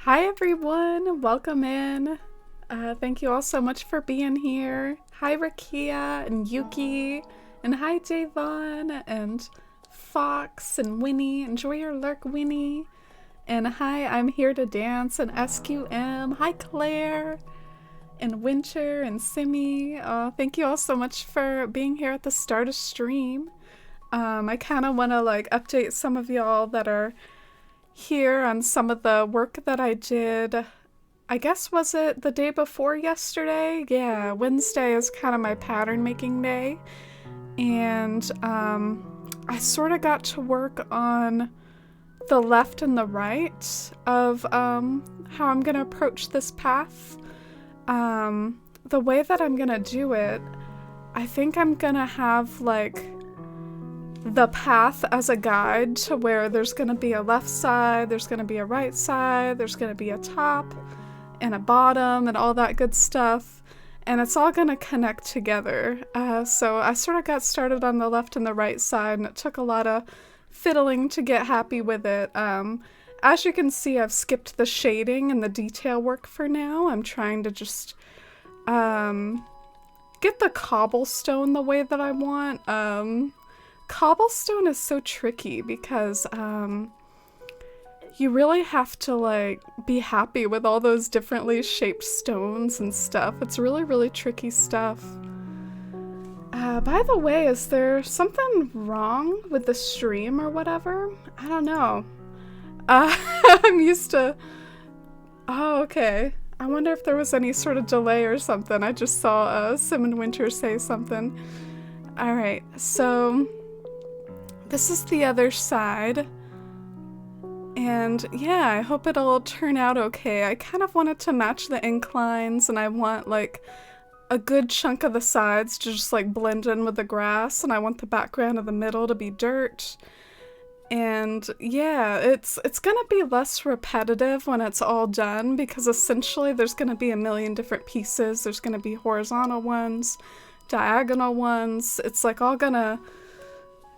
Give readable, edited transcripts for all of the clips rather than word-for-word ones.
Hi everyone, welcome in. Thank you all so much for being here. Hi Rakia and Yuki, and hi Javon and Fox and Winnie. Enjoy your lurk, Winnie. And hi, I'm here to dance and SQM. Hi Claire and Winter and Simi. Thank you all so much for being here at the start of stream. I kind of want to update some of y'all that are here on some of the work that I did. I guess, was it the day before yesterday? Yeah, Wednesday is kind of my pattern making day. And I sort of got to work on the left and the right of how I'm going to approach this path. The way that I'm going to do it, I think I'm going to have the path as a guide to where there's going to be a left side, there's going to be a right side, there's going to be a top and a bottom and all that good stuff, and it's all going to connect together. So I sort of got started on the left and the right side, and it took a lot of fiddling to get happy with it. As you can see, I've skipped the shading and the detail work for now. I'm trying to just get the cobblestone the way that I want. Cobblestone is so tricky because you really have to be happy with all those differently shaped stones and stuff. It's really, really tricky stuff. By the way, is there something wrong with the stream or whatever? I don't know. I'm used to... Oh, okay. I wonder if there was any sort of delay or something. I just saw Sim and Winter say something. Alright, so... this is the other side, and yeah, I hope it'll turn out okay. I kind of wanted to match the inclines, and I want a good chunk of the sides to just blend in with the grass, and I want the background of the middle to be dirt. And yeah, it's gonna be less repetitive when it's all done, because essentially there's gonna be a million different pieces. There's gonna be horizontal ones, diagonal ones. It's all gonna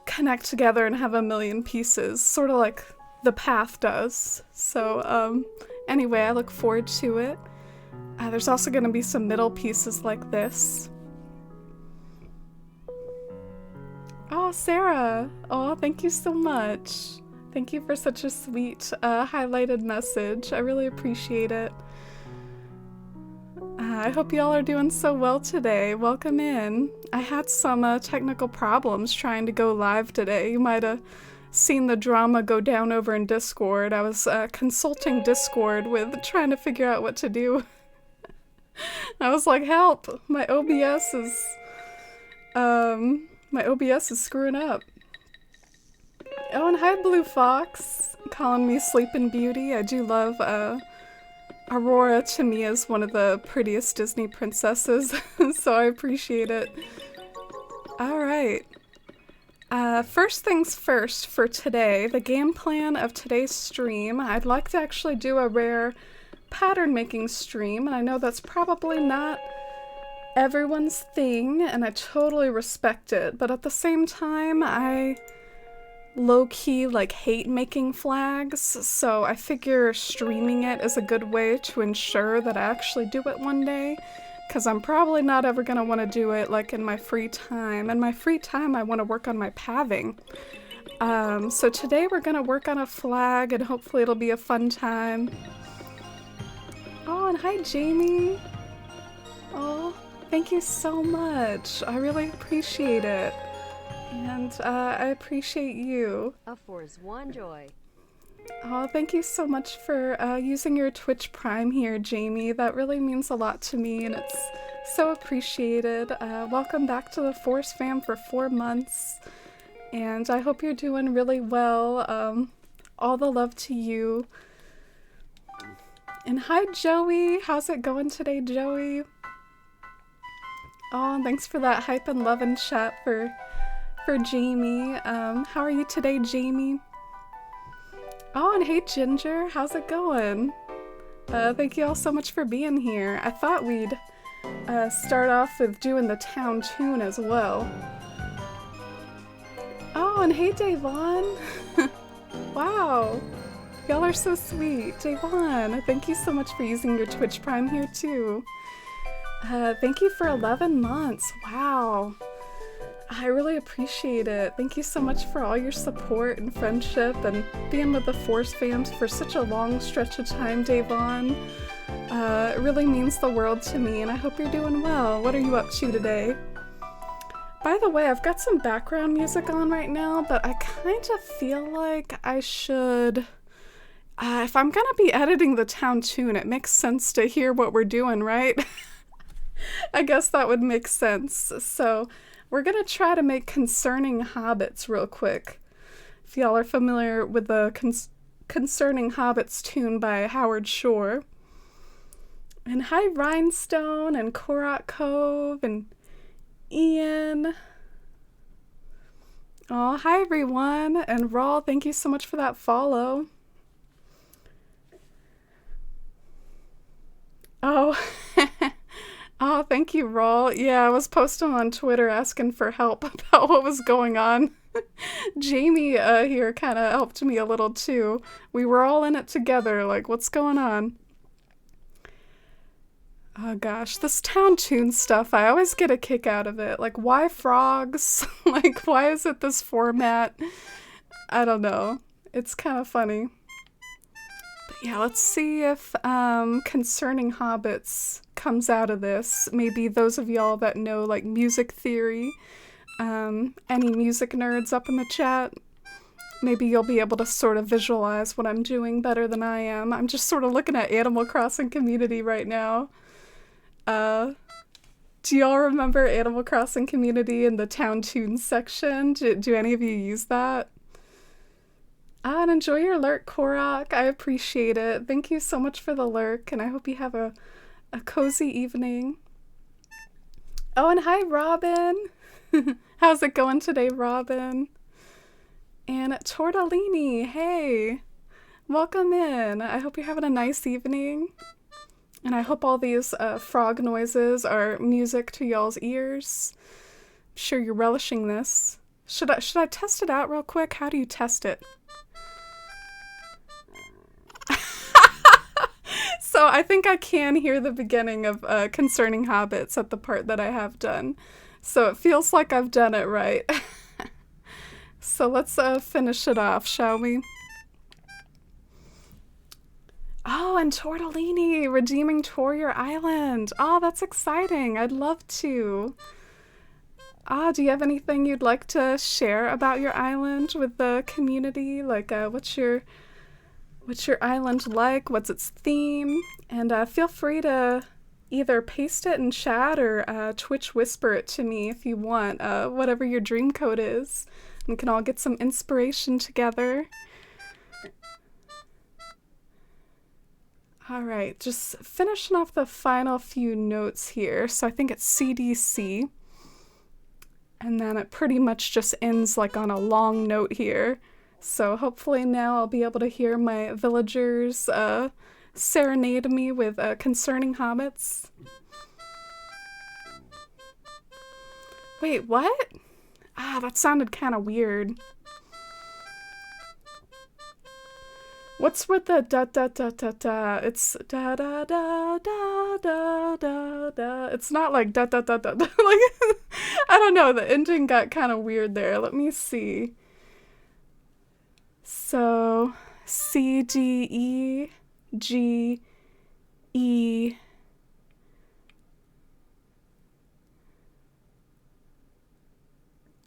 connect together and have a million pieces, sort of like the path does. So anyway, I look forward to it. There's also going to be some middle pieces like this. Oh, Sarah! Oh, thank you so much. Thank you for such a sweet highlighted message. I really appreciate it. I hope y'all are doing so well today. Welcome in. I had some technical problems trying to go live today. You might have seen the drama go down over in Discord. I was consulting Discord with trying to figure out what to do. I was like, help! My OBS is screwing up. Oh, and hi Blue Fox, calling me Sleeping Beauty. I do love Aurora. To me is one of the prettiest Disney princesses, so I appreciate it. All right. First things first for today, the game plan of today's stream. I'd like to actually do a rare pattern making stream, and I know that's probably not everyone's thing, and I totally respect it, but at the same time, I low-key like hate making flags, so I figure streaming it is a good way to ensure that I actually do it one day, because I'm probably not ever gonna want to do it like in my free time. In my free time, I want to work on my pathing. So today we're gonna work on a flag, and hopefully it'll be a fun time. Oh, and hi Jamie! Oh, thank you so much. I really appreciate it. And I appreciate you. A Force One Joy. Oh, thank you so much for using your Twitch Prime here, Jamie. That really means a lot to me, and it's so appreciated. Welcome back to the Force fam for 4 months, and I hope you're doing really well. All the love to you. And hi, Joey. How's it going today, Joey? Oh, and thanks for that hype and love in chat for Jamie. How are you today, Jamie? Oh, and hey, Ginger. How's it going? Thank you all so much for being here. I thought we'd start off with doing the town tune as well. Oh, and hey, Davon. Wow. Y'all are so sweet. Davon, thank you so much for using your Twitch Prime here, too. Thank you for 11 months. Wow. I really appreciate it. Thank you so much for all your support and friendship and being with the Force fams for such a long stretch of time, Davon. It really means the world to me, and I hope you're doing well. What are you up to today? By the way, I've got some background music on right now, but I kind of feel like I should... if I'm gonna be editing the town tune, it makes sense to hear what we're doing, right? I guess that would make sense. So... we're gonna try to make Concerning Hobbits real quick. If y'all are familiar with the Concerning Hobbits tune by Howard Shore. And hi Rhinestone and Korat Cove and Ian. Oh, hi everyone. And Rawl, thank you so much for that follow. Oh, oh, thank you, Rawl. Yeah, I was posting on Twitter asking for help about what was going on. Jamie here kind of helped me a little too. We were all in it together, like, what's going on? Oh gosh, this town tune stuff, I always get a kick out of it. Like, why frogs? Like, why is it this format? I don't know. It's kind of funny. Yeah, let's see if Concerning Hobbits comes out of this. Maybe those of y'all that know, like, music theory, any music nerds up in the chat, maybe you'll be able to sort of visualize what I'm doing better than I am. I'm just sort of looking at Animal Crossing Community right now. Do y'all remember Animal Crossing Community in the Town Tunes section? Do any of you use that? And enjoy your lurk, Korok. I appreciate it. Thank you so much for the lurk, and I hope you have a cozy evening. Oh, and hi, Robin. How's it going today, Robin? And Tortellini, hey. Welcome in. I hope you're having a nice evening. And I hope all these frog noises are music to y'all's ears. I'm sure you're relishing this. Should I test it out real quick? How do you test it? So I think I can hear the beginning of Concerning Hobbits at the part that I have done. So it feels like I've done it right. So let's finish it off, shall we? Oh, and Tortellini, redeeming Torier Island. Oh, that's exciting. I'd love to. Do you have anything you'd like to share about your island with the community? Like, what's your island like? What's its theme? And feel free to either paste it in chat or Twitch whisper it to me if you want, whatever your dream code is. We can all get some inspiration together. All right, just finishing off the final few notes here. So I think it's CDC. And then it pretty much just ends like on a long note here. So hopefully now I'll be able to hear my villagers serenade me with concerning hobbits. Wait, what? Ah, that sounded kind of weird. What's with the da da da da da? It's da da da da da da da. It's not like da da da da da. Like, I don't know, the ending got kind of weird there. Let me see. So, C, D, E, G, E.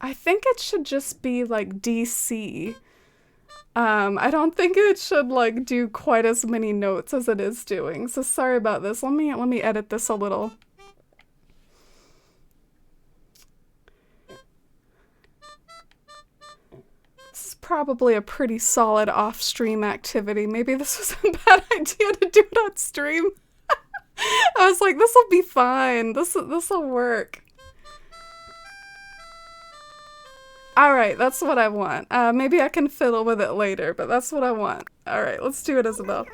I think it should just be like DC. I don't think it should like do quite as many notes as it is doing. So sorry about this. Let me edit this a little. This is probably a pretty solid off-stream activity. Maybe this was a bad idea to do it on stream. I was like, this will be fine. This will work. Alright, that's what I want. Maybe I can fiddle with it later, but that's what I want. Alright, let's do it, Isabelle.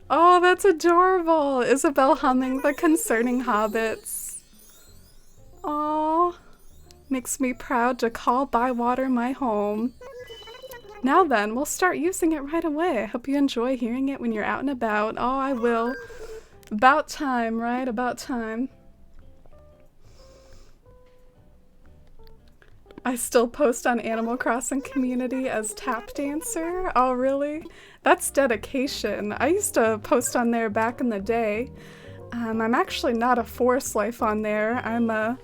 Oh, that's adorable! Isabelle humming the concerning hobbits. Aww. Makes me proud to call Bywater my home. Now then, we'll start using it right away. I hope you enjoy hearing it when you're out and about. Oh, I will. About time, right? About time. I still post on Animal Crossing community as Tap Dancer. Oh, really? That's dedication. I used to post on there back in the day. I'm actually not a Forest Life on there. I'm a...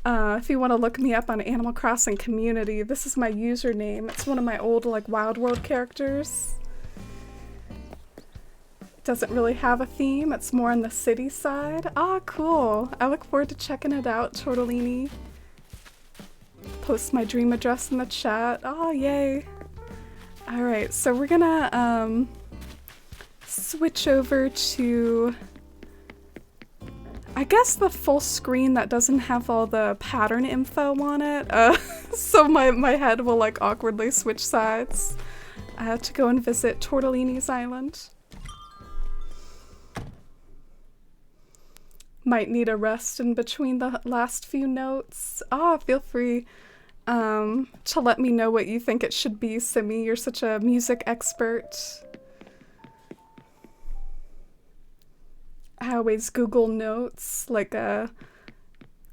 if you want to look me up on Animal Crossing community, this is my username. It's one of my old, like, Wild World characters. Doesn't really have a theme. It's more on the city side. Ah, cool. I look forward to checking it out, Tortellini. Post my dream address in the chat. Oh, yay. Alright, so we're gonna switch over to, I guess, the full screen that doesn't have all the pattern info on it. So my head will like awkwardly switch sides to go and visit Tortellini's Island. Might need a rest in between the last few notes. Feel free to let me know what you think it should be, Simi. You're such a music expert. I always Google Notes, like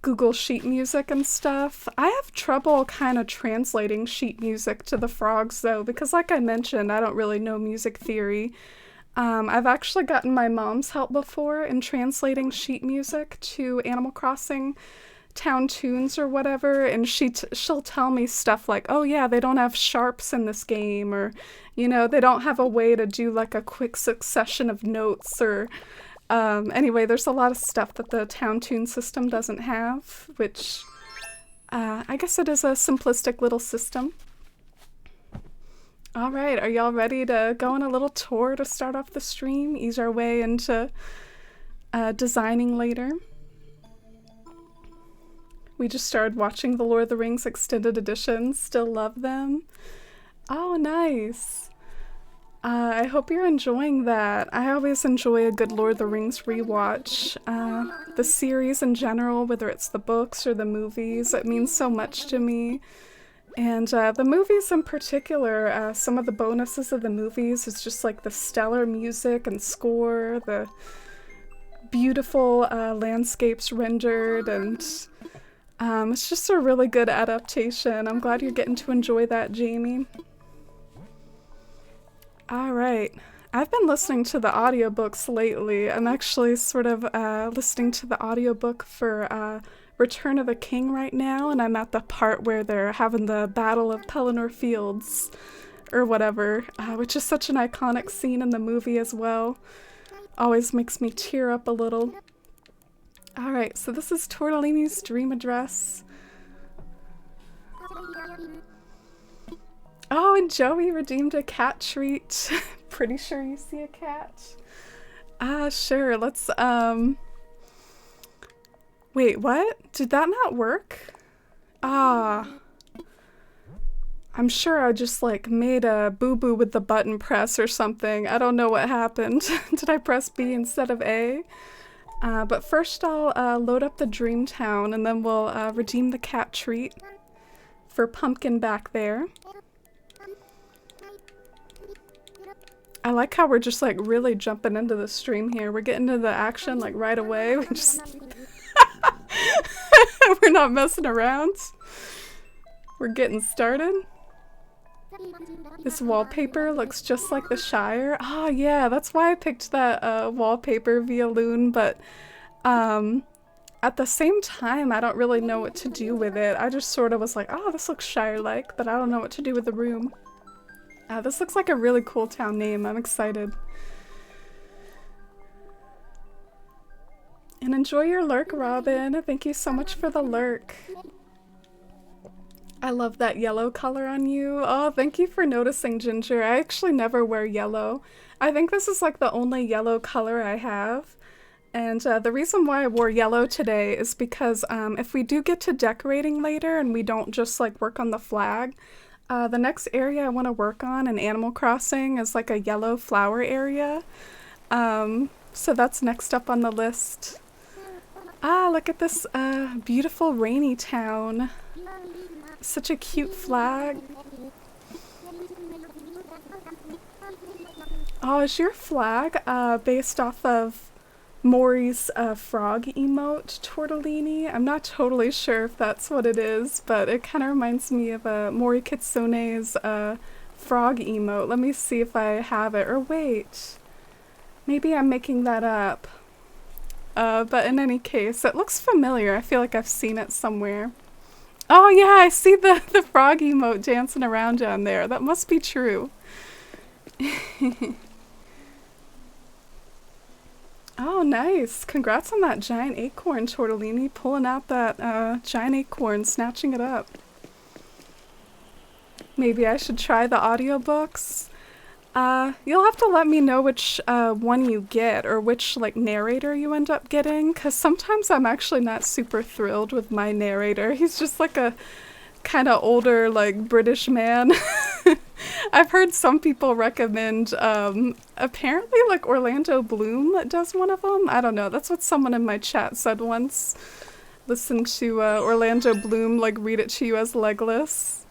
Google sheet music and stuff. I have trouble kind of translating sheet music to the frogs though, because like I mentioned, I don't really know music theory. I've actually gotten my mom's help before in translating sheet music to Animal Crossing town tunes or whatever, and she'll tell me stuff like, oh yeah, they don't have sharps in this game, or, you know, they don't have a way to do like a quick succession of notes, or anyway, there's a lot of stuff that the town tune system doesn't have, which I guess it is a simplistic little system. Alright, are y'all ready to go on a little tour to start off the stream? Ease our way into designing later. We just started watching the Lord of the Rings extended editions. Still love them. Oh, nice. I hope you're enjoying that. I always enjoy a good Lord of the Rings rewatch. The series in general, whether it's the books or the movies, it means so much to me. And the movies in particular, some of the bonuses of the movies is just like the stellar music and score, the beautiful landscapes rendered, and it's just a really good adaptation. I'm glad you're getting to enjoy that, Jamie. Alright, I've been listening to the audiobooks lately. I'm actually sort of listening to the audiobook for Return of the King right now, and I'm at the part where they're having the Battle of Pelennor Fields, or whatever, which is such an iconic scene in the movie as well. Always makes me tear up a little. Alright, so this is Tortellini's dream address. Oh, and Joey redeemed a cat treat. Pretty sure you see a cat. Sure. Wait, what? Did that not work? Ah. I'm sure I just like made a boo-boo with the button press or something. I don't know what happened. Did I press B instead of A? But first I'll load up the Dream Town and then we'll redeem the cat treat for Pumpkin back there. I like how we're just like really jumping into the stream here. We're getting into the action like right away. We just we're not messing around. We're getting started. This wallpaper looks just like the Shire. Oh yeah, that's why I picked that wallpaper via Loon, but at the same time I don't really know what to do with it. I just sort of was like, oh, this looks Shire-like, but I don't know what to do with the room. This looks like a really cool town name. I'm excited. And enjoy your lurk, Robin. Thank you so much for the lurk. I love that yellow color on you. Oh, thank you for noticing, Ginger. I actually never wear yellow. I think this is like the only yellow color I have. And the reason why I wore yellow today is because if we do get to decorating later and we don't just like work on the flag, the next area I want to work on in Animal Crossing is like a yellow flower area. So that's next up on the list. Ah, look at this beautiful rainy town. Such a cute flag. Oh, is your flag based off of Mori's frog emote, Tortellini? I'm not totally sure if that's what it is, but it kind of reminds me of Mori Kitsune's frog emote. Let me see if I have it. Or wait, maybe I'm making that up. But in any case, it looks familiar. I feel like I've seen it somewhere. Oh yeah, I see the frog emote dancing around down there. That must be true. Oh, nice. Congrats on that giant acorn, Tortellini. Pulling out that giant acorn, snatching it up. Maybe I should try the audiobooks. You'll have to let me know which one you get, or which like narrator you end up getting, because sometimes I'm actually not super thrilled with my narrator. He's just like a kind of older like British man. I've heard some people recommend apparently like Orlando Bloom does one of them. I don't know, that's what someone in my chat said once. Listen to Orlando Bloom like read it to you as Legolas.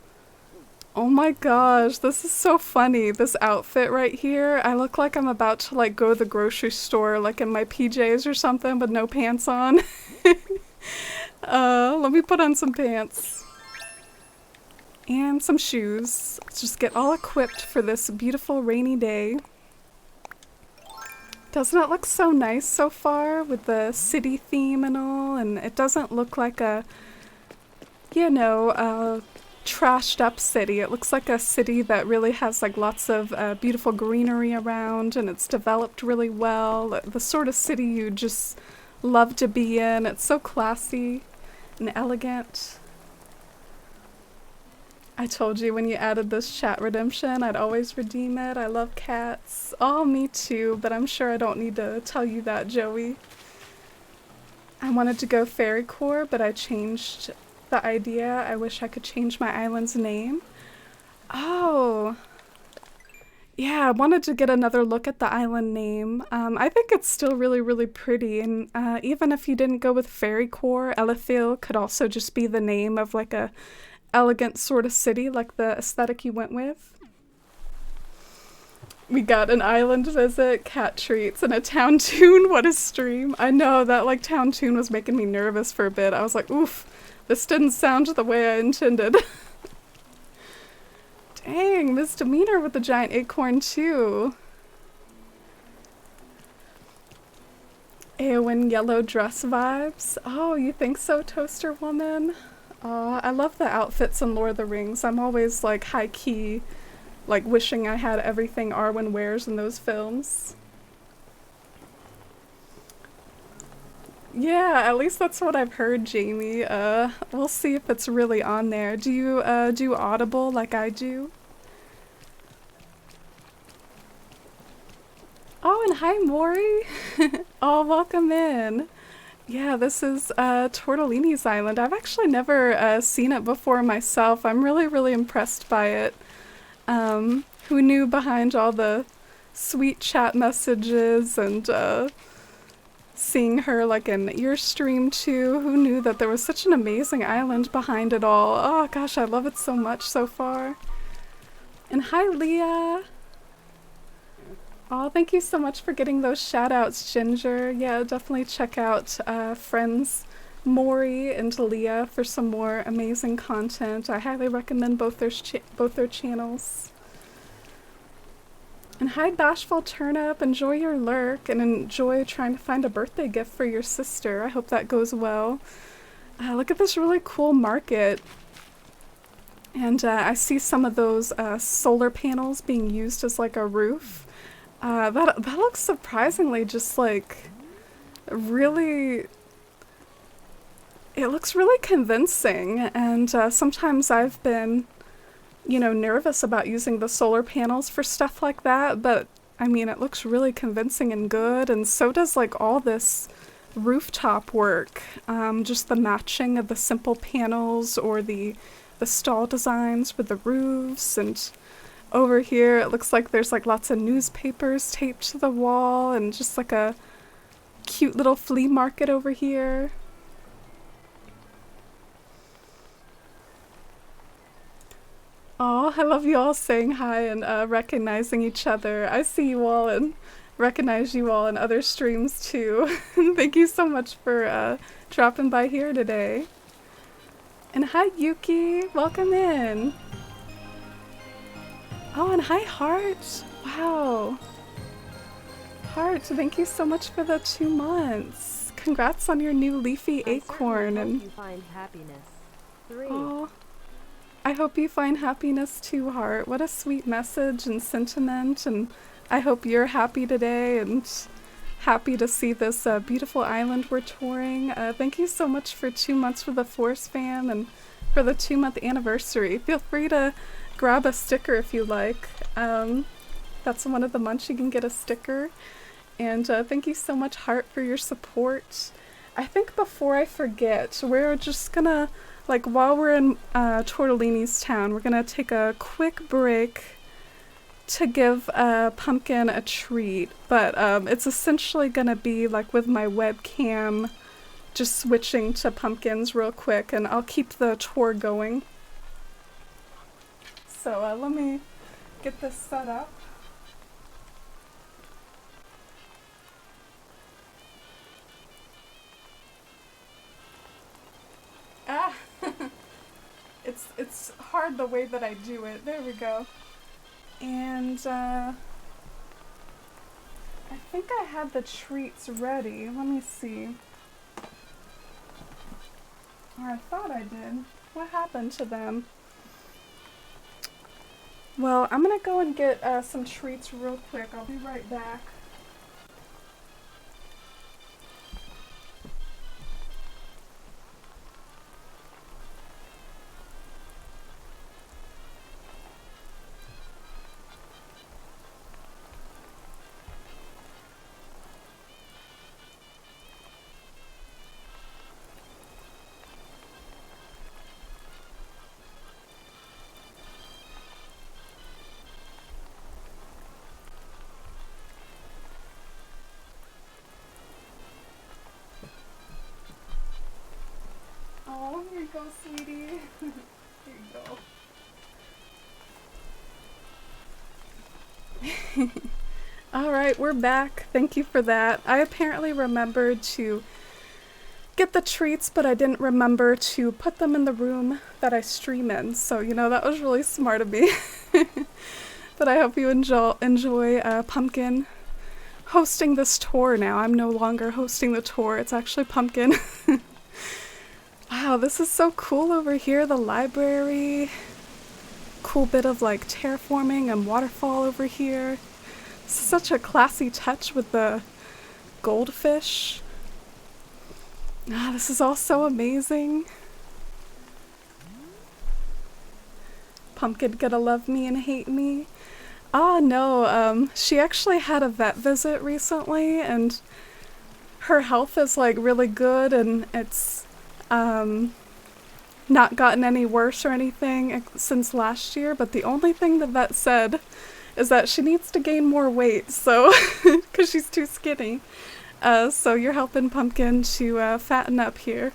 Oh my gosh, this is so funny. This outfit right here. I look like I'm about to like go to the grocery store like in my PJs or something with no pants on. Let me put on some pants. And some shoes. Let's just get all equipped for this beautiful rainy day. Doesn't it look so nice so far with the city theme and all? And it doesn't look like a, you know, trashed up city. It looks like a city that really has like lots of beautiful greenery around, and it's developed really well. The sort of city you just love to be in. It's so classy and elegant. I told you when you added this chat redemption, I'd always redeem it. I love cats. Oh, me too, but I'm sure I don't need to tell you that, Joey. I wanted to go Fairy Core, but I changed the idea. I wish I could change my island's name. Oh. Yeah, I wanted to get another look at the island name. I think it's still really, really pretty, and even if you didn't go with Fairy Core, Elithil could also just be the name of like a elegant sort of city, like the aesthetic you went with. We got an island visit, cat treats, and a town tune. What a stream. I know, that like town tune was making me nervous for a bit. I was like, oof, this didn't sound the way I intended. Dang, misdemeanor with the giant acorn too. Eowyn yellow dress vibes. Oh, you think so, Toaster Woman? I love the outfits in Lord of the Rings. I'm always like high key, like wishing I had everything Arwen wears in those films. Yeah, at least that's what I've heard, Jamie. We'll see if it's really on there. Do you do Audible like I do? Oh, and and hi Maury. Oh, welcome in. Yeah, this is Tortellini's Island. I've actually never seen it before myself. I'm really, really impressed by it. Who knew behind all the sweet chat messages and seeing her like in your stream too? Who knew that there was such an amazing island behind it all? Oh gosh, I love it so much so far. And hi Leah. Oh, thank you so much for getting those shout outs, Ginger. Yeah, definitely check out friends Maury and Leah for some more amazing content. I highly recommend both their channels. And hi Bashful Turnip, enjoy your lurk and enjoy trying to find a birthday gift for your sister. I hope that goes well. Look at this really cool market. And I see some of those solar panels being used as like a roof. That looks surprisingly just like really, it looks really convincing. And sometimes I've been, you know, nervous about using the solar panels for stuff like that, but I mean, it looks really convincing and good, and so does like all this rooftop work. Just the matching of the simple panels or the stall designs with the roofs, and over here it looks like there's like lots of newspapers taped to the wall and just like a cute little flea market over here. Oh, I love you all saying hi and recognizing each other. I see you all and recognize you all in other streams too. Thank you so much for dropping by here today. And hi Yuki, welcome in. Oh, and hi Heart. Wow. Heart, thank you so much for the 2 months. Congrats on your new leafy acorn. And you find happiness. 3. Oh, I hope you find happiness too, Heart. What a sweet message and sentiment, and I hope you're happy today and happy to see this beautiful island we're touring. Thank you so much for 2 months for the Force Fam and for the 2-month anniversary. Feel free to grab a sticker if you like. That's one of the months you can get a sticker. And thank you so much, Heart, for your support. I think before I forget, we're just gonna, like, while we're in Tortellini's town, we're gonna take a quick break to give Pumpkin a treat, but it's essentially gonna be like with my webcam, just switching to Pumpkins real quick, and I'll keep the tour going. So let me get this set up. Ah, it's hard the way that I do it. There we go. And I think I had the treats ready. Let me see. Or I thought I did. What happened to them? Well, I'm gonna go and get some treats real quick. I'll be right back. Oh, here you go, sweetie. Here you go. Alright, we're back. Thank you for that. I apparently remembered to get the treats, but I didn't remember to put them in the room that I stream in. So, you know, that was really smart of me. But I hope you enjoy Pumpkin hosting this tour now. I'm no longer hosting the tour. It's actually Pumpkin. Wow, this is so cool over here. The library. Cool bit of like terraforming and waterfall over here. Such a classy touch with the goldfish. Ah, this is all so amazing. Pumpkin gonna love me and hate me. Oh no, she actually had a vet visit recently and her health is like really good and it's not gotten any worse or anything since last year, but the only thing the vet said is that she needs to gain more weight, so because she's too skinny. So you're helping Pumpkin to fatten up here.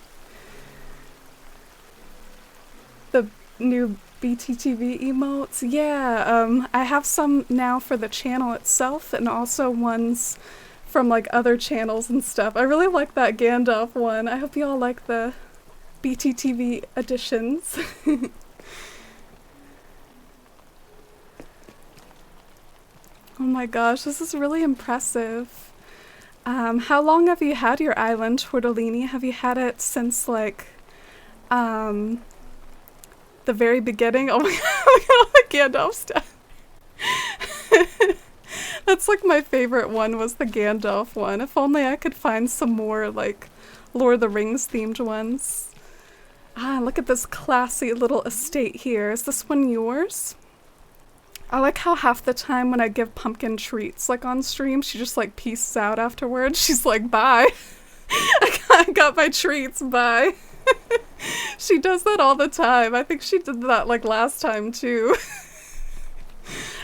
The new BTTV emotes, yeah, I have some now for the channel itself and also ones from like other channels and stuff. I really like that Gandalf one. I hope you all like the BTTV editions. Oh my gosh, this is really impressive. How long have you had your island, Tortellini? Have you had it since like the very beginning? Oh my god, the Gandalf stuff. That's like my favorite one was the Gandalf one. If only I could find some more like Lord of the Rings themed ones. Ah, look at this classy little estate here. Is this one yours? I like how half the time when I give Pumpkin treats like on stream, she just like pieces out afterwards. She's like, bye. I got my treats, bye. She does that all the time. I think she did that like last time too.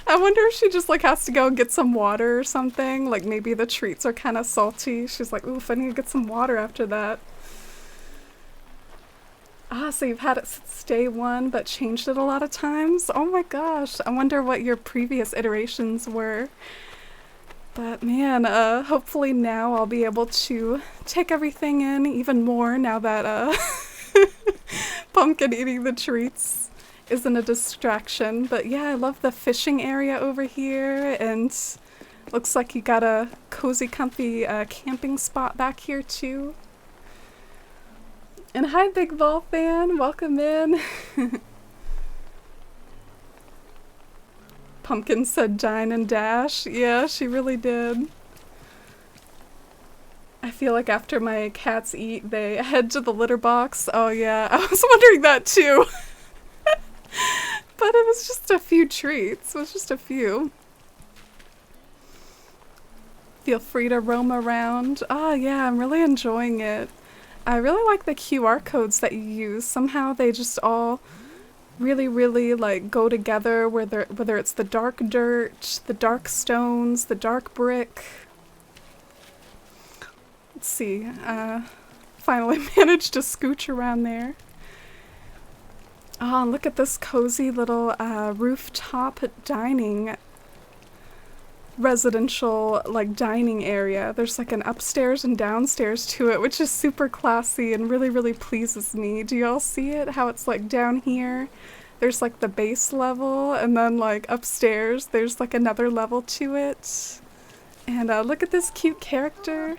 I wonder if she just like has to go and get some water or something. Like maybe the treats are kind of salty. She's like, oof, I need to get some water after that. Ah, so you've had it since day one, but changed it a lot of times? Oh my gosh, I wonder what your previous iterations were. But man, hopefully now I'll be able to take everything in even more now that Pumpkin eating the treats isn't a distraction. But yeah, I love the fishing area over here, and looks like you got a cozy, comfy camping spot back here too. And hi, Big Ball fan, welcome in. Pumpkin said dine and dash. Yeah, she really did. I feel like after my cats eat, they head to the litter box. Oh yeah, I was wondering that too. But it was just a few treats. It was just a few. Feel free to roam around. Ah, yeah, I'm really enjoying it. I really like the QR codes that you use. Somehow they just all really like go together, whether it's the dark dirt, the dark stones, the dark brick. Let's see. Finally managed to scooch around there. Oh, and look at this cozy little rooftop dining residential like dining area. There's like an upstairs and downstairs to it, which is super classy and really pleases me. Do y'all see it? How it's like down here there's like the base level, and then like upstairs there's like another level to it. And look at this cute character.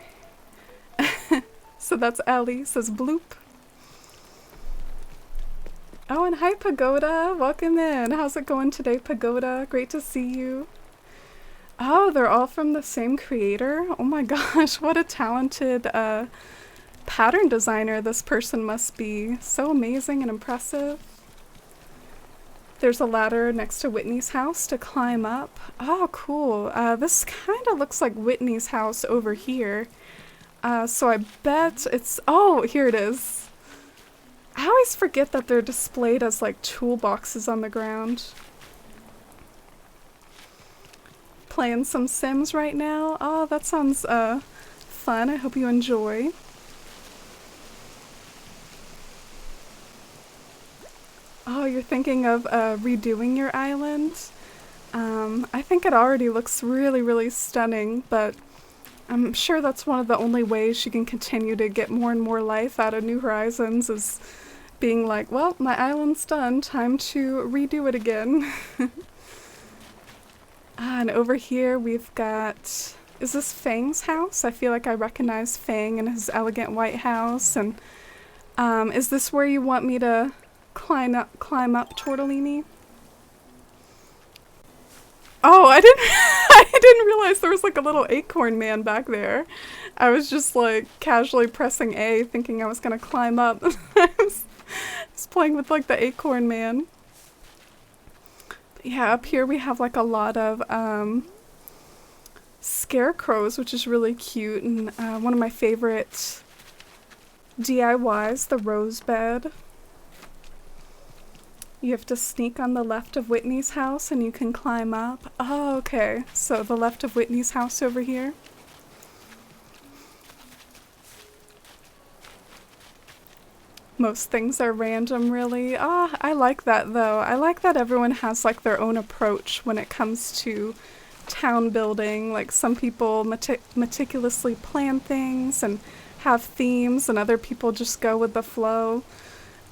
So that's Ellie, says bloop. Oh, and hi Pagoda, welcome in. How's it going today, Pagoda? Great to see you. Oh, they're all from the same creator? Oh my gosh, what a talented pattern designer this person must be. So amazing and impressive. There's a ladder next to Whitney's house to climb up. Oh, cool. This kind of looks like Whitney's house over here. So I bet it's... Oh, here it is. I always forget that they're displayed as like toolboxes on the ground. Playing some Sims right now. Oh, that sounds fun. I hope you enjoy. Oh, you're thinking of redoing your island? I think it already looks really stunning, but I'm sure that's one of the only ways you can continue to get more and more life out of New Horizons is being like, well, my island's done, time to redo it again. And over here we've got, is this Fang's house? I feel like I recognize Fang and his elegant white house. And is this where you want me to climb up, Tortellini? Oh, I didn't realize there was like a little acorn man back there. I was just like casually pressing A, thinking I was gonna climb up. I was playing with like the acorn man. Yeah, up here we have like a lot of scarecrows, which is really cute, and one of my favorite DIYs, the rose bed. You have to sneak on the left of Whitney's house and you can climb up. Oh, okay. So the left of Whitney's house over here. Most things are random, really. Ah, I like that though. I like that everyone has like their own approach when it comes to town building. Like some people meticulously plan things and have themes, and other people just go with the flow.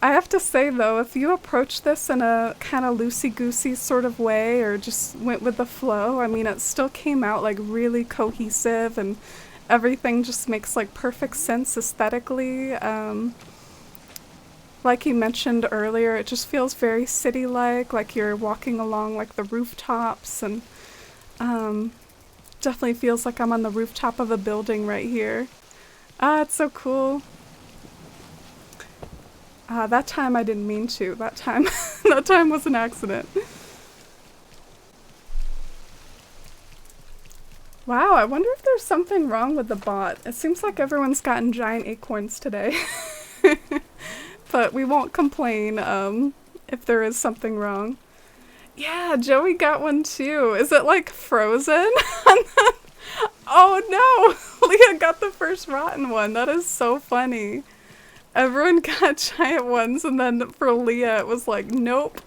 I have to say though, if you approach this in a kind of loosey-goosey sort of way or just went with the flow, I mean, it still came out like really cohesive and everything just makes like perfect sense aesthetically. Like you mentioned earlier, it just feels very city-like you're walking along like the rooftops, and definitely feels like I'm on the rooftop of a building right here. Ah, it's so cool. That time I didn't mean to. That time, that time was an accident. Wow, I wonder if there's something wrong with the bot. It seems like everyone's gotten giant acorns today. But we won't complain if there is something wrong. Yeah, Joey got one too. Is it like frozen? Oh no! Leah got the first rotten one. That is so funny. Everyone got giant ones, and then for Leah it was like, nope.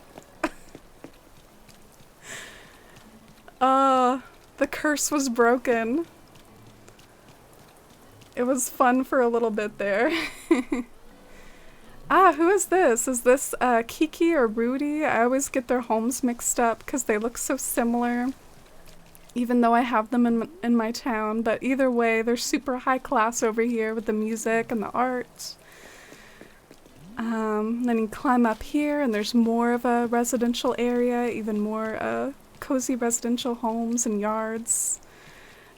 The curse was broken. It was fun for a little bit there. Ah, who is this? Is this Kiki or Rudy? I always get their homes mixed up because they look so similar, even though I have them in my town. But either way, they're super high class over here with the music and the art. Then you climb up here and there's more of a residential area, even more cozy residential homes and yards.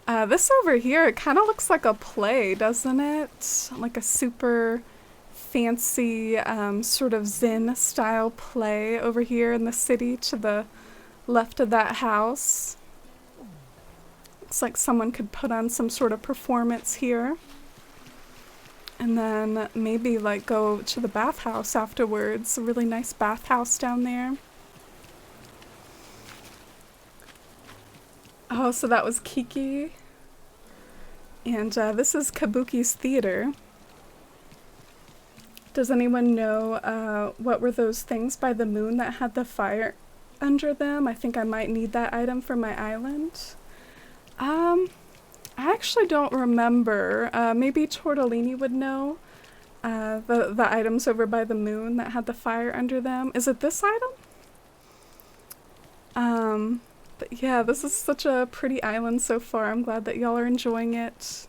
This over here, it kind of looks like a play, doesn't it? Like a super fancy sort of Zen style play over here in the city to the left of that house. Looks like someone could put on some sort of performance here. And then maybe like go to the bathhouse afterwards. A really nice bathhouse down there. Oh, so that was Kiki. And this is Kabuki's Theater. Does anyone know what were those things by the moon that had the fire under them? I think I might need that item for my island. I actually don't remember. Maybe Tortellini would know. The items over by the moon that had the fire under them. Is it this item? But yeah, this is such a pretty island so far. I'm glad that y'all are enjoying it.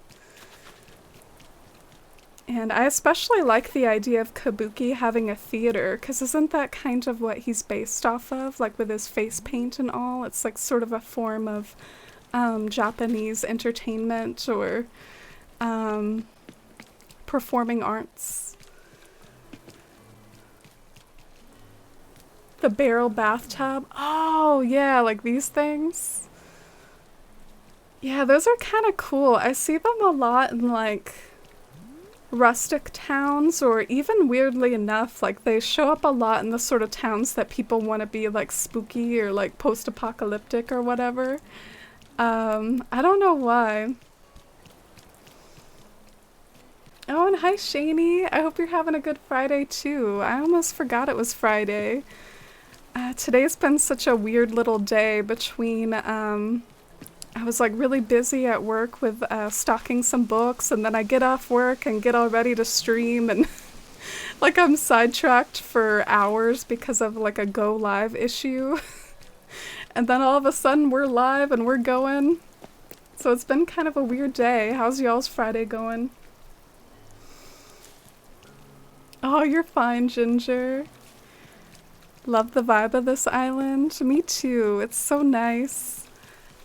And I especially like the idea of Kabuki having a theater, because isn't that kind of what he's based off of? Like with his face paint and all? It's like sort of a form of Japanese entertainment or performing arts. The barrel bathtub. Oh, yeah, like these things. Yeah, those are kind of cool. I see them a lot in like rustic towns, or even weirdly enough, like they show up a lot in the sort of towns that people want to be like spooky or like post-apocalyptic or whatever. I don't know why. Oh, and hi Shani. I hope you're having a good Friday too. I almost forgot it was Friday. Today's been such a weird little day between, I was like really busy at work with stocking some books, and then I get off work and get all ready to stream, and like I'm sidetracked for hours because of like a go live issue. And then all of a sudden we're live and we're going. So it's been kind of a weird day. How's y'all's Friday going? Oh, you're fine, Ginger. Love the vibe of this island. Me too. It's so nice.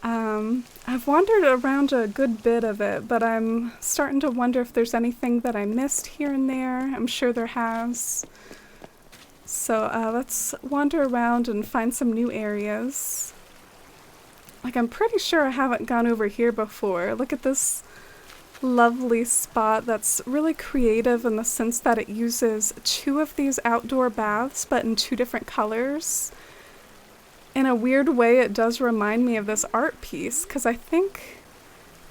I've wandered around a good bit of it, but I'm starting to wonder if there's anything that I missed here and there. I'm sure there has. So let's wander around and find some new areas. Like, I'm pretty sure I haven't gone over here before. Look at this lovely spot that's really creative in the sense that it uses 2 of these outdoor baths, but in 2 different colors. In a weird way, it does remind me of this art piece, because I think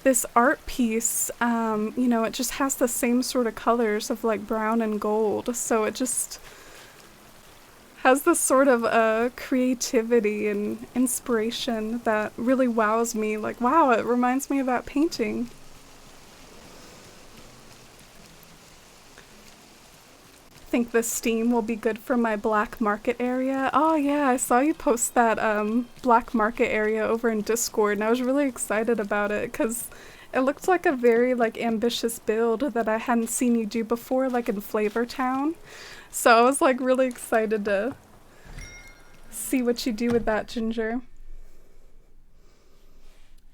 this art piece, you know, it just has the same sort of colors of like brown and gold, so it just has this sort of creativity and inspiration that really wows me. Like, wow, it reminds me of that painting. I think this steam will be good for my black market area. Oh yeah, I saw you post that black market area over in Discord, and I was really excited about it because it looked like a very like ambitious build that I hadn't seen you do before, like in Flavor Town. So I was like really excited to see what you do with that, Ginger.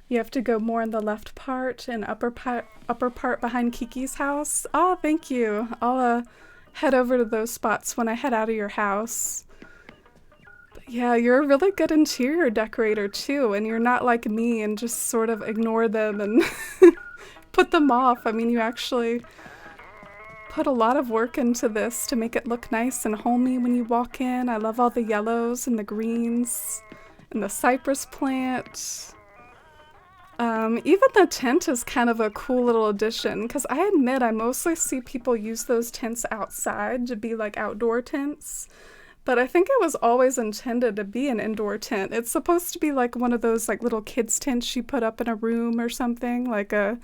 You have to go more in the left part and upper part behind Kiki's house. Oh, thank you. I'll head over to those spots when I head out of your house. But yeah, you're a really good interior decorator too, and you're not like me and just sort of ignore them and put them off. I mean, you actually put a lot of work into this to make it look nice and homey when you walk in. I love all the yellows and the greens and the cypress plant. Even the tent is kind of a cool little addition, because I admit I mostly see people use those tents outside to be like outdoor tents, but I think it was always intended to be an indoor tent. It's supposed to be like one of those like little kids tents you put up in a room or something, like a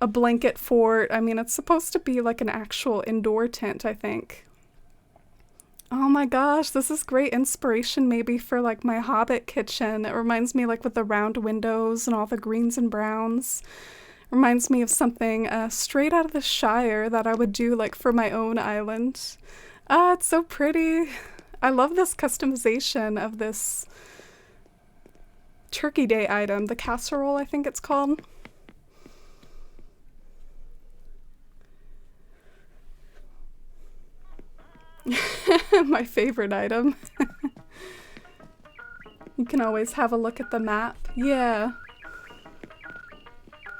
blanket fort. I mean, it's supposed to be like an actual indoor tent, I think. Oh my gosh, this is great inspiration maybe for like my Hobbit kitchen. It reminds me like with the round windows and all the greens and browns. Reminds me of something straight out of the Shire that I would do like for my own island. Ah, it's so pretty. I love this customization of this Turkey Day item, the casserole I think it's called. My favorite item. You can always have a look at the map. Yeah.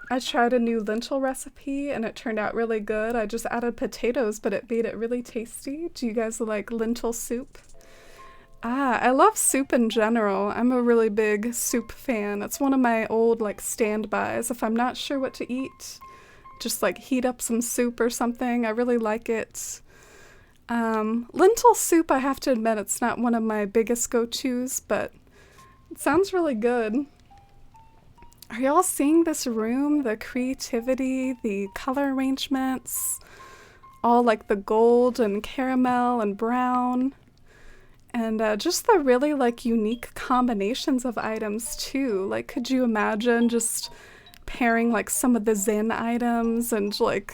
I tried a new lentil recipe and it turned out really good. I just added potatoes, but it made it really tasty. Do you guys like lentil soup? Ah, I love soup in general. I'm a really big soup fan. It's one of my old like standbys. If I'm not sure what to eat, just like heat up some soup or something. I really like it. Lentil soup, I have to admit, it's not one of my biggest go-tos, but it sounds really good. Are y'all seeing this room? The creativity, the color arrangements, all like the gold and caramel and brown, and just the really like unique combinations of items too. Like, could you imagine just pairing like some of the Zen items and like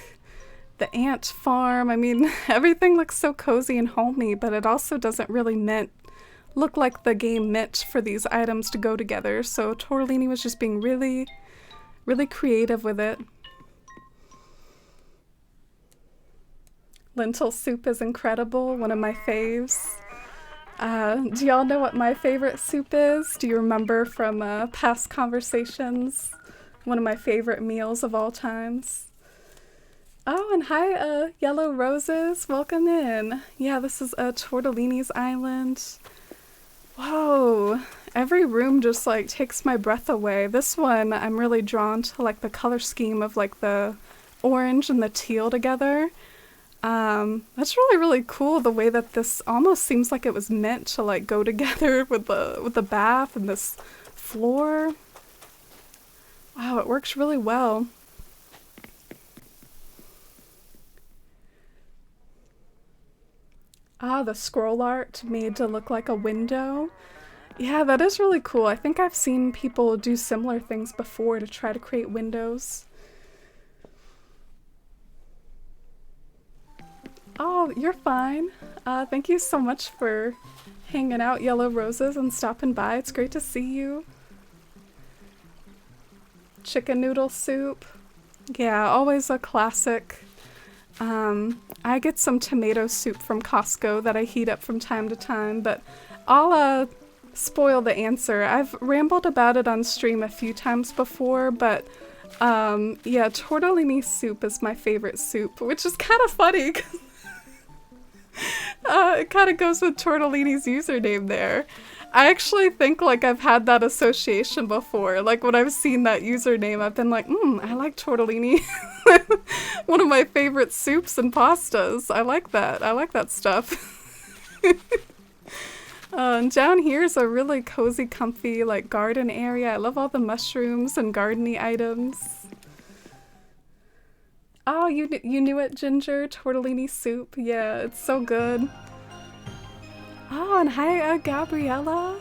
the ant farm? I mean, everything looks so cozy and homey, but it also doesn't really look like the game meant for these items to go together. So Tortellini was just being really, really creative with it. Lentil soup is incredible, one of my faves. Do y'all know what my favorite soup is? Do you remember from past conversations? One of my favorite meals of all times. Oh, and hi, Yellow Roses. Welcome in. Yeah, this is Tortellini's Island. Whoa. Every room just, like, takes my breath away. This one, I'm really drawn to, like, the color scheme of, like, the orange and the teal together. That's really, really cool, the way that this almost seems like it was meant to, like, go together with the bath and this floor. Wow, it works really well. Ah, the scroll art made to look like a window. Yeah, that is really cool. I think I've seen people do similar things before to try to create windows. Oh, you're fine. Thank you so much for hanging out, Yellow Roses, and stopping by. It's great to see you. Chicken noodle soup. Yeah, always a classic. I get some tomato soup from Costco that I heat up from time to time, but I'll spoil the answer. I've rambled about it on stream a few times before, but yeah, tortellini soup is my favorite soup, which is kind of funny 'cause it kind of goes with tortellini's username there. I actually think like I've had that association before. Like when I've seen that username, I've been like, I like tortellini. One of my favorite soups and pastas. I like that. I like that stuff. And down here is a really cozy, comfy like garden area. I love all the mushrooms and gardening items. Oh, you knew it, Ginger? Tortellini soup. Yeah, it's so good. Oh, and hi, Gabriella.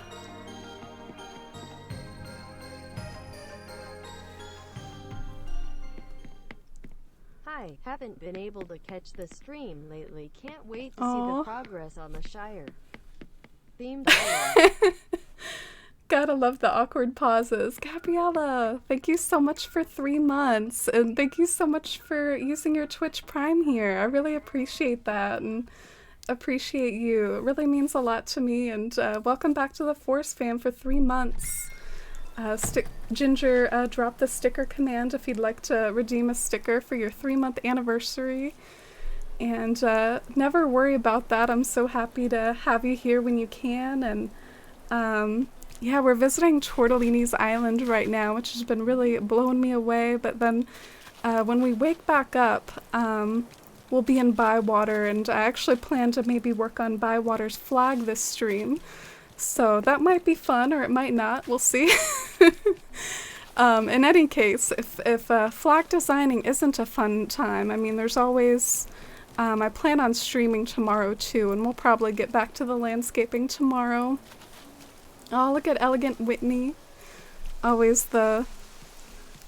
Hi, haven't been able to catch the stream lately. Can't wait to see Aw. the progress on the Shire. Themed island. Gotta love the awkward pauses. Gabriella, thank you so much for 3 months, and thank you so much for using your Twitch Prime here. I really appreciate that, and appreciate you. It really means a lot to me, and welcome back to the Force fam for 3 months. Ginger, drop the sticker command if you'd like to redeem a sticker for your 3-month anniversary. And never worry about that. I'm so happy to have you here when you can. And yeah, we're visiting Tortellini's Island right now, which has been really blowing me away. But then when we wake back up, we'll be in Bywater, and I actually plan to maybe work on Bywater's flag this stream. So that might be fun, or it might not. We'll see. In any case, if flag designing isn't a fun time, I mean, there's always... I plan on streaming tomorrow too, and we'll probably get back to the landscaping tomorrow. Oh, look at Elegant Whitney. Always the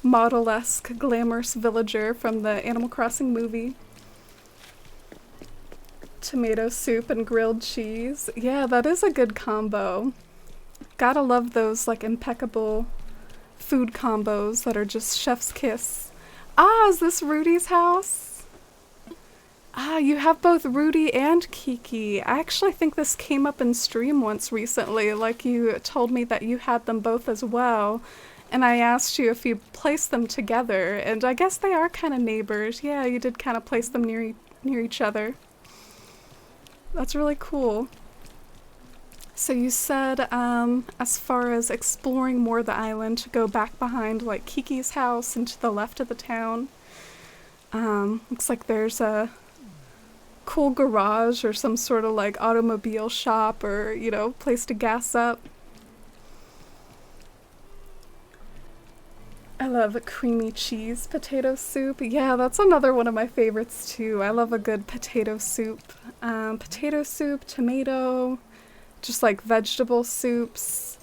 model-esque, glamorous villager from the Animal Crossing movie. Tomato soup and grilled cheese. Yeah, that is a good combo. Gotta love those, like, impeccable food combos that are just chef's kiss. Ah, is this Rudy's house? Ah, you have both Rudy and Kiki. I actually think this came up in stream once recently, like you told me that you had them both as well, and I asked you if you placed them together, and I guess they are kind of neighbors. Yeah, you did kind of place them near each other. That's really cool. So you said, as far as exploring more of the island, to go back behind, like, Kiki's house and to the left of the town. Looks like there's a cool garage or some sort of like automobile shop or, you know, place to gas up. I love a creamy cheese potato soup. Yeah, that's another one of my favorites too. I love a good potato soup. Potato soup, tomato, just like vegetable soups.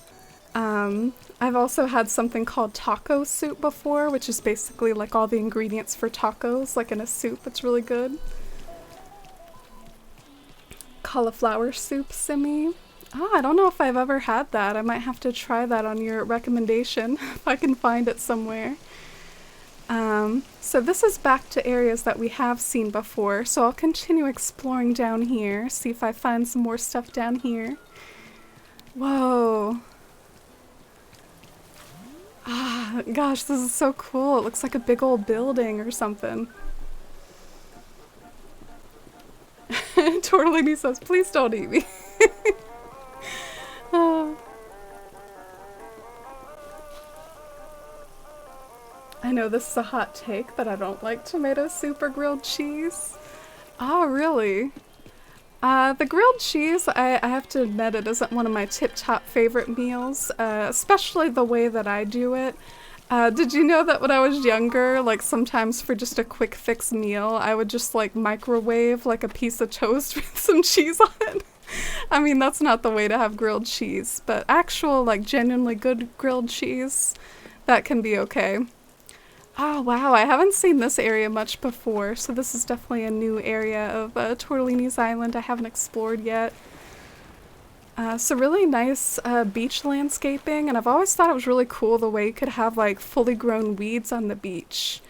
I've also had something called taco soup before, which is basically like all the ingredients for tacos, like in a soup. It's really good. Cauliflower soup, Simi. Oh, I don't know if I've ever had that. I might have to try that on your recommendation if I can find it somewhere. So this is back to areas that we have seen before, so I'll continue exploring down here, see if I find some more stuff down here. Whoa. Ah, gosh, this is so cool. It looks like a big old building or something. Tortellini says, please don't eat me. Oh. I know this is a hot take, but I don't like tomato soup or grilled cheese. Oh, really? The grilled cheese, I have to admit, it isn't one of my tip-top favorite meals, especially the way that I do it. Did you know that when I was younger, like sometimes for just a quick fix meal, I would just like microwave like a piece of toast with some cheese on it? I mean, that's not the way to have grilled cheese, but actual like genuinely good grilled cheese, that can be okay. Oh wow, I haven't seen this area much before, so this is definitely a new area of Tortellini's Island I haven't explored yet. So really nice beach landscaping, and I've always thought it was really cool the way you could have like fully grown weeds on the beach.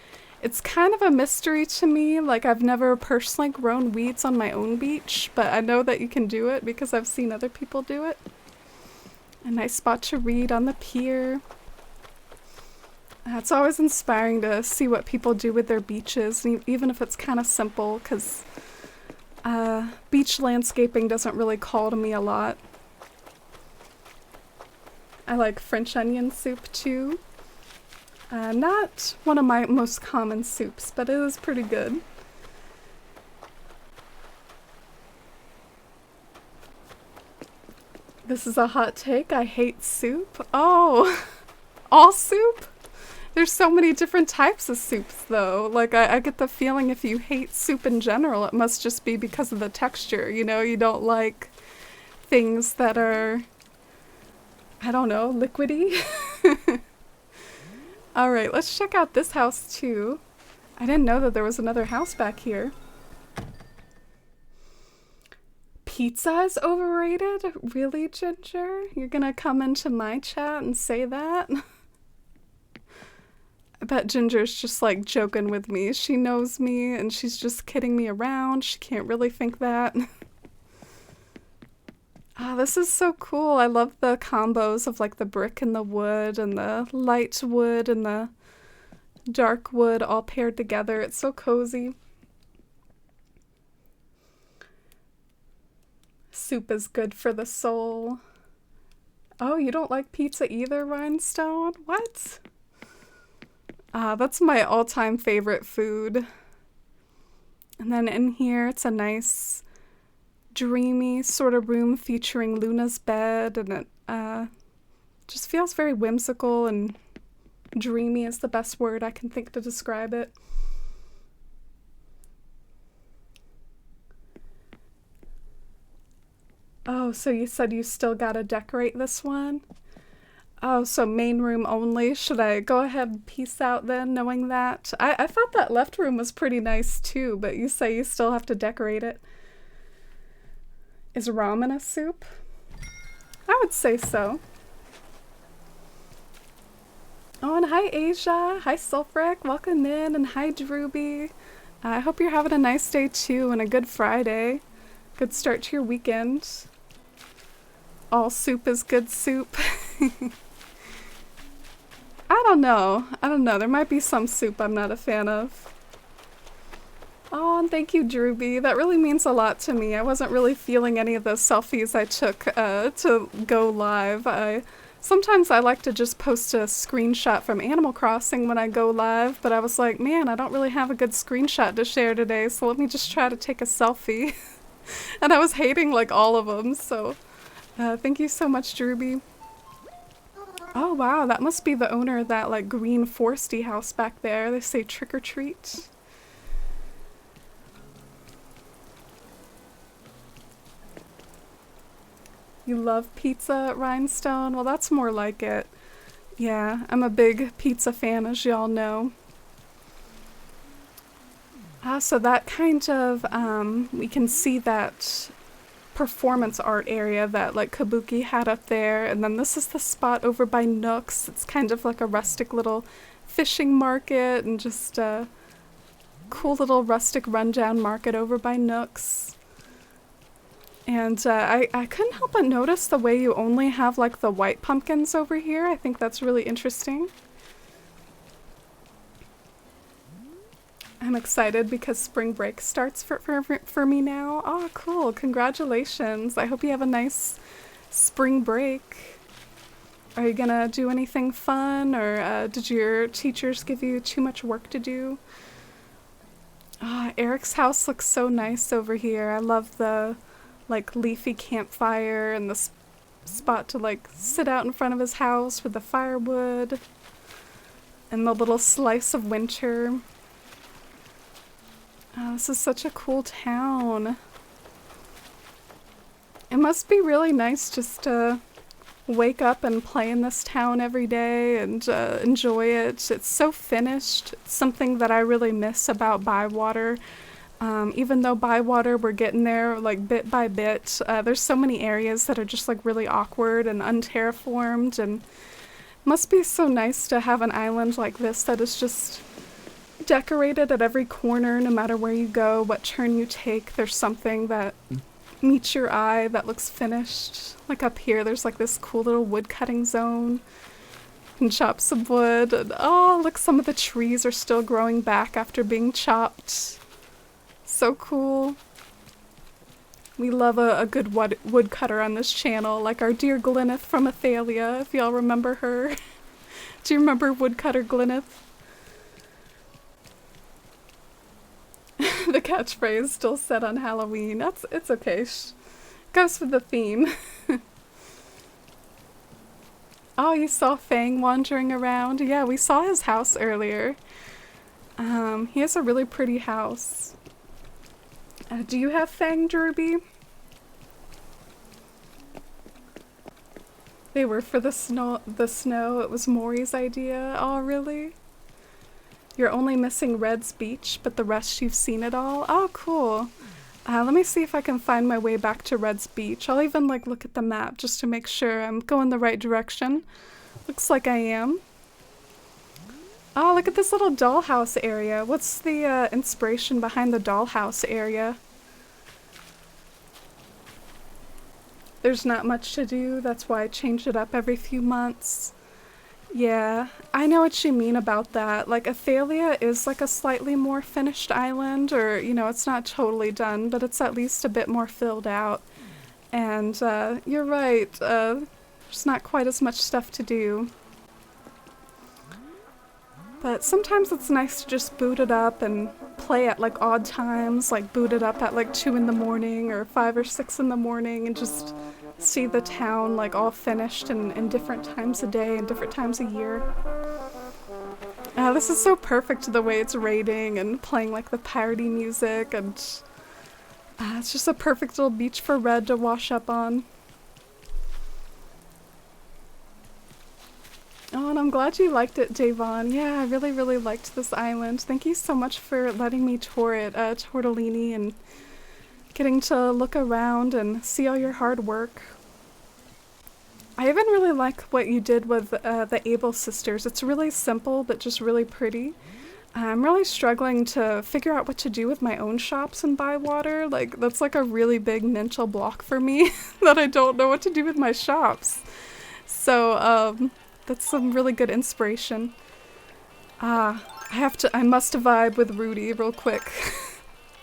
It's kind of a mystery to me. Like, I've never personally grown weeds on my own beach, but I know that you can do it because I've seen other people do it. A nice spot to read on the pier. It's always inspiring to see what people do with their beaches, even if it's kind of simple, because beach landscaping doesn't really call to me a lot. I like French onion soup too. Not one of my most common soups, but it is pretty good. This is a hot take. I hate soup. Oh, all soup? There's so many different types of soups, though. Like, I get the feeling if you hate soup in general, it must just be because of the texture, you know? You don't like things that are, I don't know, liquidy. Alright, let's check out this house, too. I didn't know that there was another house back here. Pizza is overrated? Really, Ginger? You're gonna come into my chat and say that? I bet Ginger's just like joking with me. She knows me and she's just kidding me around. She can't really think that. Ah, this is so cool. I love the combos of like the brick and the wood and the light wood and the dark wood all paired together. It's so cozy. Soup is good for the soul. Oh, you don't like pizza either, Rhinestone? What? That's my all-time favorite food. And then in here, it's a nice, dreamy sort of room featuring Luna's bed, and it just feels very whimsical, and dreamy is the best word I can think to describe it. Oh, so you said you still gotta decorate this one? Oh, so main room only. Should I go ahead and peace out then, knowing that? I thought that left room was pretty nice too, but you say you still have to decorate it. Is ramen a soup? I would say so. Oh, and hi Asia, hi Sulfric, welcome in, and hi Drewby. I hope you're having a nice day too, and a good Friday. Good start to your weekend. All soup is good soup. I don't know. There might be some soup I'm not a fan of. Oh, and thank you, Drewby. That really means a lot to me. I wasn't really feeling any of the selfies I took to go live. Sometimes I like to just post a screenshot from Animal Crossing when I go live, but I was like, man, I don't really have a good screenshot to share today, so let me just try to take a selfie. And I was hating like all of them, so thank you so much, Drewby. Oh wow, that must be the owner of that like green foresty house back there. They say trick or treat. You love pizza, Rhinestone? Well, that's more like it. Yeah, I'm a big pizza fan, as y'all know. So that kind of, we can see that performance art area that like Kabuki had up there, and then this is the spot over by Nooks. It's kind of like a rustic little fishing market and just a cool little rustic rundown market over by Nooks. And I couldn't help but notice the way you only have like the white pumpkins over here. I think that's really interesting. I'm excited because spring break starts for me now. Oh, cool. Congratulations. I hope you have a nice spring break. Are you gonna do anything fun, or did your teachers give you too much work to do? Eric's house looks so nice over here. I love the like leafy campfire and the spot to like sit out in front of his house with the firewood and the little slice of winter. Oh, this is such a cool town. It must be really nice just to wake up and play in this town every day and enjoy it. It's so finished. It's something that I really miss about Bywater. Even though Bywater, we're getting there like bit by bit, there's so many areas that are just like really awkward and unterraformed, and it must be so nice to have an island like this that is just decorated at every corner, no matter where you go, what turn you take. There's something that meets your eye that looks finished. Like up here, there's like this cool little wood cutting zone. And chop some wood. And oh, look, some of the trees are still growing back after being chopped. So cool. We love a good woodcutter on this channel, like our dear Glyneth from Athalia, if y'all remember her. Do you remember Woodcutter Glyneth? The catchphrase still set on Halloween. It's okay. Goes with the theme. Oh, you saw Fang wandering around? Yeah, we saw his house earlier. He has a really pretty house. Do you have Fang, Derby? They were for the snow. It was Maury's idea. Oh, really? You're only missing Red's Beach, but the rest you've seen it all? Oh, cool. Let me see if I can find my way back to Red's Beach. I'll even like look at the map just to make sure I'm going the right direction. Looks like I am. Oh, look at this little dollhouse area. What's the inspiration behind the dollhouse area? There's not much to do. That's why I change it up every few months. Yeah, I know what you mean about that. Like, Athalia is like a slightly more finished island, or, you know, it's not totally done, but it's at least a bit more filled out. And, you're right, there's not quite as much stuff to do. But sometimes it's nice to just boot it up and play at like odd times, like boot it up at like 2 in the morning or 5 or 6 in the morning and just see the town like all finished in different times a day and different times a year. This is so perfect the way it's raining and playing like the piratey music, and it's just a perfect little beach for Red to wash up on. Oh, and I'm glad you liked it, Javon. Yeah, I really, really liked this island. Thank you so much for letting me tour it, Tortellini, and getting to look around and see all your hard work. I even really like what you did with the Able sisters. It's really simple, but just really pretty. I'm really struggling to figure out what to do with my own shops in Bywater. Like, that's like a really big mental block for me that I don't know what to do with my shops. So, that's some really good inspiration. I must vibe with Rudy real quick.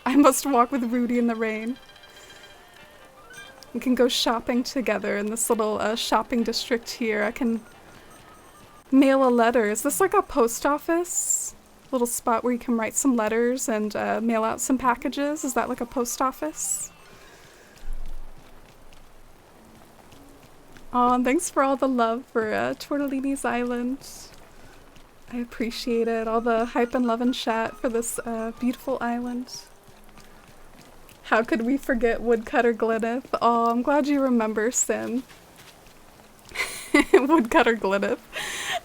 I must walk with Rudy in the rain. We can go shopping together in this little shopping district here. I can mail a letter. Is this like a post office? Little spot where you can write some letters and mail out some packages? Is that like a post office? Oh, and thanks for all the love for Tortellini's Island. I appreciate it. All the hype and love and chat for this beautiful island. How could we forget Woodcutter Glyneth? Oh, I'm glad you remember, Sin. Woodcutter Glyneth.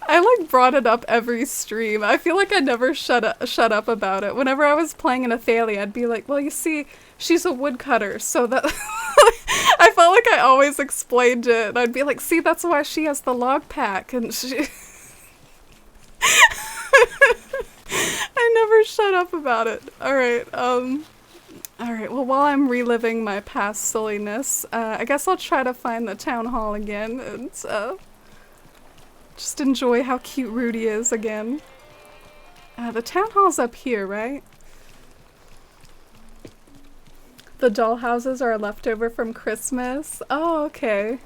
I like brought it up every stream. I feel like I never shut up about it. Whenever I was playing in Athalia, I'd be like, well, you see, she's a woodcutter, so that I felt like I always explained it, and I'd be like, see, that's why she has the log pack, and she... I never shut up about it. Alright, well, while I'm reliving my past silliness, I guess I'll try to find the town hall again, and, just enjoy how cute Rudy is again. The town hall's up here, right? The dollhouses are a leftover from Christmas. Oh, okay.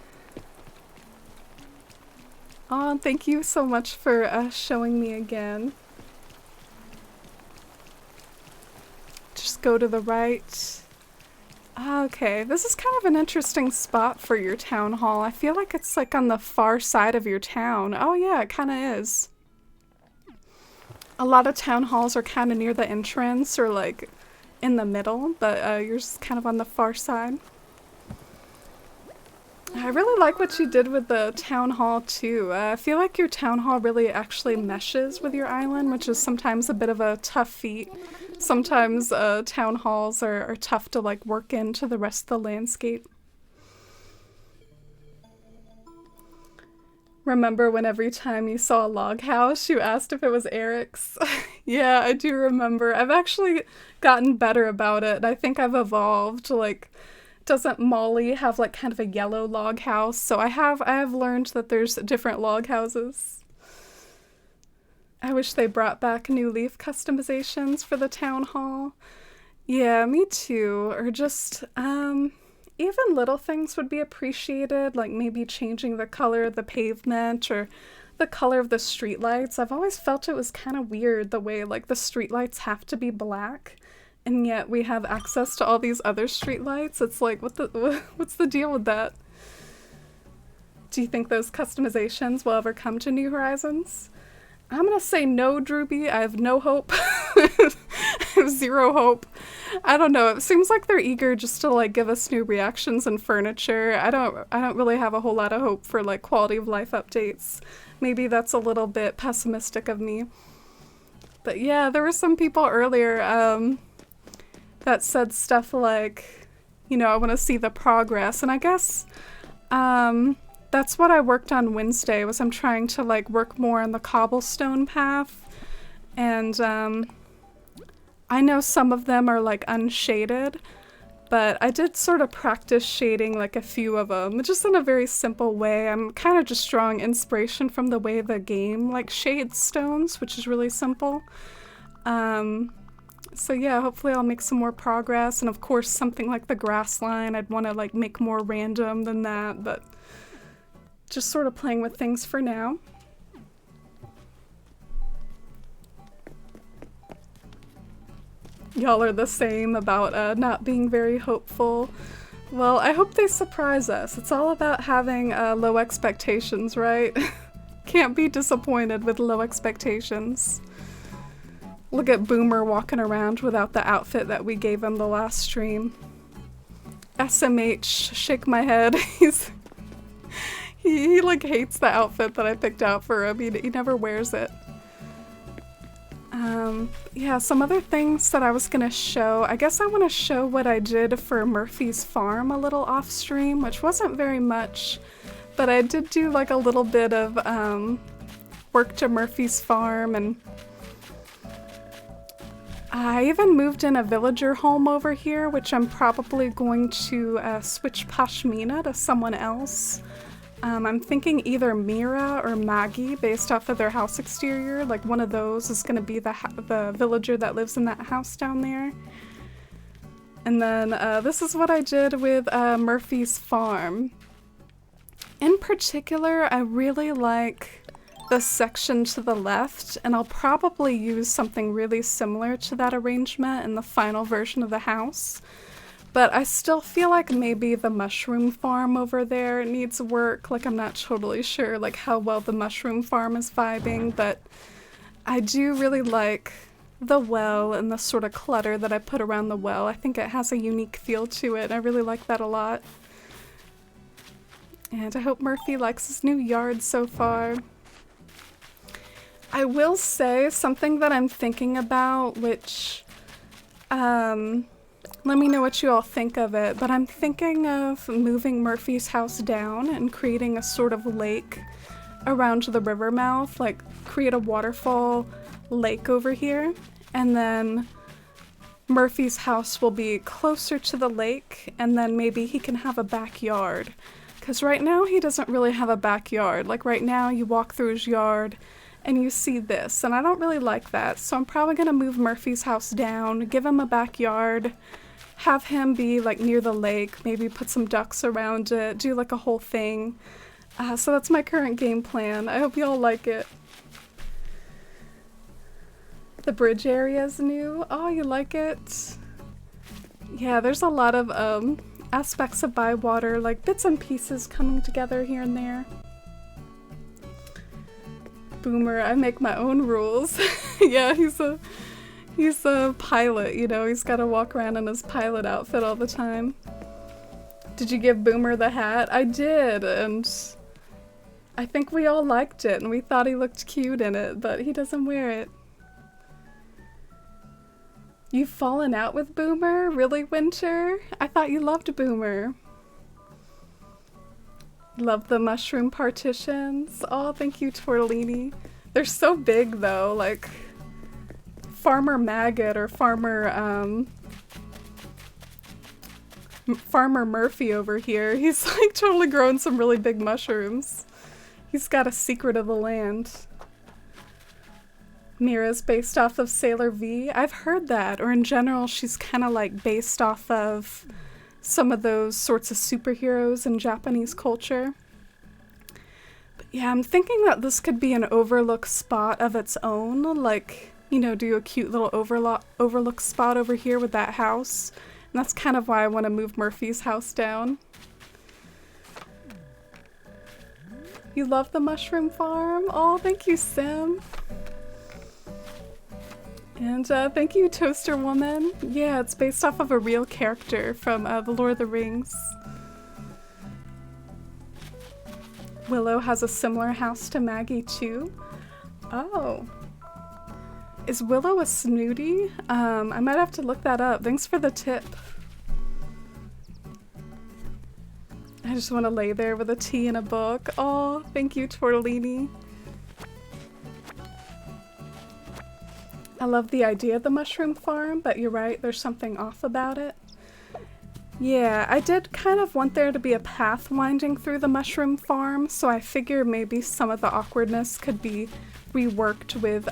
Oh, thank you so much for showing me again. Just go to the right. Okay, this is kind of an interesting spot for your town hall. I feel like it's like on the far side of your town. Oh yeah, it kind of is. A lot of town halls are kind of near the entrance or like in the middle, but yours is kind of on the far side. I really like what you did with the town hall too. I feel like your town hall really actually meshes with your island, which is sometimes a bit of a tough feat. Sometimes town halls are tough to like work into the rest of the landscape. Remember when every time you saw a log house, you asked if it was Eric's? Yeah, I do remember. I've actually gotten better about it. I think I've evolved. Like, doesn't Molly have like kind of a yellow log house? So I have learned that there's different log houses. I wish they brought back new leaf customizations for the town hall. Yeah, me too. Or just even little things would be appreciated, like maybe changing the color of the pavement or the color of the streetlights. I've always felt it was kind of weird the way like the streetlights have to be black and yet we have access to all these other streetlights. It's like what's the deal with that? Do you think those customizations will ever come to New Horizons? I'm gonna say no, Drewby. I have no hope. I have zero hope. I don't know. It seems like they're eager just to like give us new reactions and furniture. I don't really have a whole lot of hope for like quality of life updates. Maybe that's a little bit pessimistic of me. But yeah, there were some people earlier that said stuff like, you know, I want to see the progress, and I guess that's what I worked on Wednesday, was I'm trying to like work more on the cobblestone path. And I know some of them are like unshaded, but I did sort of practice shading like a few of them, just in a very simple way. I'm kind of just drawing inspiration from the way the game like shades stones, which is really simple. So yeah, hopefully I'll make some more progress. And of course, something like the grass line, I'd want to like make more random than that, but just sort of playing with things for now. Y'all are the same about not being very hopeful. Well, I hope they surprise us. It's all about having low expectations, right? Can't be disappointed with low expectations. Look at Boomer walking around without the outfit that we gave him the last stream. SMH, shake my head. He like hates the outfit that I picked out for him. He never wears it. Yeah, some other things that I was gonna show. I guess I want to show what I did for Murphy's Farm a little off stream, which wasn't very much, but I did do like a little bit of work to Murphy's Farm, and I even moved in a villager home over here, which I'm probably going to switch Pashmina to someone else. I'm thinking either Mira or Maggie based off of their house exterior. Like one of those is going to be the villager that lives in that house down there. And then this is what I did with Murphy's Farm. In particular, I really like the section to the left, and I'll probably use something really similar to that arrangement in the final version of the house. But I still feel like maybe the mushroom farm over there needs work. Like I'm not totally sure like how well the mushroom farm is vibing, but I do really like the well and the sort of clutter that I put around the well. I think it has a unique feel to it. I really like that a lot. And I hope Murphy likes his new yard so far. I will say something that I'm thinking about, which let me know what you all think of it, but I'm thinking of moving Murphy's house down and creating a sort of lake around the river mouth, like create a waterfall lake over here, and then Murphy's house will be closer to the lake, and then maybe he can have a backyard. Because right now he doesn't really have a backyard. Like right now you walk through his yard and you see this, and I don't really like that, so I'm probably gonna move Murphy's house down, give him a backyard, have him be like near the lake, maybe put some ducks around it, do like a whole thing. So that's my current game plan. I hope you all like it. The bridge area is new. Oh, you like it? Yeah, there's a lot of aspects of Bywater, like bits and pieces coming together here and there. Boomer, I make my own rules. Yeah, he's a pilot, you know, he's gotta walk around in his pilot outfit all the time. Did you give Boomer the hat? I did, and I think we all liked it, and we thought he looked cute in it, but he doesn't wear it. You've fallen out with Boomer? Really, Winter? I thought you loved Boomer. Love the mushroom partitions. Oh, thank you, Tortellini. They're so big, though, like, Farmer Maggot or Farmer Murphy over here. He's like totally growing some really big mushrooms. He's got a secret of the land. Mira's based off of Sailor V. I've heard that, or in general, she's kind of like based off of some of those sorts of superheroes in Japanese culture. But yeah, I'm thinking that this could be an overlook spot of its own, like, you know, do a cute little overlook spot over here with that house. And that's kind of why I want to move Murphy's house down. You love the mushroom farm? Oh, thank you, Sim. And thank you, Toaster Woman. Yeah, it's based off of a real character from The Lord of the Rings. Willow has a similar house to Maggie, too. Oh. Is Willow a snooty? I might have to look that up. Thanks for the tip. I just want to lay there with a tea and a book. Oh, thank you, Tortellini. I love the idea of the mushroom farm, but you're right, there's something off about it. Yeah, I did kind of want there to be a path winding through the mushroom farm, so I figure maybe some of the awkwardness could be reworked with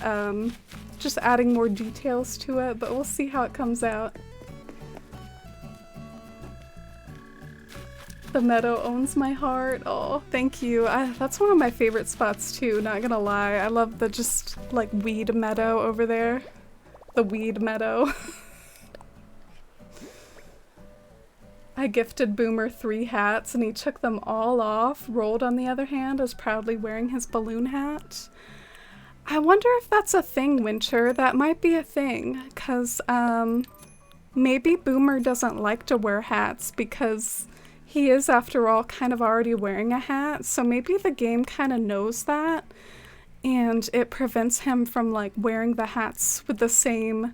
just adding more details to it, but we'll see how it comes out. The meadow owns my heart. Oh, thank you. That's one of my favorite spots too, not gonna lie. I love the just like weed meadow over there. The weed meadow. I gifted Boomer 3 hats and he took them all off. Rolled, on the other hand, is proudly wearing his balloon hat. I wonder if that's a thing, Winter. That might be a thing, because maybe Boomer doesn't like to wear hats because he is, after all, kind of already wearing a hat, so maybe the game kind of knows that, and it prevents him from, like, wearing the hats with the same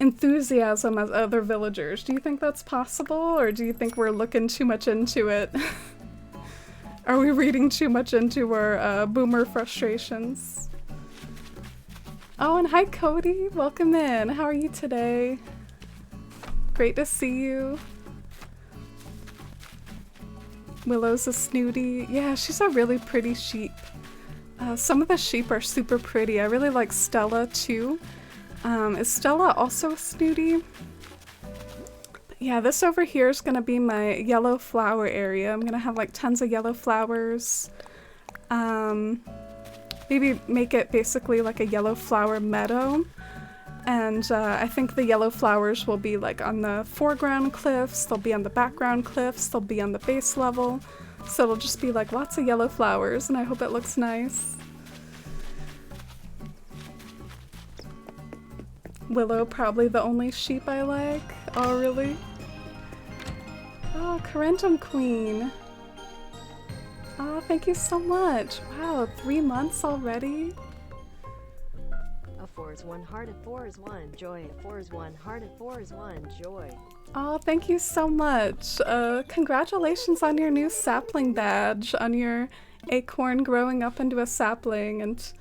enthusiasm as other villagers. Do you think that's possible, or do you think we're looking too much into it? Are we reading too much into our Boomer frustrations? Oh, and hi Cody! Welcome in! How are you today? Great to see you. Willow's a snooty. Yeah, she's a really pretty sheep. Some of the sheep are super pretty. I really like Stella too. Is Stella also a snooty? But yeah, this over here is gonna be my yellow flower area. I'm gonna have like tons of yellow flowers. Maybe make it basically like a yellow flower meadow. And I think the yellow flowers will be like on the foreground cliffs, they'll be on the background cliffs, they'll be on the base level. So it'll just be like lots of yellow flowers, and I hope it looks nice. Willow, probably the only sheep I like. Oh, really? Oh, Correntum Queen. Oh, thank you so much. Wow, 3 months already? A 4 is 1 heart, a 4 is 1 joy, a 4 is 1 heart, a 4 is 1 joy. Oh, thank you so much. Congratulations on your new sapling badge, on your acorn growing up into a sapling, and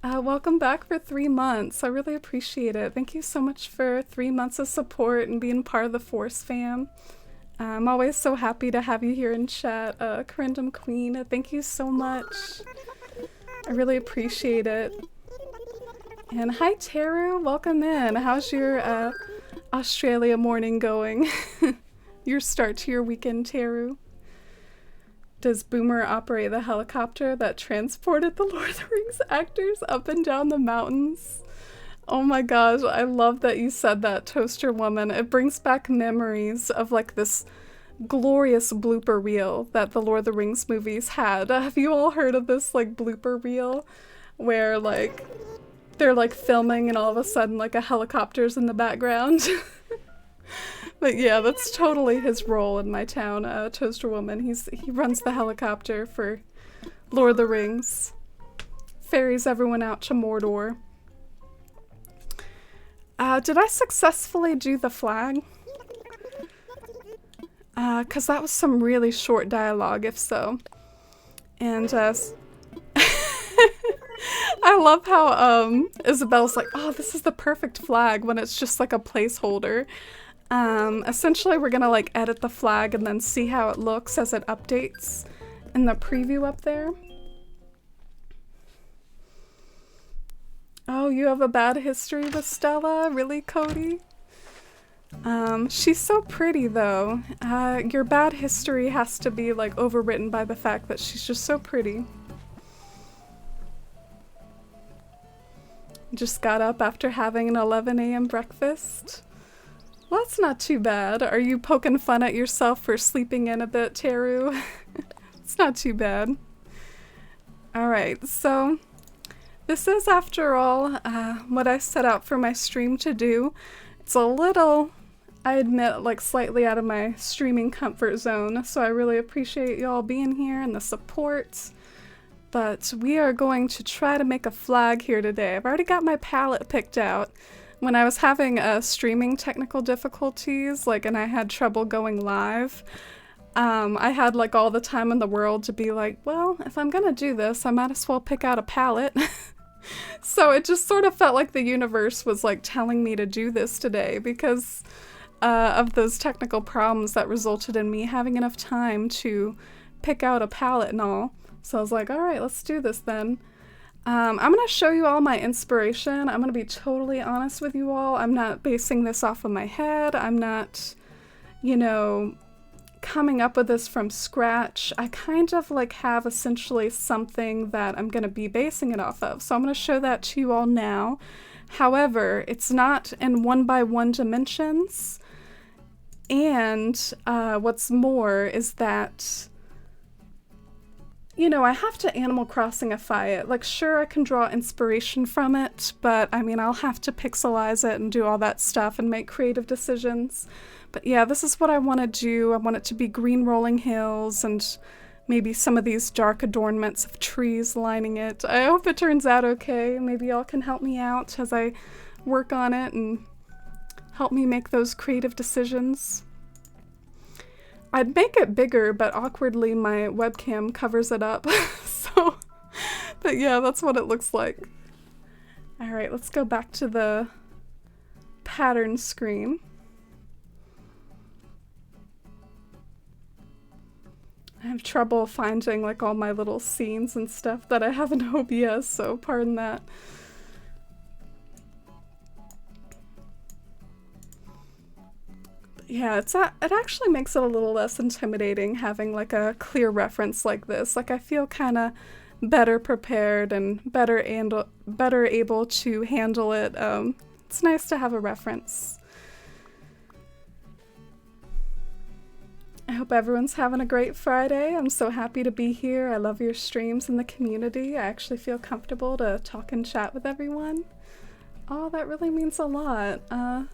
welcome back for 3 months. I really appreciate it. Thank you so much for 3 months of support and being part of the Force fam. I'm always so happy to have you here in chat. Corindum Queen, thank you so much. I really appreciate it. And hi Teru, welcome in. How's your Australia morning going? Your start to your weekend, Teru? Does Boomer operate the helicopter that transported the Lord of the Rings actors up and down the mountains? Oh my gosh, I love that you said that, Toaster Woman. It brings back memories of like this glorious blooper reel that the Lord of the Rings movies had. Have you all heard of this like blooper reel where like they're like filming and all of a sudden like a helicopter's in the background? But yeah, that's totally his role in my town, Toaster Woman. He runs the helicopter for Lord of the Rings. Ferries everyone out to Mordor. Did I successfully do the flag? Cause that was some really short dialogue, if so. And I love how Isabel's like, oh, this is the perfect flag when it's just like a placeholder. Essentially we're gonna like edit the flag and then see how it looks as it updates in the preview up there. Oh, you have a bad history with Stella? Really, Cody? She's so pretty though. Your bad history has to be like overwritten by the fact that she's just so pretty. Just got up after having an 11 a.m. breakfast. Well, that's not too bad. Are you poking fun at yourself for sleeping in a bit, Teru? It's not too bad. Alright, so this is, after all, what I set out for my stream to do. It's a little, I admit, like slightly out of my streaming comfort zone, so I really appreciate y'all being here and the support. But we are going to try to make a flag here today. I've already got my palette picked out. When I was having streaming technical difficulties, and I had trouble going live, I had like all the time in the world to be like, well, if I'm gonna do this, I might as well pick out a palette. So it just sort of felt like the universe was like telling me to do this today because of those technical problems that resulted in me having enough time to pick out a palette and all. So I was like, all right, let's do this then. I'm going to show you all my inspiration. I'm going to be totally honest with you all. I'm not basing this off of my head. I'm not, you know, coming up with this from scratch. I kind of like have essentially something that I'm going to be basing it off of. So I'm going to show that to you all now. However, it's not in 1x1 dimensions. And what's more is that, you know, I have to Animal Crossing-ify it. Like, sure, I can draw inspiration from it, but I mean, I'll have to pixelize it and do all that stuff and make creative decisions. But yeah, this is what I want to do. I want it to be green rolling hills and maybe some of these dark adornments of trees lining it. I hope it turns out okay. Maybe y'all can help me out as I work on it and help me make those creative decisions. I'd make it bigger, but awkwardly my webcam covers it up. So, but yeah, that's what it looks like. Alright, let's go back to the pattern screen. I have trouble finding like all my little scenes and stuff that I have in OBS, so pardon that. Yeah, it actually makes it a little less intimidating having like a clear reference like this. Like I feel kind of better prepared and better able to handle it. It's nice to have a reference. I hope everyone's having a great Friday. I'm so happy to be here. I love your streams and the community. I actually feel comfortable to talk and chat with everyone. Oh, that really means a lot.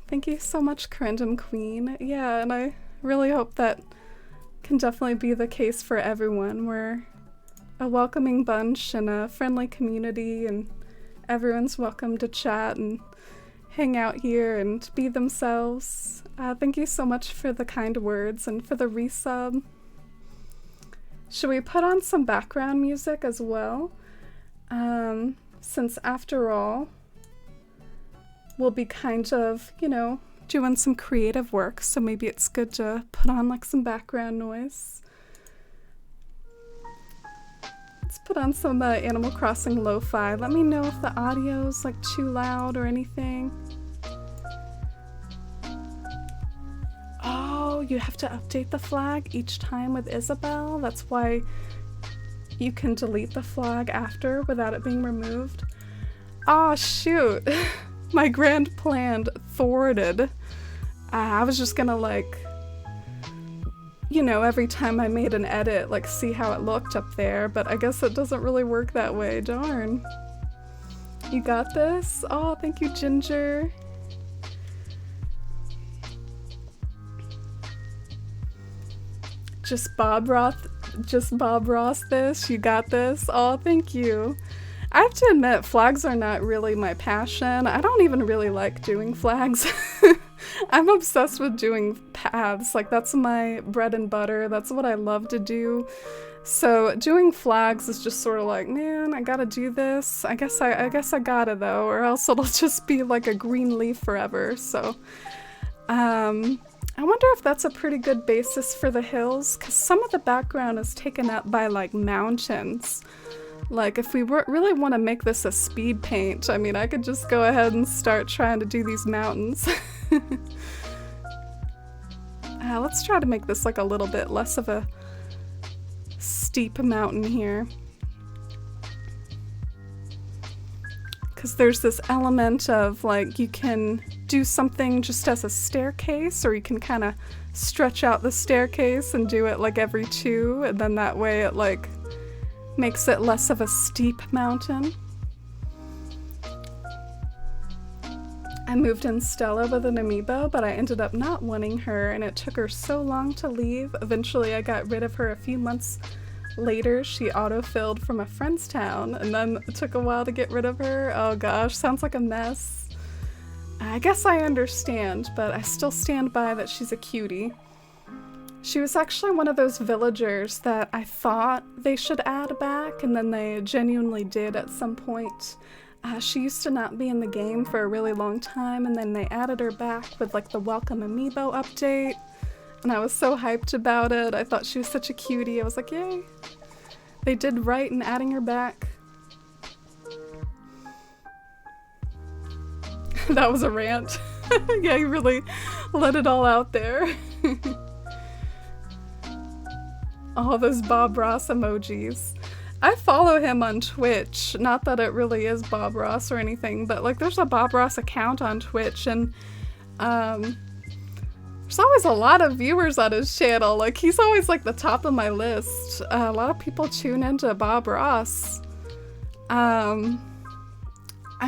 Thank you so much, Corindum Queen. Yeah, and I really hope that can definitely be the case for everyone. We're a welcoming bunch and a friendly community, and everyone's welcome to chat and hang out here and be themselves. Thank you so much for the kind words and for the resub. Should we put on some background music as well? Since after all, we'll be kind of, you know, doing some creative work, so maybe it's good to put on like some background noise. Let's put on some Animal Crossing lo-fi. Let me know if the audio's like too loud or anything. Oh, you have to update the flag each time with Isabel? That's why you can delete the flag after without it being removed? Oh, shoot. My grand plan thwarted. I was just gonna like, you know, every time I made an edit, like see how it looked up there, but I guess it doesn't really work that way, darn. You got this? Oh, thank you, Ginger. Just Bob Ross this, you got this? Oh, thank you. I have to admit, flags are not really my passion. I don't even really like doing flags. I'm obsessed with doing paths. Like, that's my bread and butter. That's what I love to do. So doing flags is just sort of like, man, I gotta do this. I guess I gotta though, or else it'll just be like a green leaf forever. So I wonder if that's a pretty good basis for the hills, because some of the background is taken up by like mountains. Like, if we really want to make this a speed paint, I mean, I could just go ahead and start trying to do these mountains. Let's try to make this like a little bit less of a steep mountain here. Because there's this element of like, you can do something just as a staircase, or you can kind of stretch out the staircase and do it like every two, and then that way it like makes it less of a steep mountain. I moved in Stella with an amiibo, but I ended up not wanting her, and it took her so long to leave. Eventually I got rid of her a few months later. She autofilled from a friend's town, and then it took a while to get rid of her. Oh gosh, sounds like a mess. I guess I understand, but I still stand by that she's a cutie. She was actually one of those villagers that I thought they should add back, and then they genuinely did at some point. She used to not be in the game for a really long time, and then they added her back with like the Welcome Amiibo update, and I was so hyped about it. I thought she was such a cutie. I was like, yay. They did right in adding her back. That was a rant. Yeah, you really let it all out there. All those Bob Ross emojis. I follow him on Twitch. Not that it really is Bob Ross or anything, but like there's a Bob Ross account on Twitch, and there's always a lot of viewers on his channel. Like, he's always like the top of my list. A lot of people tune into Bob Ross. I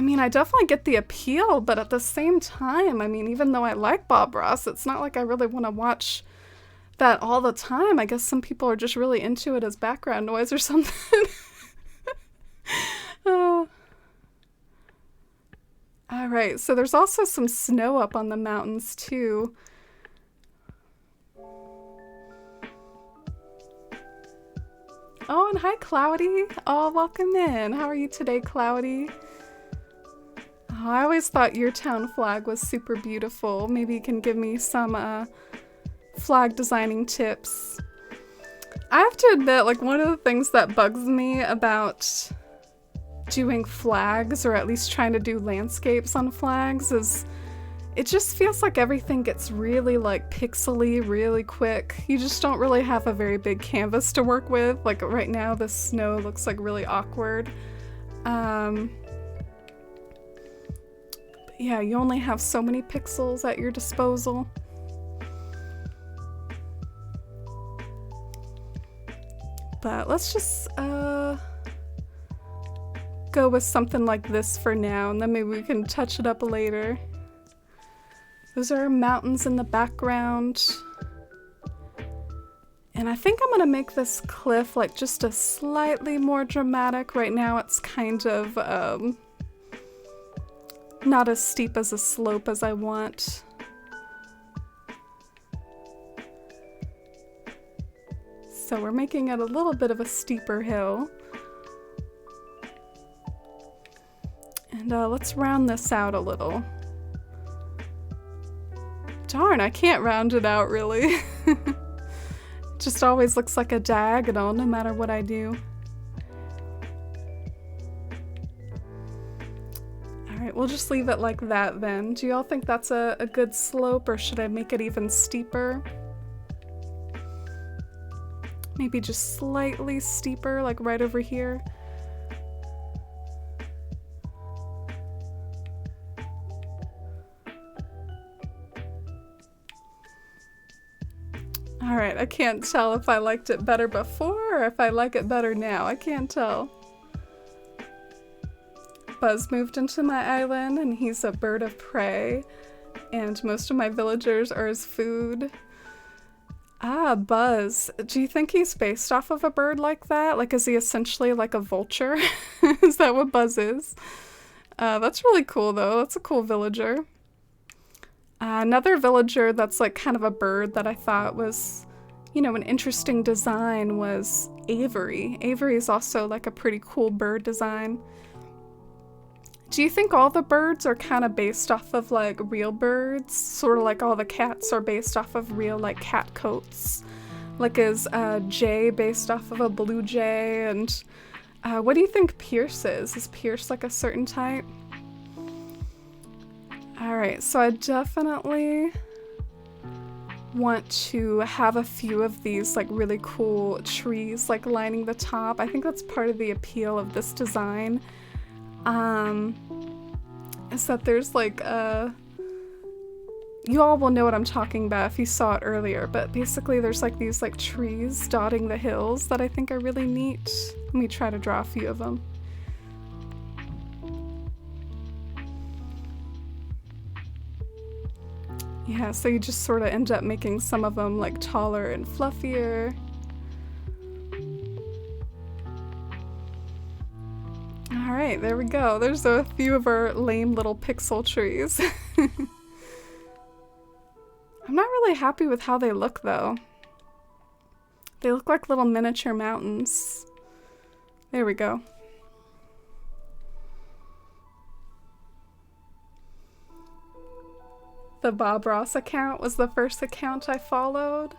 mean, I definitely get the appeal, but at the same time, I mean, even though I like Bob Ross, it's not like I really want to watch that all the time. I guess some people are just really into it as background noise or something. Alright, so there's also some snow up on the mountains too. Oh, and hi Cloudy. Oh, welcome in. How are you today, Cloudy? Oh, I always thought your town flag was super beautiful. Maybe you can give me some flag designing tips. I have to admit, like, one of the things that bugs me about doing flags, or at least trying to do landscapes on flags, is it just feels like everything gets really like pixely really quick. You just don't really have a very big canvas to work with. Like right now the snow looks like really awkward. Yeah, you only have so many pixels at your disposal. But let's just go with something like this for now, and then maybe we can touch it up later. Those are mountains in the background. And I think I'm gonna make this cliff like just a slightly more dramatic. Right now it's kind of not as steep as a slope as I want. So we're making it a little bit of a steeper hill. And let's round this out a little. Darn, I can't round it out really. Just always looks like a diagonal no matter what I do. Alright, we'll just leave it like that then. Do y'all think that's a good slope, or should I make it even steeper? Maybe just slightly steeper, like right over here. Alright, I can't tell if I liked it better before or if I like it better now. I can't tell. Buzz moved into my island and he's a bird of prey, and most of my villagers are his food. Ah, Buzz. Do you think he's based off of a bird like that? Like, is he essentially like a vulture? Is that what Buzz is? That's really cool though. That's a cool villager. Another villager that's like kind of a bird that I thought was, you know, an interesting design was Avery. Avery is also like a pretty cool bird design. Do you think all the birds are kind of based off of like real birds? Sort of like all the cats are based off of real like cat coats? Like is Jay based off of a blue jay? And what do you think Pierce is? Is Pierce like a certain type? Alright, so I definitely want to have a few of these like really cool trees like lining the top. I think that's part of the appeal of this design. Is that there's like you all will know what I'm talking about if you saw it earlier, but basically there's like these like trees dotting the hills that I think are really neat. Let me try to draw a few of them. Yeah, so you just sort of end up making some of them like taller and fluffier. Alright, there we go. There's a few of our lame little pixel trees. I'm not really happy with how they look though. They look like little miniature mountains. There we go. The Bob Ross account was the first account I followed.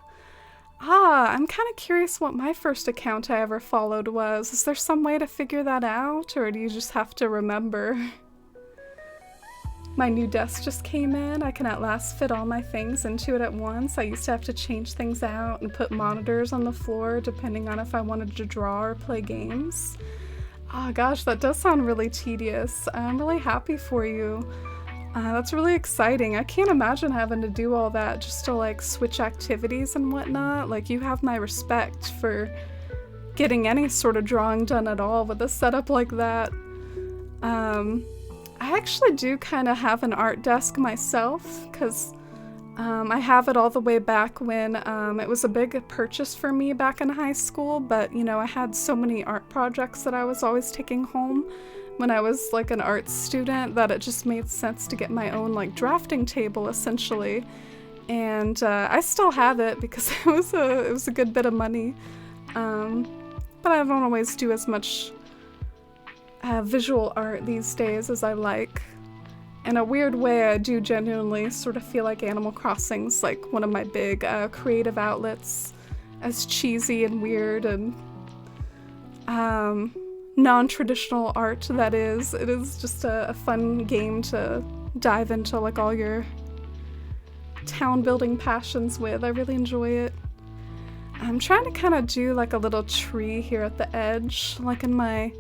I'm kind of curious what my first account I ever followed was. Is there some way to figure that out, or do you just have to remember? My new desk just came in. I can at last fit all my things into it at once. I used to have to change things out and put monitors on the floor depending on if I wanted to draw or play games. Oh gosh, that does sound really tedious. I'm really happy for you. That's really exciting. I can't imagine having to do all that just to like switch activities and whatnot. Like, you have my respect for getting any sort of drawing done at all with a setup like that. I actually do kind of have an art desk myself because I have it all the way back when it was a big purchase for me back in high school, but you know, I had so many art projects that I was always taking home when I was like an art student that it just made sense to get my own like drafting table essentially. And I still have it because it was a good bit of money. But I don't always do as much visual art these days as I like. In a weird way, I do genuinely sort of feel like Animal Crossing's like one of my big creative outlets, as cheesy and weird and non-traditional art that is. It is just a fun game to dive into like all your town building passions with. I really enjoy it. I'm trying to kind of do like a little tree here at the edge. Like in my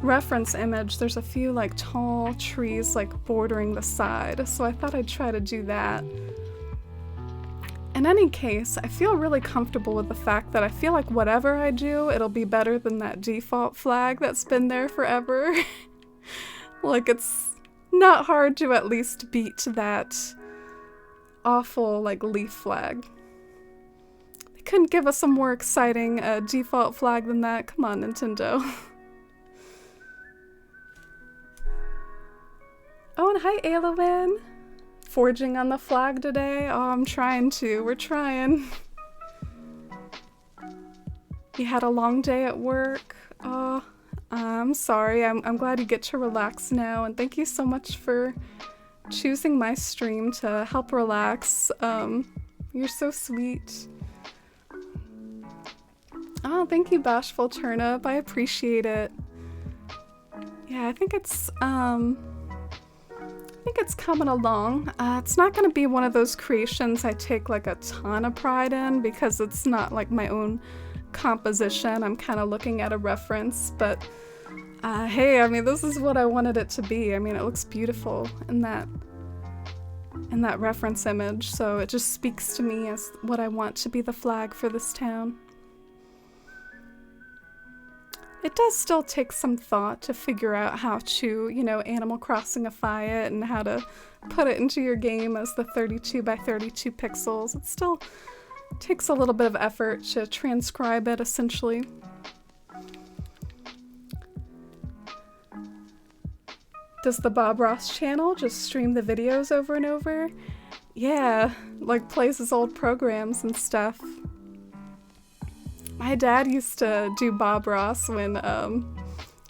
reference image, there's a few like tall trees like bordering the side, so I thought I'd try to do that. In any case, I feel really comfortable with the fact that I feel like whatever I do, it'll be better than that default flag that's been there forever. Like, it's not hard to at least beat that awful like leaf flag. They couldn't give us a more exciting default flag than that. Come on, Nintendo. Oh, and hi, Aylwin. Forging on the flag today? Oh, I'm trying to. We're trying. You had a long day at work? Oh, I'm sorry. I'm glad you get to relax now, and thank you so much for choosing my stream to help relax. You're so sweet. Oh, thank you, Bashful Turnip. I appreciate it. Yeah, I think it's coming along. It's not going to be one of those creations I take like a ton of pride in because it's not like my own composition. I'm kind of looking at a reference, but hey, I mean, this is what I wanted it to be. I mean, it looks beautiful in that reference image, so it just speaks to me as what I want to be the flag for this town. It does still take some thought to figure out how to, you know, Animal Crossing-ify it and how to put it into your game as the 32 by 32 pixels. It still takes a little bit of effort to transcribe it, essentially. Does the Bob Ross channel just stream the videos over and over? Yeah, like plays his old programs and stuff. My dad used to do Bob Ross when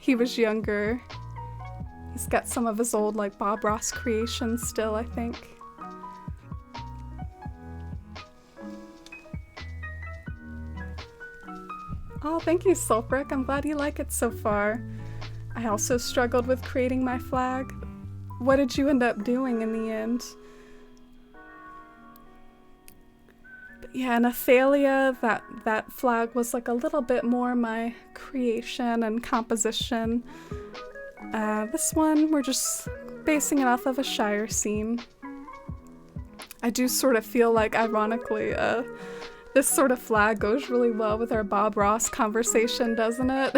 he was younger. He's got some of his old like Bob Ross creations still, I think. Oh, thank you, Sulfric. I'm glad you like it so far. I also struggled with creating my flag. What did you end up doing in the end? But yeah, in Athalia, that flag was like a little bit more my creation and composition. This one, we're just basing it off of a Shire scene. I do sort of feel like, ironically, this sort of flag goes really well with our Bob Ross conversation, doesn't it?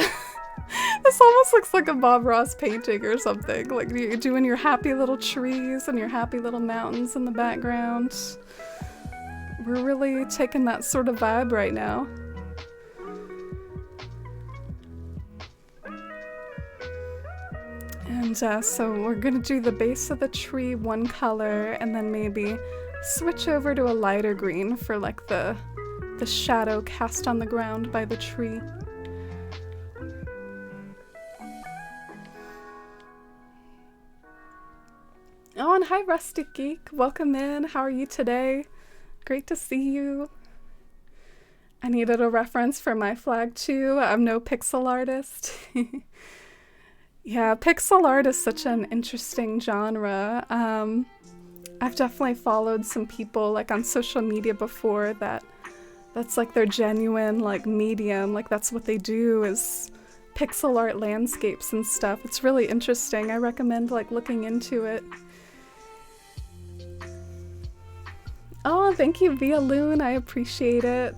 This almost looks like a Bob Ross painting or something. Like you're doing your happy little trees and your happy little mountains in the background. We're really taking that sort of vibe right now. And so we're gonna do the base of the tree one color and then maybe switch over to a lighter green for like the shadow cast on the ground by the tree. Oh, and hi Rustic Geek, welcome in. How are you today? Great to see you. I needed a reference for my flag too. I'm no pixel artist. Yeah, pixel art is such an interesting genre. I've definitely followed some people like on social media before that's like their genuine like medium, like that's what they do is pixel art landscapes and stuff. It's really interesting. I recommend like looking into it. Oh, thank you, Via Loon. I appreciate it.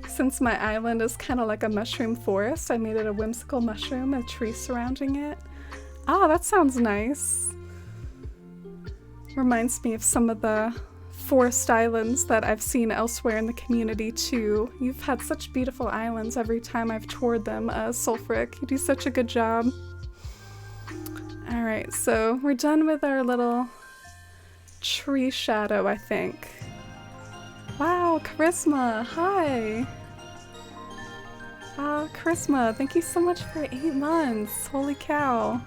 Since my island is kind of like a mushroom forest, I made it a whimsical mushroom, a tree surrounding it. Oh, that sounds nice. Reminds me of some of the forest islands that I've seen elsewhere in the community too. You've had such beautiful islands every time I've toured them, Sulfric. You do such a good job. Alright, so we're done with our little tree shadow, I think. Wow, Charisma, hi! Charisma, thank you so much for 8 months. Holy cow.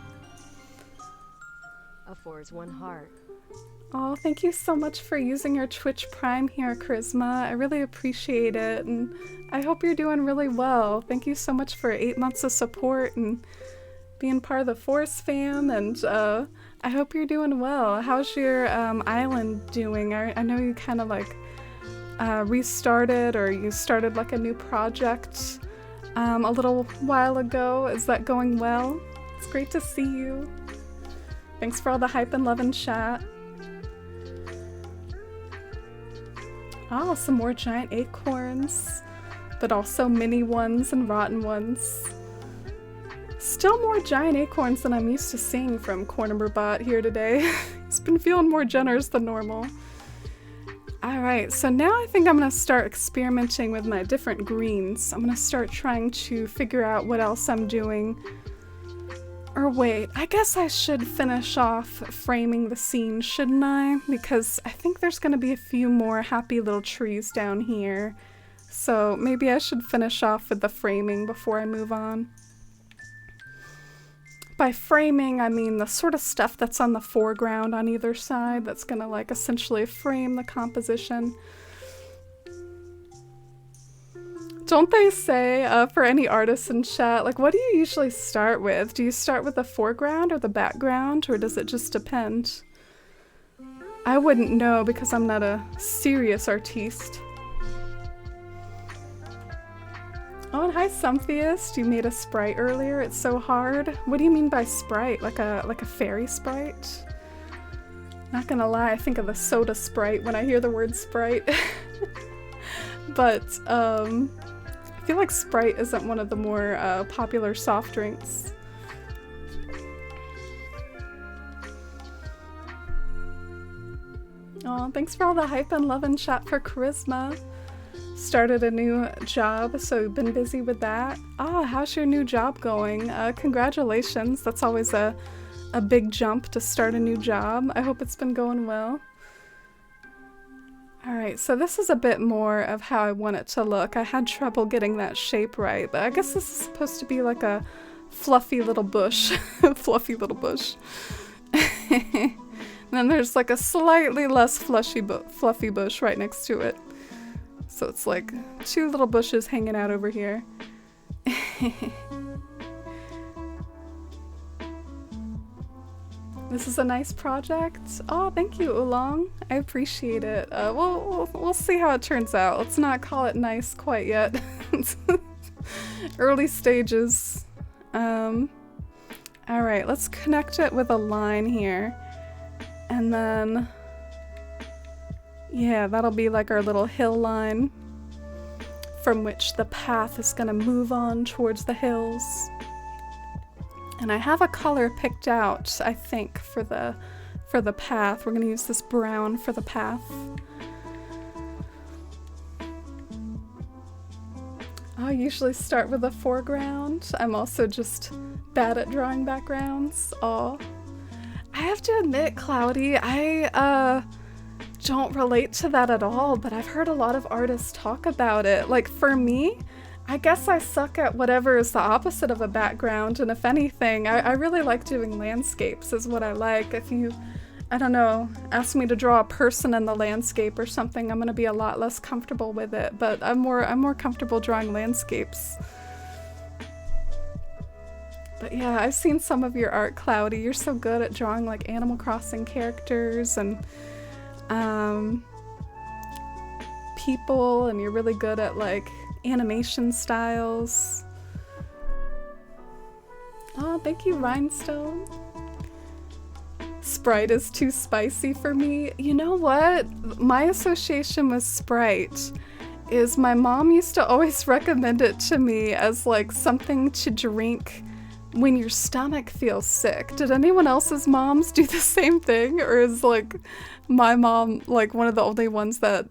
A 4 is 1 heart. Oh, thank you so much for using your Twitch Prime here, Charisma. I really appreciate it, and I hope you're doing really well. Thank you so much for 8 months of support and being part of the Forest fam, and I hope you're doing well. How's your island doing? I know you kind of like restarted, or you started like a new project a little while ago. Is that going well? It's great to see you. Thanks for all the hype and love in chat. Oh, some more giant acorns, but also mini ones and rotten ones. Still more giant acorns than I'm used to seeing from Cornerbot here today. He's been feeling more generous than normal. Alright, so now I think I'm going to start experimenting with my different greens. I'm going to start trying to figure out what else I'm doing. Or wait, I guess I should finish off framing the scene, shouldn't I? Because I think there's going to be a few more happy little trees down here. So maybe I should finish off with the framing before I move on. By framing, I mean the sort of stuff that's on the foreground on either side that's gonna like essentially frame the composition. Don't they say, for any artists in chat, like what do you usually start with? Do you start with the foreground or the background, or does it just depend? I wouldn't know because I'm not a serious artiste. Oh, and hi Sumphiest, you made a sprite earlier, it's so hard. What do you mean by sprite? Like a fairy sprite? Not gonna lie, I think of the soda Sprite when I hear the word Sprite. But, I feel like Sprite isn't one of the more popular soft drinks. Oh, thanks for all the hype and love and chat for Charisma. Started a new job, so been busy with that. Ah, how's your new job going? Congratulations, that's always a big jump to start a new job. I hope it's been going well. Alright, so this is a bit more of how I want it to look. I had trouble getting that shape right, but I guess this is supposed to be like a fluffy little bush. Fluffy little bush. And then there's like a slightly less fluffy bush right next to it. So it's like 2 little bushes hanging out over here. This is a nice project. Oh, thank you, Oolong. I appreciate it. We'll see how it turns out. Let's not call it nice quite yet. Early stages. Alright, let's connect it with a line here. And then, yeah, that'll be like our little hill line from which the path is gonna move on towards the hills. And I have a color picked out, I think, for the path. We're gonna use this brown for the path. I usually start with a foreground. I'm also just bad at drawing backgrounds. Aw. I have to admit, Cloudy, I don't relate to that at all, but I've heard a lot of artists talk about it. Like, for me, I guess I suck at whatever is the opposite of a background, and if anything, I really like doing landscapes is what I like. If you, I don't know, ask me to draw a person in the landscape or something, I'm gonna be a lot less comfortable with it, but I'm more comfortable drawing landscapes. But yeah, I've seen some of your art, Cloudy. You're so good at drawing like Animal Crossing characters and people, and you're really good at like animation styles. Oh, thank you, Rhinestone. Sprite is too spicy for me. You know what? My association with Sprite is my mom used to always recommend it to me as like something to drink when your stomach feels sick. Did anyone else's moms do the same thing? Or is like my mom like one of the only ones that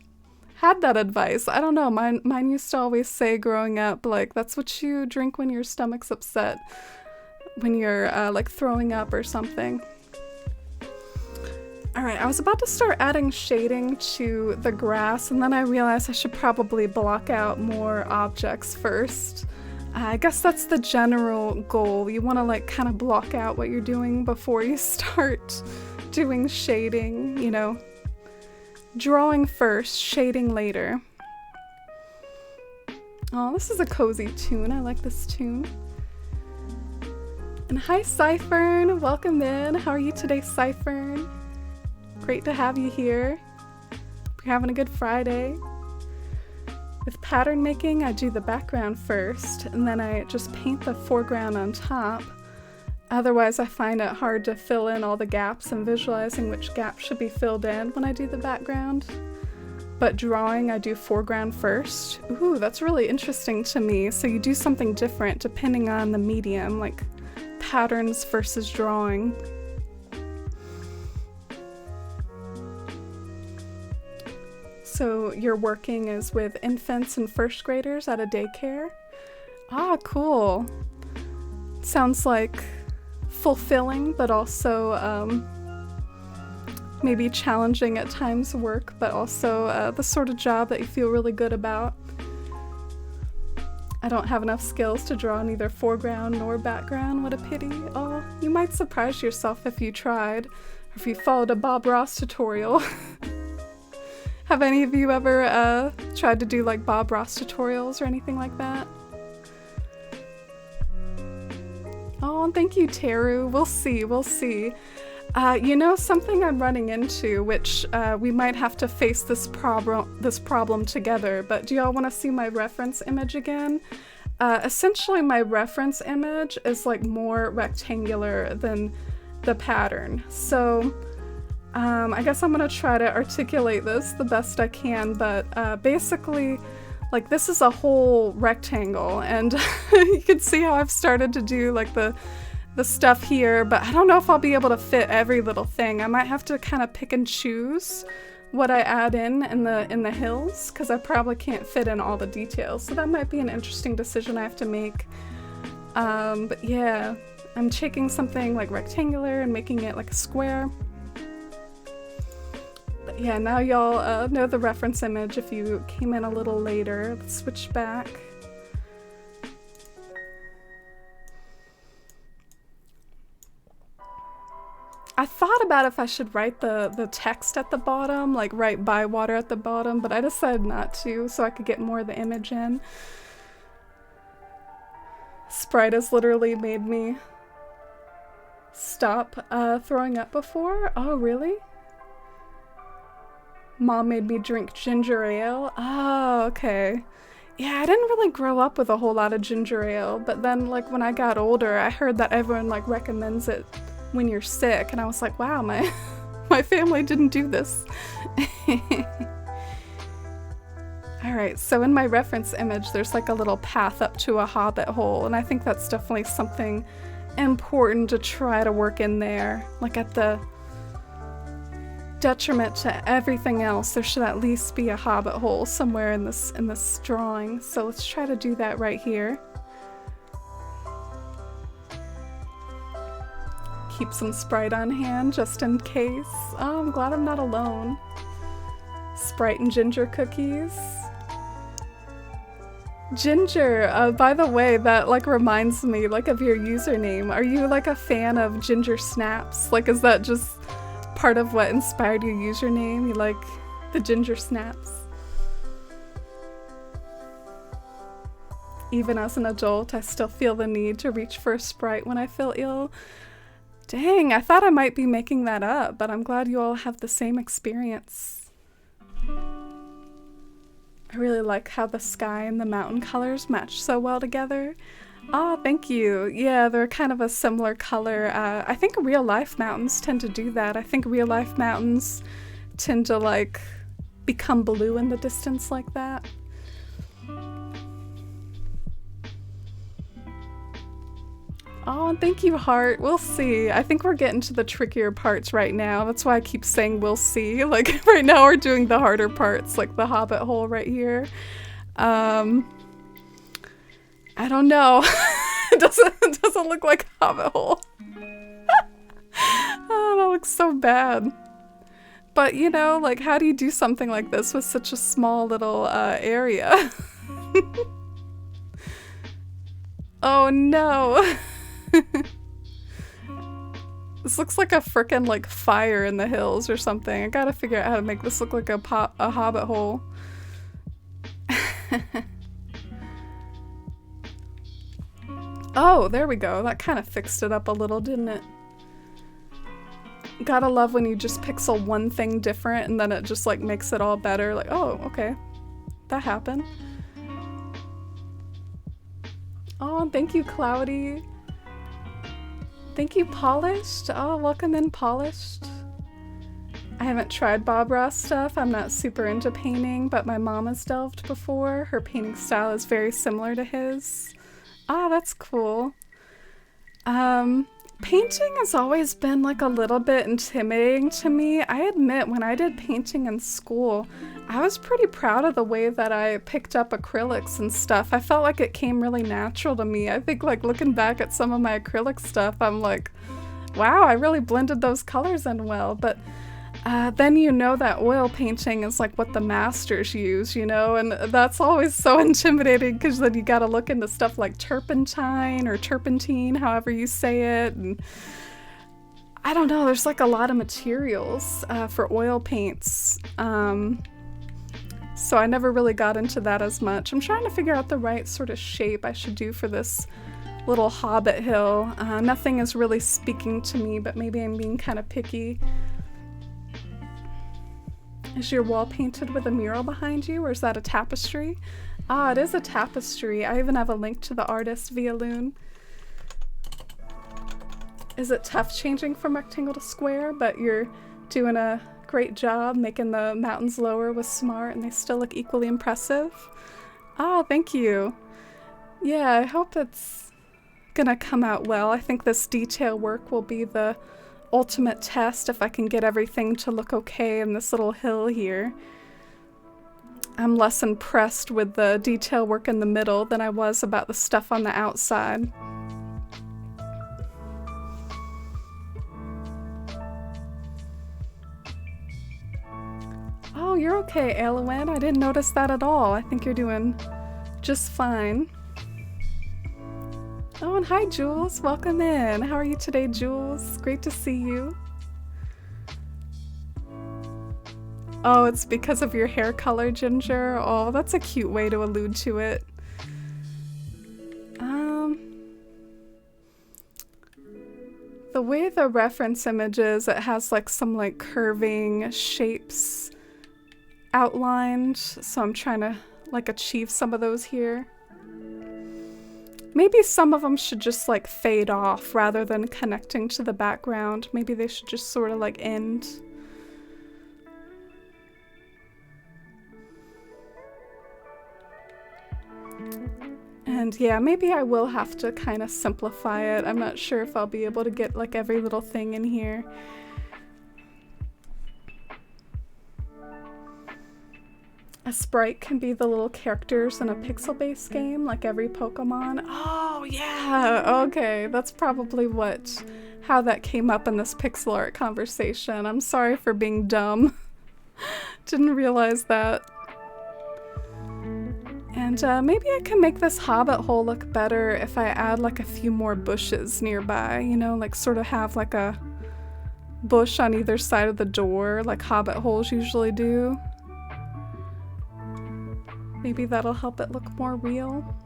had that advice? I don't know. Mine used to always say growing up, like, that's what you drink when your stomach's upset, when you're like throwing up or something. Alright, I was about to start adding shading to the grass, and then I realized I should probably block out more objects first. I guess that's the general goal. You want to like kind of block out what you're doing before you start doing shading, you know. Drawing first, shading later. Oh, this is a cozy tune. I like this tune. And hi, Cyphern. Welcome in. How are you today, Cyphern? Great to have you here. Hope you're having a good Friday. With pattern making, I do the background first, and then I just paint the foreground on top. Otherwise, I find it hard to fill in all the gaps and visualizing which gaps should be filled in when I do the background. But drawing, I do foreground first. Ooh, that's really interesting to me. So you do something different depending on the medium, like patterns versus drawing. So your working is with infants and first graders at a daycare? Ah, cool. Sounds like fulfilling, but also maybe challenging at times work, but also the sort of job that you feel really good about. I don't have enough skills to draw neither foreground nor background. What a pity. Oh, you might surprise yourself if you tried, or if you followed a Bob Ross tutorial. Have any of you ever tried to do like Bob Ross tutorials or anything like that? Oh, thank you, Teru. We'll see, we'll see. You know, something I'm running into, which we might have to face this problem together, but do y'all want to see my reference image again? Essentially, my reference image is like more rectangular than the pattern. So I guess I'm gonna try to articulate this the best I can, but basically, like, this is a whole rectangle, and you can see how I've started to do like the stuff here, but I don't know if I'll be able to fit every little thing. I might have to kind of pick and choose what I add in the hills, because I probably can't fit in all the details, so that might be an interesting decision I have to make. But yeah, I'm taking something like rectangular and making it like a square. But Yeah, now y'all know the reference image if you came in a little later. Let's switch back. I thought about if I should write the text at the bottom, like write Bywater at the bottom, but I decided not to so I could get more of the image in. Sprite has literally made me stop throwing up before. Oh, really? Mom made me drink ginger ale. Oh, okay. Yeah, I didn't really grow up with a whole lot of ginger ale, but then like when I got older, I heard that everyone like recommends it when you're sick, and I was like, wow, my family didn't do this. Alright, so in my reference image, there's like a little path up to a hobbit hole, and I think that's definitely something important to try to work in there. Like at the detriment to everything else, there should at least be a hobbit hole somewhere in this drawing. So let's try to do that right here. Keep some Sprite on hand just in case. Oh, I'm glad I'm not alone. Sprite and ginger cookies. Ginger, by the way, that like reminds me like of your username. Are you like a fan of ginger snaps? Like, is that just part of what inspired your username? You like the ginger snaps? Even as an adult, I still feel the need to reach for a Sprite when I feel ill. Dang, I thought I might be making that up, but I'm glad you all have the same experience. I really like how the sky and the mountain colors match so well together. Oh, thank you. Yeah, they're kind of a similar color. I think real life mountains tend to do that. I think real life mountains tend to like become blue in the distance like that. Oh, and thank you, Heart. We'll see. I think we're getting to the trickier parts right now. That's why I keep saying we'll see. Like, right now we're doing the harder parts, like the hobbit hole right here. I don't know. It doesn't look like a hobbit hole. Oh, that looks so bad. But, you know, like, how do you do something like this with such a small little area? Oh, no. This looks like a frickin' like fire in the hills or something. I gotta figure out how to make this look like a hobbit hole. Oh, there we go. That kind of fixed it up a little, didn't it? Gotta love when you just pixel one thing different and then it just like makes it all better. Like, oh, okay. That happened. Oh, and thank you, Cloudy. Thank you, Polished. Oh, welcome in, Polished. I haven't tried Bob Ross stuff. I'm not super into painting, but my mom has delved before. Her painting style is very similar to his. Ah, that's cool. Painting has always been like a little bit intimidating to me. I admit when I did painting in school, I was pretty proud of the way that I picked up acrylics and stuff. I felt like it came really natural to me. I think like looking back at some of my acrylic stuff, I'm like, wow, I really blended those colors in well. But then you know that oil painting is like what the masters use, you know, and that's always so intimidating because then you gotta look into stuff like turpentine or turpentine, however you say it, and I don't know, there's like a lot of materials for oil paints, so I never really got into that as much. I'm trying to figure out the right sort of shape I should do for this little hobbit hill. Nothing is really speaking to me, but maybe I'm being kind of picky. Is your wall painted with a mural behind you, or is that a tapestry? Ah, it is a tapestry. I even have a link to the artist via Loon. Is it tough changing from rectangle to square, but you're doing a great job making the mountains lower with Smart and they still look equally impressive? Oh, thank you. Yeah, I hope it's gonna come out well. I think this detail work will be the ultimate test if I can get everything to look okay in this little hill here. I'm less impressed with the detail work in the middle than I was about the stuff on the outside. Oh, you're okay, Eowyn. I didn't notice that at all. I think you're doing just fine. Oh, and hi, Jules. Welcome in. How are you today, Jules? Great to see you. Oh, it's because of your hair color, Ginger. Oh, that's a cute way to allude to it. The way the reference image is, it has like some like curving shapes outlined, so I'm trying to like achieve some of those here. Maybe some of them should just like fade off rather than connecting to the background. Maybe they should just sort of like end. And yeah, maybe I will have to kind of simplify it. I'm not sure if I'll be able to get like every little thing in here. A sprite can be the little characters in a pixel-based game, like every Pokemon. Oh yeah, okay, that's probably how that came up in this pixel art conversation. I'm sorry for being dumb. Didn't realize that. And maybe I can make this hobbit hole look better if I add like a few more bushes nearby, you know, like sort of have like a bush on either side of the door, like hobbit holes usually do. Maybe that'll help it look more real.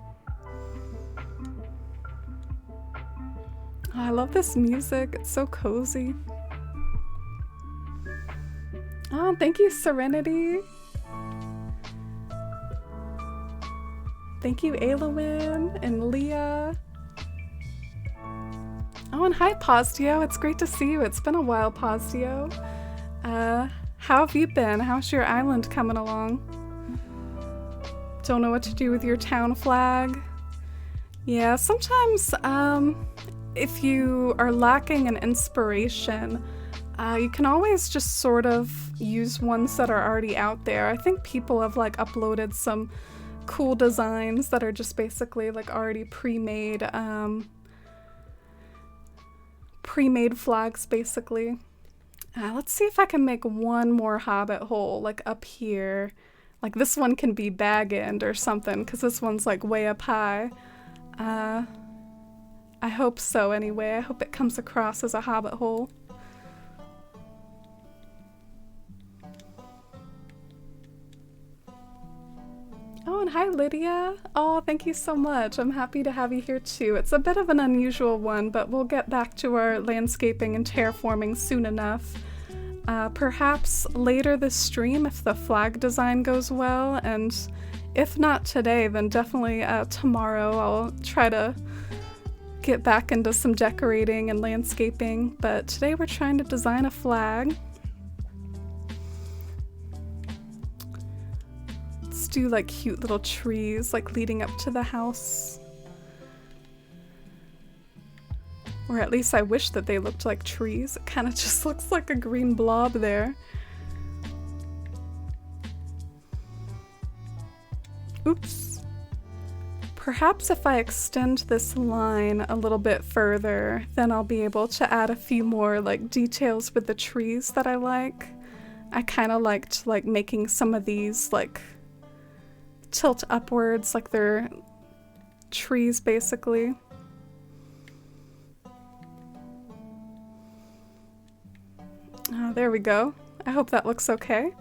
Oh, I love this music. It's so cozy. Oh, thank you, Serenity. Thank you, Eowyn and Leah. Oh, and hi, Postio. It's great to see you. It's been a while, Postio. How have you been? How's your island coming along? Don't know what to do with your town flag? Yeah, sometimes if you are lacking in inspiration, you can always just sort of use ones that are already out there. I think people have like uploaded some cool designs that are just basically like already pre-made flags basically. Let's see if I can make one more hobbit hole like up here. Like this one can be bag-end or something because this one's like way up high. I hope so anyway. I hope it comes across as a hobbit hole. Oh, and hi, Lydia. Oh, thank you so much. I'm happy to have you here too. It's a bit of an unusual one, but we'll get back to our landscaping and terraforming soon enough. Perhaps later this stream if the flag design goes well, and if not today, then definitely tomorrow I'll try to get back into some decorating and landscaping. But today we're trying to design a flag. Let's do like cute little trees like leading up to the house. Or at least I wish that they looked like trees. It kind of just looks like a green blob there. Oops. Perhaps if I extend this line a little bit further, then I'll be able to add a few more like details with the trees that I like. I kind of liked like making some of these like tilt upwards like they're trees basically. Oh, there we go. I hope that looks okay.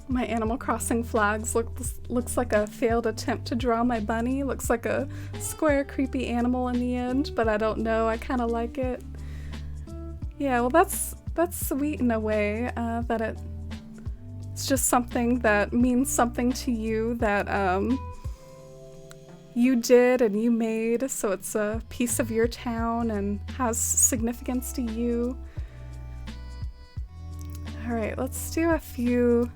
My Animal Crossing flags looks like a failed attempt to draw my bunny. Looks like a square creepy animal in the end, but I don't know. I kind of like it. Yeah, well that's sweet in a way that it's just something that means something to you that you did and you made, so it's a piece of your town and has significance to you. Alright, let's do a few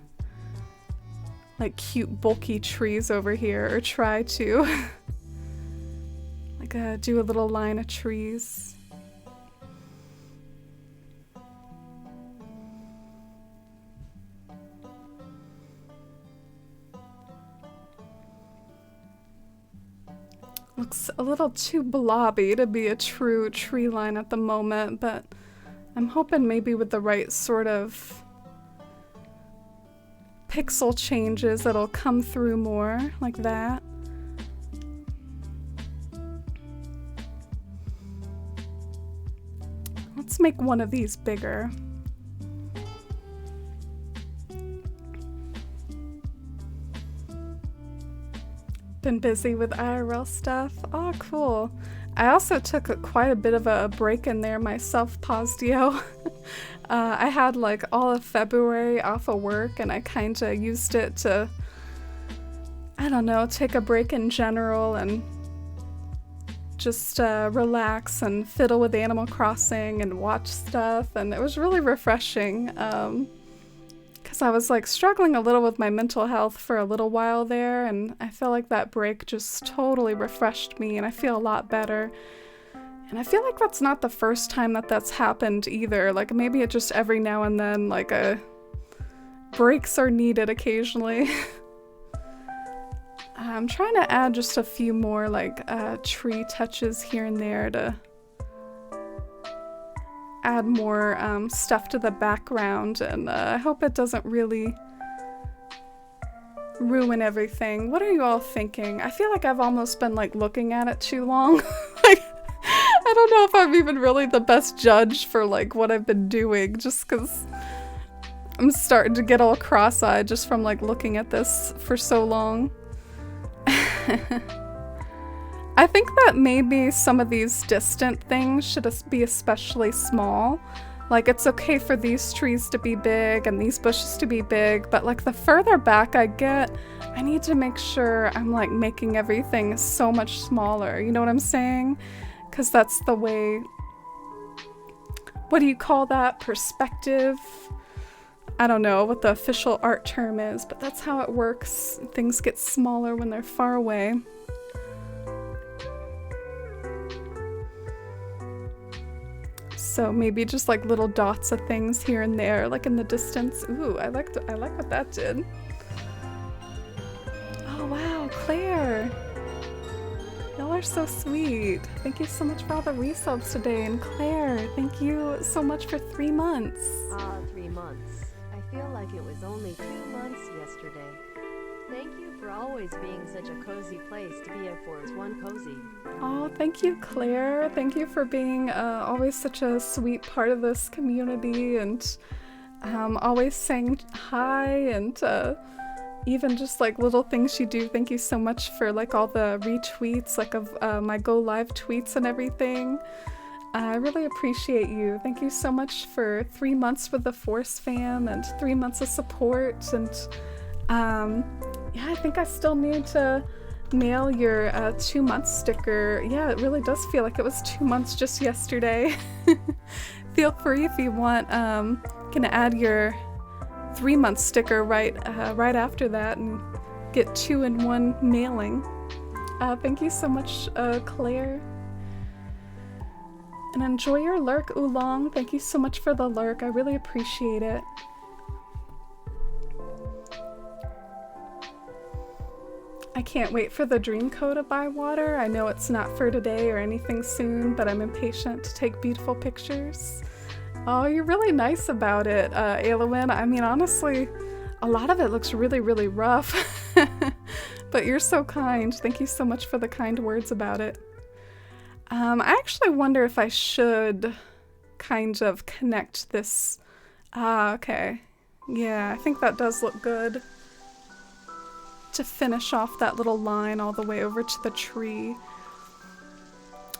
like cute bulky trees over here, or try to. Like do a little line of trees. Looks a little too blobby to be a true tree line at the moment, but I'm hoping maybe with the right sort of pixel changes it'll come through more like that. Let's make one of these bigger. Been busy with IRL stuff. Oh, cool. I also took quite a bit of a break in there myself, Posdio. I had like all of February off of work, and I kind of used it to, I don't know, take a break in general and just relax and fiddle with Animal Crossing and watch stuff, and it was really refreshing. Because I was like struggling a little with my mental health for a little while there, and I feel like that break just totally refreshed me, and I feel a lot better. And I feel like that's not the first time that that's happened either. Like maybe it just every now and then, like breaks are needed occasionally. I'm trying to add just a few more like tree touches here and there to add more stuff to the background, and I hope it doesn't really ruin everything. What are you all thinking? I feel like I've almost been like looking at it too long. Like, I don't know if I'm even really the best judge for like what I've been doing, just because I'm starting to get all cross-eyed just from like looking at this for so long. I think that maybe some of these distant things should be especially small. Like it's okay for these trees to be big and these bushes to be big, but like the further back I get, I need to make sure I'm like making everything so much smaller. You know what I'm saying? Because that's the way, what do you call that? Perspective? I don't know what the official art term is, but that's how it works. Things get smaller when they're far away. So maybe just like little dots of things here and there, like in the distance. Ooh, I like what that did. Oh wow, Claire. Y'all are so sweet. Thank you so much for all the resubs today. And Claire, thank you so much for 3 months. 3 months. I feel like it was only 2 months yesterday. Thank you for always being such a cozy place to be at Forest One Cozy. Oh, thank you, Claire. Thank you for being always such a sweet part of this community, and always saying hi, and even just like little things you do. Thank you so much for like all the retweets, like of my go live tweets and everything. I really appreciate you. Thank you so much for 3 months with the Force fam and 3 months of support. And yeah, I think I still need to mail your 2-month sticker. Yeah, it really does feel like it was 2 months just yesterday. Feel free if you want. Can add your 3-month sticker right after that and get 2-in-1 mailing. Thank you so much, Claire. And enjoy your lurk, Oolong. Thank you so much for the lurk. I really appreciate it. I can't wait for the Dreamco to buy water. I know it's not for today or anything soon, but I'm impatient to take beautiful pictures. Oh, you're really nice about it, Aylwin. I mean, honestly, a lot of it looks really, really rough. But you're so kind. Thank you so much for the kind words about it. I actually wonder if I should kind of connect this. Okay. Yeah, I think that does look good. To finish off that little line all the way over to the tree.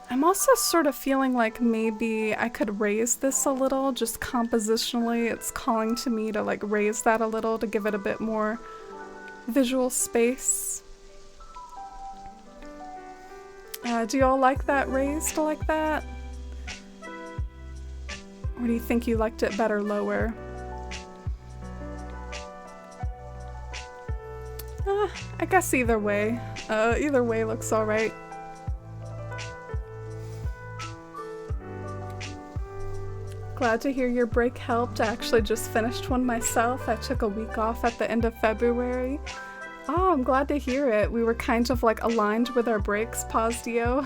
I'm also sort of feeling like maybe I could raise this a little, just compositionally. It's calling to me to like raise that a little to give it a bit more visual space. Do you all like that raised like that? Or do you think you liked it better lower? I guess either way. Either way looks alright. Glad to hear your break helped. I actually just finished one myself. I took a week off at the end of February. Oh, I'm glad to hear it. We were kind of like aligned with our breaks, Posdio.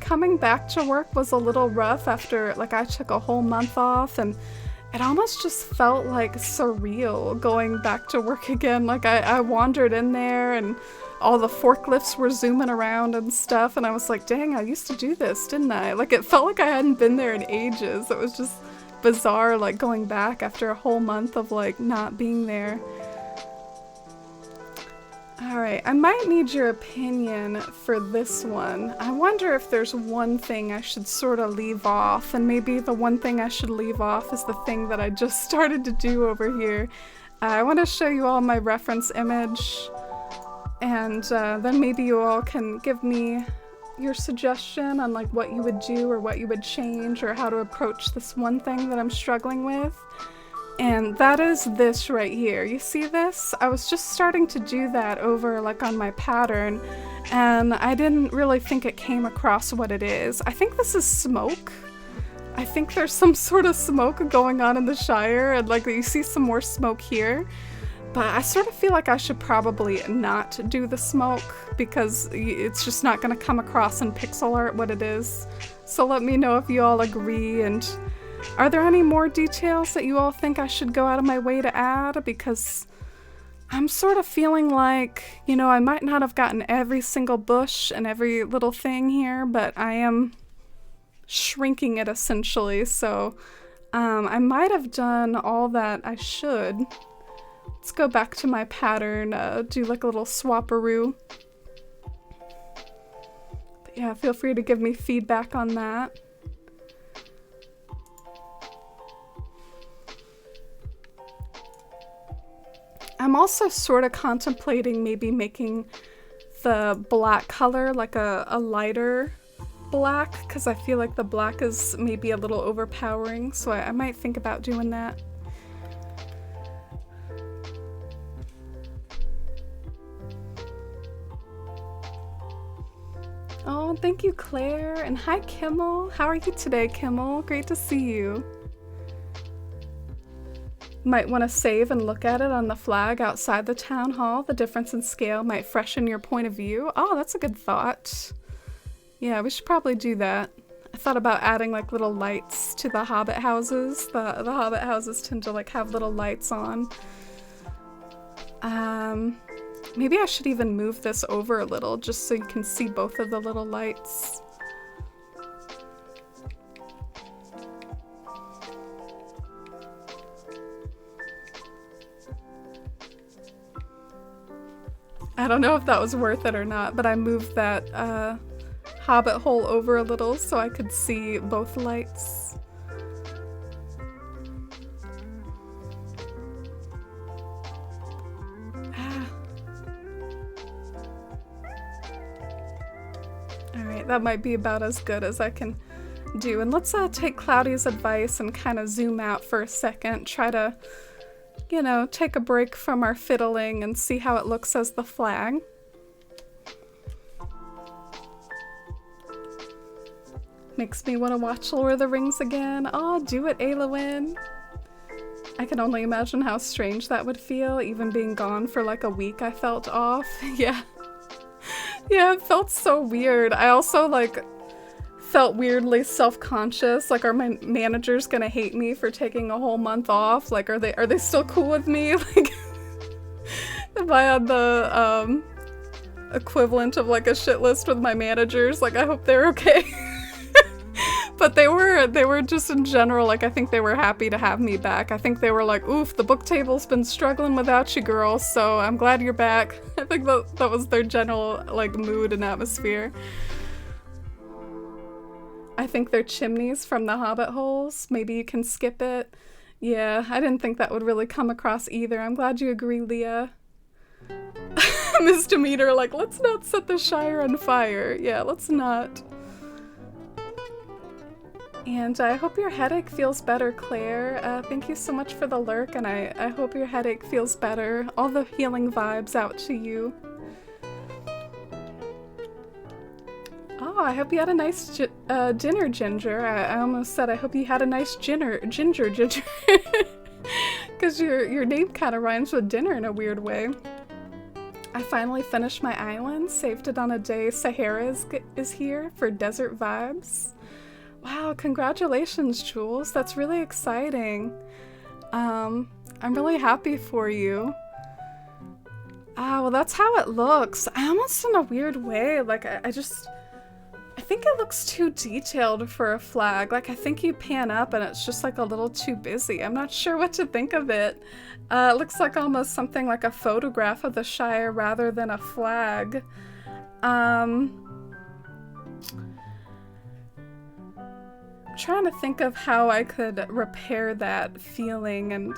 Coming back to work was a little rough after like I took a whole month off, and it almost just felt like surreal going back to work again. Like I wandered in there and all the forklifts were zooming around and stuff, and I was like, dang, I used to do this, didn't I? Like it felt like I hadn't been there in ages. It was just bizarre, like going back after a whole month of like not being there. Alright, I might need your opinion for this one. I wonder if there's one thing I should sort of leave off, and maybe the one thing I should leave off is the thing that I just started to do over here. I want to show you all my reference image, and then maybe you all can give me your suggestion on like what you would do or what you would change or how to approach this one thing that I'm struggling with. And that is this right here. You see this? I was just starting to do that over like on my pattern, and I didn't really think it came across what it is. I think this is smoke. I think there's some sort of smoke going on in the Shire, and like you see some more smoke here. But I sort of feel like I should probably not do the smoke because it's just not going to come across in pixel art what it is. So let me know if you all agree, and are there any more details that you all think I should go out of my way to add? Because I'm sort of feeling like, you know, I might not have gotten every single bush and every little thing here, but I am shrinking it essentially. So I might have done all that I should. Let's go back to my pattern, do like a little swapperoo. But yeah, feel free to give me feedback on that. I'm also sort of contemplating maybe making the black color like a lighter black, because I feel like the black is maybe a little overpowering, so I might think about doing that. Oh, thank you, Claire, and hi, Kimmel. How are you today, Kimmel? Great to see you. Might want to save and look at it on the flag outside the town hall. The difference in scale might freshen your point of view. Oh, that's a good thought. Yeah, we should probably do that. I thought about adding like little lights to the hobbit houses. The hobbit houses tend to like have little lights on. Maybe I should even move this over a little just so you can see both of the little lights. I don't know if that was worth it or not, but I moved that hobbit hole over a little so I could see both lights. Alright, that might be about as good as I can do. And let's take Cloudy's advice and kind of zoom out for a second, try to, you know, take a break from our fiddling and see how it looks as the flag. Makes me want to watch Lord of the Rings again. Oh, do it, Aelowyn. I can only imagine how strange that would feel, even being gone for like a week. I felt off. Yeah. Yeah, it felt so weird. I also like felt weirdly self-conscious. Like, are my managers gonna hate me for taking a whole month off? Like, are they still cool with me? Like, am I on the equivalent of like a shit list with my managers? Like, I hope they're okay. But they were just in general, like, I think they were happy to have me back. I think they were like, oof, the book table's been struggling without you, girl, so I'm glad you're back. I think that was their general, like, mood and atmosphere. I think they're chimneys from the hobbit holes. Maybe you can skip it. Yeah, I didn't think that would really come across either. I'm glad you agree, Leah. Miss Demeter, like, let's not set the Shire on fire. Yeah, let's not. And I hope your headache feels better, Claire. Thank you so much for the lurk, and I hope your headache feels better. All the healing vibes out to you. Oh, I hope you had a nice dinner, Ginger. I almost said I hope you had a nice ginger. Because your name kind of rhymes with dinner in a weird way. I finally finished my island, saved it on a day Sahara is here for desert vibes. Wow, congratulations, Jules. That's really exciting. I'm really happy for you. Ah, well, that's how it looks. I almost in a weird way, like I think it looks too detailed for a flag. Like I think you pan up and it's just like a little too busy. I'm not sure what to think of it. It looks like almost something like a photograph of the Shire rather than a flag. Trying to think of how I could repair that feeling and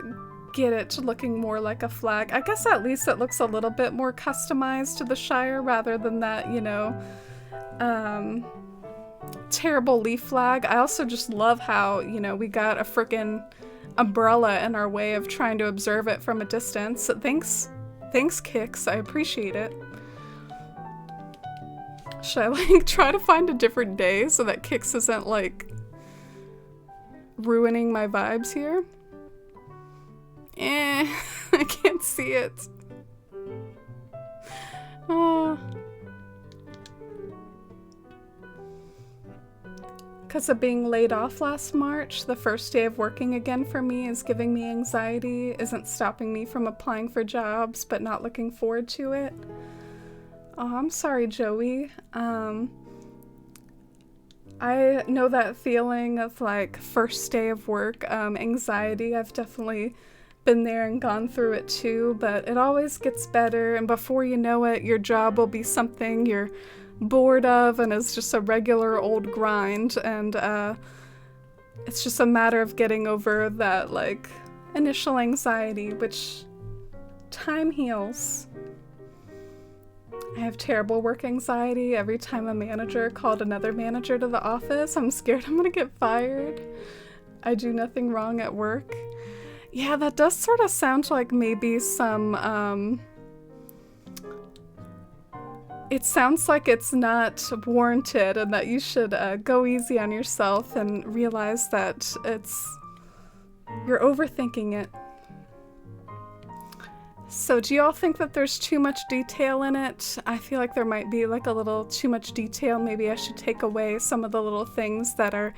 get it to looking more like a flag. I guess at least it looks a little bit more customized to the Shire rather than that, you know, terrible leaf flag. I also just love how, you know, we got a frickin' umbrella in our way of trying to observe it from a distance. Thanks, Kix. I appreciate it. Should I, like, try to find a different day so that Kix isn't, like, ruining my vibes here? I can't see it. Because of being laid off last March, the first day of working again for me is giving me anxiety, isn't stopping me from applying for jobs, but not looking forward to it. Oh, I'm sorry, Joey. I know that feeling of like first day of work, anxiety. I've definitely been there and gone through it too, but it always gets better, and before you know it, your job will be something you're bored of and is just a regular old grind, and it's just a matter of getting over that like initial anxiety, which time heals. I have terrible work anxiety. Every time a manager called another manager to the office, I'm scared I'm gonna get fired. I do nothing wrong at work. Yeah, that does sort of sound like maybe some, it sounds like it's not warranted and that you should go easy on yourself and realize that you're overthinking it. So do you all think that there's too much detail in it? I feel like there might be like a little too much detail. Maybe I should take away some of the little things that are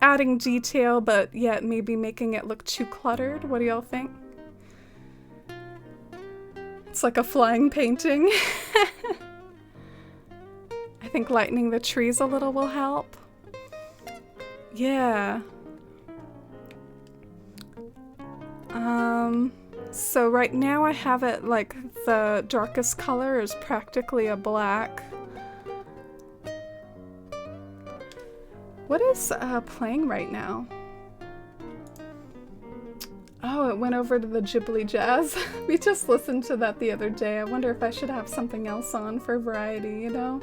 adding detail, but yet maybe making it look too cluttered. What do y'all think? It's like a flying painting. I think lightening the trees a little will help. Yeah. So right now I have it like the darkest color is practically a black. What is playing right now? Oh, it went over to the Ghibli Jazz. We just listened to that the other day. I wonder if I should have something else on for variety, you know?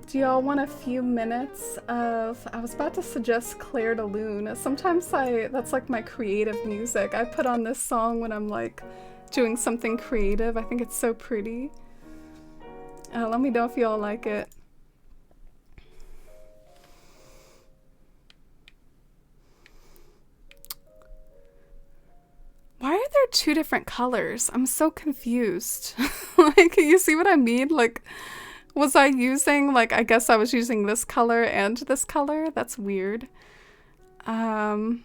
Do y'all want a few minutes of, I was about to suggest Claire de Lune. Sometimes that's like my creative music. I put on this song when I'm like doing something creative. I think it's so pretty. Let me know if y'all like it. Why are there two different colors? I'm so confused. Like, you see what I mean? Like, was I using, like, I guess I was using this color and this color? That's weird. Let's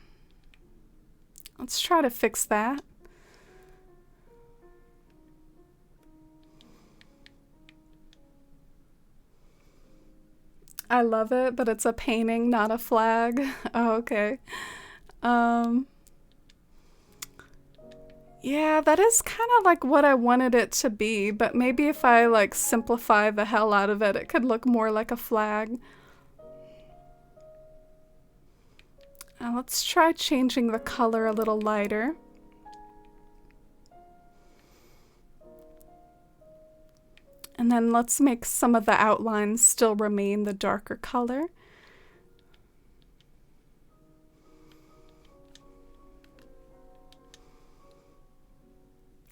try to fix that. I love it, but it's a painting, not a flag. Oh, okay. Yeah, that is kind of like what I wanted it to be, but maybe if I like simplify the hell out of it, it could look more like a flag. Let's try changing the color a little lighter. And then let's make some of the outlines still remain the darker color.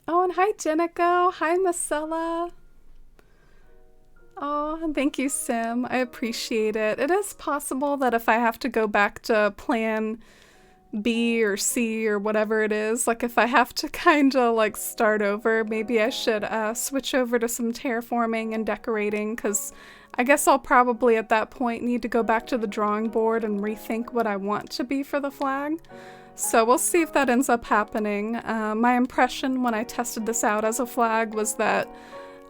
Oh, and hi, Jenico. Hi, Marcella. Oh, thank you, Sim. I appreciate it. It is possible that if I have to go back to plan B or C or whatever it is, like if I have to kind of like start over, maybe I should switch over to some terraforming and decorating, because I guess I'll probably at that point need to go back to the drawing board and rethink what I want to be for the flag. So we'll see if that ends up happening. My impression when I tested this out as a flag was that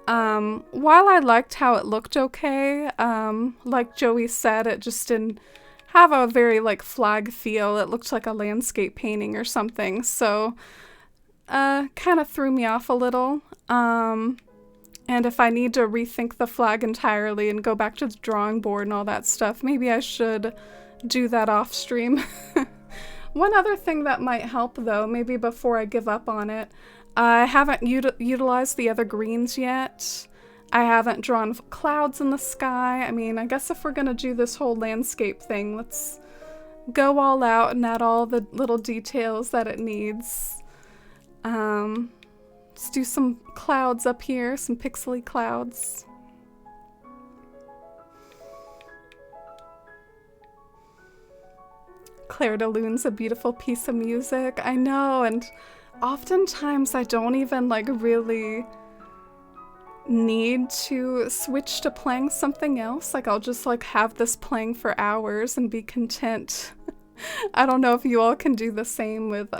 while I liked how it looked okay, like Joey said, it just didn't have a very like flag feel. It looked like a landscape painting or something. So kind of threw me off a little. And if I need to rethink the flag entirely and go back to the drawing board and all that stuff, maybe I should do that off stream. One other thing that might help though, maybe before I give up on it, I haven't utilized the other greens yet. I haven't drawn clouds in the sky. I mean, I guess if we're gonna do this whole landscape thing, let's go all out and add all the little details that it needs. Let's do some clouds up here, some pixely clouds. Clair de Lune's a beautiful piece of music. I know, and oftentimes I don't even like really need to switch to playing something else. Like I'll just like have this playing for hours and be content. I don't know if you all can do the same with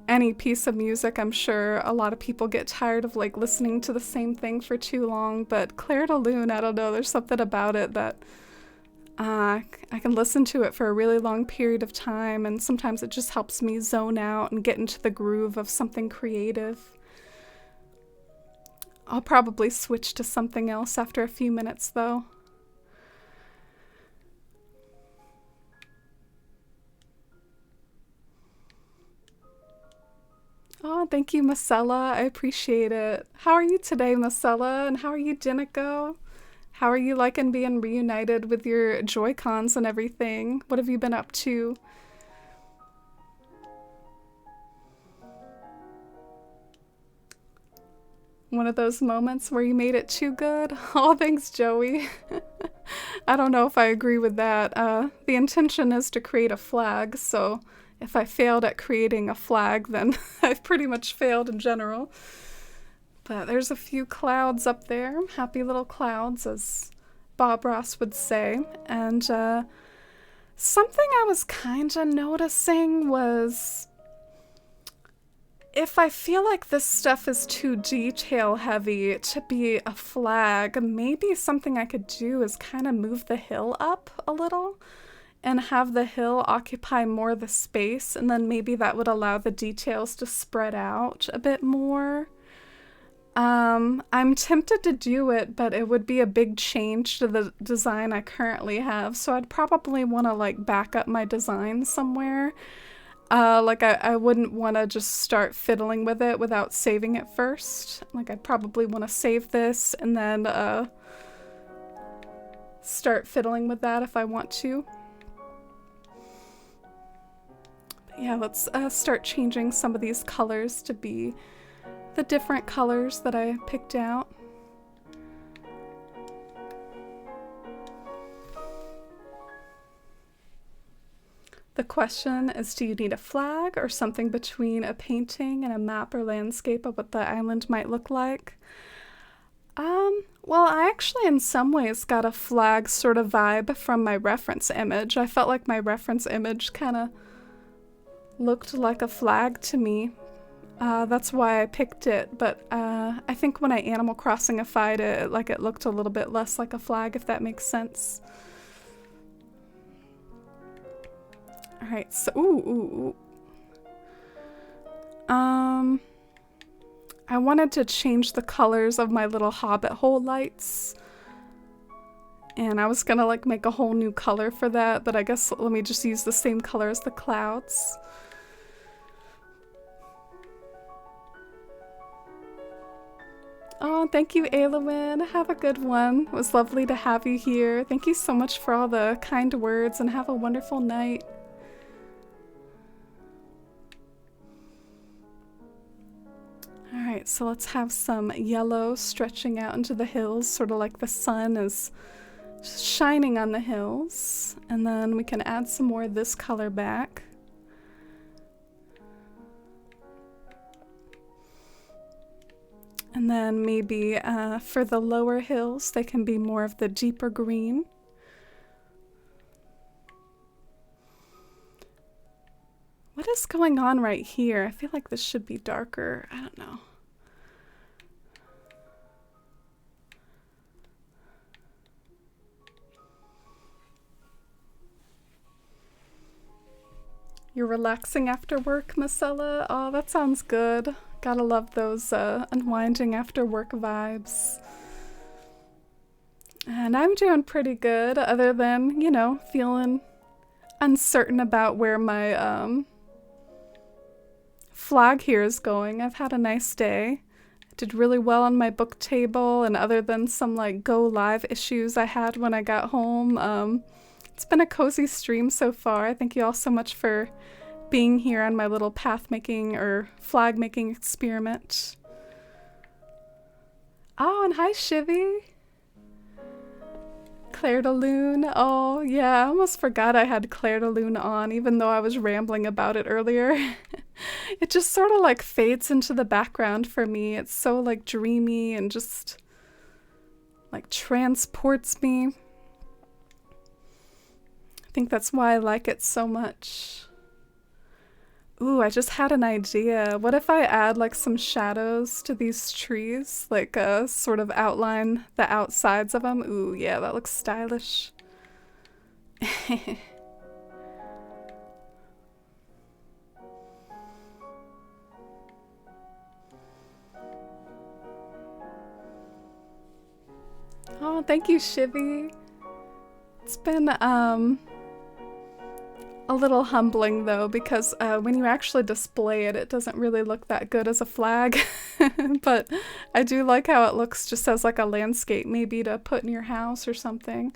any piece of music. I'm sure a lot of people get tired of like listening to the same thing for too long, but Clair de Lune, I don't know, there's something about it that I can listen to it for a really long period of time, and sometimes it just helps me zone out and get into the groove of something creative. I'll probably switch to something else after a few minutes though. Oh, thank you, Marcella. I appreciate it. How are you today, Marcella? And how are you, Dinico? How are you liking being reunited with your Joy-Cons and everything? What have you been up to? One of those moments where you made it too good? Oh, thanks, Joey. I don't know if I agree with that. The intention is to create a flag, so if I failed at creating a flag, then I've pretty much failed in general. But there's a few clouds up there, happy little clouds, as Bob Ross would say. And something I was kind of noticing was, if I feel like this stuff is too detail heavy to be a flag, maybe something I could do is kind of move the hill up a little and have the hill occupy more of the space, and then maybe that would allow the details to spread out a bit more. I'm tempted to do it, but it would be a big change to the design I currently have, so I'd probably want to like back up my design somewhere. Like I wouldn't want to just start fiddling with it without saving it first. Like I'd probably want to save this and then start fiddling with that if I want to. But yeah, let's start changing some of these colors to be the different colors that I picked out. The question is, do you need a flag or something between a painting and a map or landscape of what the island might look like? Well, I actually in some ways got a flag sort of vibe from my reference image. I felt like my reference image kind of looked like a flag to me. That's why I picked it, but I think when I Animal Crossing-ified it, like it looked a little bit less like a flag, if that makes sense. Alright, so, ooh. I wanted to change the colors of my little hobbit hole lights. And I was gonna like make a whole new color for that, but I guess let me just use the same color as the clouds. Oh, thank you, Aylwin. Have a good one. It was lovely to have you here. Thank you so much for all the kind words, and have a wonderful night. Alright, Alright, so let's have some yellow stretching out into the hills, sort of like the sun is shining on the hills. And then we can add some more of this color back. And then maybe for the lower hills, they can be more of the deeper green. What is going on right here? I feel like this should be darker. I don't know. You're relaxing after work, Marcella? Oh, that sounds good. Gotta love those unwinding after work vibes. And I'm doing pretty good, other than, you know, feeling uncertain about where my flag here is going. I've had a nice day. Did really well on my book table, and other than some like go live issues I had when I got home, it's been a cozy stream so far. Thank you all so much for being here on my little path making or flag making experiment. Oh, and hi Shivy. Claire de Lune. Oh, yeah, I almost forgot I had Claire de Lune on, even though I was rambling about it earlier. It just sort of like fades into the background for me. It's so like dreamy and just like transports me. I think that's why I like it so much. Ooh, I just had an idea. What if I add like some shadows to these trees? Like sort of outline the outsides of them? Ooh, yeah, that looks stylish. Oh, thank you, Shivy. It's been a little humbling though, because when you actually display it, it doesn't really look that good as a flag. But I do like how it looks just as like a landscape, maybe to put in your house or something.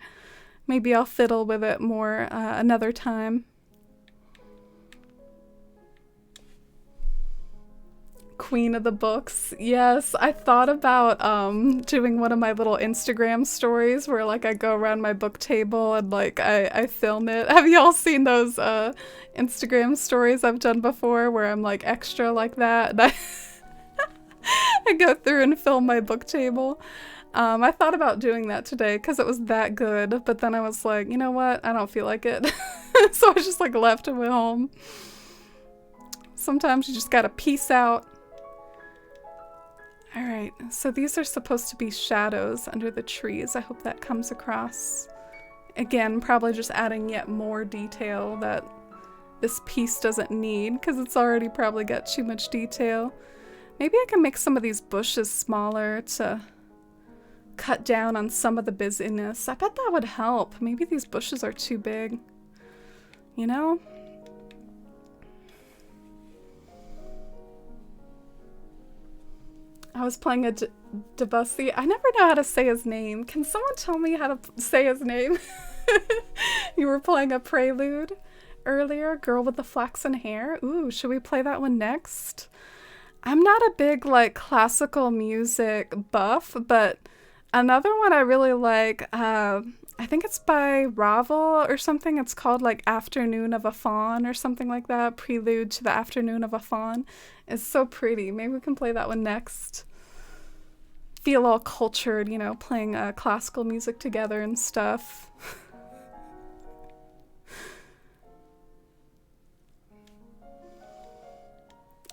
Maybe I'll fiddle with it more another time. Queen of the books. Yes, I thought about doing one of my little Instagram stories where like I go around my book table and like I film it. Have y'all seen those Instagram stories I've done before where I'm like extra like that? And I go through and film my book table. I thought about doing that today because it was that good, but then I was like, you know what? I don't feel like it. So I just like left and went home. Sometimes you just gotta peace out. Alright, so these are supposed to be shadows under the trees. I hope that comes across. Again, probably just adding yet more detail that this piece doesn't need because it's already probably got too much detail. Maybe I can make some of these bushes smaller to cut down on some of the busyness. I bet that would help. Maybe these bushes are too big. You know? I was playing a Debussy. I never know how to say his name. Can someone tell me how to say his name? You were playing a prelude earlier, Girl with the Flaxen Hair. Ooh, should we play that one next? I'm not a big like classical music buff, but another one I really like, I think it's by Ravel or something. It's called like Afternoon of a Faun or something like that. Prelude to the Afternoon of a Faun. It's so pretty. Maybe we can play that one next. Feel all cultured, you know, playing classical music together and stuff.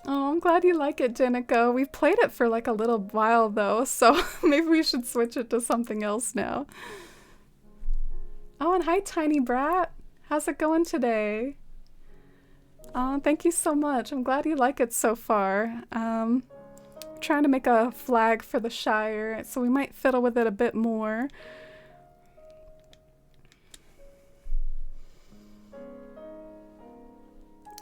Oh, I'm glad you like it, Danico. We've played it for like a little while though, so maybe we should switch it to something else now. Oh, and hi, Tiny Brat. How's it going today? Thank you so much. I'm glad you like it so far. Trying to make a flag for the Shire, so we might fiddle with it a bit more.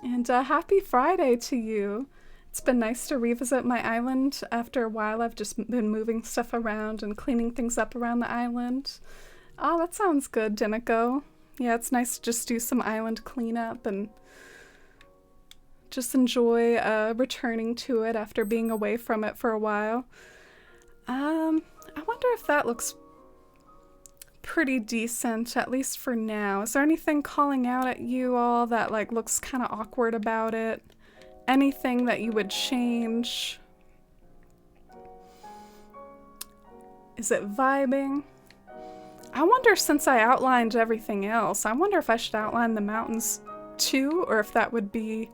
And happy Friday to you. It's been nice to revisit my island after a while. I've just been moving stuff around and cleaning things up around the island. Oh, that sounds good, Dinico. Yeah, it's nice to just do some island cleanup and just enjoy returning to it after being away from it for a while. I wonder if that looks pretty decent, at least for now. Is there anything calling out at you all that like looks kind of awkward about it? Anything that you would change? Is it vibing? I wonder, since I outlined everything else, I wonder if I should outline the mountains too, or if that would be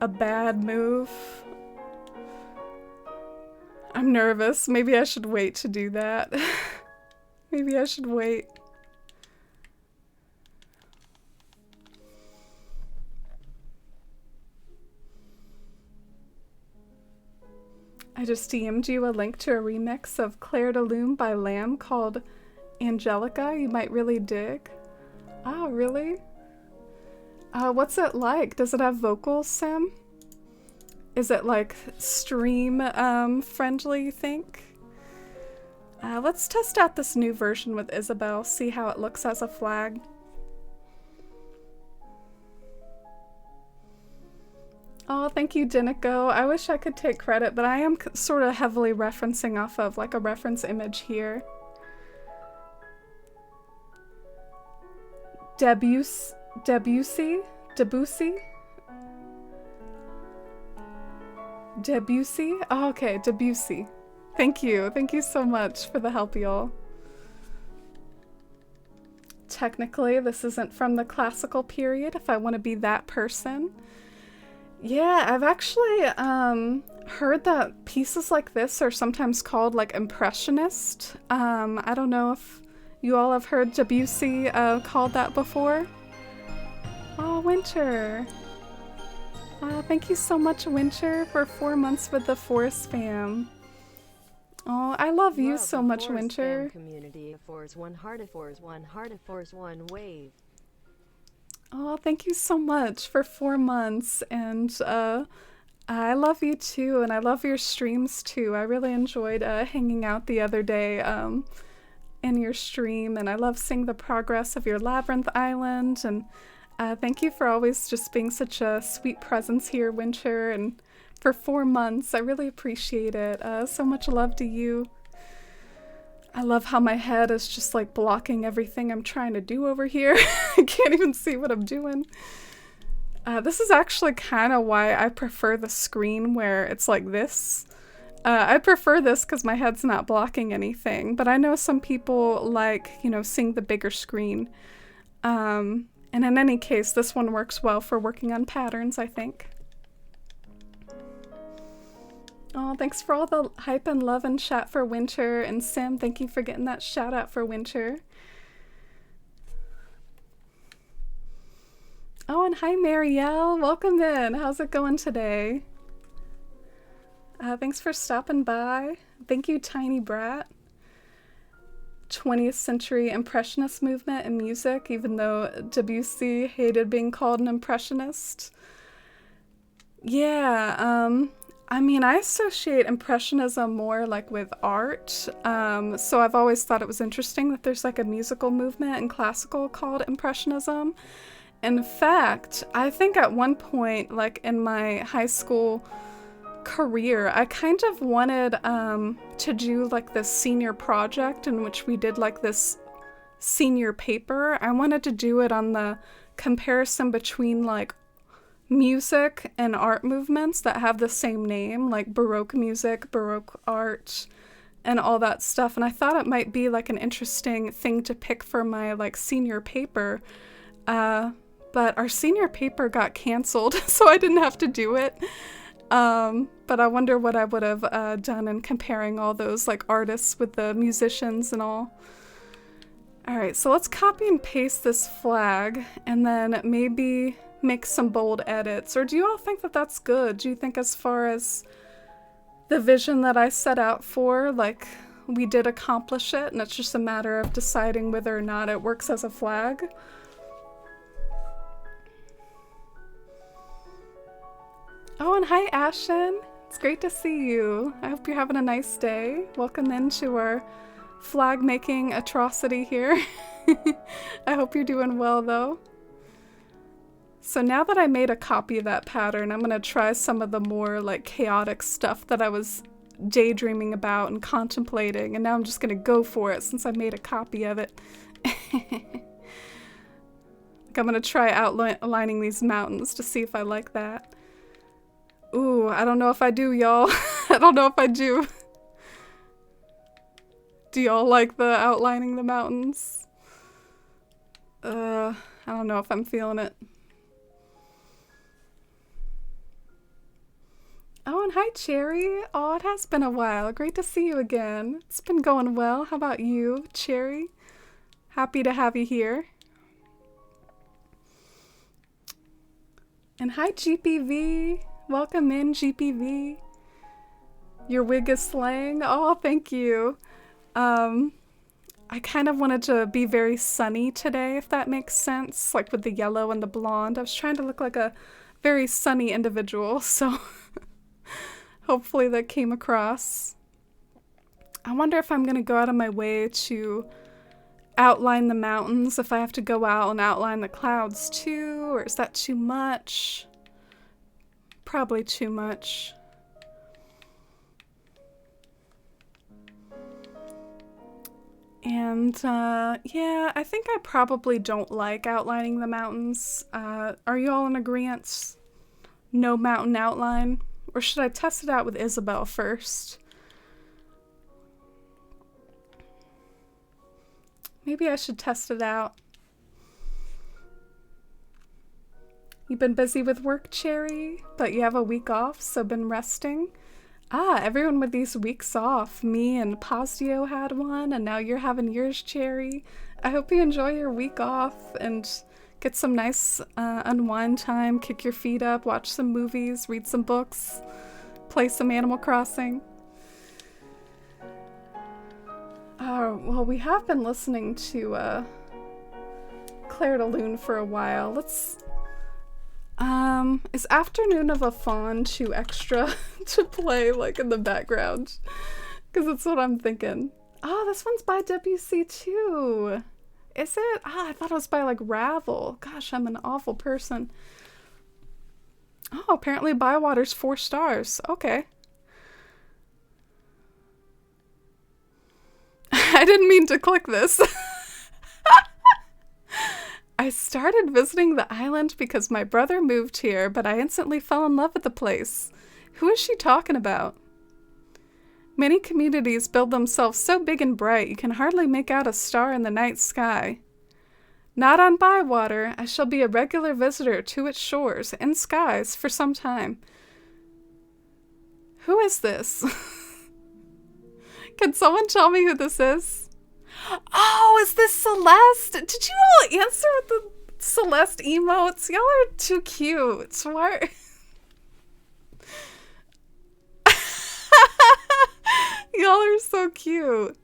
a bad move. I'm nervous. Maybe I should wait to do that. Maybe I should wait. I just DM'd you a link to a remix of Claire de Lune by Lamb called Angelica. You might really dig. Oh, really? What's it like? Does it have vocals, Sim? Is it like stream friendly, you think? Let's test out this new version with Isabel, see how it looks as a flag. Oh, thank you, Dinico. I wish I could take credit, but I am sort of heavily referencing off of like a reference image here. Debussy? Oh, okay, Debussy. Thank you. Thank you so much for the help, y'all. Technically, this isn't from the classical period, if I want to be that person. Yeah, I've actually heard that pieces like this are sometimes called like impressionist. I don't know if you all have heard Debussy called that before. Oh, Winter. Thank you so much, Winter, for 4 months with the Forest fam. Oh, I love you so much, Winter. Community Force 1 heart, Force 1 heart, Force 1 wave. Oh, thank you so much for 4 months, and I love you too, and I love your streams too. I really enjoyed hanging out the other day in your stream, and I love seeing the progress of your Labyrinth Island, and thank you for always just being such a sweet presence here, Winter, and for 4 months. I really appreciate it. So much love to you. I love how my head is just like blocking everything I'm trying to do over here. I can't even see what I'm doing. This is actually kind of why I prefer the screen where it's like this. I prefer this because my head's not blocking anything, but I know some people like, you know, seeing the bigger screen. And in any case, this one works well for working on patterns, I think. Oh, thanks for all the hype and love and chat for Winter. And Sim, thank you for getting that shout out for Winter. Oh, and hi, Marielle. Welcome in. How's it going today? Thanks for stopping by. Thank you, Tiny Brat. 20th century Impressionist movement in music, even though Debussy hated being called an Impressionist. Yeah, I mean, I associate Impressionism more like with art, so I've always thought it was interesting that there's like a musical movement in classical called Impressionism. In fact, I think at one point, like in my high school career, I kind of wanted to do like this senior project in which we did like this senior paper. I wanted to do it on the comparison between like music and art movements that have the same name, like Baroque music, Baroque art, and all that stuff. And I thought it might be like an interesting thing to pick for my like senior paper. But our senior paper got canceled, so I didn't have to do it. But I wonder what I would have done in comparing all those like artists with the musicians and all. Alright, so let's copy and paste this flag and then maybe make some bold edits. Or do you all think that that's good? Do you think as far as the vision that I set out for, like we did accomplish it and it's just a matter of deciding whether or not it works as a flag? Oh, and hi, Ashen. It's great to see you. I hope you're having a nice day. Welcome into our flag-making atrocity here. I hope you're doing well, though. So now that I made a copy of that pattern, I'm going to try some of the more like chaotic stuff that I was daydreaming about and contemplating, and now I'm just going to go for it since I made a copy of it. Like I'm going to try outlining these mountains to see if I like that. Ooh, I don't know if I do, y'all. I don't know if I do. Do y'all like the outlining the mountains? I don't know if I'm feeling it. Oh, and hi, Cherry. Oh, it has been a while. Great to see you again. It's been going well. How about you, Cherry? Happy to have you here. And hi, GPV. Welcome in, GPV. Your wig is slaying. Oh, thank you. I kind of wanted to be very sunny today, if that makes sense. Like with the yellow and the blonde. I was trying to look like a very sunny individual, so hopefully that came across. I wonder if I'm going to go out of my way to outline the mountains, if I have to go out and outline the clouds too, or is that too much? Probably too much. And, yeah, I think I probably don't like outlining the mountains. Are you all in agreement? No mountain outline? Or should I test it out with Isabel first? Maybe I should test it out. You've been busy with work, Cherry, but you have a week off, so been resting. Ah, everyone with these weeks off. Me and Pazio had one, and now you're having yours, Cherry. I hope you enjoy your week off and get some nice unwind time, kick your feet up, watch some movies, read some books, play some Animal Crossing. Well, we have been listening to Claire de Lune for a while. Let's... is Afternoon of a Fawn too extra to play, like, in the background? Because that's what I'm thinking. Oh, this one's by Debussy, too. Is it? Ah, I thought it was by, like, Ravel. Gosh, I'm an awful person. Oh, apparently Bywater's 4 stars. Okay. I didn't mean to click this. I started visiting the island because my brother moved here, but I instantly fell in love with the place. Who is she talking about? Many communities build themselves so big and bright you can hardly make out a star in the night sky. Not on Bywater, I shall be a regular visitor to its shores and skies for some time. Who is this? Can someone tell me who this is? Oh, is this Celeste? Did you all answer with the Celeste emotes? Y'all are too cute. Why? Y'all are so cute.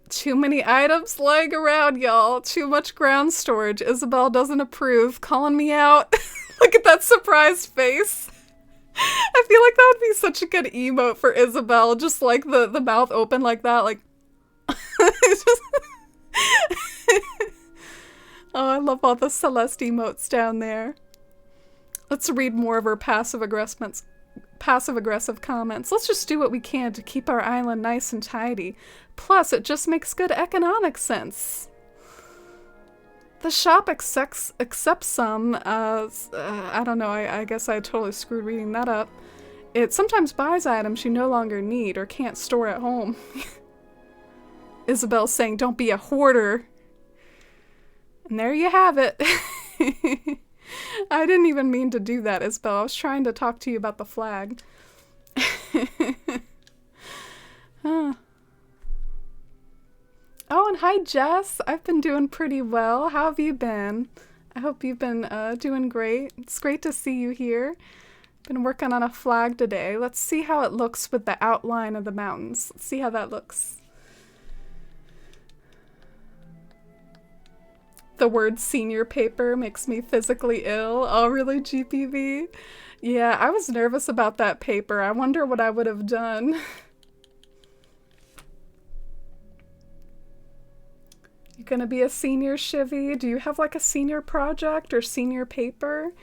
Too many items lying around, y'all. Too much ground storage. Isabel doesn't approve. Calling me out. Look at that surprised face. I feel like that would be such a good emote for Isabel, just like the mouth open like that, like it's just oh, I love all the Celeste emotes down there. Let's read more of her passive-aggressive comments. Let's just do what we can to keep our island nice and tidy. Plus, it just makes good economic sense. The shop accepts some, I don't know, I guess I totally screwed reading that up. It sometimes buys items you no longer need or can't store at home. Isabel's saying, don't be a hoarder. And there you have it. I didn't even mean to do that, Isabel. I was trying to talk to you about the flag. Huh. Oh, and hi, Jess. I've been doing pretty well. How have you been? I hope you've been doing great. It's great to see you here. Been working on a flag today. Let's see how it looks with the outline of the mountains. Let's see how that looks. The word senior paper makes me physically ill. Oh, really, GPV? Yeah, I was nervous about that paper. I wonder what I would have done. You gonna be a senior, Shivy? Do you have like a senior project or senior paper?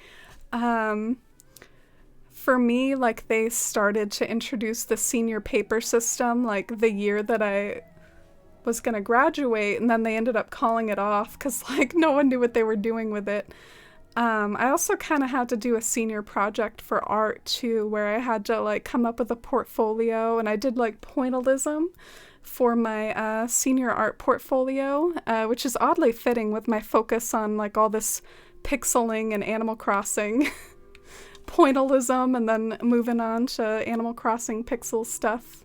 For me, like they started to introduce the senior paper system like the year that I was gonna graduate, and then they ended up calling it off because like no one knew what they were doing with it. I also kind of had to do a senior project for art too, where I had to like come up with a portfolio, and I did like pointillism for my senior art portfolio, which is oddly fitting with my focus on like all this pixeling and Animal Crossing pointillism, and then moving on to Animal Crossing pixel stuff.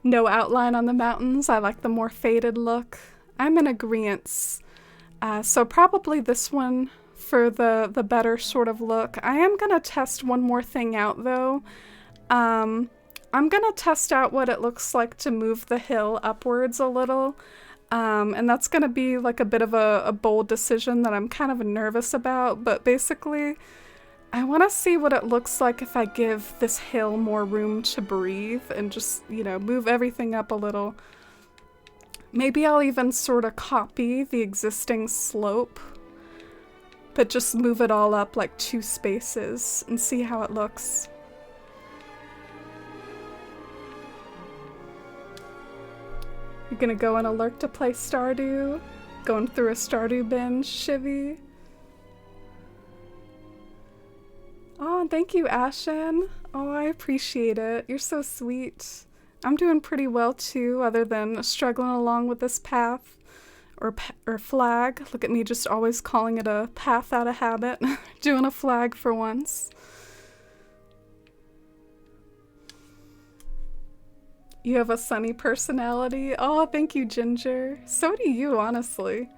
No outline on the mountains. I like the more faded look. I'm in agreeance. So probably this one for the better sort of look. I am going to test one more thing out though. I'm going to test out what it looks like to move the hill upwards a little. And that's going to be like a bit of a bold decision that I'm kind of nervous about. But basically, I want to see what it looks like if I give this hill more room to breathe and just, you know, move everything up a little. Maybe I'll even sort of copy the existing slope, but just move it all up like 2 spaces and see how it looks. You're gonna go on a lurk to play Stardew? Going through a Stardew binge, Shivy? Oh, thank you, Ashen. Oh, I appreciate it. You're so sweet. I'm doing pretty well too, other than struggling along with this path or flag. Look at me just always calling it a path out of habit. Doing a flag for once. You have a sunny personality. Oh, thank you, Ginger. So do you, honestly.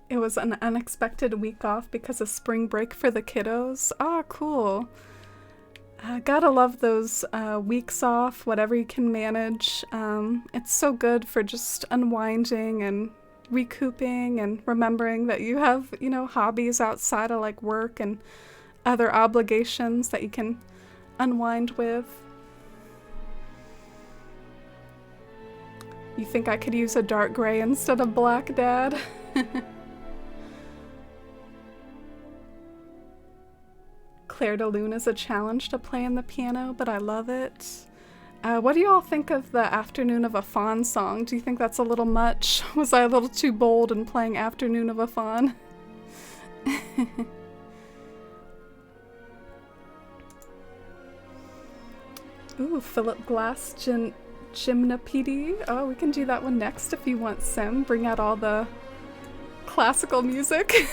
It was an unexpected week off because of spring break for the kiddos. Oh, cool. Gotta love those weeks off, whatever you can manage. It's so good for just unwinding and recouping and remembering that you have, you know, hobbies outside of like work and other obligations that you can unwind with. You think I could use a dark gray instead of black, Dad? Claire de Lune is a challenge to play on the piano, but I love it. What do you all think of the Afternoon of a Fawn song? Do you think that's a little much? Was I a little too bold in playing Afternoon of a Fawn? Ooh, Philip Glass Gymnopedie. Oh, we can do that one next if you want, Sim. Bring out all the classical music.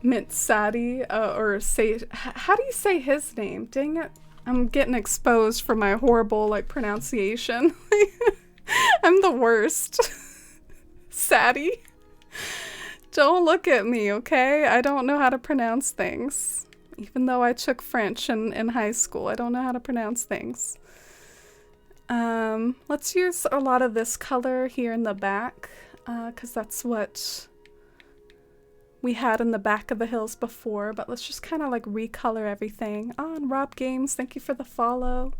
Mint Sadi, or say, how do you say his name? Dang it. I'm getting exposed for my horrible, like, pronunciation. I'm the worst. Sadi. Don't look at me, okay? I don't know how to pronounce things. Even though I took French in high school, I don't know how to pronounce things. Let's use a lot of this color here in the back, because that's what we had in the back of the hills before, but let's just kind of like recolor everything. Oh, and Rob Games, thank you for the follow.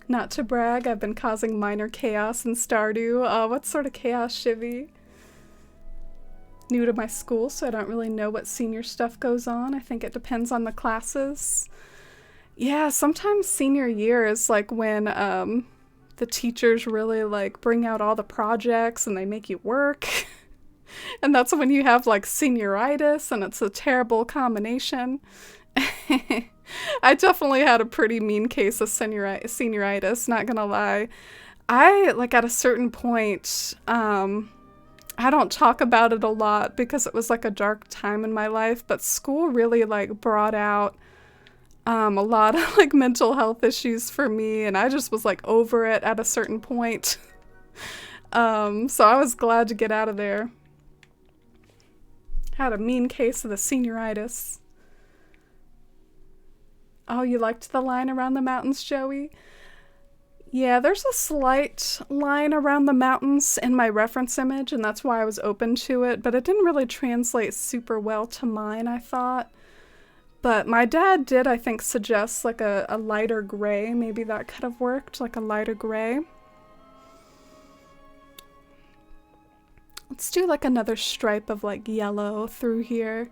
Not to brag, I've been causing minor chaos in Stardew. What sort of chaos, Shivy? New to my school, so I don't really know what senior stuff goes on. I think it depends on the classes. Yeah, sometimes senior year is like when the teachers really like bring out all the projects and they make you work. And that's when you have like senioritis, and it's a terrible combination. I definitely had a pretty mean case of senioritis, not gonna lie. I, like, at a certain point, I don't talk about it a lot because it was like a dark time in my life, but school really like brought out a lot of like mental health issues for me, and I just was like over it at a certain point. So I was glad to get out of there. Had a mean case of the senioritis. Oh, you liked the line around the mountains, Joey? Yeah, there's a slight line around the mountains in my reference image, and that's why I was open to it, but it didn't really translate super well to mine, I thought. But my dad did, I think, suggest like a lighter gray. Maybe that could have worked, like a lighter gray. Let's do like another stripe of like yellow through here.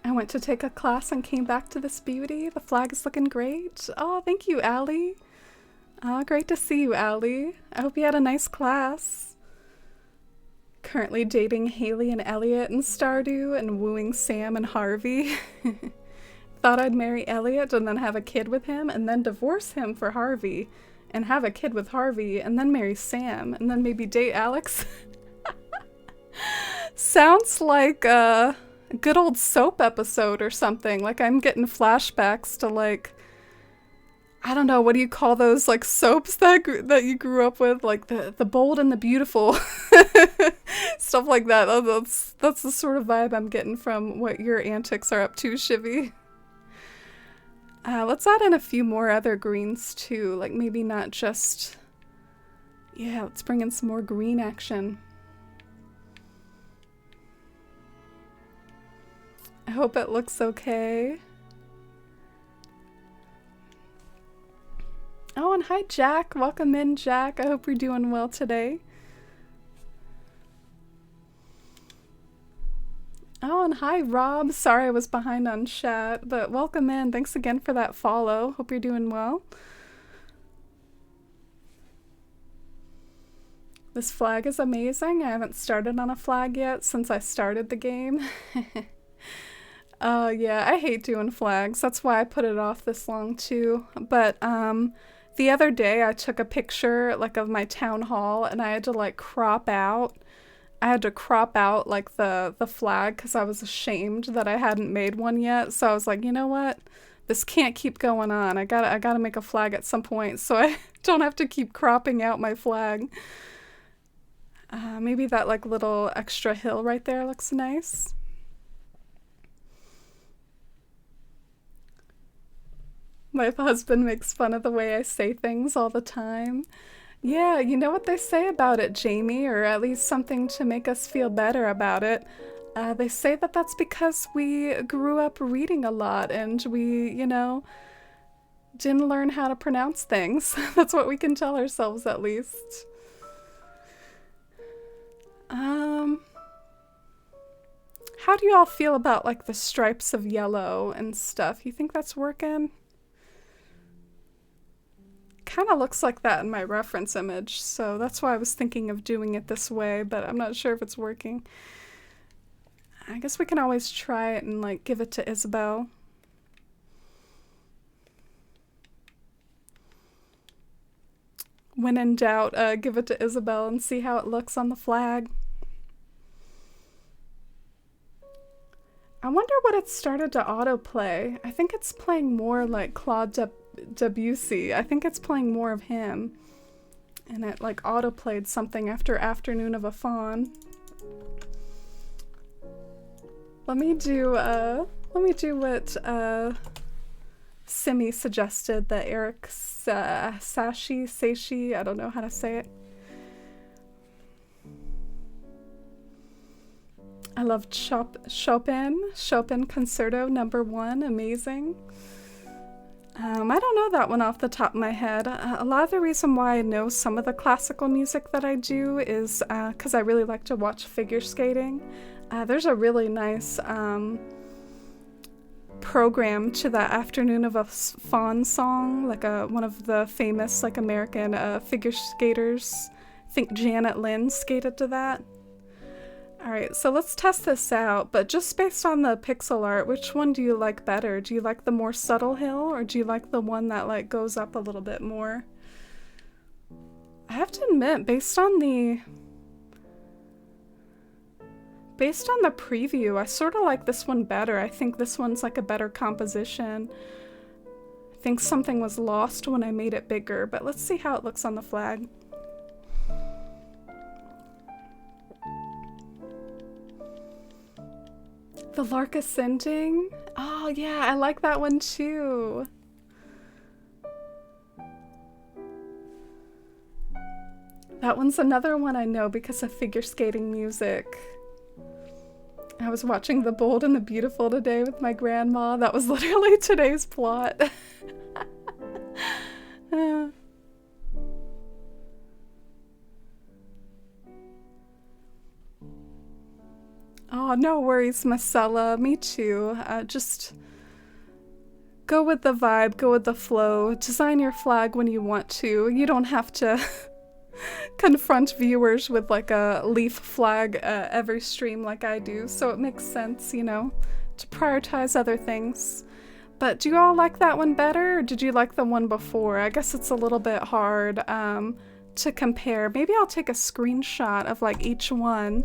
I went to take a class and came back to this beauty. The flag is looking great. Oh, thank you, Allie. Oh, great to see you, Allie. I hope you had a nice class. Currently dating Haley and Elliot and Stardew and wooing Sam and Harvey. Thought I'd marry Elliot and then have a kid with him and then divorce him for Harvey and have a kid with Harvey and then marry Sam and then maybe date Alex. Sounds like a good old soap episode or something. Like I'm getting flashbacks to like, I don't know, what do you call those like soaps that you grew up with, like the Bold and the Beautiful, stuff like that. That's the sort of vibe I'm getting from what your antics are up to, Shivy. Let's add in a few more other greens too, like maybe not just, yeah, let's bring in some more green action. I hope it looks okay. Oh, and hi, Jack. Welcome in, Jack. I hope you're doing well today. Oh, and hi, Rob. Sorry I was behind on chat, but welcome in. Thanks again for that follow. Hope you're doing well. This flag is amazing. I haven't started on a flag yet since I started the game. Yeah, I hate doing flags. That's why I put it off this long too. But, the other day I took a picture like of my town hall and I had to like crop out. I had to crop out like the flag because I was ashamed that I hadn't made one yet. So I was like, you know what? This can't keep going on. I gotta make a flag at some point so I don't have to keep cropping out my flag. Maybe that like little extra hill right there looks nice. My husband makes fun of the way I say things all the time. Yeah, you know what they say about it, Jamie, or at least something to make us feel better about it. They say that that's because we grew up reading a lot and we, you know, didn't learn how to pronounce things. That's what we can tell ourselves at least. How do you all feel about like the stripes of yellow and stuff? You think that's working? Kind of looks like that in my reference image, so that's why I was thinking of doing it this way, but I'm not sure if it's working. I guess we can always try it and like give it to Isabel. When in doubt, give it to Isabel and see how it looks on the flag. I wonder what it started to autoplay. I think it's playing more like Claude Debussy. I think it's playing more of him. And it like autoplayed something after Afternoon of a Faun. Let me do what Simi suggested, that Eric Sashi, I don't know how to say it. I love Chopin Concerto No. 1, amazing. I don't know that one off the top of my head. A lot of the reason why I know some of the classical music that I do is because I really like to watch figure skating. There's a really nice program to the Afternoon of a Faun song, like one of the famous like American figure skaters. I think Janet Lynn skated to that. Alright, so let's test this out, but just based on the pixel art, which one do you like better? Do you like the more subtle hill, or do you like the one that like goes up a little bit more? I have to admit, based on the preview, I sort of like this one better. I think this one's like a better composition. I think something was lost when I made it bigger, but let's see how it looks on the flag. The lark ascending? Oh, yeah, I like that one too. That one's another one I know because of figure skating music. I was watching The Bold and the Beautiful today with my grandma. That was literally today's plot. Oh, no worries, Marcella. Me too. Just go with the vibe, go with the flow. Design your flag when you want to. You don't have to confront viewers with like a leaf flag every stream like I do. So it makes sense, you know, to prioritize other things. But do you all like that one better, or did you like the one before? I guess it's a little bit hard to compare. Maybe I'll take a screenshot of like each one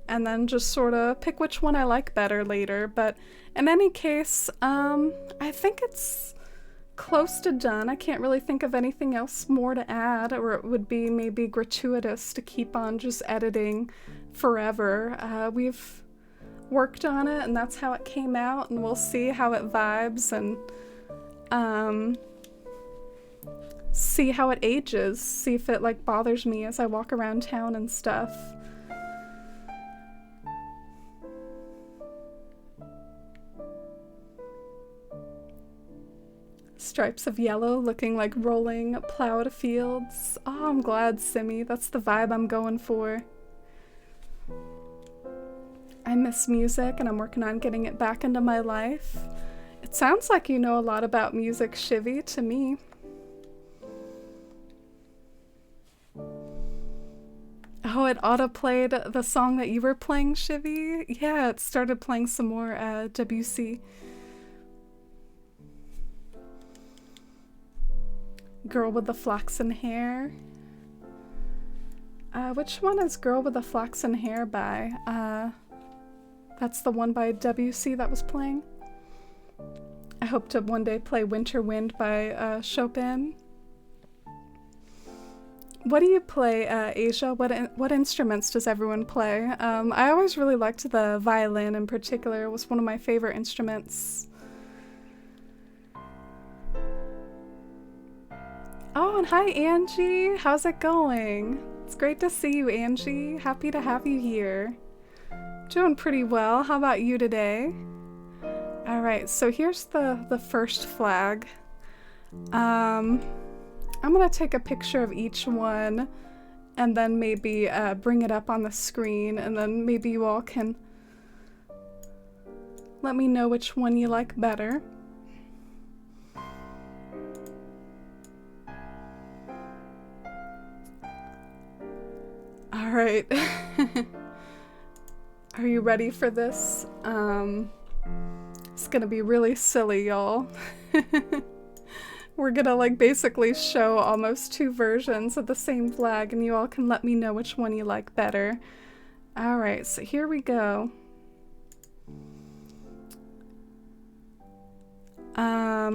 and then just sort of pick which one I like better later. But in any case, I think it's close to done. I can't really think of anything else more to add, or it would be maybe gratuitous to keep on just editing forever. We've worked on it and that's how it came out, and we'll see how it vibes and see how it ages, see if it like bothers me as I walk around town and stuff. Stripes of yellow looking like rolling plowed fields. Oh, I'm glad, Simi. That's the vibe I'm going for. I miss music and I'm working on getting it back into my life. It sounds like you know a lot about music, Shivy, to me. Oh, it auto-played the song that you were playing, Shivy? Yeah, it started playing some more WC. Girl with the Flaxen Hair. Which one is Girl with the Flaxen Hair by? That's the one by WC that was playing. I hope to one day play Winter Wind by Chopin. What do you play, Asia? What instruments does everyone play? I always really liked the violin in particular. It was one of my favorite instruments. Oh, and hi, Angie. How's it going? It's great to see you, Angie. Happy to have you here. Doing pretty well. How about you today? All right, so here's the first flag. I'm gonna take a picture of each one and then maybe bring it up on the screen, and then maybe you all can let me know which one you like better. All right. Are you ready for this? It's gonna be really silly, y'all. We're gonna like basically show almost two versions of the same flag, and you all can let me know which one you like better. All right, so here we go.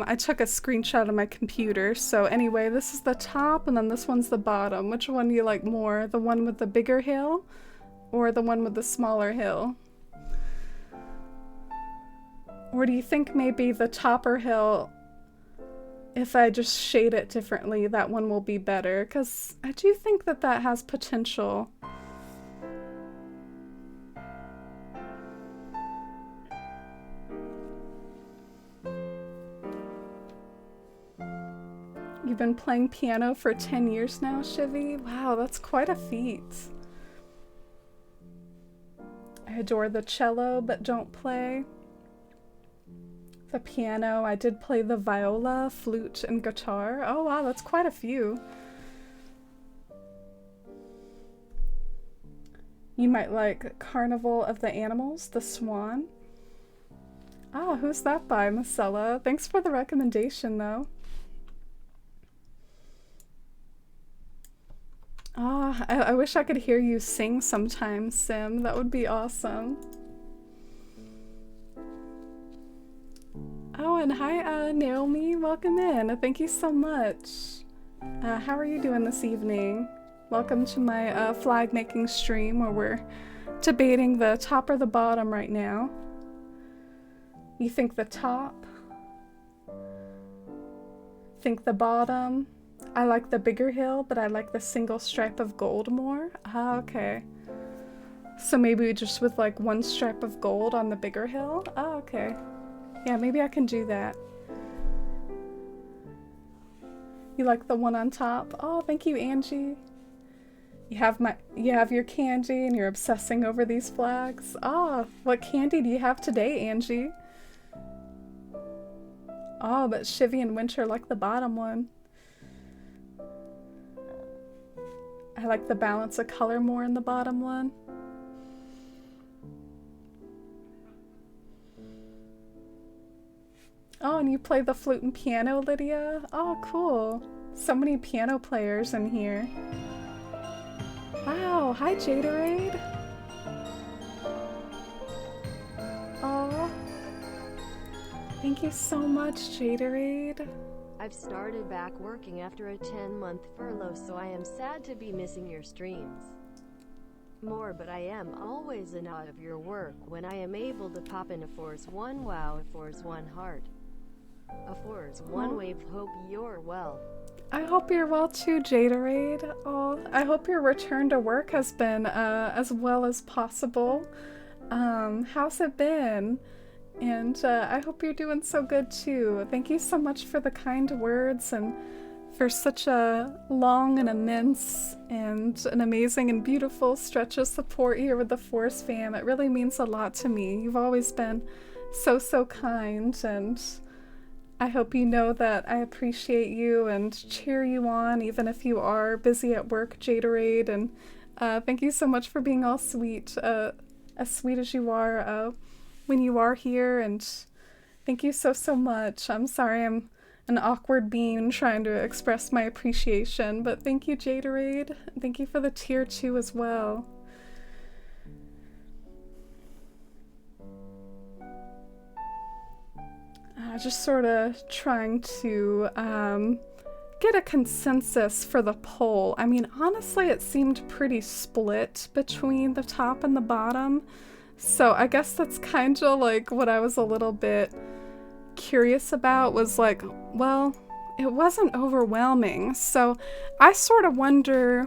I took a screenshot of my computer, so anyway, this is the top and then this one's the bottom. Which one do you like more? The one with the bigger hill or the one with the smaller hill? Or do you think maybe the topper hill, if I just shade it differently, that one will be better? Because I do think that that has potential. You've been playing piano for 10 years now, Shivy? Wow, that's quite a feat. I adore the cello, but don't play the piano. I did play the viola, flute, and guitar. Oh wow, that's quite a few. You might like Carnival of the Animals, The Swan. Ah, who's that by, Marcella? Thanks for the recommendation, though. Ah, I wish I could hear you sing sometime, Sim. That would be awesome. Oh, and hi, Naomi. Welcome in. Thank you so much. How are you doing this evening? Welcome to my flag making stream where we're debating the top or the bottom right now. You think the top? Think the bottom? I like the bigger hill, but I like the single stripe of gold more. Ah, okay. So maybe just with like one stripe of gold on the bigger hill? Oh, okay. Yeah, maybe I can do that. You like the one on top? Oh, thank you, Angie. You have your candy and you're obsessing over these flags. Ah, what candy do you have today, Angie? Oh, but Shivy and Winter like the bottom one. I like the balance of color more in the bottom one. Oh, and you play the flute and piano, Lydia? Oh, cool. So many piano players in here. Wow, hi Jaderade. Oh, thank you so much, Jaderade. I've started back working after a 10-month furlough, so I am sad to be missing your streams more, but I am always in awe of your work when I am able to pop in a Force 1 wow, a Force 1 heart, a Force 1 wave. Hope you're well. I hope you're well too, Jaderade. Oh, I hope your return to work has been as well as possible. How's it been? And I hope you're doing so good too. Thank you so much for the kind words and for such a long and immense and an amazing and beautiful stretch of support here with the Force fam. It really means a lot to me. You've always been so kind, and I hope you know that I appreciate you and cheer you on even if you are busy at work, Jaderade. And thank you so much for being all sweet, as sweet as you are when you are here, and thank you so much. I'm sorry I'm an awkward bean trying to express my appreciation, but thank you, Jaderade. Thank you for the tier 2 as well. Just sort of trying to get a consensus for the poll. I mean, honestly, it seemed pretty split between the top and the bottom. So I guess that's kind of like what I was a little bit curious about, was like, well, it wasn't overwhelming. So I sort of wonder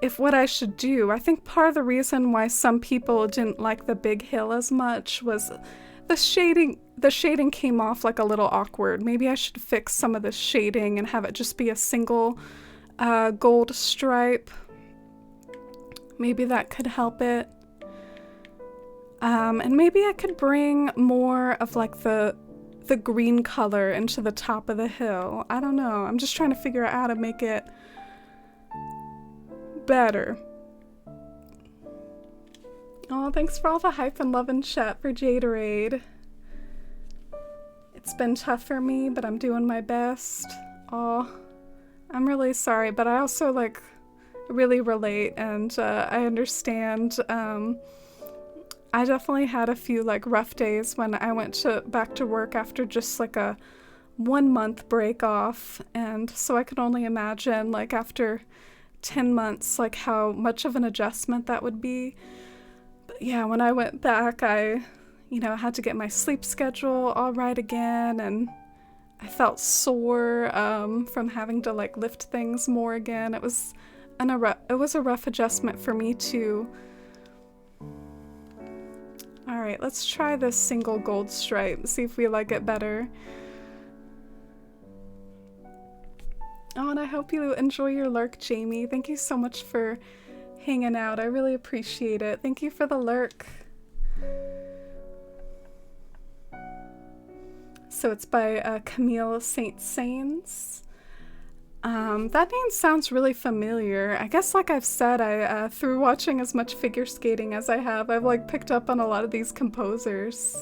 if what I should do. I think part of the reason why some people didn't like the big hill as much was the shading. The shading came off like a little awkward. Maybe I should fix some of the shading and have it just be a single gold stripe. Maybe that could help it. And maybe I could bring more of like the green color into the top of the hill. I don't know. I'm just trying to figure out how to make it better. Oh, thanks for all the hype and love in chat for Jaderade. It's been tough for me, but I'm doing my best. Oh, I'm really sorry, but I also like really relate, and I understand. I definitely had a few like rough days when I went back to work after just like a 1-month break off, and so I could only imagine like after 10 months like how much of an adjustment that would be. But yeah, when I went back, I had to get my sleep schedule all right again, and I felt sore from having to like lift things more again. It was a rough adjustment for me too. All right, let's try this single gold stripe, see if we like it better. Oh, and I hope you enjoy your lurk, Jamie. Thank you so much for hanging out. I really appreciate it. Thank you for the lurk. So it's by Camille Saint-Saëns. That name sounds really familiar. I guess, like I've said, through watching as much figure skating as I have, I've like picked up on a lot of these composers.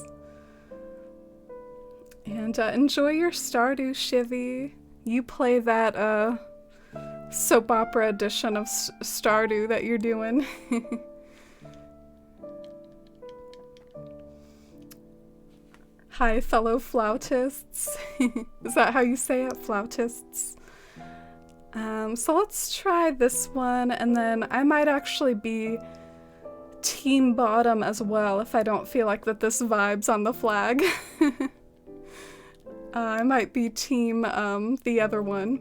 And enjoy your Stardew, Shivy. You play that soap opera edition of Stardew that you're doing. Hi, fellow flautists. Is that how you say it? Flautists? So let's try this one, and then I might actually be team bottom as well if I don't feel like that this vibes on the flag. I might be team the other one.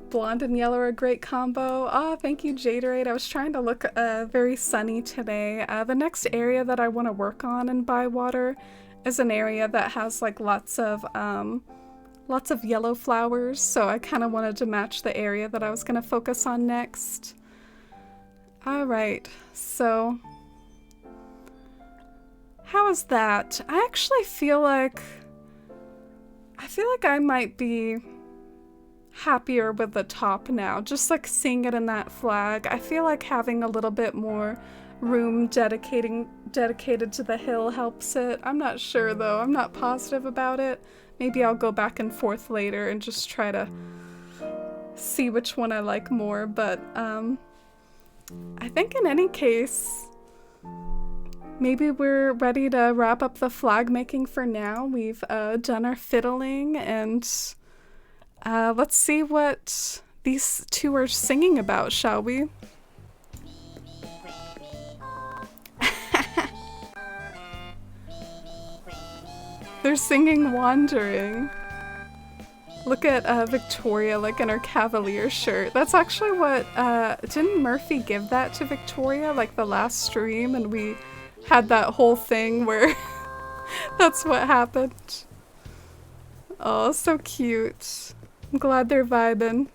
Blonde and yellow are a great combo. Oh, thank you, Jaderade. I was trying to look very sunny today. The next area that I want to work on in Bywater is an area that has like lots of yellow flowers, so I kind of wanted to match the area that I was going to focus on next. Alright, so how is that? I actually feel like I might be happier with the top now, just like seeing it in that flag. I feel like having a little bit more room dedicated to the hill helps it. I'm not sure though, I'm not positive about it. Maybe I'll go back and forth later and just try to see which one I like more, but I think in any case, maybe we're ready to wrap up the flag making for now. We've done our fiddling, and let's see what these two are singing about, shall we? They're singing Wandering. Look at Victoria, like in her Cavalier shirt. That's actually what, didn't Murphy give that to Victoria, like the last stream, and we had that whole thing where that's what happened. Oh, so cute. I'm glad they're vibing.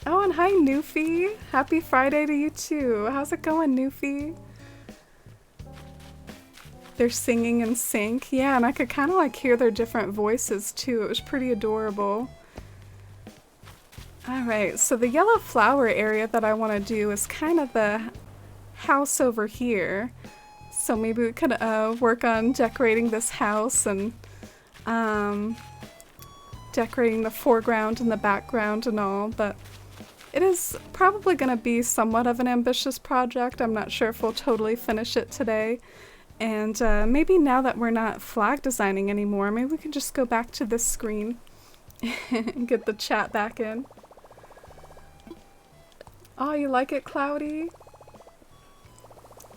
Oh, and hi, Newfie. Happy Friday to you too. How's it going, Newfie? They're singing in sync. Yeah, and I could kind of like hear their different voices too. It was pretty adorable. Alright, so the yellow flower area that I want to do is kind of the house over here. So maybe we could work on decorating this house and decorating the foreground and the background and all, but it is probably going to be somewhat of an ambitious project. I'm not sure if we'll totally finish it today. And maybe now that we're not flag designing anymore, maybe we can just go back to this screen and get the chat back in. Oh, you like it, Cloudy?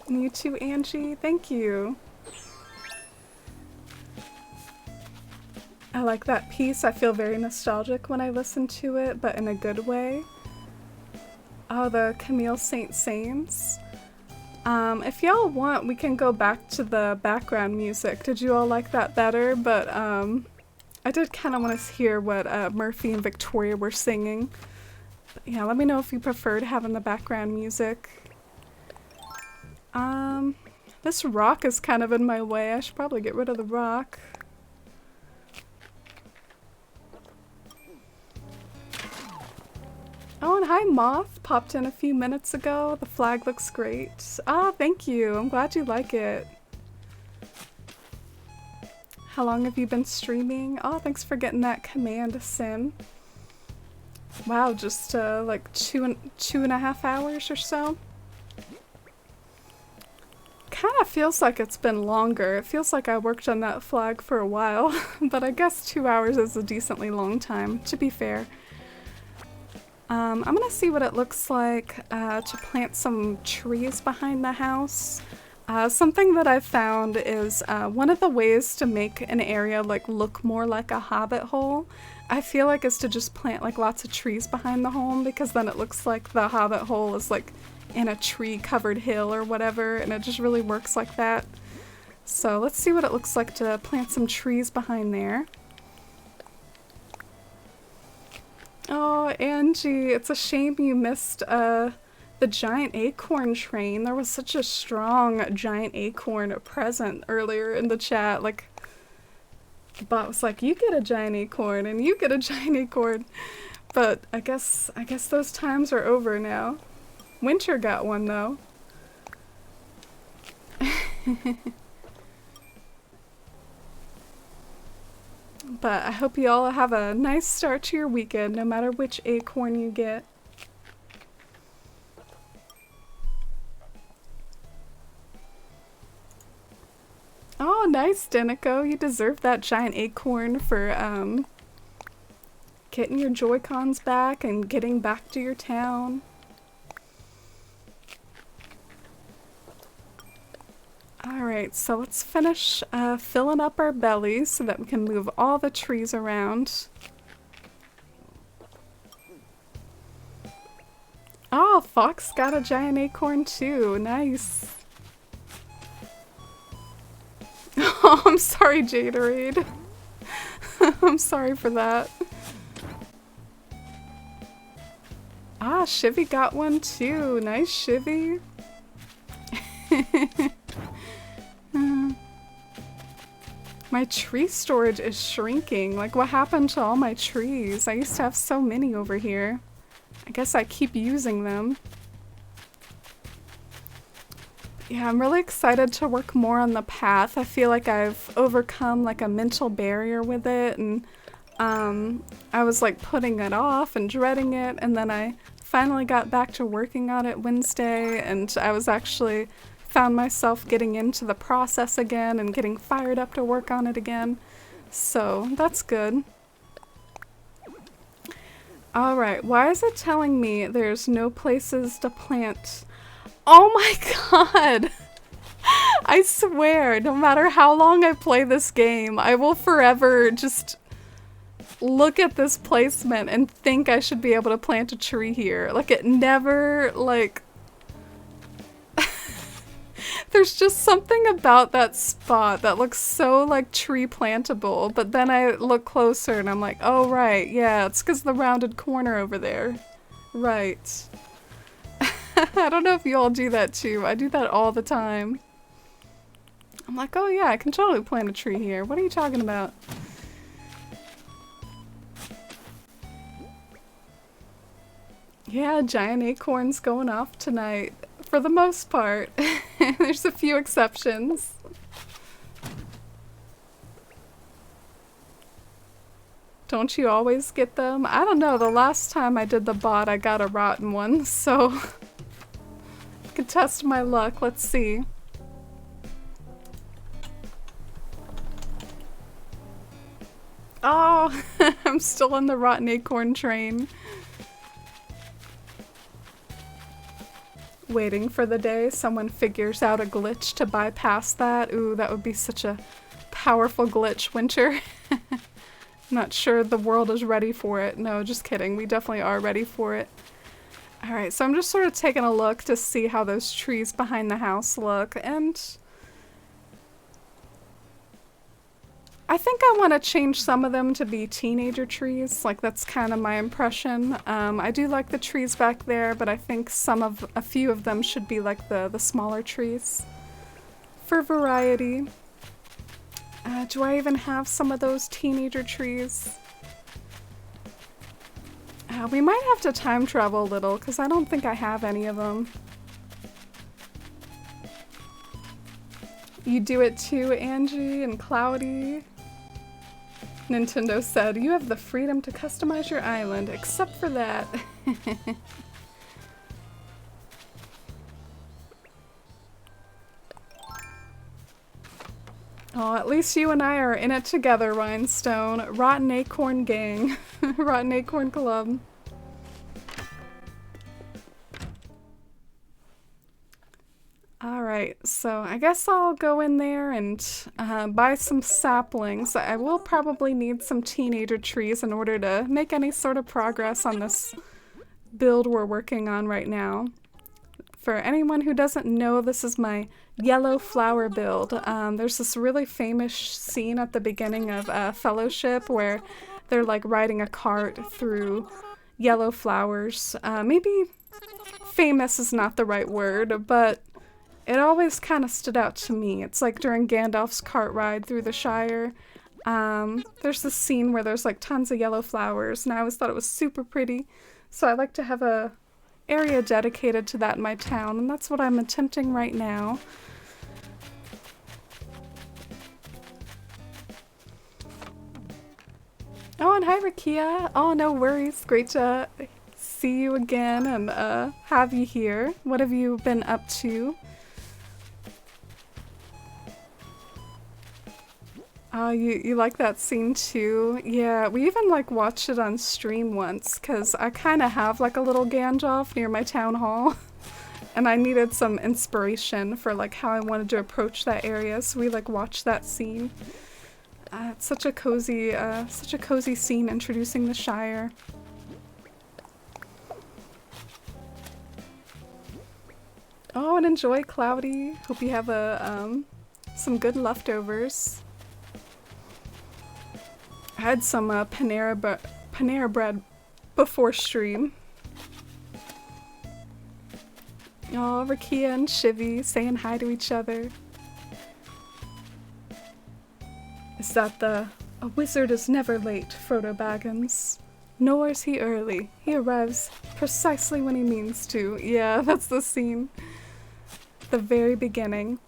And you too, Angie. Thank you. I like that piece. I feel very nostalgic when I listen to it, but in a good way. Oh, the Camille Saint-Saëns. If y'all want, we can go back to the background music. Did you all like that better? But I did kind of want to hear what Murphy and Victoria were singing. But yeah, let me know if you preferred having the background music. This rock is kind of in my way. I should probably get rid of the rock. Oh, and hi, Moth. Popped in a few minutes ago. The flag looks great. Ah, thank you. I'm glad you like it. How long have you been streaming? Oh, thanks for getting that command, Sim. Wow, just like two and a half hours or so. Kind of feels like it's been longer. It feels like I worked on that flag for a while, but I guess 2 hours is a decently long time, to be fair. I'm gonna see what it looks like to plant some trees behind the house. Something that I've found is one of the ways to make an area like look more like a hobbit hole, I feel like, is to just plant like lots of trees behind the home, because then it looks like the hobbit hole is like in a tree covered hill or whatever, and it just really works like that. So let's see what it looks like to plant some trees behind there. Oh, Angie, it's a shame you missed the giant acorn train. There was such a strong giant acorn present earlier in the chat. Like, the bot was like, you get a giant acorn and you get a giant acorn. But I guess those times are over now. Winter got one though. But I hope you all have a nice start to your weekend, no matter which acorn you get. Oh, nice, Denico. You deserve that giant acorn for getting your Joy-Cons back and getting back to your town. Alright, so let's finish filling up our bellies so that we can move all the trees around. Oh, Fox got a giant acorn too. Nice. Oh, I'm sorry, Jaderade. I'm sorry for that. Ah, Shivy got one too. Nice, Shivy. My tree storage is shrinking. Like, what happened to all my trees? I used to have so many over here. I guess I keep using them. Yeah, I'm really excited to work more on the path. I feel like I've overcome like a mental barrier with it, and I was like putting it off and dreading it, and then I finally got back to working on it Wednesday, and I was actually found myself getting into the process again and getting fired up to work on it again. So that's good. Alright, why is it telling me there's no places to plant? Oh my god! I swear, no matter how long I play this game, I will forever just look at this placement and think I should be able to plant a tree here. Like, it never, like... There's just something about that spot that looks so, like, tree plantable, but then I look closer and I'm like, oh right, yeah, it's because the rounded corner over there. Right. I don't know if you all do that too. I do that all the time. I'm like, oh yeah, I can totally plant a tree here. What are you talking about? Yeah, giant acorns going off tonight. For the most part. There's a few exceptions. Don't you always get them? I don't know, the last time I did the bot I got a rotten one, so I can test my luck. Let's see. Oh, I'm still on the rotten acorn train. Waiting for the day someone figures out a glitch to bypass that. Ooh, that would be such a powerful glitch, Winter. Not sure the world is ready for it. No, just kidding. We definitely are ready for it. Alright, so I'm just sort of taking a look to see how those trees behind the house look, and I think I want to change some of them to be teenager trees. Like, that's kind of my impression. I do like the trees back there, but I think a few of them should be like the smaller trees. For variety. Do I even have some of those teenager trees? We might have to time travel a little, because I don't think I have any of them. You do it too, Angie and Cloudy. Nintendo said, you have the freedom to customize your island, except for that. Oh, at least you and I are in it together, Rhinestone. Rotten Acorn Gang. Rotten Acorn Club. Alright, so I guess I'll go in there and buy some saplings. I will probably need some teenager trees in order to make any sort of progress on this build we're working on right now. For anyone who doesn't know, this is my yellow flower build. There's this really famous scene at the beginning of Fellowship where they're like riding a cart through yellow flowers. Maybe famous is not the right word, but it always kind of stood out to me. It's like during Gandalf's cart ride through the Shire. There's this scene where there's like tons of yellow flowers, and I always thought it was super pretty. So I like to have a area dedicated to that in my town, and that's what I'm attempting right now. Oh, and hi Rakia. Oh, no worries. Great to see you again and have you here. What have you been up to? You like that scene too? Yeah, we even like watched it on stream once because I kind of have like a little Gandalf near my town hall and I needed some inspiration for like how I wanted to approach that area, so we like watched that scene. It's such a cozy scene introducing the Shire. Oh, and enjoy, Cloudy. Hope you have some good leftovers. I had some Panera bread before stream. Oh, Rakia and Shivy saying hi to each other. Is that a wizard is never late, Frodo Baggins. Nor is he early. He arrives precisely when he means to. Yeah, that's the scene. The very beginning.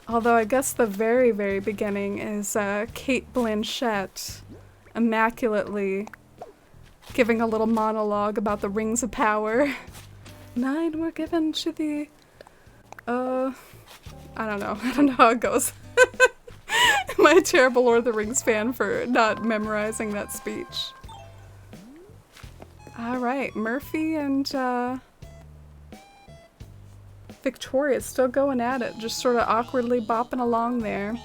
Although I guess the very, very beginning is Cate Blanchett immaculately giving a little monologue about the rings of power. 9 were given to the... I don't know. I don't know how it goes. Am I a terrible Lord of the Rings fan for not memorizing that speech? Alright, Murphy and Victoria's still going at it, just sort of awkwardly bopping along there.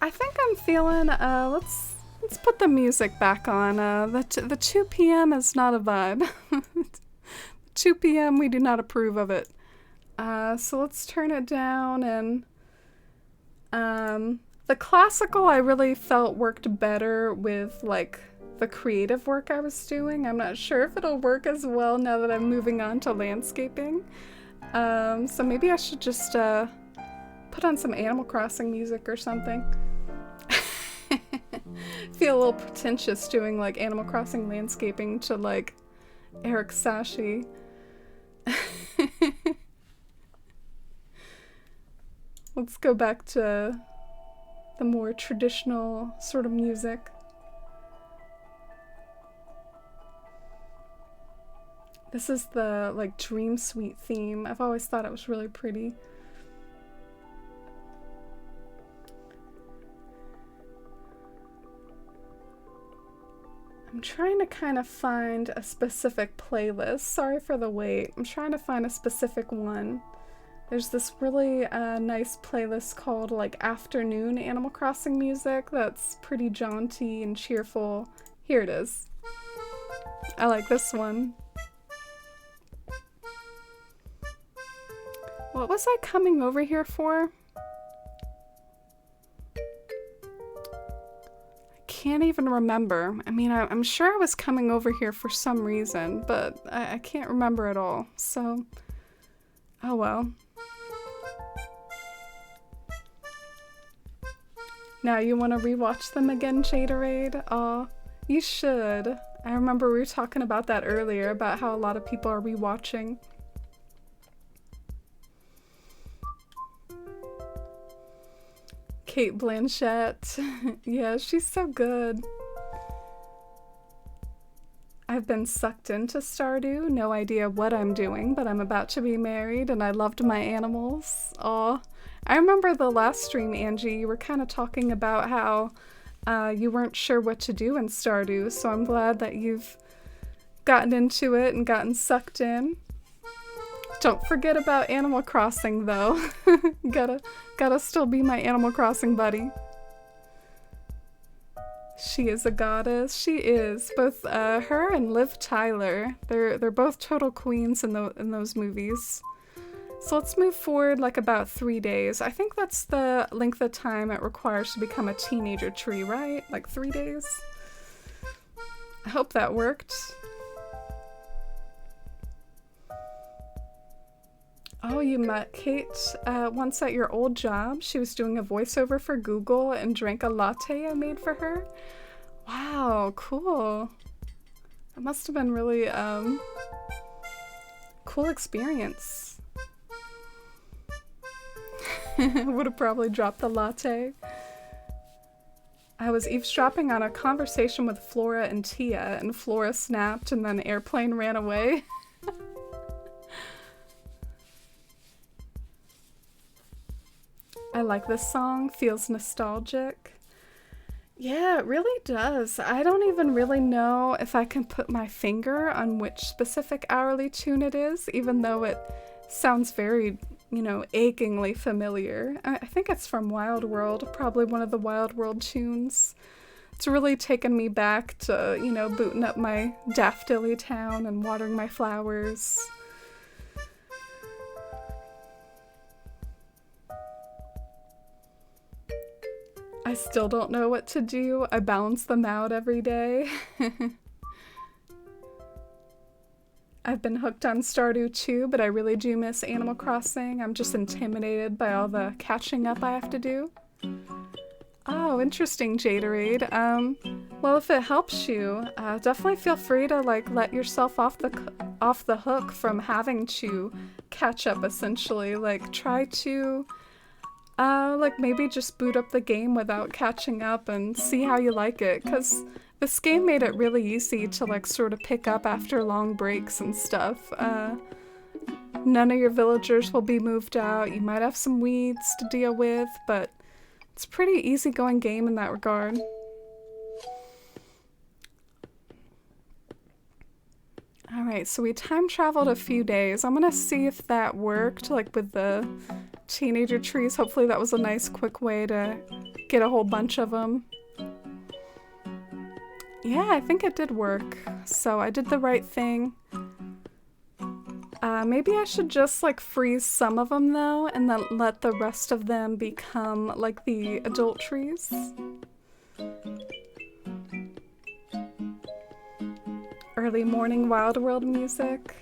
I think I'm feeling, let's put the music back on. The 2 p.m. is not a vibe. 2 p.m. we do not approve of it. So let's turn it down, and the classical I really felt worked better with like the creative work I was doing. I'm not sure if it'll work as well now that I'm moving on to landscaping. So maybe I should just put on some Animal Crossing music or something. Feel a little pretentious doing like Animal Crossing landscaping to like Eric Sashi. Let's go back to the more traditional sort of music. This is the like Dream Suite theme. I've always thought it was really pretty. I'm trying to kind of find a specific playlist. Sorry for the wait. I'm trying to find a specific one. There's this really nice playlist called like Afternoon Animal Crossing music that's pretty jaunty and cheerful. Here it is. I like this one. What was I coming over here for? I can't even remember. I mean, I'm sure I was coming over here for some reason, but I can't remember at all. So, oh well. Now you want to rewatch them again, Jaderade? Aw, you should. I remember we were talking about that earlier, about how a lot of people are rewatching. Cate Blanchett. Yeah, she's so good. I've been sucked into Stardew. No idea what I'm doing, but I'm about to be married and I loved my animals. Aw. I remember the last stream, Angie, you were kind of talking about how you weren't sure what to do in Stardew, so I'm glad that you've gotten into it and gotten sucked in. Don't forget about Animal Crossing, though. Gotta still be my Animal Crossing buddy. She is a goddess. She is. Both her and Liv Tyler. They're both total queens in those movies. So let's move forward like about 3 days. I think that's the length of time it requires to become a teenager tree, right? Like 3 days? I hope that worked. Oh, you met Cate once at your old job. She was doing a voiceover for Google and drank a latte I made for her. Wow, cool. That must have been really cool experience. Would have probably dropped the latte. I was eavesdropping on a conversation with Flora and Tia, and Flora snapped and then Airplane ran away. I like this song. Feels nostalgic. Yeah, it really does. I don't even really know if I can put my finger on which specific hourly tune it is, even though it sounds very, achingly familiar. I think it's from Wild World, probably one of the Wild World tunes. It's really taken me back to, booting up my Daffodilly Town and watering my flowers. I still don't know what to do. I balance them out every day. I've been hooked on Stardew too, but I really do miss Animal Crossing. I'm just intimidated by all the catching up I have to do. Oh, interesting, Jaderade. Well, if it helps you, definitely feel free to let yourself off the hook from having to catch up. Essentially, try to maybe just boot up the game without catching up and see how you like it, because this game made it really easy to sort of pick up after long breaks and stuff. None of your villagers will be moved out. You might have some weeds to deal with, but it's a pretty easygoing game in that regard. Alright, so we time traveled a few days. I'm gonna see if that worked, with the teenager trees. Hopefully that was a nice quick way to get a whole bunch of them. Yeah, I think it did work. So I did the right thing. Maybe I should just freeze some of them though, and then let the rest of them become the adult trees. Early morning Wild World music.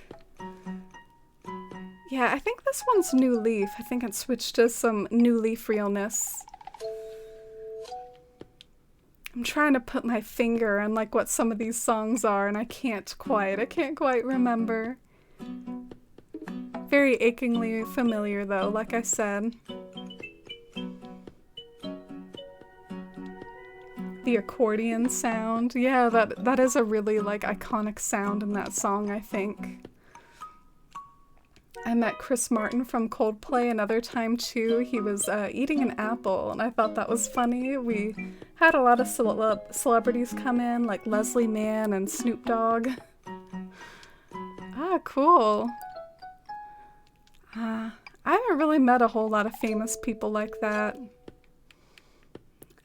Yeah, I think this one's New Leaf. I think it switched to some New Leaf realness. I'm trying to put my finger on what some of these songs are, and I can't quite remember. Very achingly familiar though, like I said. The accordion sound. Yeah, that is a really iconic sound in that song, I think. I met Chris Martin from Coldplay another time too. He was eating an apple, and I thought that was funny. We had a lot of celebrities come in, like Leslie Mann and Snoop Dogg. Ah, cool. I haven't really met a whole lot of famous people like that.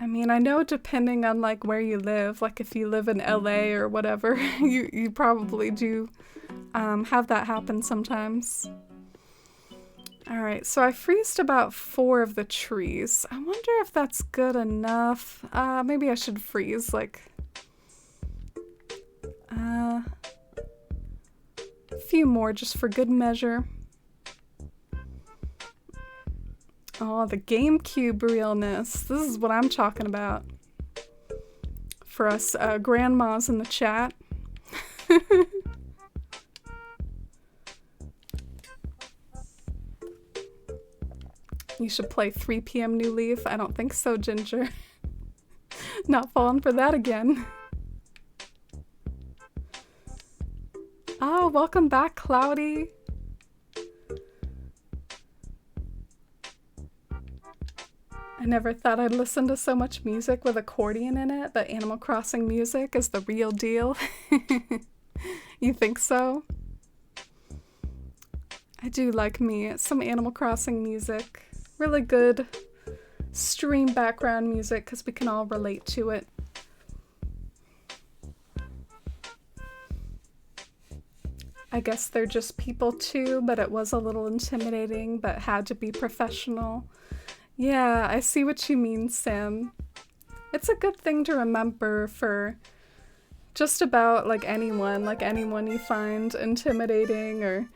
I mean, I know depending on where you live, if you live in LA or whatever, you probably do have that happen sometimes. Alright, so I freezed about 4 of the trees. I wonder if that's good enough. Maybe I should freeze a few more just for good measure. Oh, the GameCube realness. This is what I'm talking about. For us grandmas in the chat. You should play 3 PM New Leaf. I don't think so, Ginger. Not falling for that again. Oh, welcome back, Cloudy. I never thought I'd listen to so much music with accordion in it, but Animal Crossing music is the real deal. You think so? I do like me some Animal Crossing music. Really good stream background music because we can all relate to it. I guess they're just people too, but it was a little intimidating, but had to be professional. Yeah, I see what you mean, Sam. It's a good thing to remember for just about anyone you find intimidating, or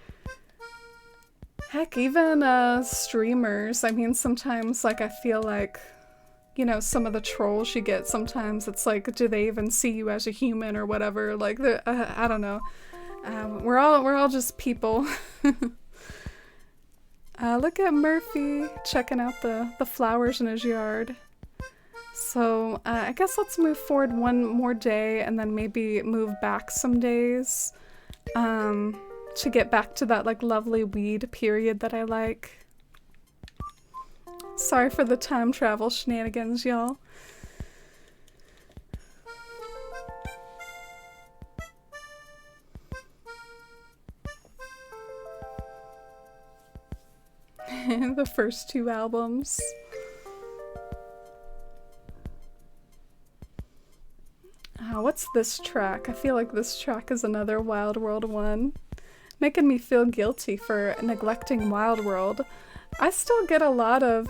heck, even streamers. I mean, sometimes I feel some of the trolls you get, sometimes it's do they even see you as a human or whatever? I don't know. We're all just people. Look at Murphy checking out the flowers in his yard. So I guess let's move forward one more day and then maybe move back some days to get back to that lovely weed period that I like. Sorry for the time travel shenanigans, y'all. The first 2 albums. What's this track? I feel like this track is another Wild World one. Making me feel guilty for neglecting Wild World. I still get a lot of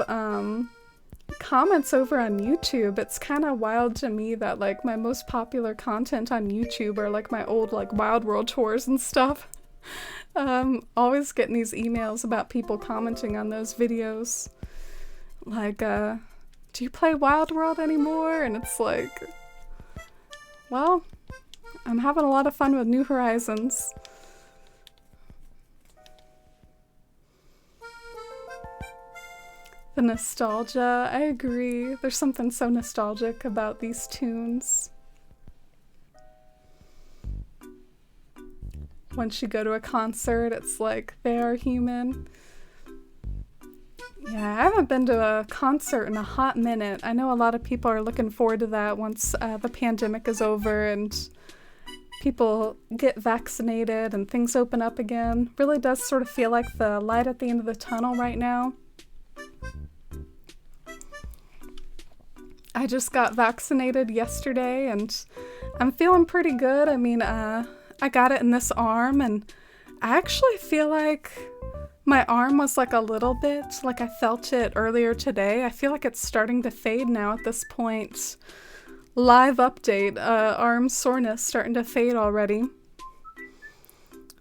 comments over on YouTube. It's kind of wild to me that like my most popular content on YouTube are like my old like Wild World tours and stuff. Always getting these emails about people commenting on those videos. Like, do you play Wild World anymore? And it's like, well, I'm having a lot of fun with New Horizons. The nostalgia, I agree. There's something so nostalgic about these tunes. Once you go to a concert, it's like they are human. Yeah, I haven't been to a concert in a hot minute. I know a lot of people are looking forward to that once the pandemic is over and people get vaccinated and things open up again. Really does sort of feel like the light at the end of the tunnel right now. I just got vaccinated yesterday and I'm feeling pretty good. I mean, I got it in this arm and I actually feel like my arm was like a little bit, like I felt it earlier today. I feel like it's starting to fade now at this point. Live update, arm soreness starting to fade already.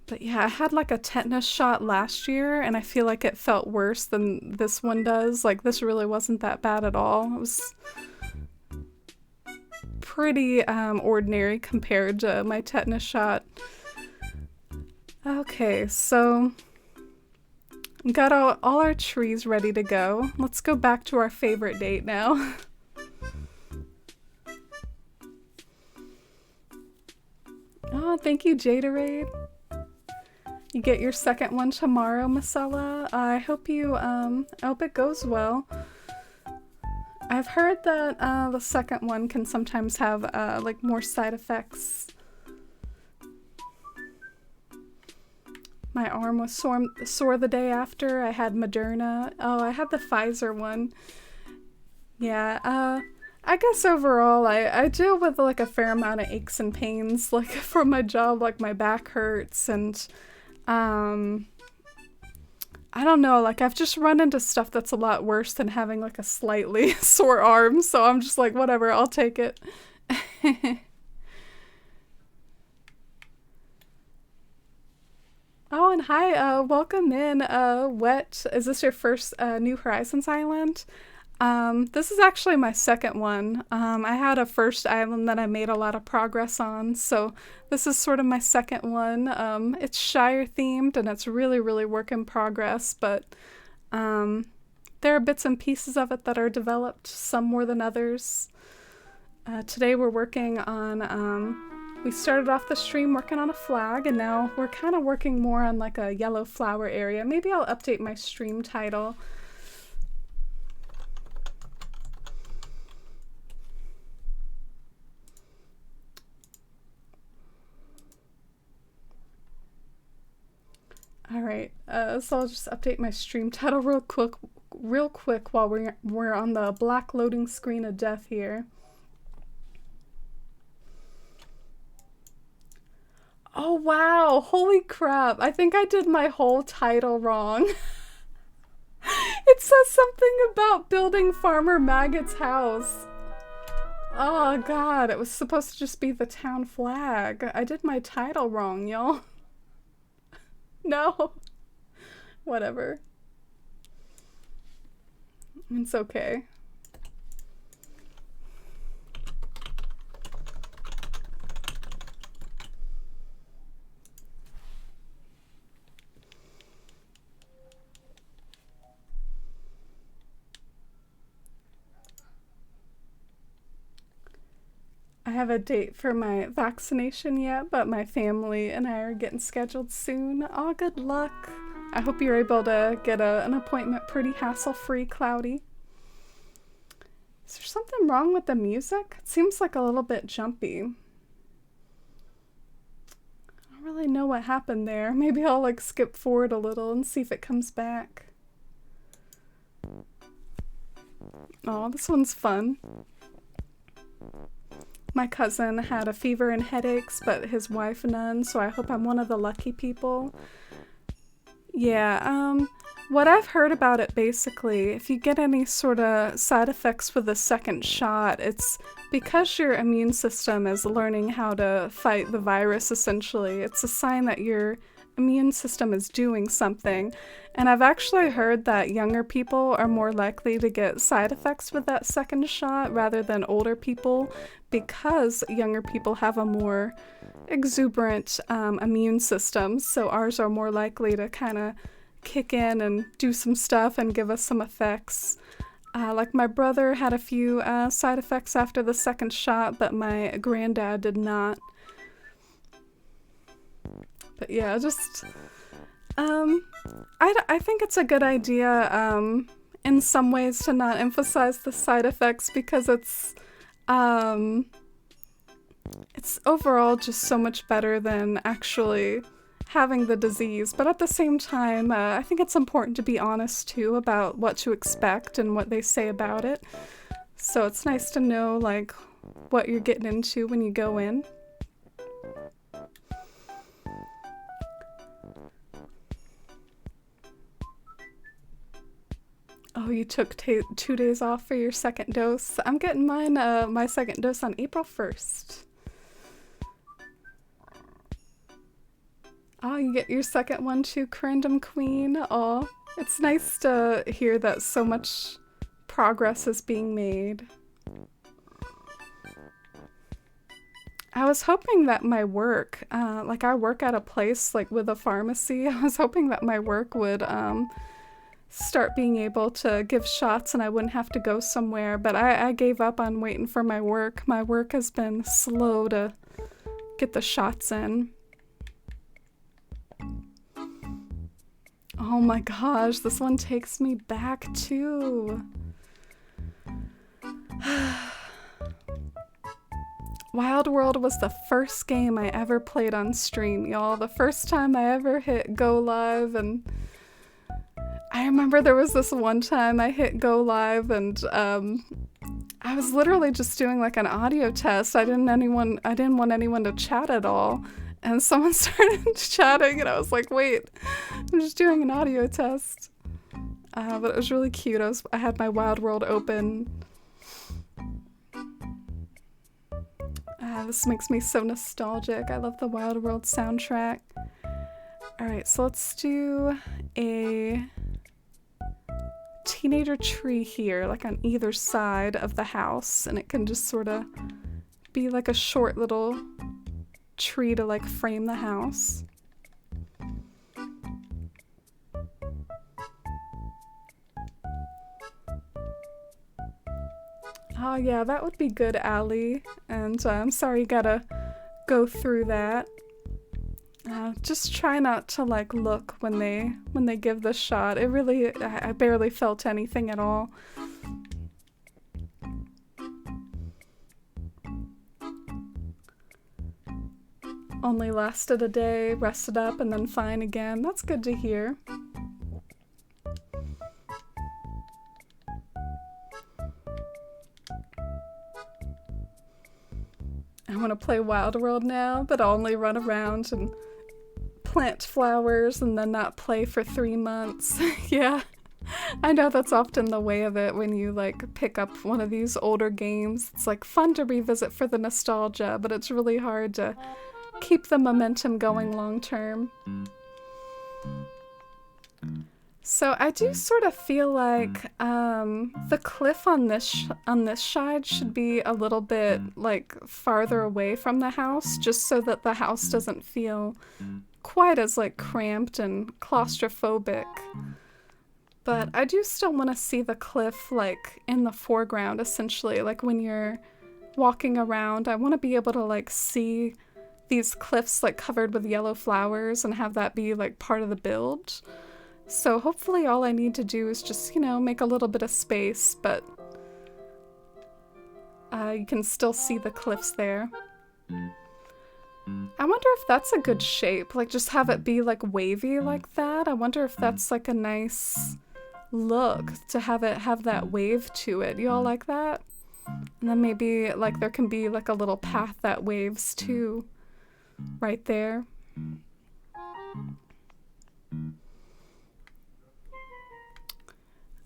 But yeah, I had like a tetanus shot last year and I feel like it felt worse than this one does. Like this really wasn't that bad at all. It was pretty ordinary compared to my tetanus shot. Okay, so got all our trees ready to go. Let's go back to our favorite date now. Oh, thank you, Jaderade. You get your second one tomorrow, Marcella. I hope it goes well. I've heard that the second one can sometimes have like more side effects. My arm was sore the day after. I had Moderna. Oh, I had the Pfizer one. Yeah, I guess overall I deal with like a fair amount of aches and pains like from my job, like my back hurts and I don't know, like I've just run into stuff that's a lot worse than having like a slightly sore arm, so I'm just like, whatever, I'll take it. Oh, and hi, welcome in, Wet. Is this your first New Horizons island? This is actually my second one. I had a first island that I made a lot of progress on, so this is sort of my second one. It's Shire themed and it's really, really work in progress, but there are bits and pieces of it that are developed, some more than others. Today we're working on, we started off the stream working on a flag, and now we're kind of working more on like a yellow flower area. Maybe I'll update my stream title. Alright, so I'll just update my stream title real quick while we're on the black loading screen of death here. Oh wow, holy crap, I think I did my whole title wrong. It says something about building Farmer Maggot's house. Oh god, it was supposed to just be the town flag. I did my title wrong, y'all. No. Whatever. It's okay. I have a date for my vaccination yet, but my family and I are getting scheduled soon. Oh, good luck. I hope you're able to get an appointment pretty hassle-free, Cloudy. Is there something wrong with the music? It seems like a little bit jumpy. I don't really know what happened there. Maybe I'll like skip forward a little and see if it comes back. Oh, this one's fun. My cousin had a fever and headaches, but his wife none, so I hope I'm one of the lucky people. Yeah, what I've heard about it basically, if you get any sort of side effects with the second shot, it's because your immune system is learning how to fight the virus, essentially. It's a sign that your immune system is doing something. And I've actually heard that younger people are more likely to get side effects with that second shot rather than older people, because younger people have a more exuberant immune system. So ours are more likely to kind of kick in and do some stuff and give us some effects. Like my brother had a few side effects after the second shot, but my granddad did not. But yeah, just, I think it's a good idea in some ways to not emphasize the side effects, because it's overall just so much better than actually having the disease. But at the same time, I think it's important to be honest too about what to expect and what they say about it. So it's nice to know like what you're getting into when you go in. Oh, you took 2 days off for your second dose. I'm getting mine, my second dose on April 1st. Oh, you get your second one too, Corindum Queen. Oh, it's nice to hear that so much progress is being made. I was hoping that my work, like I work at a place like with a pharmacy, I was hoping that my work would start being able to give shots and I wouldn't have to go somewhere, but I gave up on waiting for my work. My work has been slow to get the shots in. Oh my gosh, this one takes me back too. Wild World was the first game I ever played on stream, y'all. The first time I ever hit go live, and I remember there was this one time I hit go live and I was literally just doing like an audio test. I didn't want anyone to chat at all. And someone started chatting and I was like, wait, I'm just doing an audio test. But it was really cute. I had my Wild World open. This makes me so nostalgic. I love the Wild World soundtrack. Alright, so let's do a teenager tree here, like on either side of the house, and it can just sort of be like a short little tree to like frame the house. Oh yeah, that would be good, Allie. And I'm sorry you gotta go through that. Just try not to like look when they give the shot. It really, I barely felt anything at all. Only lasted a day, rested up, and then fine again. That's good to hear. I want to play Wild World now, but I'll only run around and plant flowers and then not play for 3 months. Yeah, I know that's often the way of it when you like pick up one of these older games. It's like fun to revisit for the nostalgia, but it's really hard to keep the momentum going long term. So I do sort of feel like the cliff on this side should be a little bit like farther away from the house, just so that the house doesn't feel quite as like cramped and claustrophobic. But I do still want to see the cliff like in the foreground, essentially. Like when you're walking around, I want to be able to like see these cliffs like covered with yellow flowers and have that be like part of the build. So hopefully all I need to do is just, you know, make a little bit of space, but You can still see the cliffs there. I wonder if that's a good shape, like just have it be like wavy like that. I wonder if that's like a nice look to have it have that wave to it. You all like that? And then maybe like there can be like a little path that waves too, right there.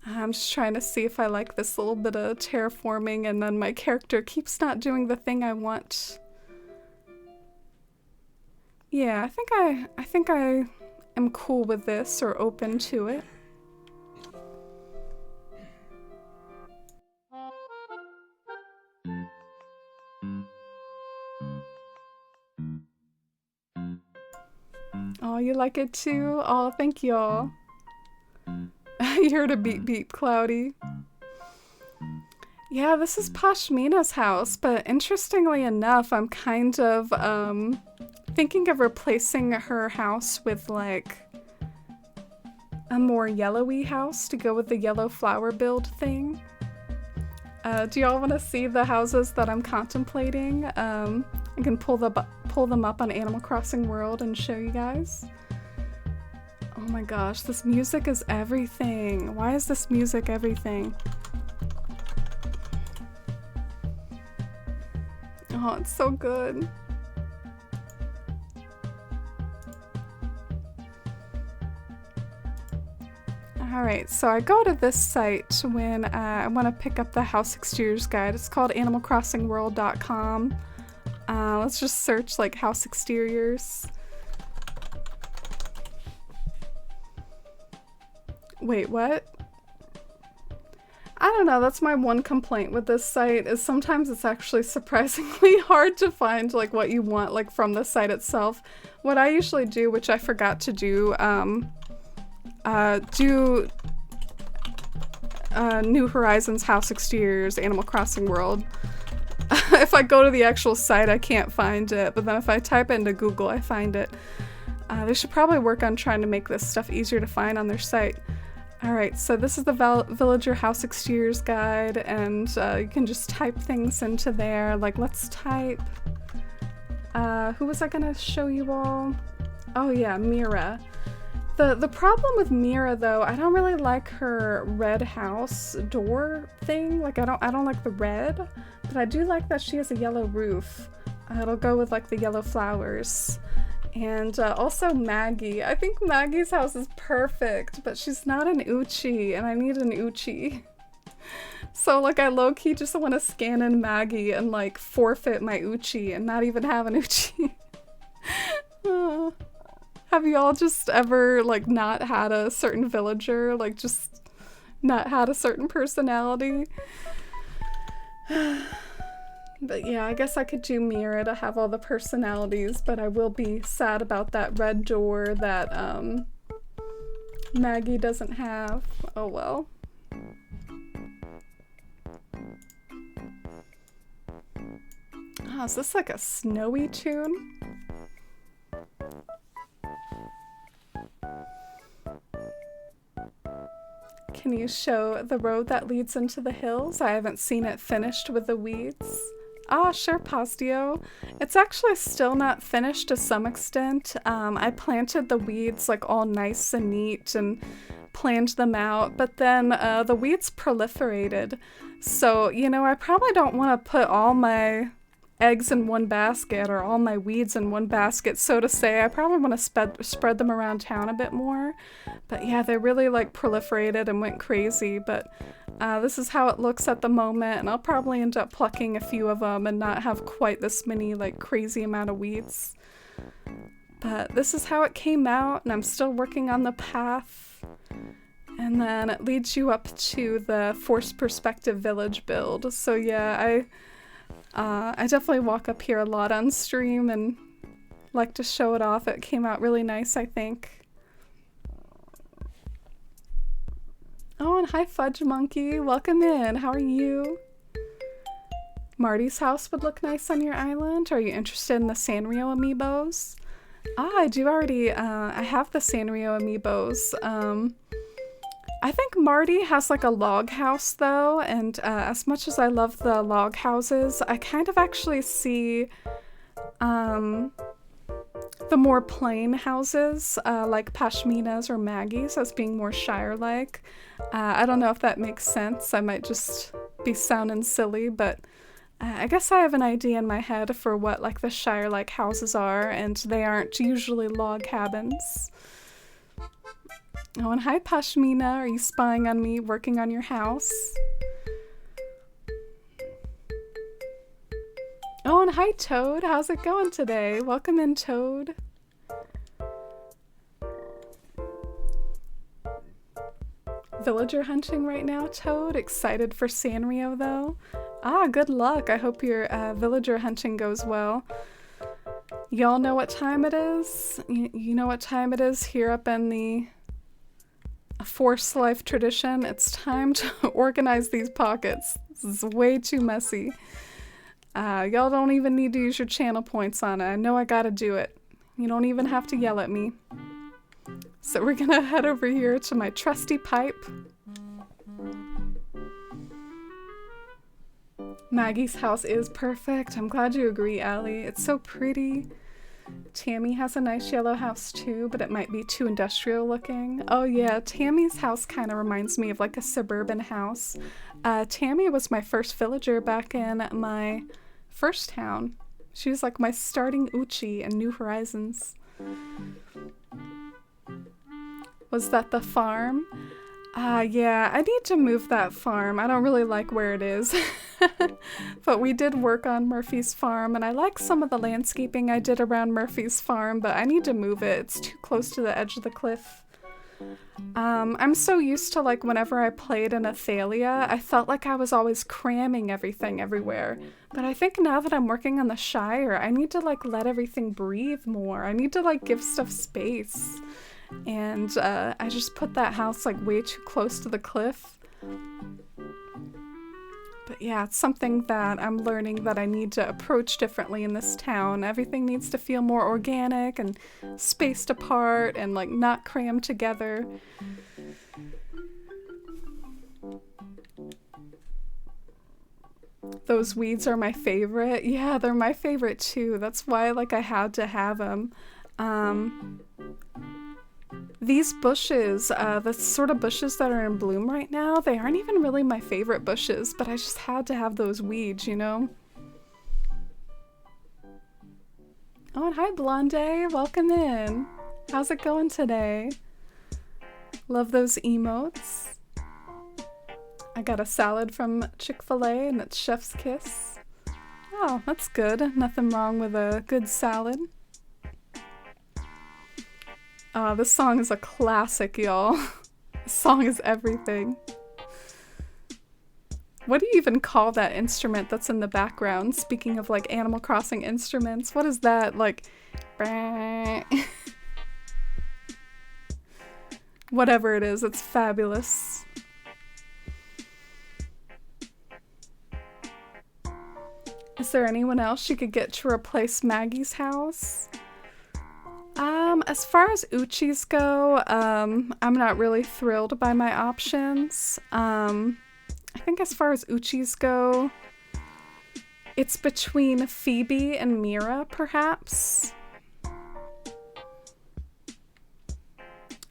I'm just trying to see if I like this little bit of terraforming, and then my character keeps not doing the thing I want. Yeah, I think I am cool with this, or open to it. Oh, you like it too? Oh, thank y'all. You heard a beep beep, Cloudy. Yeah, this is Pashmina's house, but interestingly enough, I'm kind of thinking of replacing her house with like a more yellowy house to go with the yellow flower build thing. Do y'all want to see the houses that I'm contemplating? I can pull them up on Animal Crossing World and show you guys. Oh my gosh, this music is everything. Why is this music everything? Oh, it's so good. Alright, so I go to this site when I want to pick up the house exteriors guide. It's called animalcrossingworld.com. Let's just search like house exteriors. Wait, what? I don't know, that's my one complaint with this site, is sometimes it's actually surprisingly hard to find like what you want like from the site itself. What I usually do, which I forgot to do, New Horizons house exteriors, Animal Crossing World. If I go to the actual site, I can't find it, but then if I type it into Google, I find it. They should probably work on trying to make this stuff easier to find on their site. Alright, so this is the Villager House Exteriors Guide, and you can just type things into there. Like, let's type... who was I gonna show you all? Oh yeah, Mira. The problem with Mira, though, I don't really like her red house door thing. Like, I don't like the red, but I do like that she has a yellow roof. It'll go with, like, the yellow flowers. And also Maggie. I think Maggie's house is perfect, but she's not an Uchi, and I need an Uchi. So, like, I low-key just want to scan in Maggie and, like, forfeit my Uchi and not even have an Uchi. Have y'all just ever, like, not had a certain villager? Like, just not had a certain personality? But yeah, I guess I could do Mira to have all the personalities, but I will be sad about that red door that, Maggie doesn't have. Oh well. Oh, is this like a snowy tune? Can you show the road that leads into the hills? I haven't seen it finished with the weeds. Ah, sure, Pastio. It's actually still not finished to some extent. I planted the weeds like all nice and neat and planned them out, but then the weeds proliferated. So, you know, I probably don't want to put all my eggs in one basket or all my weeds in one basket, so to say. I probably want to spread them around town a bit more. But yeah, they really like proliferated and went crazy, but this is how it looks at the moment, and I'll probably end up plucking a few of them and not have quite this many like crazy amount of weeds. But this is how it came out, and I'm still working on the path. And then it leads you up to the forced perspective village build. So yeah, I definitely walk up here a lot on stream and like to show it off. It came out really nice, I think. Oh, and hi Fudge Monkey, welcome in. How are you? Marty's house would look nice on your island. Are you interested in the Sanrio amiibos? Ah, I do already, I have the Sanrio amiibos. I think Marty has like a log house though, and as much as I love the log houses, I kind of actually see the more plain houses, like Pashmina's or Maggie's, as being more Shire-like. I don't know if that makes sense. I might just be sounding silly, but I guess I have an idea in my head for what like the Shire-like houses are, and they aren't usually log cabins. Oh, and hi Pashmina, are you spying on me working on your house? Oh, and hi Toad, how's it going today? Welcome in, Toad. Villager hunting right now, Toad? Excited for Sanrio though? Ah, good luck. I hope your villager hunting goes well. Y'all know what time it is? You know what time it is here up in the Force Life tradition? It's time to organize these pockets. This is way too messy. Y'all don't even need to use your channel points on it. I know I gotta do it. You don't even have to yell at me. So we're gonna head over here to my trusty pipe. Maggie's house is perfect. I'm glad you agree, Allie. It's so pretty. Tammy has a nice yellow house too, but it might be too industrial looking. Oh yeah, Tammy's house kind of reminds me of like a suburban house. Tammy was my first villager back in my first town. She was like my starting Uchi in New Horizons. Was that the farm? Yeah, I need to move that farm. I don't really like where it is. But we did work on Murphy's farm, and I like some of the landscaping I did around Murphy's farm, but I need to move it. It's too close to the edge of the cliff. I'm so used to like whenever I played in Athalia, I felt like I was always cramming everything everywhere. But I think now that I'm working on the Shire, I need to like let everything breathe more. I need to like give stuff space. And I just put that house like way too close to the cliff. But yeah, it's something that I'm learning that I need to approach differently in this town. Everything needs to feel more organic and spaced apart and like not crammed together. Those weeds are my favorite. Yeah, they're my favorite too. That's why like I had to have them. These bushes, the sort of bushes that are in bloom right now, they aren't even really my favorite bushes, but I just had to have those weeds, you know? Oh, and hi Blonde, welcome in. How's it going today? Love those emotes. I got a salad from Chick-fil-A and it's Chef's Kiss. Oh, that's good. Nothing wrong with a good salad. This song is a classic, y'all. This song is everything. What do you even call that instrument that's in the background? Speaking of like Animal Crossing instruments, what is that? Like, whatever it is, it's fabulous. Is there anyone else you could get to replace Maggie's house? As far as Uchis go, I'm not really thrilled by my options. I think as far as Uchis go, it's between Phoebe and Mira, perhaps.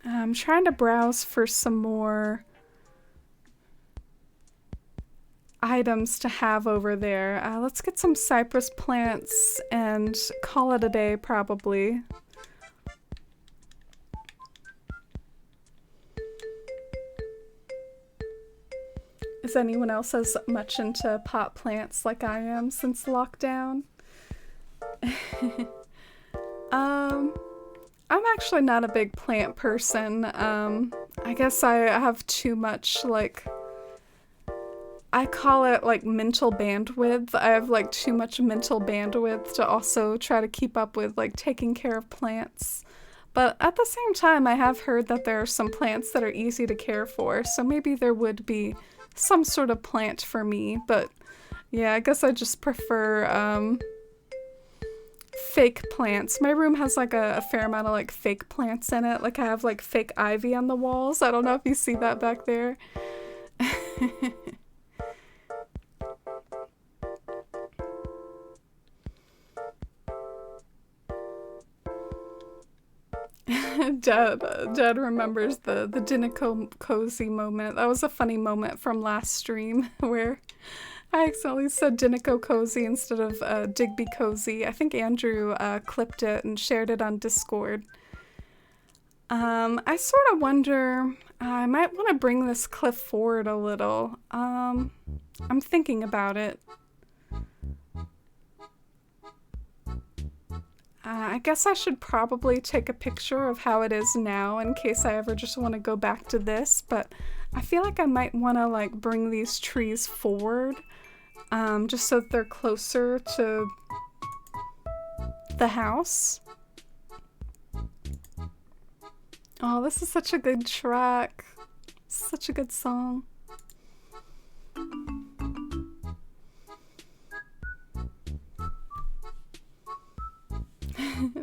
I'm trying to browse for some more items to have over there. Let's get some cypress plants and call it a day, probably. Is anyone else as much into pot plants like I am since lockdown? I'm actually not a big plant person. I guess I have too much, like, I call it like mental bandwidth. I have like too much mental bandwidth to also try to keep up with like taking care of plants. But at the same time, I have heard that there are some plants that are easy to care for, so maybe there would be some sort of plant for me. But yeah, I guess I just prefer fake plants. My room has like a fair amount of like fake plants in it. Like I have like fake ivy on the walls. I don't know if you see that back there. Dad remembers the Dinoco cozy moment. That was a funny moment from last stream where I accidentally said Dinoco cozy instead of Digby cozy. I think Andrew clipped it and shared it on Discord. I sort of wonder, I might want to bring this cliff forward a little. I'm thinking about it. I guess I should probably take a picture of how it is now in case I ever just want to go back to this, but I feel like I might want to like bring these trees forward, just so that they're closer to the house. Oh, this is such a good track. Such a good song.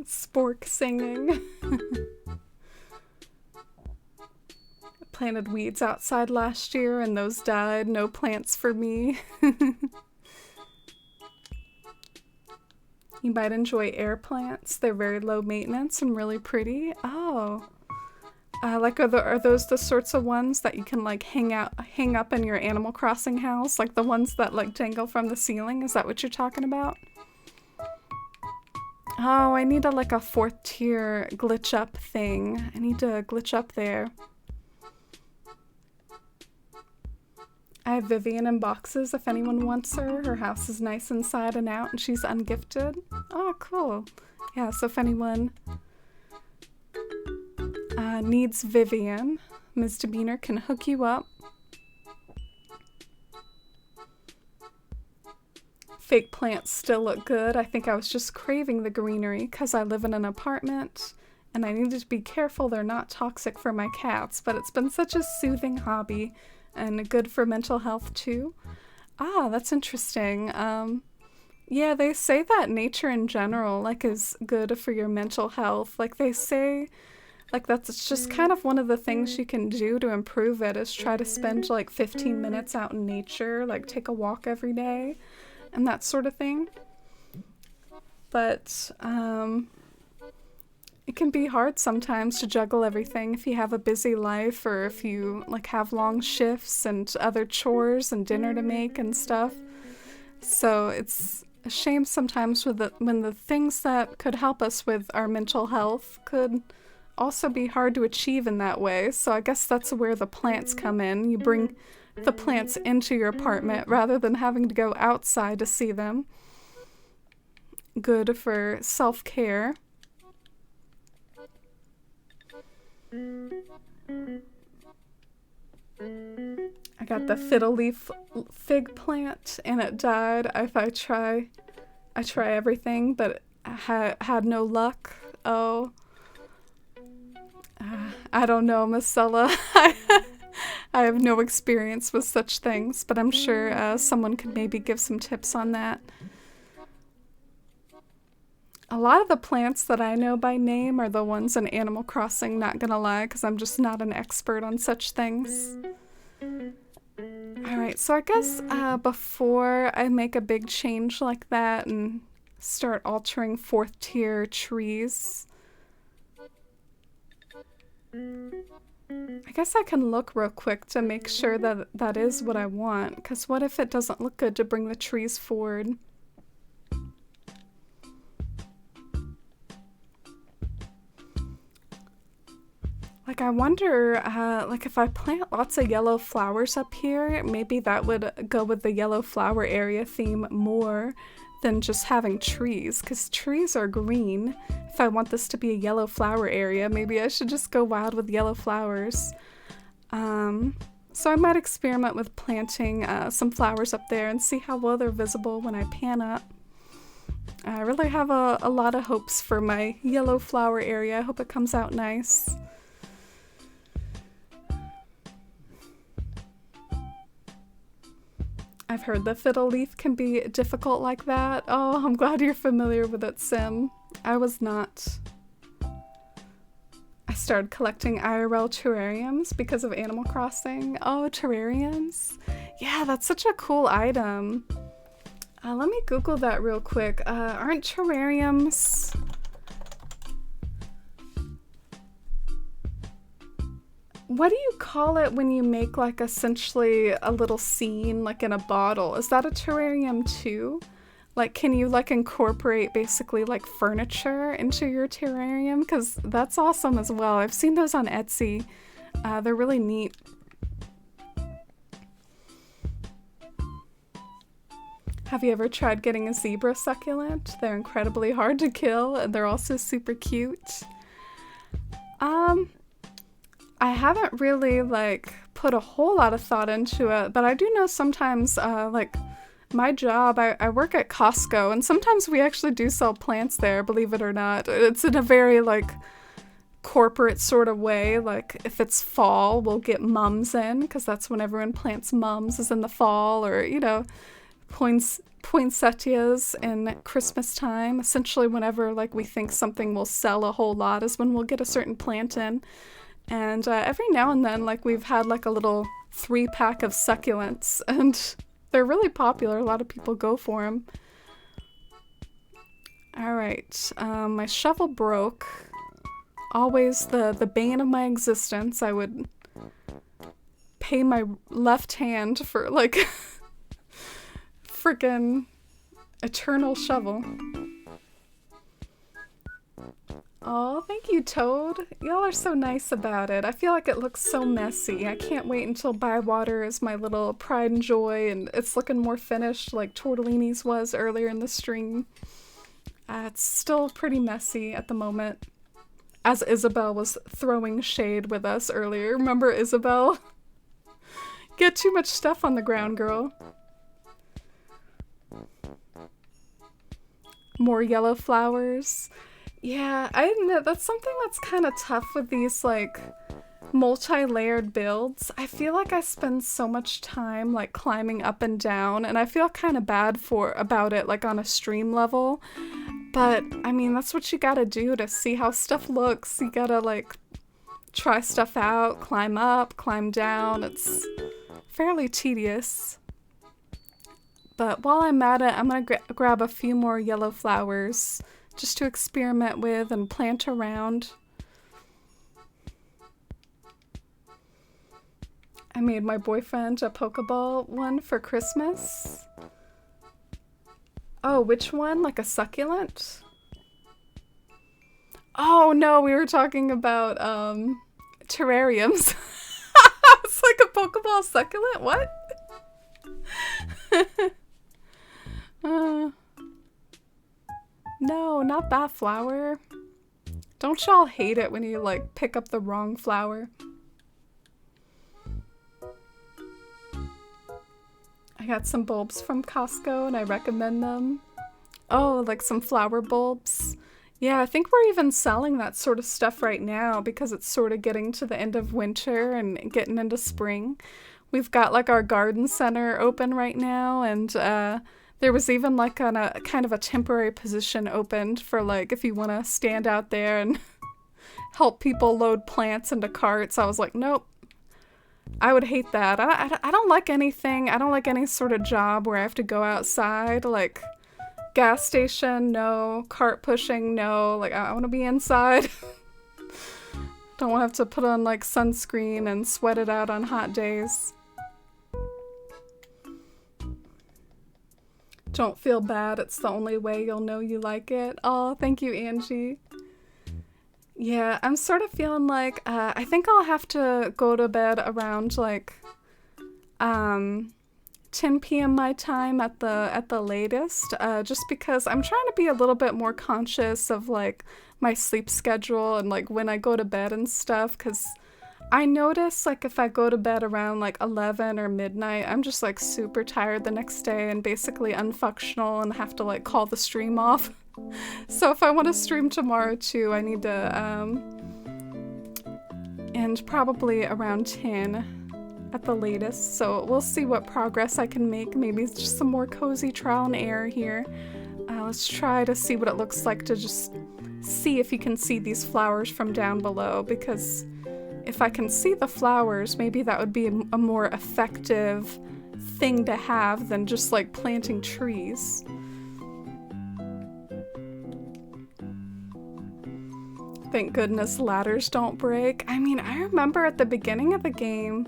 Spork singing. Planted weeds outside last year and those died. No plants for me. You might enjoy air plants. They're very low maintenance and really pretty. Oh. Like are those the sorts of ones that you can like hang up in your Animal Crossing house? Like the ones that like dangle from the ceiling? Is that what you're talking about? Oh, I need like a 4th tier glitch up thing. I need to glitch up there. I have Vivian in boxes if anyone wants her. Her house is nice inside and out and she's ungifted. Oh, cool. Yeah, so if anyone needs Vivian, Ms. Demeanor can hook you up. Fake plants still look good. I think I was just craving the greenery because I live in an apartment and I needed to be careful they're not toxic for my cats, but it's been such a soothing hobby and good for mental health too. Ah, that's interesting. Yeah, they say that nature in general like is good for your mental health. Like they say like that's just kind of one of the things you can do to improve it is try to spend like 15 minutes out in nature, like take a walk every day. And that sort of thing. But it can be hard sometimes to juggle everything if you have a busy life or if you like have long shifts and other chores and dinner to make and stuff. So it's a shame sometimes when the things that could help us with our mental health could also be hard to achieve in that way. So I guess that's where the plants come in. You bring the plants into your apartment rather than having to go outside to see them. Good for self-care. I got the fiddle leaf fig plant and it died. I try everything, but I had no luck. Oh. I don't know, Marcella. I have no experience with such things, but I'm sure someone could maybe give some tips on that. A lot of the plants that I know by name are the ones in Animal Crossing, not gonna lie, because I'm just not an expert on such things. Alright, so I guess before I make a big change like that and start altering 4th tier trees, I guess I can look real quick to make sure that that is what I want, because what if it doesn't look good to bring the trees forward? Like I wonder, like if I plant lots of yellow flowers up here, maybe that would go with the yellow flower area theme more than just having trees, because trees are green. If I want this to be a yellow flower area, maybe I should just go wild with yellow flowers. So I might experiment with planting some flowers up there and see how well they're visible when I pan up. I really have a lot of hopes for my yellow flower area. I hope it comes out nice. I've heard the fiddle leaf can be difficult like that. Oh, I'm glad you're familiar with it, Sim. I was not. I started collecting IRL terrariums because of Animal Crossing. Oh, terrariums? Yeah, that's such a cool item. Let me Google that real quick. Aren't terrariums... What do you call it when you make like essentially a little scene like in a bottle? Is that a terrarium too? Like, can you like incorporate basically like furniture into your terrarium? Because that's awesome as well. I've seen those on Etsy. They're really neat. Have you ever tried getting a zebra succulent? They're incredibly hard to kill and they're also super cute. I haven't really like put a whole lot of thought into it, but I do know sometimes like my job, I work at Costco and sometimes we actually do sell plants there, believe it or not. It's in a very like corporate sort of way. Like if it's fall, we'll get mums in because that's when everyone plants mums is in the fall, or you know, poinsettias in Christmas time. Essentially whenever like we think something will sell a whole lot is when we'll get a certain plant in. And every now and then, like, we've had, like, a little 3-pack of succulents, and they're really popular. A lot of people go for them. All right. My shovel broke. Always the bane of my existence. I would pay my left hand for, like, freaking eternal shovel. Oh, thank you, Toad. Y'all are so nice about it. I feel like it looks so messy. I can't wait until Bywater is my little pride and joy and it's looking more finished like Tortellini's was earlier in the stream. It's still pretty messy at the moment. As Isabel was throwing shade with us earlier. Remember Isabel? Get too much stuff on the ground, girl. More yellow flowers. Yeah, I admit that's something that's kind of tough with these like multi-layered builds. I feel like I spend so much time like climbing up and down and I feel kind of bad about it like on a stream level. But I mean, that's what you gotta do to see how stuff looks. You gotta like try stuff out, climb up, climb down. It's fairly tedious. But while I'm at it, I'm gonna grab a few more yellow flowers just to experiment with and plant around. I made my boyfriend a Pokeball one for Christmas. Oh, which one? Like a succulent? Oh no, we were talking about terrariums. It's like a Pokeball succulent? What? No, not that flower. Don't y'all hate it when you like pick up the wrong flower? I got some bulbs from Costco and I recommend them. Oh, like some flower bulbs. Yeah, I think we're even selling that sort of stuff right now because it's sort of getting to the end of winter and getting into spring. We've got like our garden center open right now, and there was even like a kind of a temporary position opened for like if you want to stand out there and help people load plants into carts. I was like, nope. I would hate that. I don't like anything. I don't like any sort of job where I have to go outside. Like gas station, no. Cart pushing, no. Like I want to be inside. Don't want to have to put on like sunscreen and sweat it out on hot days. Don't feel bad. It's the only way you'll know you like it. Oh, thank you, Angie. Yeah, I'm sort of feeling like I think I'll have to go to bed around like 10 p.m. my time at the latest, just because I'm trying to be a little bit more conscious of like my sleep schedule and like when I go to bed and stuff, because I notice like if I go to bed around like 11 or midnight, I'm just like super tired the next day and basically unfunctional and have to like call the stream off. So if I want to stream tomorrow too, I need to end probably around 10 at the latest. So we'll see what progress I can make. Maybe it's just some more cozy trial and error here. let's try to see what it looks like to just see if you can see these flowers from down below, because if I can see the flowers, maybe that would be a more effective thing to have than just like planting trees. Thank goodness ladders don't break. I mean, I remember at the beginning of the game,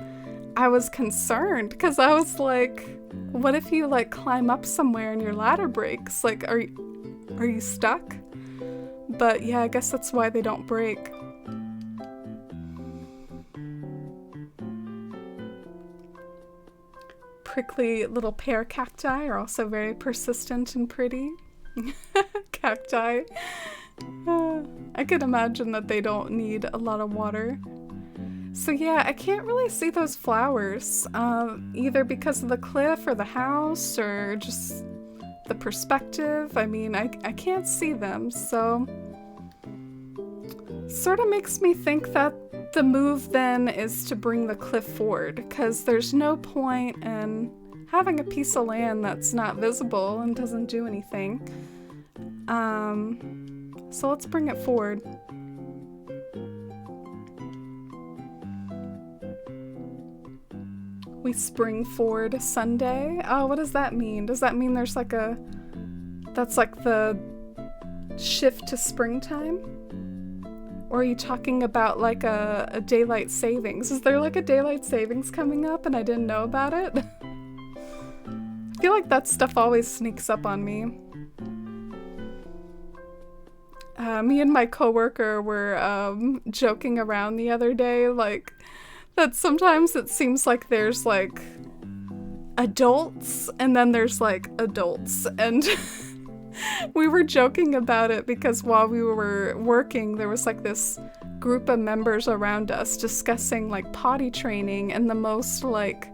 I was concerned because I was like, what if you like climb up somewhere and your ladder breaks? Like, are you stuck? But yeah, I guess that's why they don't break. Prickly little pear cacti are also very persistent and pretty. Cacti. I could imagine that they don't need a lot of water. So yeah, I can't really see those flowers, either because of the cliff or the house or just the perspective. I mean, I can't see them, so sort of makes me think that the move then is to bring the cliff forward, because there's no point in having a piece of land that's not visible and doesn't do anything. So let's bring it forward. We spring forward Sunday. Oh, what does that mean? Does that mean there's like that's like the shift to springtime? Or are you talking about like a daylight savings? Is there like a daylight savings coming up and I didn't know about it? I feel like that stuff always sneaks up on me. Me and my coworker were joking around the other day, like, that sometimes it seems like there's like adults and then there's like adults, and we were joking about it because while we were working there was like this group of members around us discussing like potty training and the most like,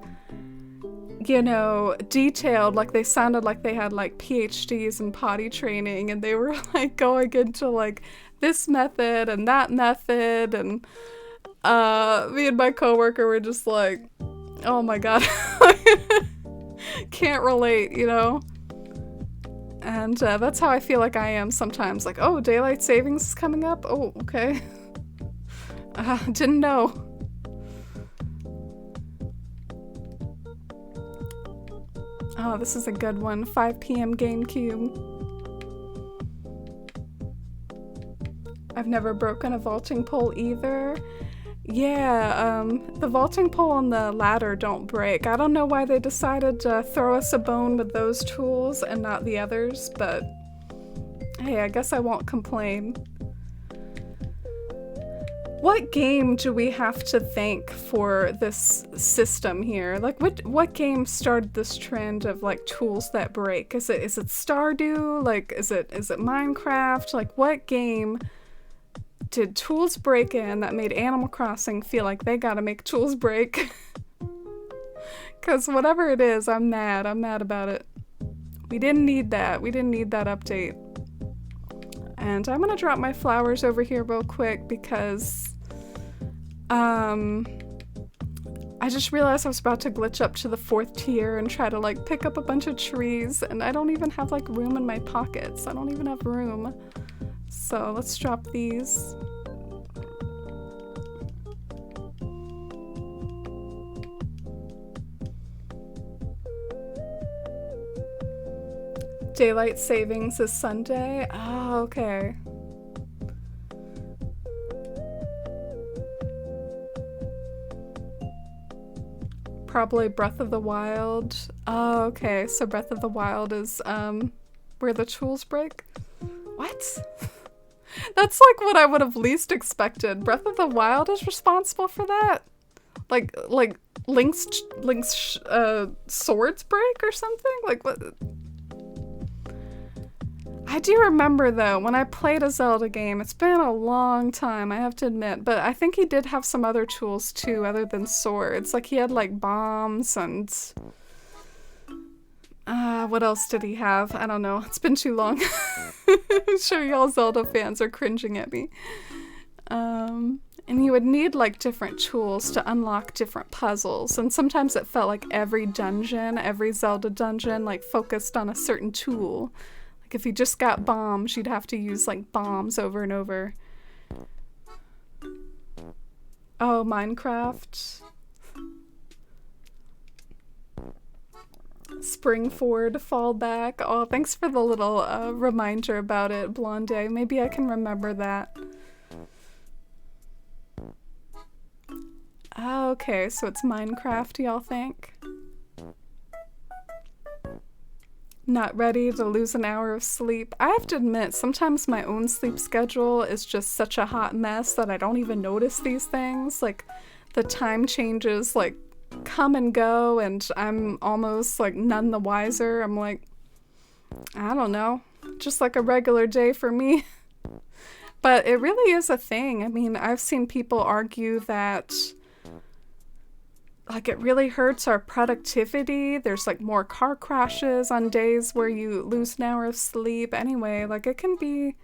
you know, detailed, like they sounded like they had like PhDs in potty training, and they were like going into like this method and that method, and me and my coworker were just like, oh my god, can't relate, you know? And that's how I feel like I am sometimes, like, oh, daylight savings is coming up? Oh, okay. Didn't know. Oh, this is a good one. 5 p.m. GameCube. I've never broken a vaulting pole either. Yeah, the vaulting pole and the ladder don't break. I don't know why they decided to throw us a bone with those tools and not the others, but hey, I guess I won't complain. What game do we have to thank for this system here? Like, what game started this trend of like tools that break? Is it Stardew? Like, is it Minecraft? Like, what game did tools break in that made Animal Crossing feel like they gotta make tools break? Because whatever it is, I'm mad about it. We didn't need that update. And I'm gonna drop my flowers over here real quick because I just realized I was about to glitch up to the 4th tier and try to like pick up a bunch of trees, and I don't even have like room in my pockets. I don't even have room. So let's drop these. Daylight savings is Sunday. Oh, okay. Probably Breath of the Wild. Oh, okay. So Breath of the Wild is where the tools break? What? That's like what I would have least expected. Breath of the Wild is responsible for that? Like Link's swords break or something? Like what? I do remember though, when I played a Zelda game, it's been a long time, I have to admit, but I think he did have some other tools too, other than swords. Like he had like bombs and what else did he have? I don't know. It's been too long. I'm sure y'all Zelda fans are cringing at me. And you would need like different tools to unlock different puzzles. And sometimes it felt like every Zelda dungeon, like focused on a certain tool. Like if you just got bombs, you'd have to use like bombs over and over. Oh, Minecraft. Springford Fallback. Oh, thanks for the little reminder about it, Blonde. Maybe I can remember that. Okay, so it's Minecraft, y'all think? Not ready to lose an hour of sleep. I have to admit, sometimes my own sleep schedule is just such a hot mess that I don't even notice these things. Like, the time changes, like, come and go, and I'm almost, like, none the wiser. I'm like, I don't know. Just like a regular day for me. But it really is a thing. I mean, I've seen people argue that like it really hurts our productivity. There's like more car crashes on days where you lose an hour of sleep. Anyway, like it can be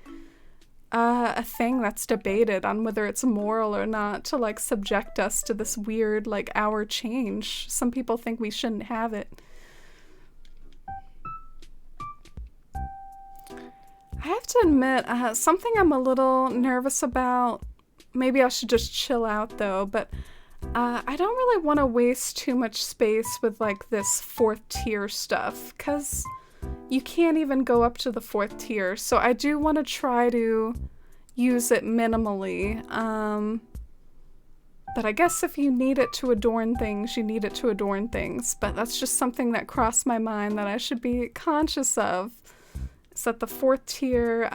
a thing that's debated on whether it's moral or not to like subject us to this weird like hour change. Some people think we shouldn't have it. I have to admit, something I'm a little nervous about. Maybe I should just chill out though, but I don't really want to waste too much space with like this 4th tier stuff, because you can't even go up to the 4th tier. So I do want to try to use it minimally. But I guess if you need it to adorn things, you need it to adorn things. But that's just something that crossed my mind that I should be conscious of. Is that the 4th tier,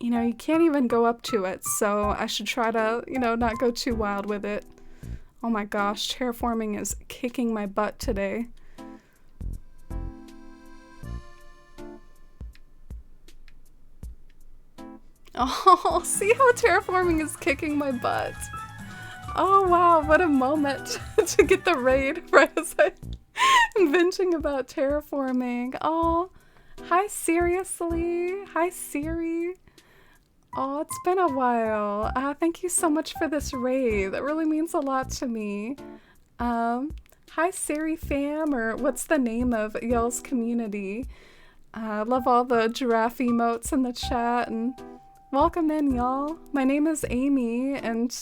you know, you can't even go up to it, so I should try to, you know, not go too wild with it. Oh my gosh, terraforming is kicking my butt today. Oh, see how terraforming is kicking my butt? Oh wow, what a moment to get the raid right as I'm venting about terraforming. Oh, hi seriously. Hi Siri. Oh, it's been a while. Thank you so much for this raid. That really means a lot to me. Hi Siri fam, or what's the name of y'all's community? Love all the giraffe emotes in the chat, and welcome in y'all. My name is Amy, and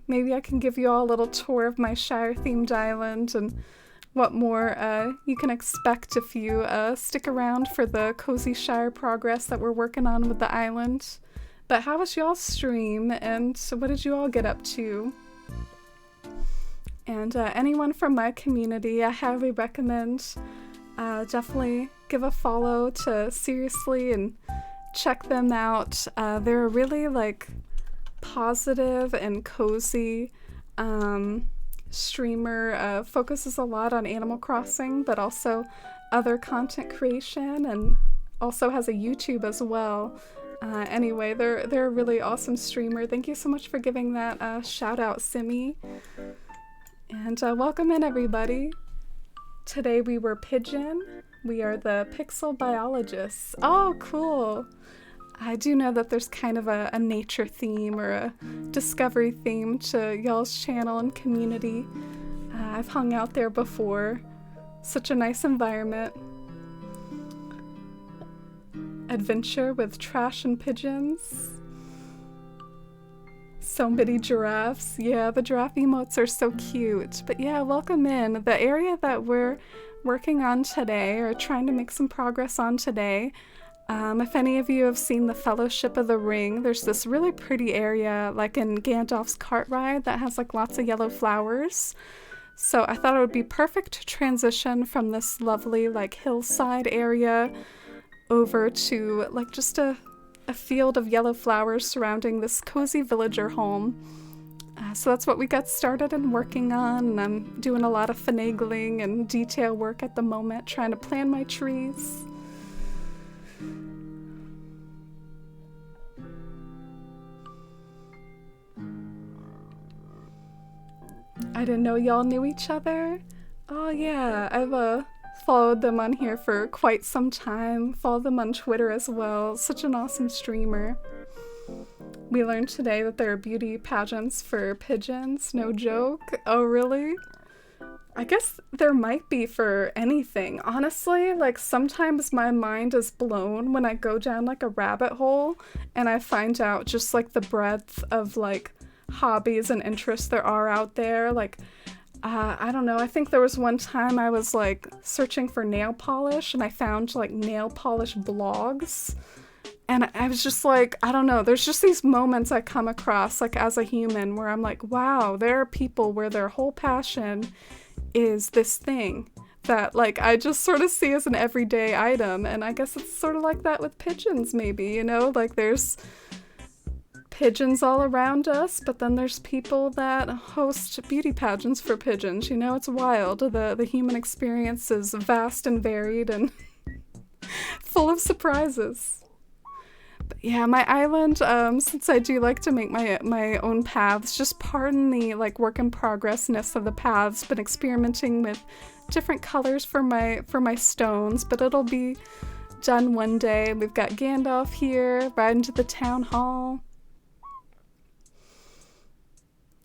maybe I can give you all a little tour of my Shire themed island and what more you can expect if you stick around for the cozy Shire progress that we're working on with the island. But how was y'all's stream, and what did you all get up to? And anyone from my community, I highly recommend definitely give a follow to Seriously and check them out. They're really like positive and cozy streamer, focuses a lot on Animal Crossing, but also other content creation, and also has a YouTube as well. Anyway, they're a really awesome streamer. Thank you so much for giving that shout out, Simi. And welcome in everybody. Today we were Pigeon. We are the Pixel Biologists. Oh, cool. I do know that there's kind of a nature theme or a discovery theme to y'all's channel and community. I've hung out there before. Such a nice environment. Adventure with trash and pigeons. So many giraffes. Yeah, the giraffe emotes are so cute. But yeah, welcome in. The area that we're working on today, or trying to make some progress on today, if any of you have seen the Fellowship of the Ring, there's this really pretty area like in Gandalf's cart ride that has like lots of yellow flowers. So I thought it would be perfect to transition from this lovely like hillside area over to like just a field of yellow flowers surrounding this cozy villager home. So that's what we got started and working on, and I'm doing a lot of finagling and detail work at the moment, trying to plan my trees. I didn't know y'all knew each other. Oh yeah, I've followed them on here for quite some time. Followed them on Twitter as well. Such an awesome streamer. We learned today that there are beauty pageants for pigeons. No joke. Oh really? I guess there might be for anything. Honestly, like sometimes my mind is blown when I go down like a rabbit hole and I find out just like the breadth of like hobbies and interests there are out there. Like, I don't know. I think there was one time I was like searching for nail polish and I found like nail polish blogs. And I was just like, I don't know, there's just these moments I come across like as a human where I'm like, wow, there are people where their whole passion is this thing that like I just sort of see as an everyday item. And I guess it's sort of like that with pigeons maybe, you know, like there's pigeons all around us, but then there's people that host beauty pageants for pigeons. You know, it's wild. The human experience is vast and varied and full of surprises. Yeah, my island, since I do like to make my own paths, just pardon the like work in progressness of the paths, been experimenting with different colors for my stones, but it'll be done one day. We've got Gandalf here, riding to the town hall.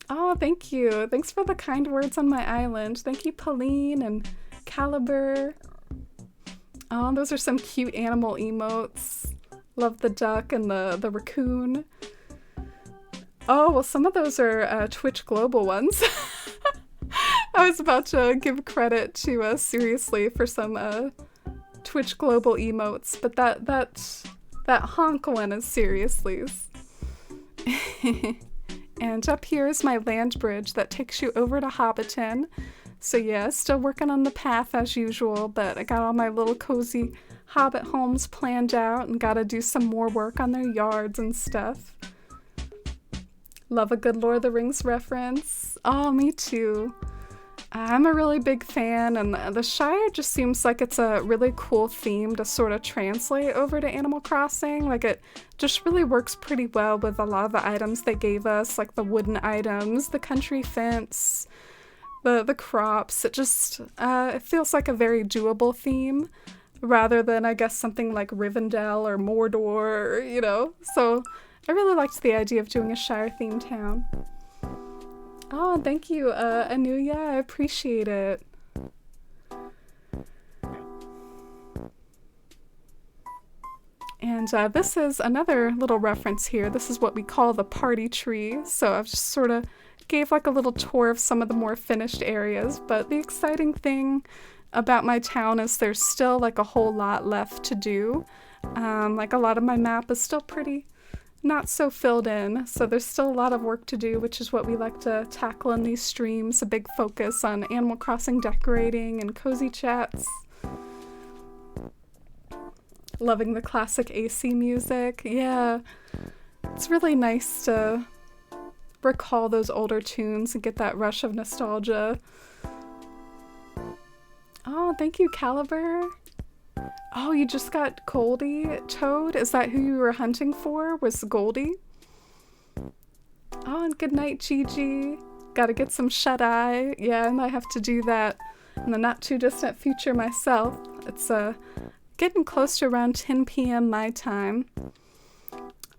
Oh, thank you. Thanks for the kind words on my island. Thank you, Pauline and Caliber. Oh, those are some cute animal emotes. Love the duck and the raccoon. Oh, well, some of those are Twitch Global ones. I was about to give credit to Seriously for some Twitch Global emotes, but that honk one is Seriously's. And up here is my land bridge that takes you over to Hobbiton. So yeah, still working on the path as usual, but I got all my little cozy Hobbit homes planned out and gotta do some more work on their yards and stuff. Love a good Lord of the Rings reference. Oh, me too. I'm a really big fan, and the Shire just seems like it's a really cool theme to sort of translate over to Animal Crossing. Like, it just really works pretty well with a lot of the items they gave us, like the wooden items, the country fence, the crops. It just, it feels like a very doable theme, rather than, I guess, something like Rivendell or Mordor, you know? So I really liked the idea of doing a Shire-themed town. Oh, thank you, Anuya. I appreciate it. And this is another little reference here. This is what we call the party tree. So I've just sort of gave like a little tour of some of the more finished areas. But the exciting thing about my town is there's still like a whole lot left to do. Like a lot of my map is still pretty not so filled in, so there's still a lot of work to do, which is what we like to tackle in these streams. A big focus on Animal Crossing decorating and cozy chats. Loving the classic AC music. Yeah, it's really nice to recall those older tunes and get that rush of nostalgia. Oh, thank you, Caliber. Oh, you just got Goldie, Toad? Is that who you were hunting for? Was Goldie? Oh, and good night, Gigi. Gotta get some shut-eye. Yeah, I might have to do that in the not-too-distant future myself. It's getting close to around 10 p.m. my time.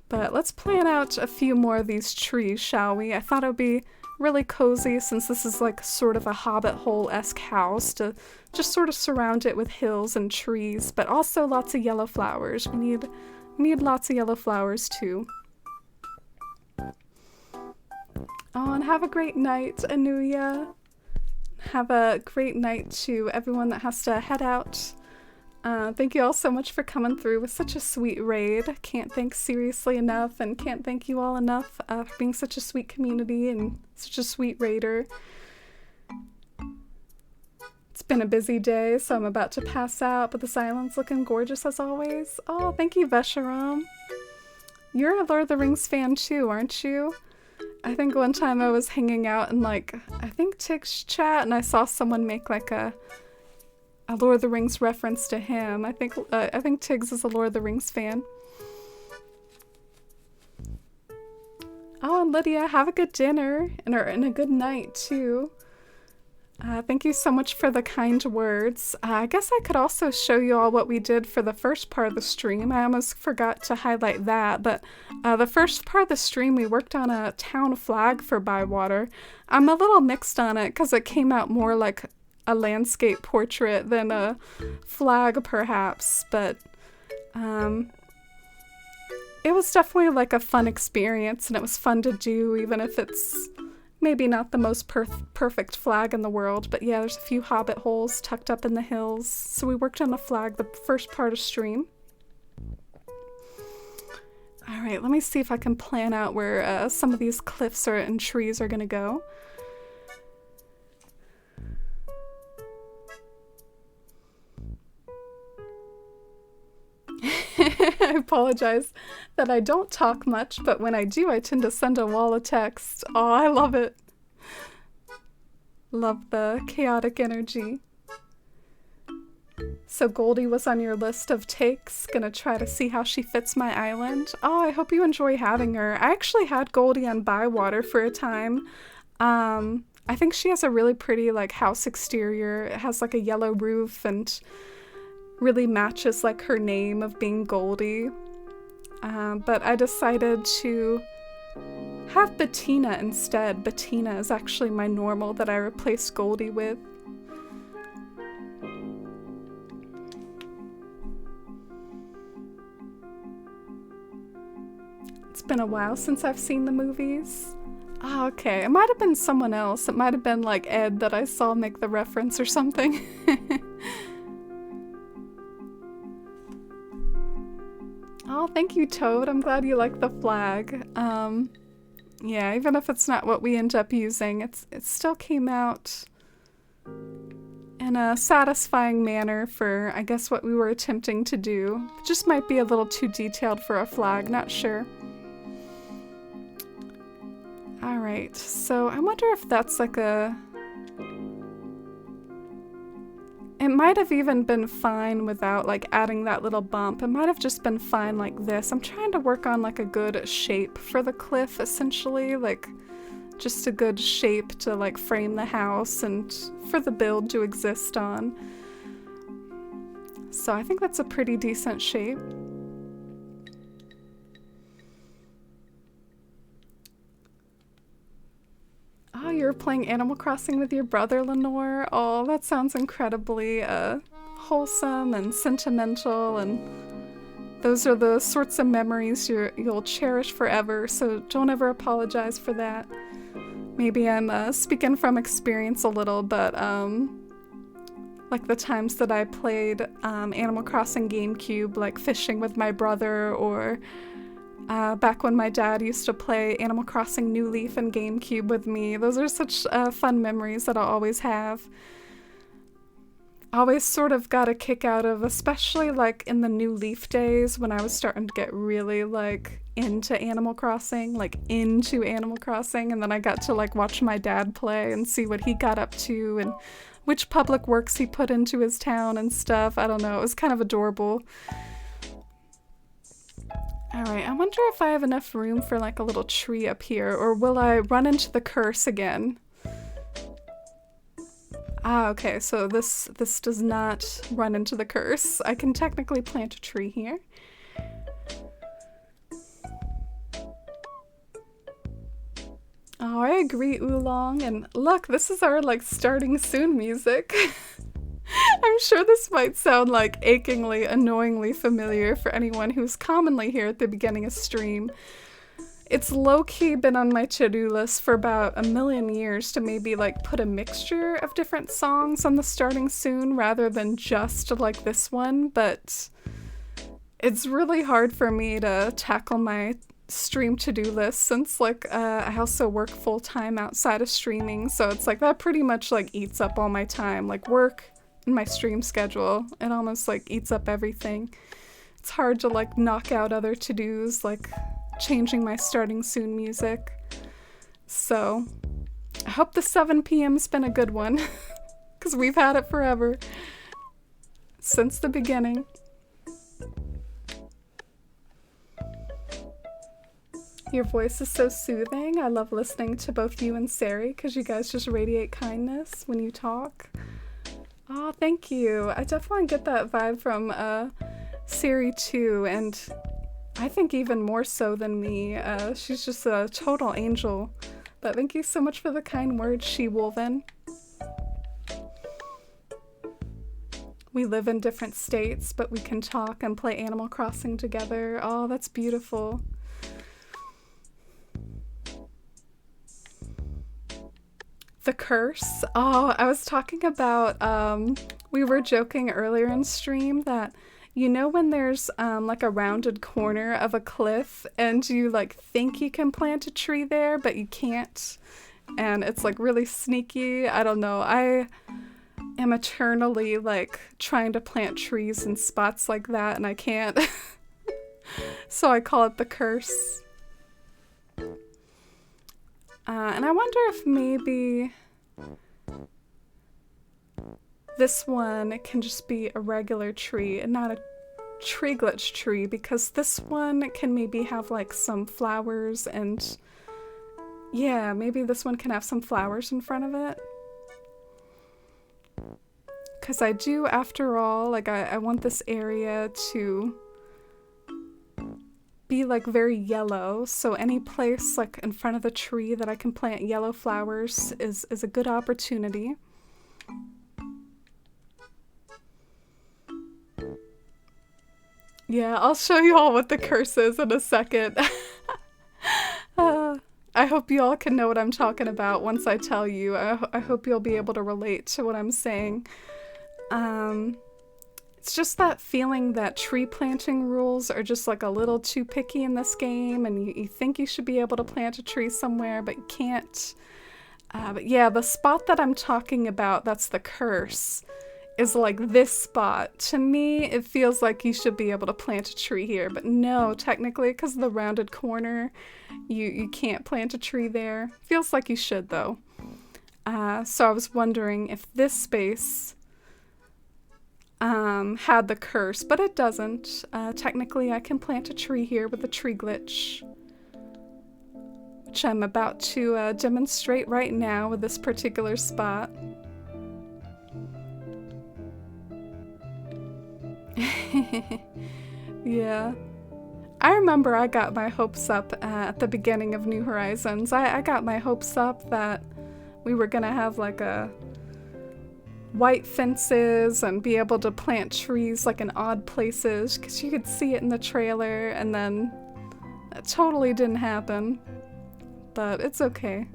But let's plan out a few more of these trees, shall we? I thought it would be really cozy, since this is like sort of a Hobbit hole-esque house, to just sort of surround it with hills and trees, but also lots of yellow flowers. We need lots of yellow flowers too. Oh, and have a great night, Anuya. Have a great night to everyone that has to head out. Thank you all so much for coming through with such a sweet raid. Can't thank Seriously enough, and can't thank you all enough for being such a sweet community and such a sweet raider. It's been a busy day, so I'm about to pass out, but this island's looking gorgeous as always. Oh, thank you, Vesharam. You're a Lord of the Rings fan too, aren't you? I think one time I was hanging out in like, I think Tig's chat, and I saw someone make like a Lord of the Rings reference to him. I think Tiggs is a Lord of the Rings fan. Oh, and Lydia, have a good dinner and a good night too. Thank you so much for the kind words. I guess I could also show you all what we did for the first part of the stream. I almost forgot to highlight that, but the first part of the stream we worked on a town flag for Bywater. I'm a little mixed on it because it came out more like a landscape portrait than a flag, perhaps, but it was definitely like a fun experience, and it was fun to do, even if it's maybe not the most perfect flag in the world. But yeah, there's a few hobbit holes tucked up in the hills, so we worked on the flag the first part of stream. All right, let me see if I can plan out where some of these cliffs and trees are gonna go. I apologize that I don't talk much, but when I do, I tend to send a wall of text. Oh, I love it. Love the chaotic energy. So Goldie was on your list of takes. Gonna try to see how she fits my island. Oh, I hope you enjoy having her. I actually had Goldie on Bywater for a time. I think she has a really pretty like house exterior. It has like a yellow roof and really matches like her name of being Goldie. But I decided to have Bettina instead. Bettina is actually my normal that I replaced Goldie with. It's been a while since I've seen the movies. Ah, okay. It might have been someone else. It might have been like Ed that I saw make the reference or something. Oh, thank you, Toad. I'm glad you like the flag. Yeah, even if it's not what we end up using, it still came out in a satisfying manner for, I guess, what we were attempting to do. It just might be a little too detailed for a flag, not sure. Alright, so I wonder if that's like a... It might have even been fine without like adding that little bump. It might have just been fine like this. I'm trying to work on like a good shape for the cliff, essentially, like just a good shape to like frame the house and for the build to exist on. So I think that's a pretty decent shape. Oh, you're playing Animal Crossing with your brother, Lenore? Oh, that sounds incredibly wholesome and sentimental, and those are the sorts of memories you'll cherish forever, so don't ever apologize for that. Maybe I'm speaking from experience a little, but like the times that I played Animal Crossing GameCube, like fishing with my brother, or back when my dad used to play Animal Crossing New Leaf and GameCube with me. Those are such fun memories that I'll always have. Always sort of got a kick out of, especially like in the New Leaf days when I was starting to get really like into Animal Crossing, and then I got to like watch my dad play and see what he got up to and which public works he put into his town and stuff. I don't know, it was kind of adorable. Alright, I wonder if I have enough room for like a little tree up here, or will I run into the curse again? Ah, okay, so this does not run into the curse. I can technically plant a tree here. Oh, I agree, Oolong. And look, this is our like starting soon music. I'm sure this might sound like achingly, annoyingly familiar for anyone who's commonly here at the beginning of stream. It's low-key been on my to-do list for about a million years to maybe like put a mixture of different songs on the starting soon rather than just like this one, but it's really hard for me to tackle my stream to-do list since like I also work full-time outside of streaming, so it's like that pretty much like eats up all my time, like work and my stream schedule. It almost like eats up everything. It's hard to like knock out other to-dos like changing my starting soon music. So I hope the 7 p.m.'s been a good one because we've had it forever since the beginning. Your voice is so soothing. I love listening to both you and Sari because you guys just radiate kindness when you talk. Oh, thank you. I definitely get that vibe from Sari too, and I think even more so than me. She's just a total angel. But thank you so much for the kind words, She-Wolven. we live in different states, but we can talk and play Animal Crossing together. Oh, that's beautiful. The curse. Oh, I was talking about, we were joking earlier in stream that, you know, when there's like a rounded corner of a cliff and you like think you can plant a tree there, but you can't. And it's like really sneaky. I don't know. I am eternally like trying to plant trees in spots like that and I can't. So I call it the curse. And I wonder if maybe this one can just be a regular tree and not a tree glitch tree, because this one can maybe have like some flowers and yeah, maybe this one can have some flowers in front of it. Because I do, after all, like I want this area to be like very yellow, so any place like in front of the tree that I can plant yellow flowers is a good opportunity. Yeah, I'll show you all what the curse is in a second. I hope you all can know what I'm talking about once I tell you. I hope you'll be able to relate to what I'm saying. It's just that feeling that tree planting rules are just like a little too picky in this game, and you think you should be able to plant a tree somewhere, but you can't. But yeah, the spot that I'm talking about, that's the curse, is like this spot. To me, it feels like you should be able to plant a tree here, but no, technically, because of the rounded corner, you can't plant a tree there. Feels like you should, though. So I was wondering if this space had the curse, but it doesn't. Technically, I can plant a tree here with the tree glitch, which I'm about to demonstrate right now with this particular spot. Yeah. I remember I got my hopes up at the beginning of New Horizons. I got my hopes up that we were gonna have like a white fences and be able to plant trees like in odd places, because you could see it in the trailer, and then that totally didn't happen. But it's okay.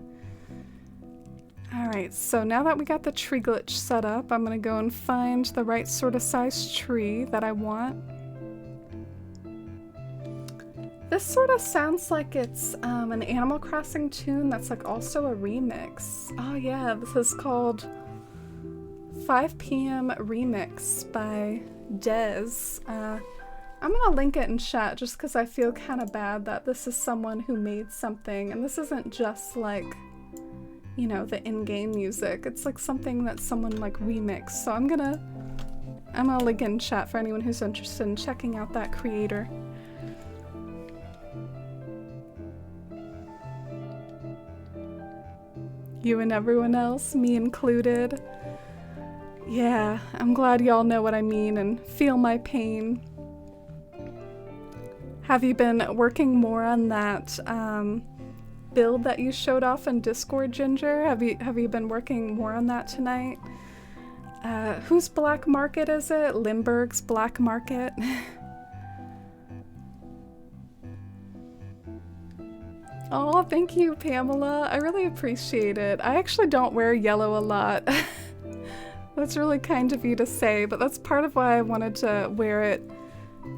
Alright, so now that we got the tree glitch set up, I'm gonna go and find the right sort of size tree that I want. This sort of sounds like it's an Animal Crossing tune that's like also a remix. Oh yeah, this is called 5 PM Remix by Dez. I'm gonna link it in chat just because I feel kind of bad that this is someone who made something, and this isn't just like, you know, the in-game music. It's like something that someone like remixed. So I'm gonna link it in chat for anyone who's interested in checking out that creator. You and everyone else, me included. Yeah, I'm glad y'all know what I mean and feel my pain. Have you been working more on that build that you showed off in Discord, Ginger? Have you been working more on that tonight? Whose black market is it? Limburg's black market? Oh, thank you, Pamela. I really appreciate it. I actually don't wear yellow a lot. That's really kind of you to say, but that's part of why I wanted to wear it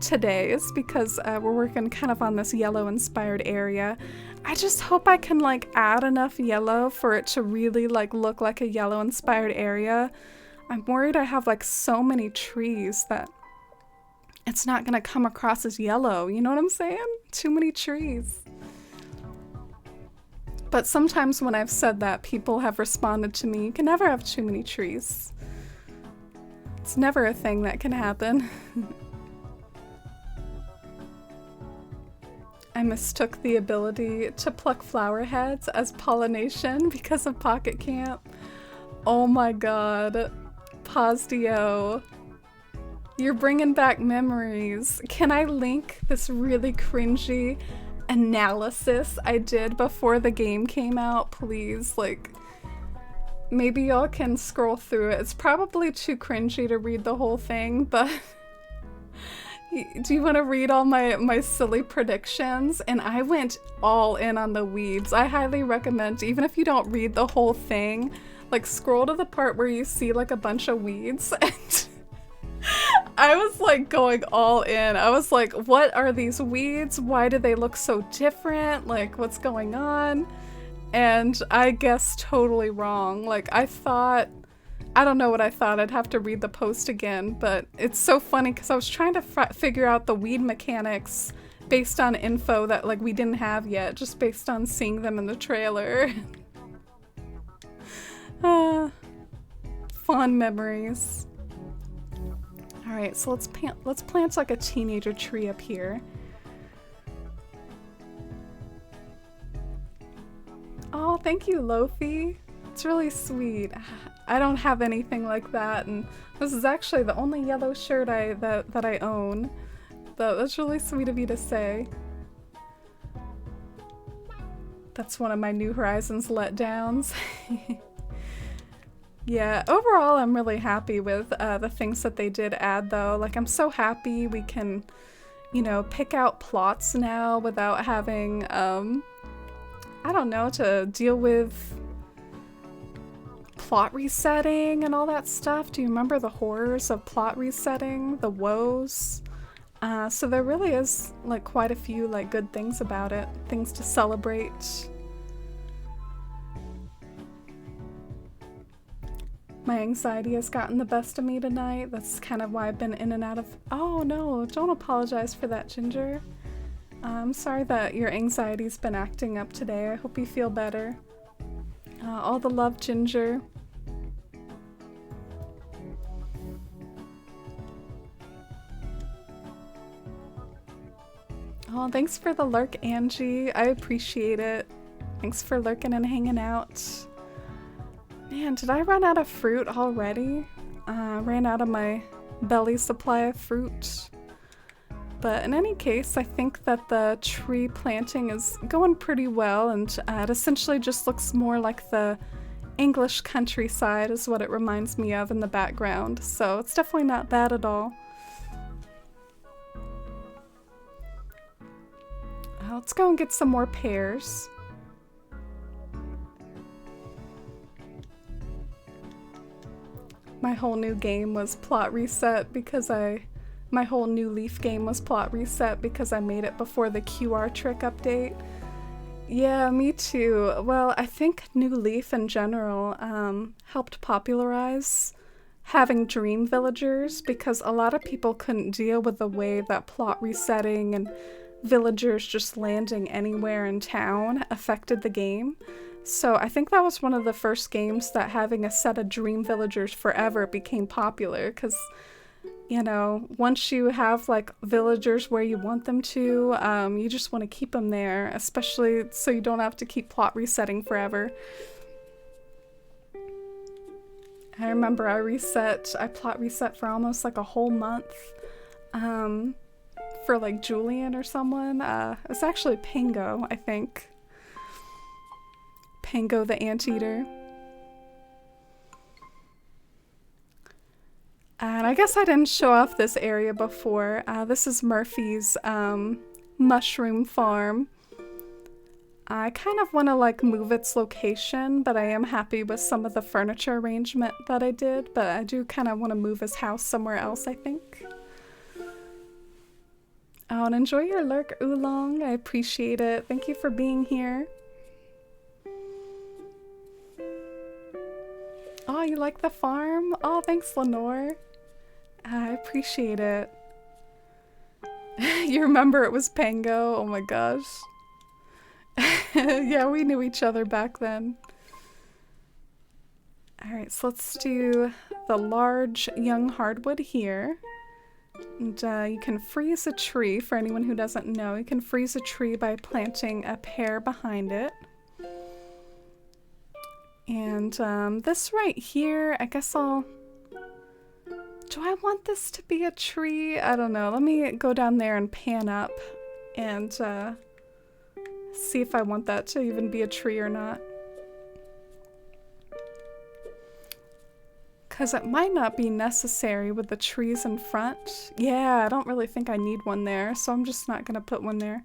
today, is because we're working kind of on this yellow-inspired area. I just hope I can like add enough yellow for it to really like look like a yellow-inspired area. I'm worried I have like so many trees that it's not gonna come across as yellow. You know what I'm saying? Too many trees. But sometimes when I've said that, people have responded to me, you can never have too many trees. It's never a thing that can happen. I mistook the ability to pluck flower heads as pollination because of Pocket Camp. Oh my god. Posdio. You're bringing back memories. Can I link this really cringy analysis I did before the game came out, please? Like, maybe y'all can scroll through it. It's probably too cringy to read the whole thing, but do you want to read all my silly predictions? And I went all in on the weeds. I highly recommend, even if you don't read the whole thing, like scroll to the part where you see like a bunch of weeds. And I was like going all in. I was like, what are these weeds? Why do they look so different? Like, what's going on? And I guessed totally wrong. Like, I don't know what I thought. I'd have to read the post again, but it's so funny because I was trying to figure out the weed mechanics based on info that like we didn't have yet, just based on seeing them in the trailer. Fond memories. All right, so let's plant like a teenager tree up here. Oh, thank you, Lofi. It's really sweet. I don't have anything like that, and this is actually the only yellow shirt that I own. But that's really sweet of you to say. That's one of my New Horizons letdowns. Yeah, overall I'm really happy with the things that they did add though. Like, I'm so happy we can, you know, pick out plots now without having, I don't know, to deal with plot resetting and all that stuff. Do you remember the horrors of plot resetting? The woes? So there really is like quite a few like good things about it. Things to celebrate. My anxiety has gotten the best of me tonight. That's kind of why I've been in and out of... Oh no, don't apologize for that, Ginger. I'm sorry that your anxiety's been acting up today. I hope you feel better. All the love, Ginger. Oh, thanks for the lurk, Angie. I appreciate it. Thanks for lurking and hanging out. Man, did I run out of fruit already? Ran out of my belly supply of fruit. But in any case, I think that the tree planting is going pretty well, and it essentially just looks more like the English countryside is what it reminds me of in the background. So it's definitely not bad at all. Let's go and get some more pears. My whole new game was plot reset because my whole New Leaf game was plot reset because I made it before the QR trick update. Yeah, me too. Well, I think New Leaf in general helped popularize having dream villagers because a lot of people couldn't deal with the way that plot resetting and villagers just landing anywhere in town affected the game. So I think that was one of the first games that having a set of dream villagers forever became popular because, you know, once you have like villagers where you want them to, you just want to keep them there, especially so you don't have to keep plot resetting forever. I remember I plot reset for almost like a whole month for like Julian or someone. It's actually Pango, I think. Pango the Anteater. And I guess I didn't show off this area before. This is Murphy's mushroom farm. I kind of want to like move its location, but I am happy with some of the furniture arrangement that I did, but I do kind of want to move his house somewhere else, I think. Oh, and enjoy your lurk, Oolong. I appreciate it. Thank you for being here. Oh, you like the farm? Oh, thanks, Lenore. I appreciate it. You remember it was Pango? Oh my gosh. Yeah, we knew each other back then. Alright, so let's do the large young hardwood here. And you can freeze a tree, for anyone who doesn't know. You can freeze a tree by planting a pear behind it. And this right here, I guess do I want this to be a tree? I don't know. Let me go down there and pan up and see if I want that to even be a tree or not. Because it might not be necessary with the trees in front. Yeah, I don't really think I need one there, so I'm just not going to put one there.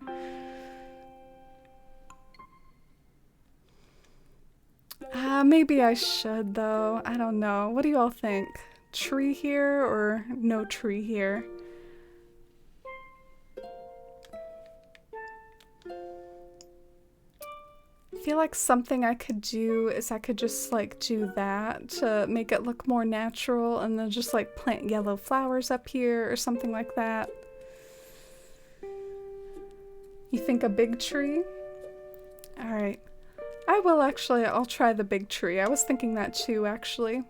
Maybe I should, though. I don't know. What do you all think? Tree here or no tree here? I feel like something I could do is I could just like do that to make it look more natural, and then just like plant yellow flowers up here or something like that. You think a big tree? All right. I will actually, I'll try the big tree. I was thinking that too, actually.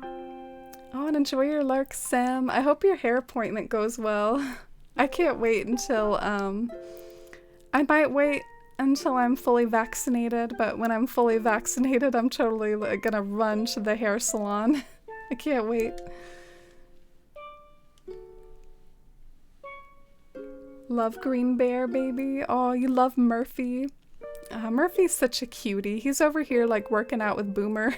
Oh, and enjoy your lark sim. I hope your hair appointment goes well. I can't wait until, I might wait until I'm fully vaccinated, but when I'm fully vaccinated, I'm totally gonna run to the hair salon. I can't wait. Love Green Bear, baby. Oh, you love Murphy. Murphy's such a cutie. He's over here like working out with Boomer.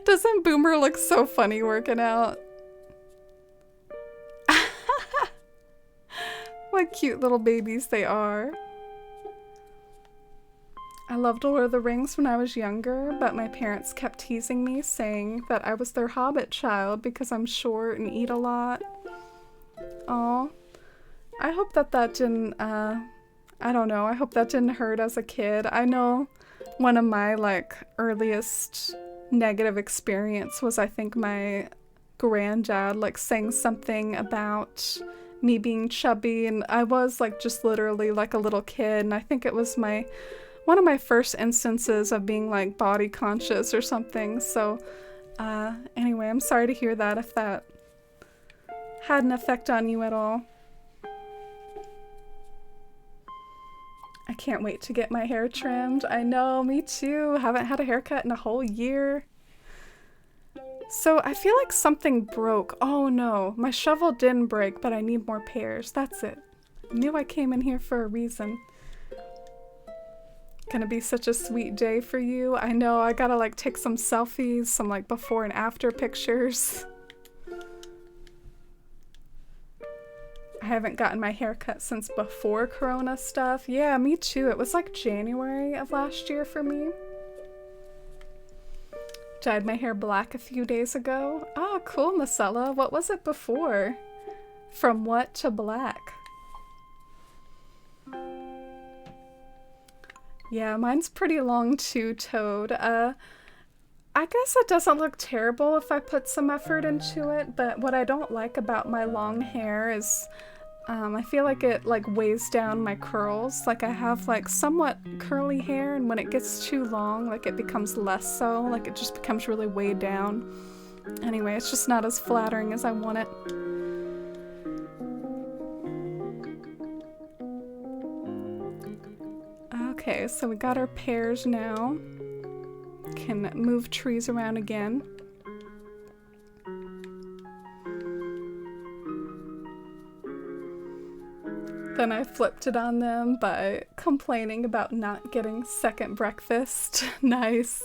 Doesn't Boomer look so funny working out? What cute little babies they are. I loved Lord of the Rings when I was younger, but my parents kept teasing me, saying that I was their hobbit child because I'm short and eat a lot. Aw. I hope that didn't, I don't know, I hope that didn't hurt as a kid. I know one of my, like, earliest negative experience was, I think, my granddad, like, saying something about me being chubby, and I was, like, just literally, like, a little kid, and I think it was one of my first instances of being, like, body conscious or something, so, anyway, I'm sorry to hear that, if that had an effect on you at all. I can't wait to get my hair trimmed. I know, me too. Haven't had a haircut in a whole year. So I feel like something broke. Oh no, my shovel didn't break, but I need more pears. That's it. I knew I came in here for a reason. Gonna be such a sweet day for you. I know, I gotta like take some selfies, some like before and after pictures. I haven't gotten my hair cut since before Corona stuff. Yeah, me too. It was like January of last year for me. Dyed my hair black a few days ago. Oh, cool, Marcella. What was it before? From what to black? Yeah, mine's pretty long too, Toad. I guess it doesn't look terrible if I put some effort into it, but what I don't like about my long hair is I feel like it like weighs down my curls. Like I have like somewhat curly hair, and when it gets too long, like it becomes less so, like it just becomes really weighed down. Anyway, it's just not as flattering as I want it. Okay, so we got our pears now. Can move trees around again. Then I flipped it on them by complaining about not getting second breakfast. Nice.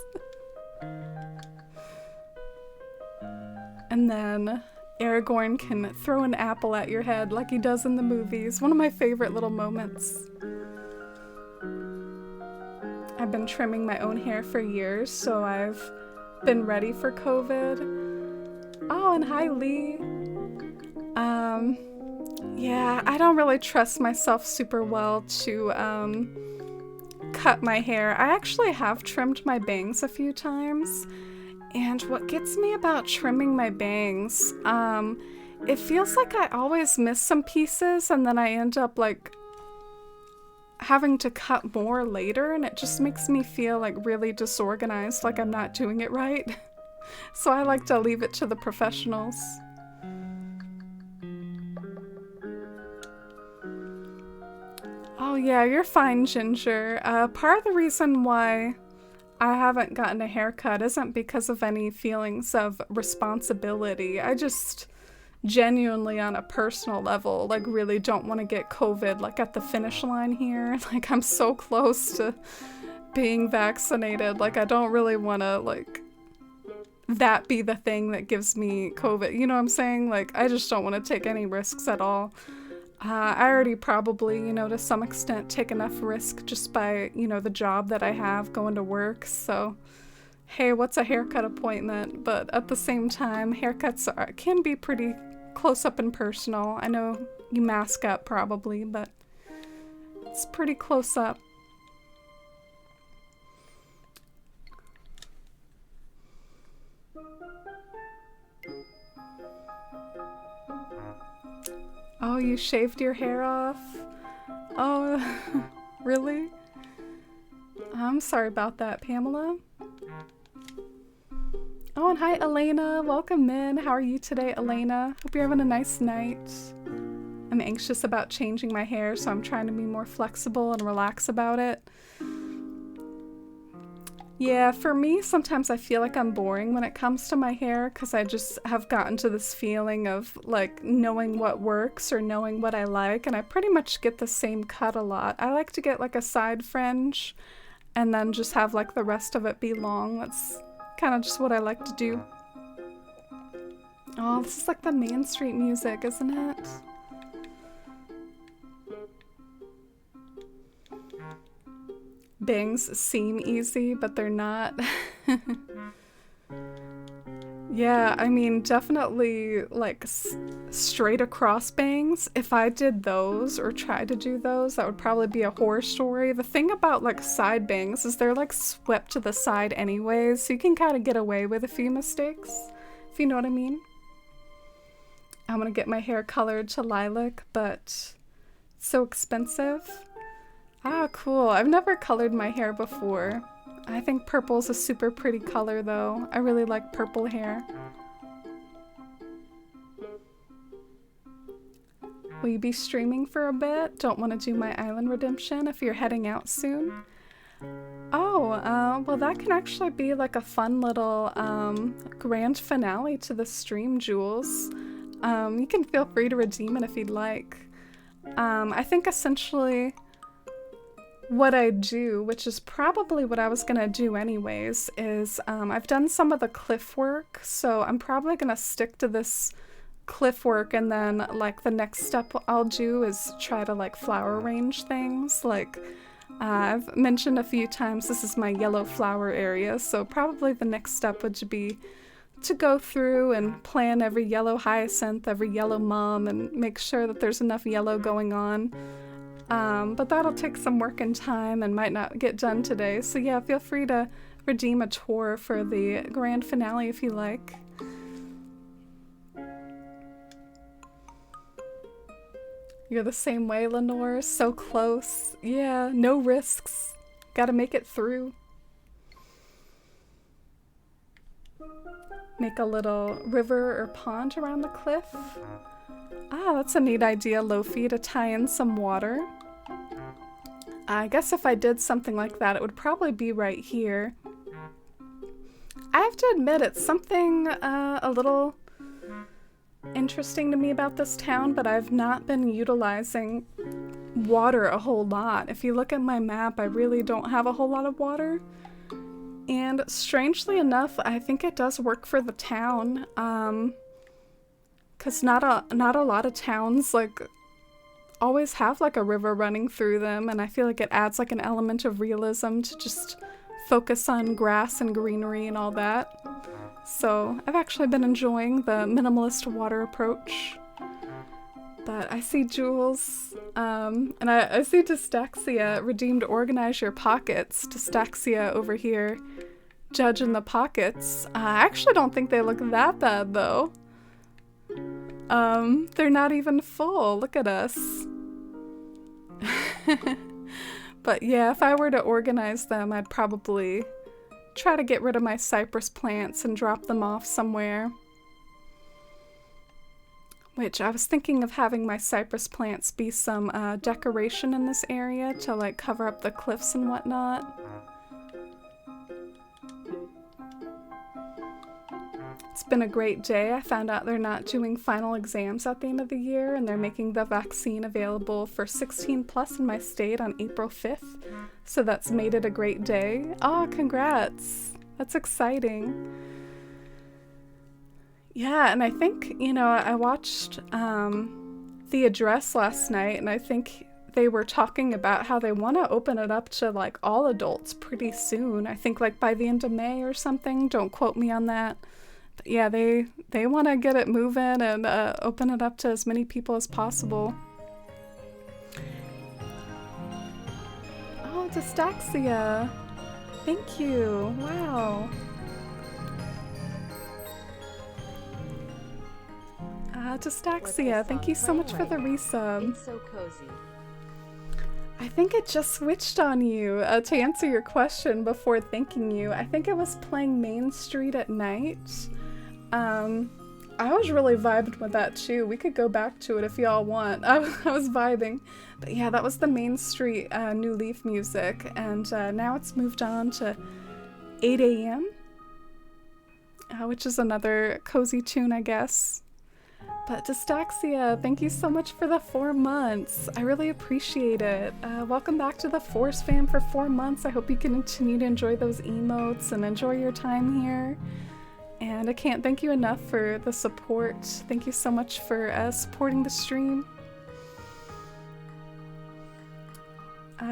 And then Aragorn can throw an apple at your head like he does in the movies. One of my favorite little moments. I've been trimming my own hair for years, so I've been ready for COVID. Oh, and hi, Lee. Yeah, I don't really trust myself super well to, cut my hair. I actually have trimmed my bangs a few times, and what gets me about trimming my bangs, it feels like I always miss some pieces, and then I end up, like, having to cut more later, and it just makes me feel like really disorganized, like I'm not doing it right. So I like to leave it to the professionals. Oh yeah, you're fine, Ginger. Part of the reason why I haven't gotten a haircut isn't because of any feelings of responsibility. I just genuinely on a personal level, like really don't want to get COVID like at the finish line here. Like I'm so close to being vaccinated. Like, I don't really want to, like, that be the thing that gives me COVID. You know what I'm saying? Like, I just don't want to take any risks at all. I already probably, you know, to some extent take enough risk just by, you know, the job that I have going to work. So, hey, what's a haircut appointment? But at the same time, haircuts can be pretty close up and personal. I know you mask up probably, but it's pretty close up. Oh, you shaved your hair off? Oh, really? I'm sorry about that, Pamela. Oh, and hi, Elena. Welcome in. How are you today, Elena? Hope you're having a nice night. I'm anxious about changing my hair, so I'm trying to be more flexible and relax about it. Yeah, for me, sometimes I feel like I'm boring when it comes to my hair because I just have gotten to this feeling of like knowing what works or knowing what I like, and I pretty much get the same cut a lot. I like to get like a side fringe and then just have like the rest of it be long. That's kind of just what I like to do. Oh, this is like the Main Street music, isn't it? Bangs seem easy, but they're not. Yeah, I mean, definitely like straight across bangs. If I did those or tried to do those, that would probably be a horror story. The thing about like side bangs is they're like swept to the side anyways, so you can kind of get away with a few mistakes, if you know what I mean. I'm gonna get my hair colored to lilac, but it's so expensive. Ah, cool. I've never colored my hair before. I think purple's a super pretty color though. I really like purple hair. Will you be streaming for a bit? Don't want to do my island redemption if you're heading out soon. Oh, well that can actually be like a fun little grand finale to the stream, Jules. You can feel free to redeem it if you'd like. I think essentially what I do, which is probably what I was gonna do anyways, is I've done some of the cliff work, so I'm probably gonna stick to this cliff work, and then like the next step I'll do is try to like flower arrange things. Like I've mentioned a few times, this is my yellow flower area, so probably the next step would be to go through and plan every yellow hyacinth, every yellow mum, and make sure that there's enough yellow going on. But that'll take some work and time and might not get done today. So yeah, feel free to redeem a tour for the grand finale if you like. You're the same way, Lenore. So close. Yeah, no risks. Gotta make it through. Make a little river or pond around the cliff. Ah, that's a neat idea, Lofi, to tie in some water. I guess if I did something like that, it would probably be right here. I have to admit, it's something a little interesting to me about this town, but I've not been utilizing water a whole lot. If you look at my map, I really don't have a whole lot of water. And strangely enough, I think it does work for the town. Cause not a lot of towns like always have like a river running through them, and I feel like it adds like an element of realism to just focus on grass and greenery and all that. So I've actually been enjoying the minimalist water approach. But I see Jules, and I see Dystaxia redeemed Organize Your Pockets. Dystaxia over here judging the pockets. I actually don't think they look that bad though. They're not even full. Look at us. But yeah, if I were to organize them, I'd probably try to get rid of my cypress plants and drop them off somewhere. Which I was thinking of having my cypress plants be some decoration in this area to like cover up the cliffs and whatnot. It's been a great day. I found out they're not doing final exams at the end of the year, and they're making the vaccine available for 16 plus in my state on April 5th. So that's made it a great day. Oh, congrats. That's exciting. Yeah, and I think, I watched The Address last night, and I think they were talking about how they want to open it up to like all adults pretty soon. I think like by the end of May or something. Don't quote me on that. But yeah, they want to get it moving and open it up to as many people as possible. Oh, Dystaxia. Thank you. Wow. Dystaxia, thank you so much for the resub. It's so cozy. I think it just switched on you. To answer your question before thanking you, I think it was playing Main Street at night. I was really vibed with that too. We could go back to it if y'all want. I was vibing. But yeah, that was the Main Street New Leaf music. And now it's moved on to 8 a.m. Which is another cozy tune, I guess. But Dystaxia, thank you so much for the 4 months. I really appreciate it. Welcome back to the Force fam for 4 months. I hope you can continue to enjoy those emotes and enjoy your time here. And I can't thank you enough for the support. Thank you so much for supporting the stream.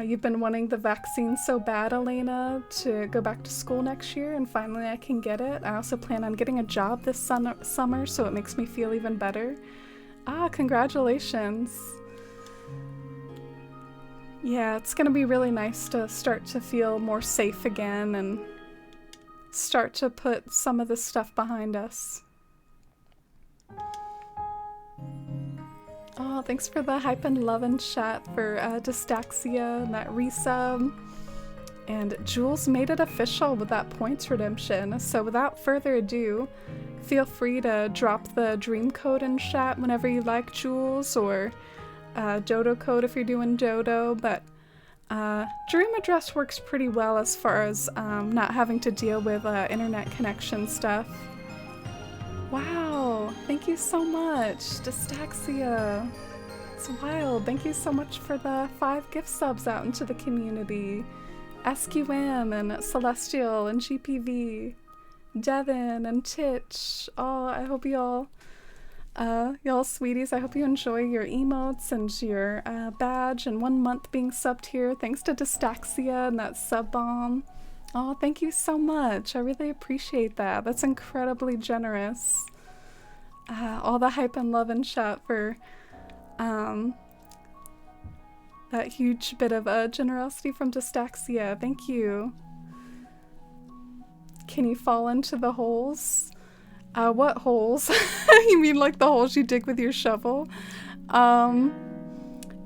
You've been wanting the vaccine so bad, Elena, to go back to school next year, and finally I can get it. I also plan on getting a job this summer, so it makes me feel even better. Congratulations. Yeah, it's gonna be really nice to start to feel more safe again and start to put some of this stuff behind us. Oh, thanks for the hype and love and chat for Dystaxia and that resub. And Jules made it official with that points redemption. So without further ado, feel free to drop the dream code in chat whenever you like, Jules, or dodo code if you're doing dodo. But dream address works pretty well as far as not having to deal with internet connection stuff. Wow, thank you so much, Dystaxia. It's wild. Thank you so much for the 5 gift subs out into the community. SQM and Celestial and GPV, Devin and Titch. Oh, I hope y'all sweeties, I hope you enjoy your emotes and your badge and 1 month being subbed here. Thanks to Dystaxia and that sub bomb. Oh, thank you so much. I really appreciate that. That's incredibly generous. All the hype and love and chat for that huge bit of generosity from Dystaxia. Thank you. Can you fall into the holes? What holes? You mean like the holes you dig with your shovel?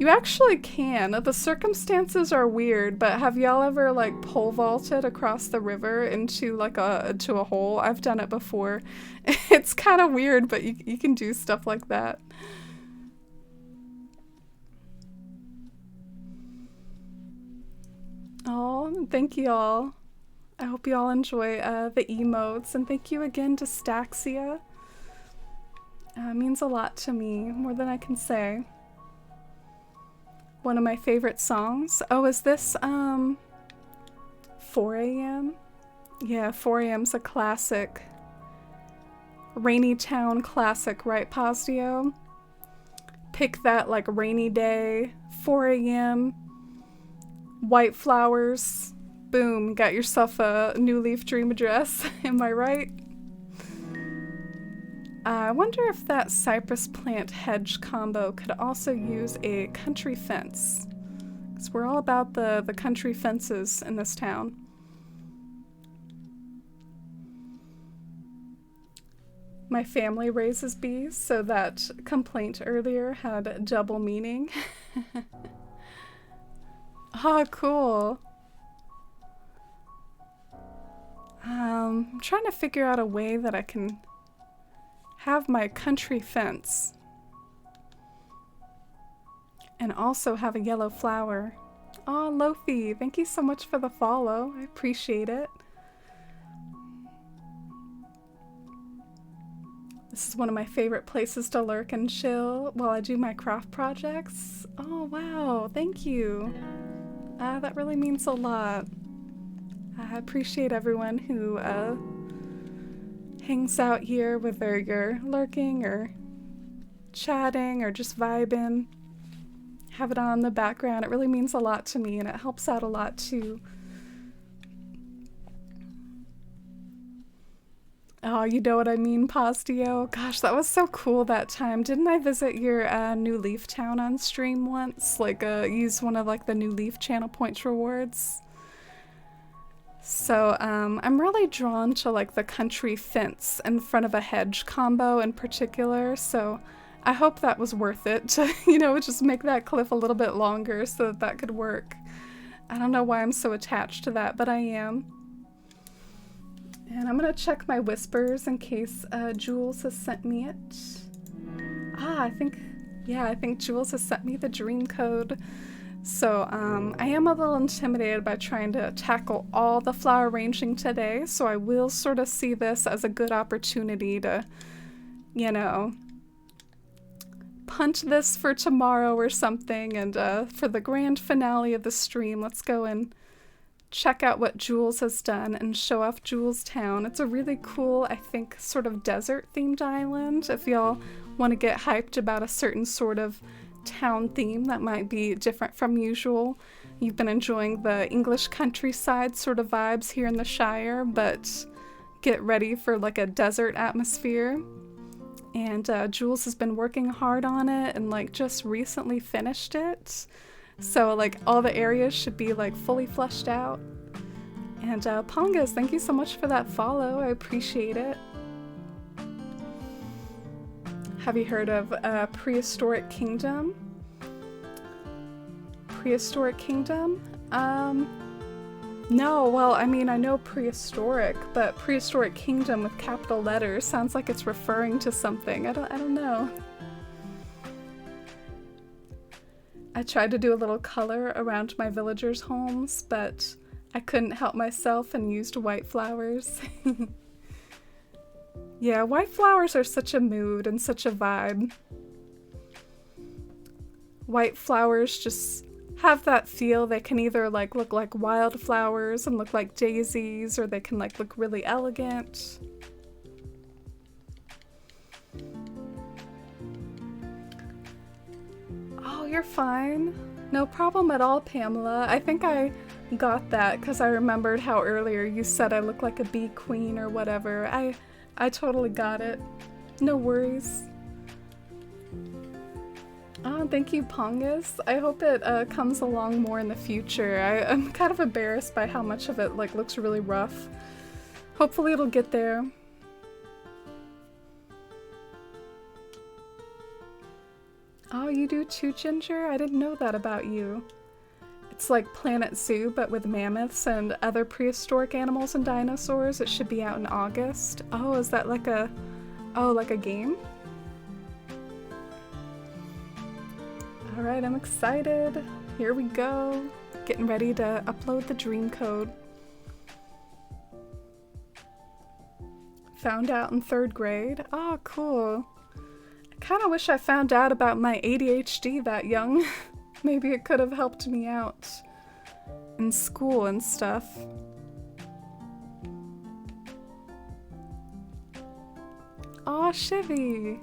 You actually can. The circumstances are weird, but have y'all ever like pole vaulted across the river into like into a hole? I've done it before. It's kind of weird, but you can do stuff like that. Oh, thank you all. I hope you all enjoy the emotes, and thank you again to Dystaxia. Means a lot to me, more than I can say. One of my favorite songs. Oh, is this 4 a.m.? Yeah, 4 a.m.'s a classic. Rainy Town classic, right, Posdio? Pick that like rainy day, 4 a.m., white flowers, boom, got yourself a New Leaf dream address. Am I right? I wonder if that cypress plant hedge combo could also use a country fence. Because we're all about the country fences in this town. My family raises bees, so that complaint earlier had double meaning. Oh, cool. I'm trying to figure out a way that I can have my country fence and also have a yellow flower. Oh, Lofi, thank you so much for the follow. I appreciate it. This is one of my favorite places to lurk and chill while I do my craft projects. Oh, wow. Thank you. That really means a lot. I appreciate everyone who hangs out here, whether you're lurking or chatting or just vibing. Have it on in the background. It really means a lot to me, and it helps out a lot too. Oh, you know what I mean, Postio? Gosh, that was so cool that time. Didn't I visit your New Leaf town on stream once? Like, use one of like the New Leaf channel points rewards. So, I'm really drawn to like the country fence in front of a hedge combo in particular, so I hope that was worth it to, you know, just make that cliff a little bit longer so that that could work. I don't know why I'm so attached to that, but I am. And I'm gonna check my whispers in case Jules has sent me it. I think Jules has sent me the dream code. So I am a little intimidated by trying to tackle all the flower arranging today, so I will sort of see this as a good opportunity to, you know, punt this for tomorrow or something, and for the grand finale of the stream, let's go and check out what Jules has done and show off Jules Town. It's a really cool, I think, sort of desert-themed island. If y'all want to get hyped about a certain sort of town theme that might be different from usual. You've been enjoying the English countryside sort of vibes here in the Shire, but get ready for like a desert atmosphere. And Jules has been working hard on it and like just recently finished it. So like all the areas should be like fully fleshed out. And Pongas, thank you so much for that follow. I appreciate it. Have you heard of Prehistoric Kingdom? Prehistoric Kingdom? No, well, I mean, I know prehistoric, but Prehistoric Kingdom with capital letters sounds like it's referring to something. I don't know. I tried to do a little color around my villagers' homes, but I couldn't help myself and used white flowers. Yeah, white flowers are such a mood and such a vibe. White flowers just have that feel. They can either like look like wildflowers and look like daisies, or they can like look really elegant. Oh, you're fine. No problem at all, Pamela. I think I got that because I remembered how earlier you said I look like a bee queen or whatever. I totally got it. No worries. Oh, thank you, Pongus. I hope it comes along more in the future. I'm kind of embarrassed by how much of it like looks really rough. Hopefully it'll get there. Oh, you do too, Ginger? I didn't know that about you. It's like Planet Zoo, but with mammoths and other prehistoric animals and dinosaurs. It should be out in August. Oh, is that like a... Oh, like a game? Alright, I'm excited. Here we go. Getting ready to upload the dream code. Found out in 3rd grade. Oh, cool. I kind of wish I found out about my ADHD that young. Maybe it could have helped me out in school and stuff. Aw, Chivy!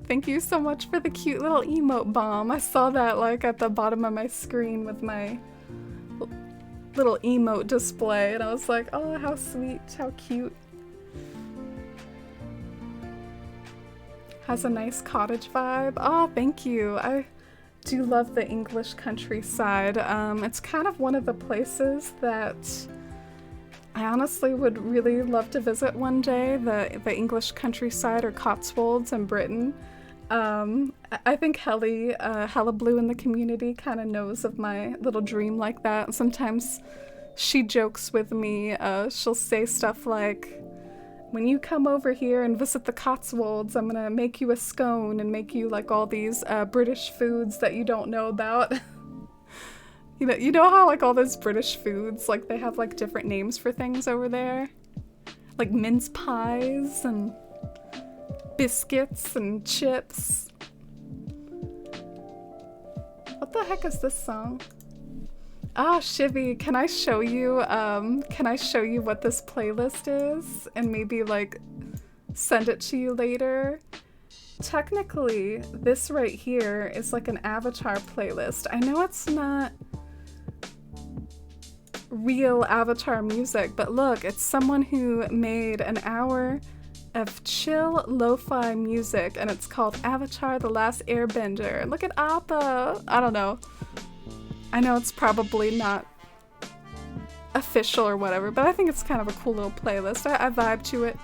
Thank you so much for the cute little emote bomb. I saw that like at the bottom of my screen with my little emote display, and I was like, oh, how sweet, how cute. Has a nice cottage vibe. Oh, thank you. I do love the English countryside. It's kind of one of the places that I honestly would really love to visit one day, the English countryside or Cotswolds in Britain. I think Hella Blue in the community kind of knows of my little dream like that. Sometimes she jokes with me. She'll say stuff like, when you come over here and visit the Cotswolds, I'm gonna make you a scone and make you like all these British foods that you don't know about. You know how like all those British foods, like they have like different names for things over there? Like mince pies and biscuits and chips. What the heck is this song? Ah, Shivy, can I show you what this playlist is and maybe like send it to you later? Technically, this right here is like an Avatar playlist. I know it's not real Avatar music, but look, it's someone who made an hour of chill lo-fi music and it's called Avatar: The Last Airbender. Look at Appa! I don't know. I know it's probably not official or whatever, but I think it's kind of a cool little playlist. I vibe to it.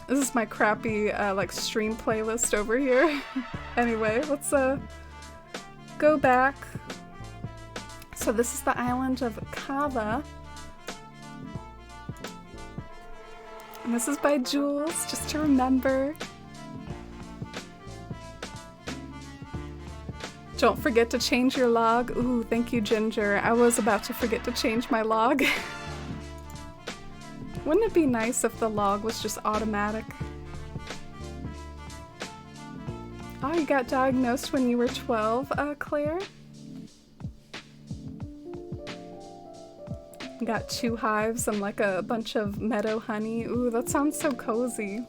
This is my crappy like stream playlist over here. Anyway, let's go back. So this is the island of Kava. And this is by Jules, just to remember. Don't forget to change your log. Ooh, thank you, Ginger. I was about to forget to change my log. Wouldn't it be nice if the log was just automatic? Oh, you got diagnosed when you were 12, Claire? You got 2 hives and like a bunch of meadow honey. Ooh, that sounds so cozy.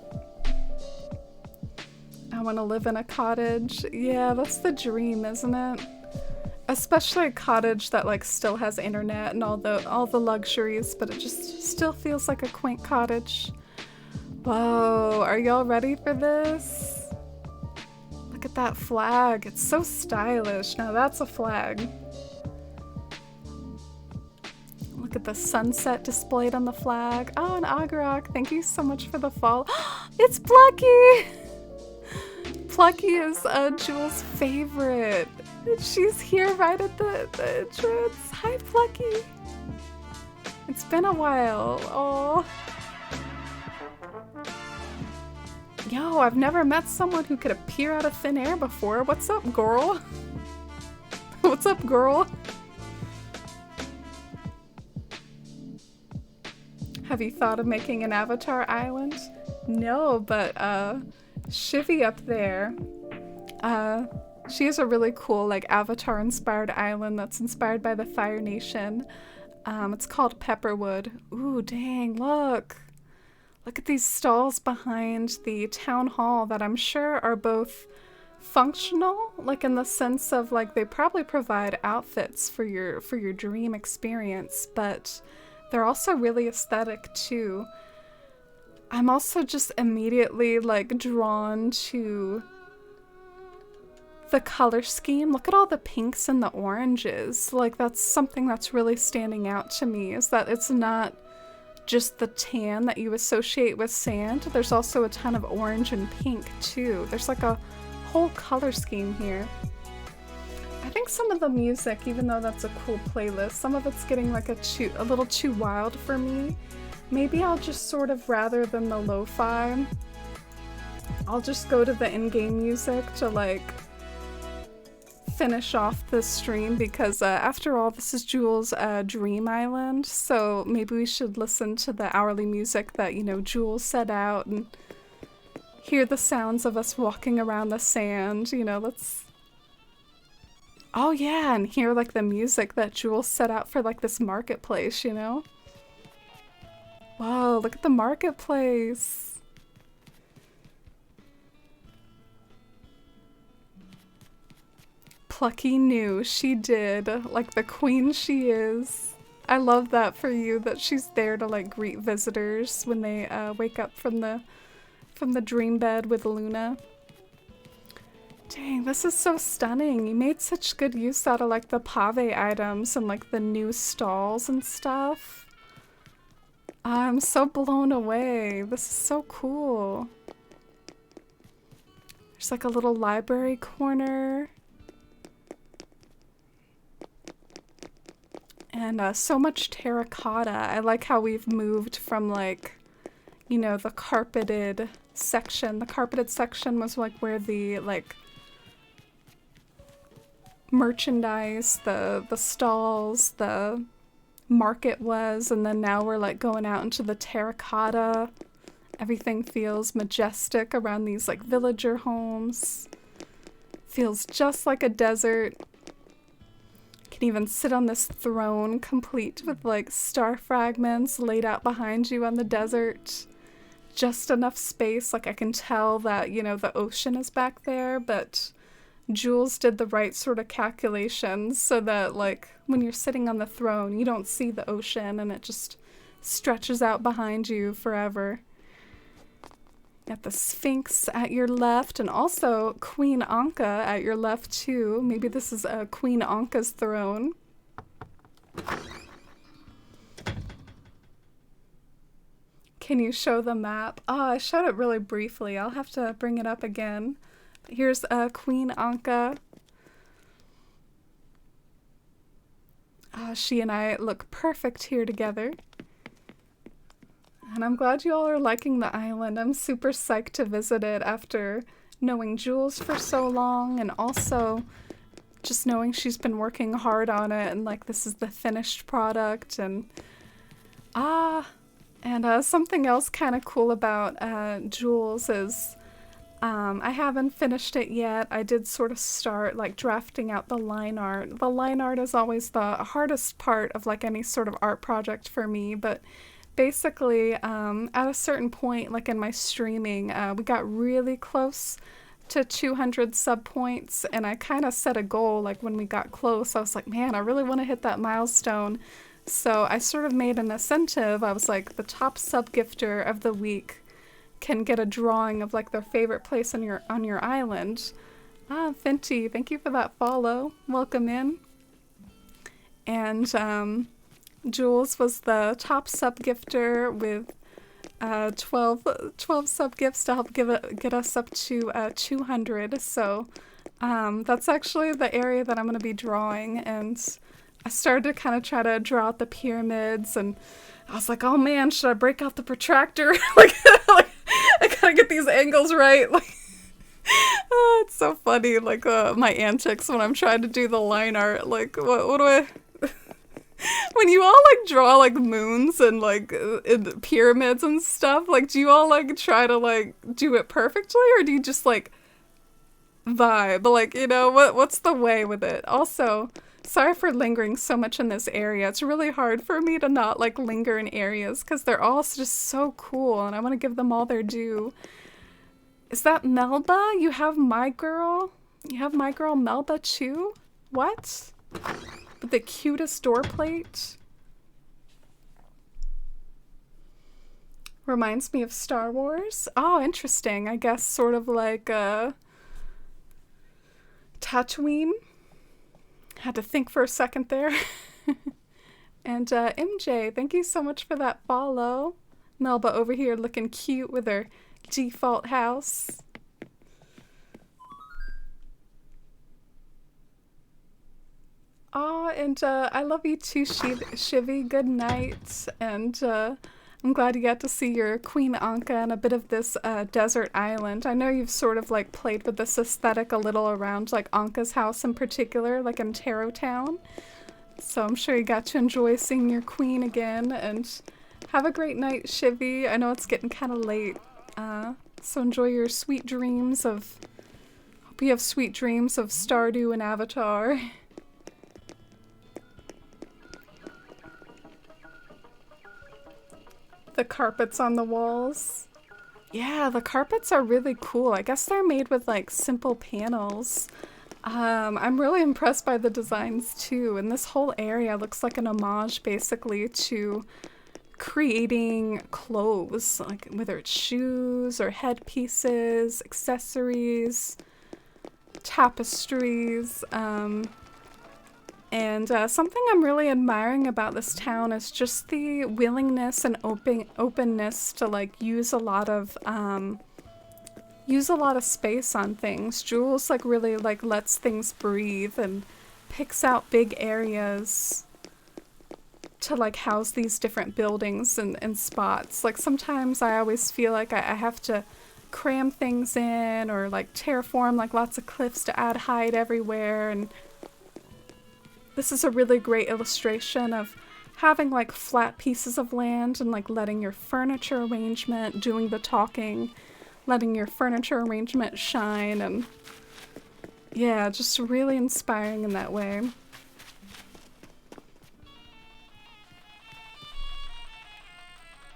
I want to live in a cottage. Yeah, that's the dream, isn't it? Especially a cottage that like still has internet and all the luxuries, but it just still feels like a quaint cottage. Whoa, are y'all ready for this? Look at that flag. It's so stylish. Now that's a flag. Look at the sunset displayed on the flag. Oh, and Agarok, thank you so much for the follow. It's Plucky! Plucky is Jules' favorite. She's here right at the entrance. Hi, Plucky. It's been a while. Oh. Yo, I've never met someone who could appear out of thin air before. What's up, girl? What's up, girl? Have you thought of making an Avatar island? No, but Shivy up there, she has a really cool like Avatar-inspired island that's inspired by the Fire Nation. It's called Pepperwood. Ooh, dang, look. Look at these stalls behind the town hall that I'm sure are both functional, like in the sense of like they probably provide outfits for your dream experience, but they're also really aesthetic too. I'm also just immediately like drawn to the color scheme. Look at all the pinks and the oranges. Like that's something that's really standing out to me, is that it's not just the tan that you associate with sand. There's also a ton of orange and pink too. There's like a whole color scheme here. I think some of the music, even though that's a cool playlist, some of it's getting like a little too wild for me. Maybe I'll just sort of, rather than the lo-fi, I'll just go to the in-game music to like finish off the stream, because after all, this is Jules' Dream Island, so maybe we should listen to the hourly music that, you know, Jules set out and hear the sounds of us walking around the sand, you know, let's... Oh yeah, and hear like the music that Jules set out for like this marketplace, you know? Whoa, look at the marketplace. Plucky knew, she did, like the queen she is. I love that for you, that she's there to like greet visitors when they wake up from the dream bed with Luna. Dang, this is so stunning. You made such good use out of like the pave items and like the new stalls and stuff. I'm so blown away. This is so cool. There's like a little library corner. And so much terracotta. I like how we've moved from like, you know, the carpeted section. The carpeted section was like where the like merchandise, the stalls, the market was, and then now we're like going out into the terracotta Everything feels majestic around these like villager homes. Feels just like a desert. Can even sit on this throne complete with like star fragments laid out behind you on the desert. Just enough space, like I can tell that, you know, the ocean is back there, but Jules did the right sort of calculations so that like when you're sitting on the throne, you don't see the ocean and it just stretches out behind you forever. Got the Sphinx at your left, and also Queen Anka at your left too. Maybe this is Queen Anka's throne. Can you show the map? Oh, I showed it really briefly. I'll have to bring it up again. Here's Queen Anka. She and I look perfect here together. And I'm glad you all are liking the island. I'm super psyched to visit it after knowing Jules for so long, and also just knowing she's been working hard on it, and like this is the finished product. And something else kind of cool about Jules is I haven't finished it yet. I did sort of start like drafting out the line art. The line art is always the hardest part of like any sort of art project for me, but basically at a certain point like in my streaming, we got really close to 200 sub points, and I kind of set a goal like when we got close. I was like, man, I really want to hit that milestone. So I sort of made an incentive. I was like, the top sub gifter of the week can get a drawing of like their favorite place on your island. Fenty, thank you for that follow. Welcome in. And Jules was the top sub gifter with 12 sub gifts to help get us up to 200. So that's actually the area that I'm going to be drawing, and I started to kind of try to draw out the pyramids, and I was like, oh man, should I break out the protractor? like I gotta get these angles right. Like, it's so funny, like my antics when I'm trying to do the line art. Like, what do I... When you all like draw like moons and like in pyramids and stuff, like do you all like try to like do it perfectly, or do you just like vibe? Like, you know, what's the way with it? Also, sorry for lingering so much in this area. It's really hard for me to not like linger in areas because they're all just so cool and I want to give them all their due. Is that Melba? You have my girl? You have my girl Melba too? What? With the cutest door plate? Reminds me of Star Wars. Oh, interesting. I guess sort of like Tatooine. Had to think for a second there. And MJ, thank you so much for that follow. Melba over here looking cute with her default house. Oh, and I love you too, Shivy. Good night. And I'm glad you got to see your Queen Anka and a bit of this desert island. I know you've sort of like played with this aesthetic a little around like Anka's house in particular, like in Taro Town. So I'm sure you got to enjoy seeing your queen again, and have a great night, Shivy. I know it's getting kind of late, so enjoy your sweet dreams of... Hope you have sweet dreams of Stardew and Avatar. The carpets on the walls. Yeah, the carpets are really cool. I guess they're made with like simple panels. I'm really impressed by the designs too, and this whole area looks like an homage basically to creating clothes, like whether it's shoes or headpieces, accessories, tapestries, and something I'm really admiring about this town is just the willingness and openness to like use a lot of space on things. Jules like really like lets things breathe and picks out big areas to like house these different buildings and spots. Like sometimes I always feel like I have to cram things in or like terraform like lots of cliffs to add height everywhere, and this is a really great illustration of having like flat pieces of land and like letting your furniture arrangement, doing the talking, letting your furniture arrangement shine, and yeah, just really inspiring in that way.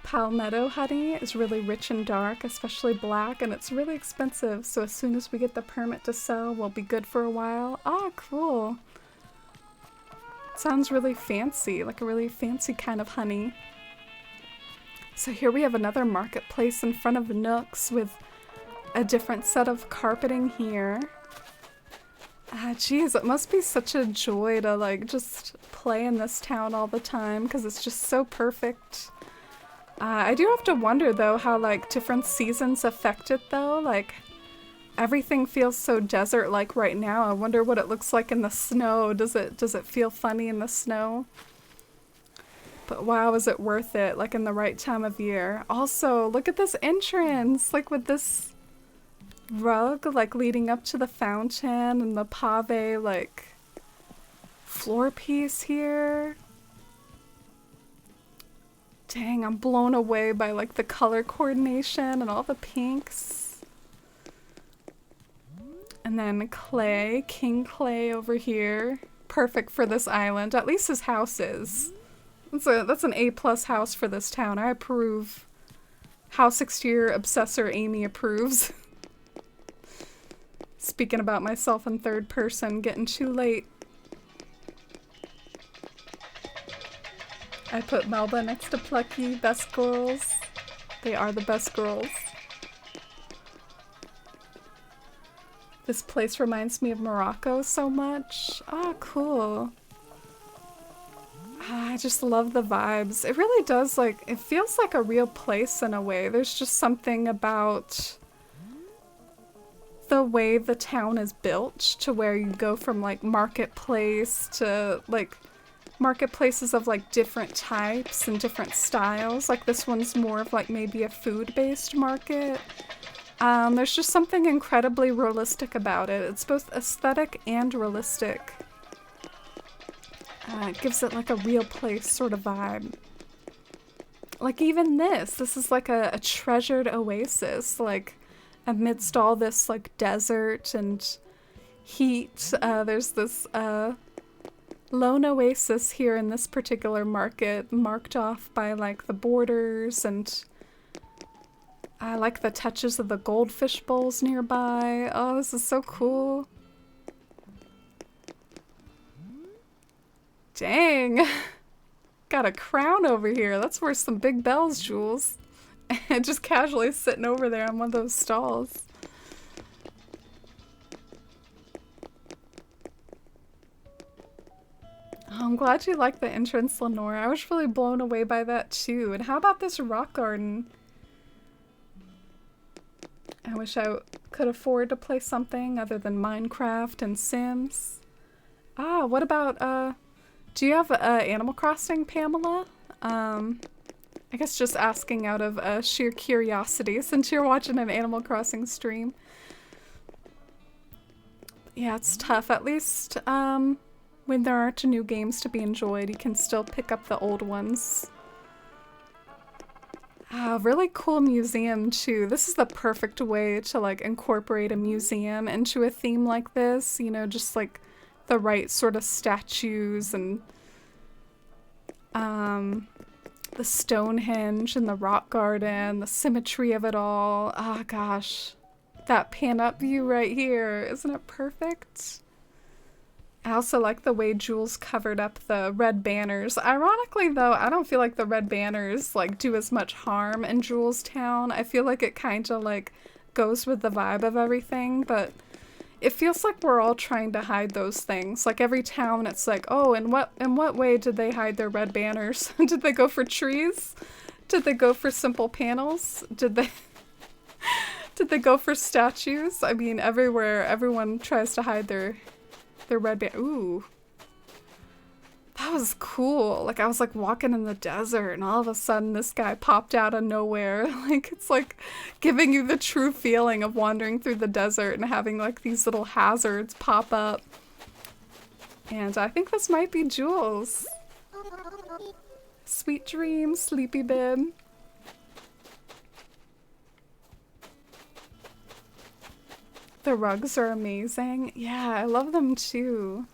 Palmetto honey is really rich and dark, especially black, and it's really expensive, so as soon as we get the permit to sell, we'll be good for a while. Ah, cool. Sounds really fancy, like a really fancy kind of honey. So here we have another marketplace in front of Nooks with a different set of carpeting here. Geez, it must be such a joy to like just play in this town all the time because it's just so perfect. I do have to wonder though how like different seasons affect it though. Like everything feels so desert-like right now. I wonder what it looks like in the snow. Does it feel funny in the snow? But wow, is it worth it? Like in the right time of year. Also, look at this entrance, like with this rug like leading up to the fountain and the pave like floor piece here. Dang, I'm blown away by like the color coordination and all the pinks. And then Clay, King Clay over here. Perfect for this island. At least his house is. That's an A+ house for this town. I approve. House exterior obsessor Amy approves. Speaking about myself in third person, getting too late. I put Melba next to Plucky, best girls. They are the best girls. This place reminds me of Morocco so much. Ah, cool. I just love the vibes. It really does, like, it feels like a real place in a way. There's just something about the way the town is built to where you go from, like, marketplace to, like, marketplaces of like different types and different styles. Like this one's more of like maybe a food-based market. There's just something incredibly realistic about it. It's both aesthetic and realistic. It gives it like a real place sort of vibe. Like even this is like a treasured oasis, like amidst all this like desert and heat. There's this lone oasis here in this particular market, marked off by like the borders, and I like the touches of the goldfish bowls nearby. Oh, this is so cool. Dang. Got a crown over here. That's worth some big bells, Jules. And just casually sitting over there on one of those stalls. Oh, I'm glad you like the entrance, Lenore. I was really blown away by that too. And how about this rock garden? I wish I could afford to play something other than Minecraft and Sims. Ah, what about, do you have Animal Crossing, Pamela? I guess just asking out of sheer curiosity since you're watching an Animal Crossing stream. Yeah, it's tough. At least, when there aren't new games to be enjoyed, you can still pick up the old ones. Really cool museum too. This is the perfect way to like incorporate a museum into a theme like this, you know, just like the right sort of statues and the Stonehenge and the rock garden, the symmetry of it all. Oh gosh, that pan up view right here, isn't it perfect? I also like the way Jules covered up the red banners. Ironically though, I don't feel like the red banners like do as much harm in Jules Town. I feel like it kind of like goes with the vibe of everything, but it feels like we're all trying to hide those things. Like every town it's like, oh, in what way did they hide their red banners? Did they go for trees? Did they go for simple panels? Did they go for statues? I mean, everywhere everyone tries to hide their red band. Ooh. That was cool. Like I was like walking in the desert and all of a sudden this guy popped out of nowhere. Like it's like giving you the true feeling of wandering through the desert and having like these little hazards pop up. And I think this might be Jules. Sweet dreams, sleepy bib. The rugs are amazing. Yeah, I love them too.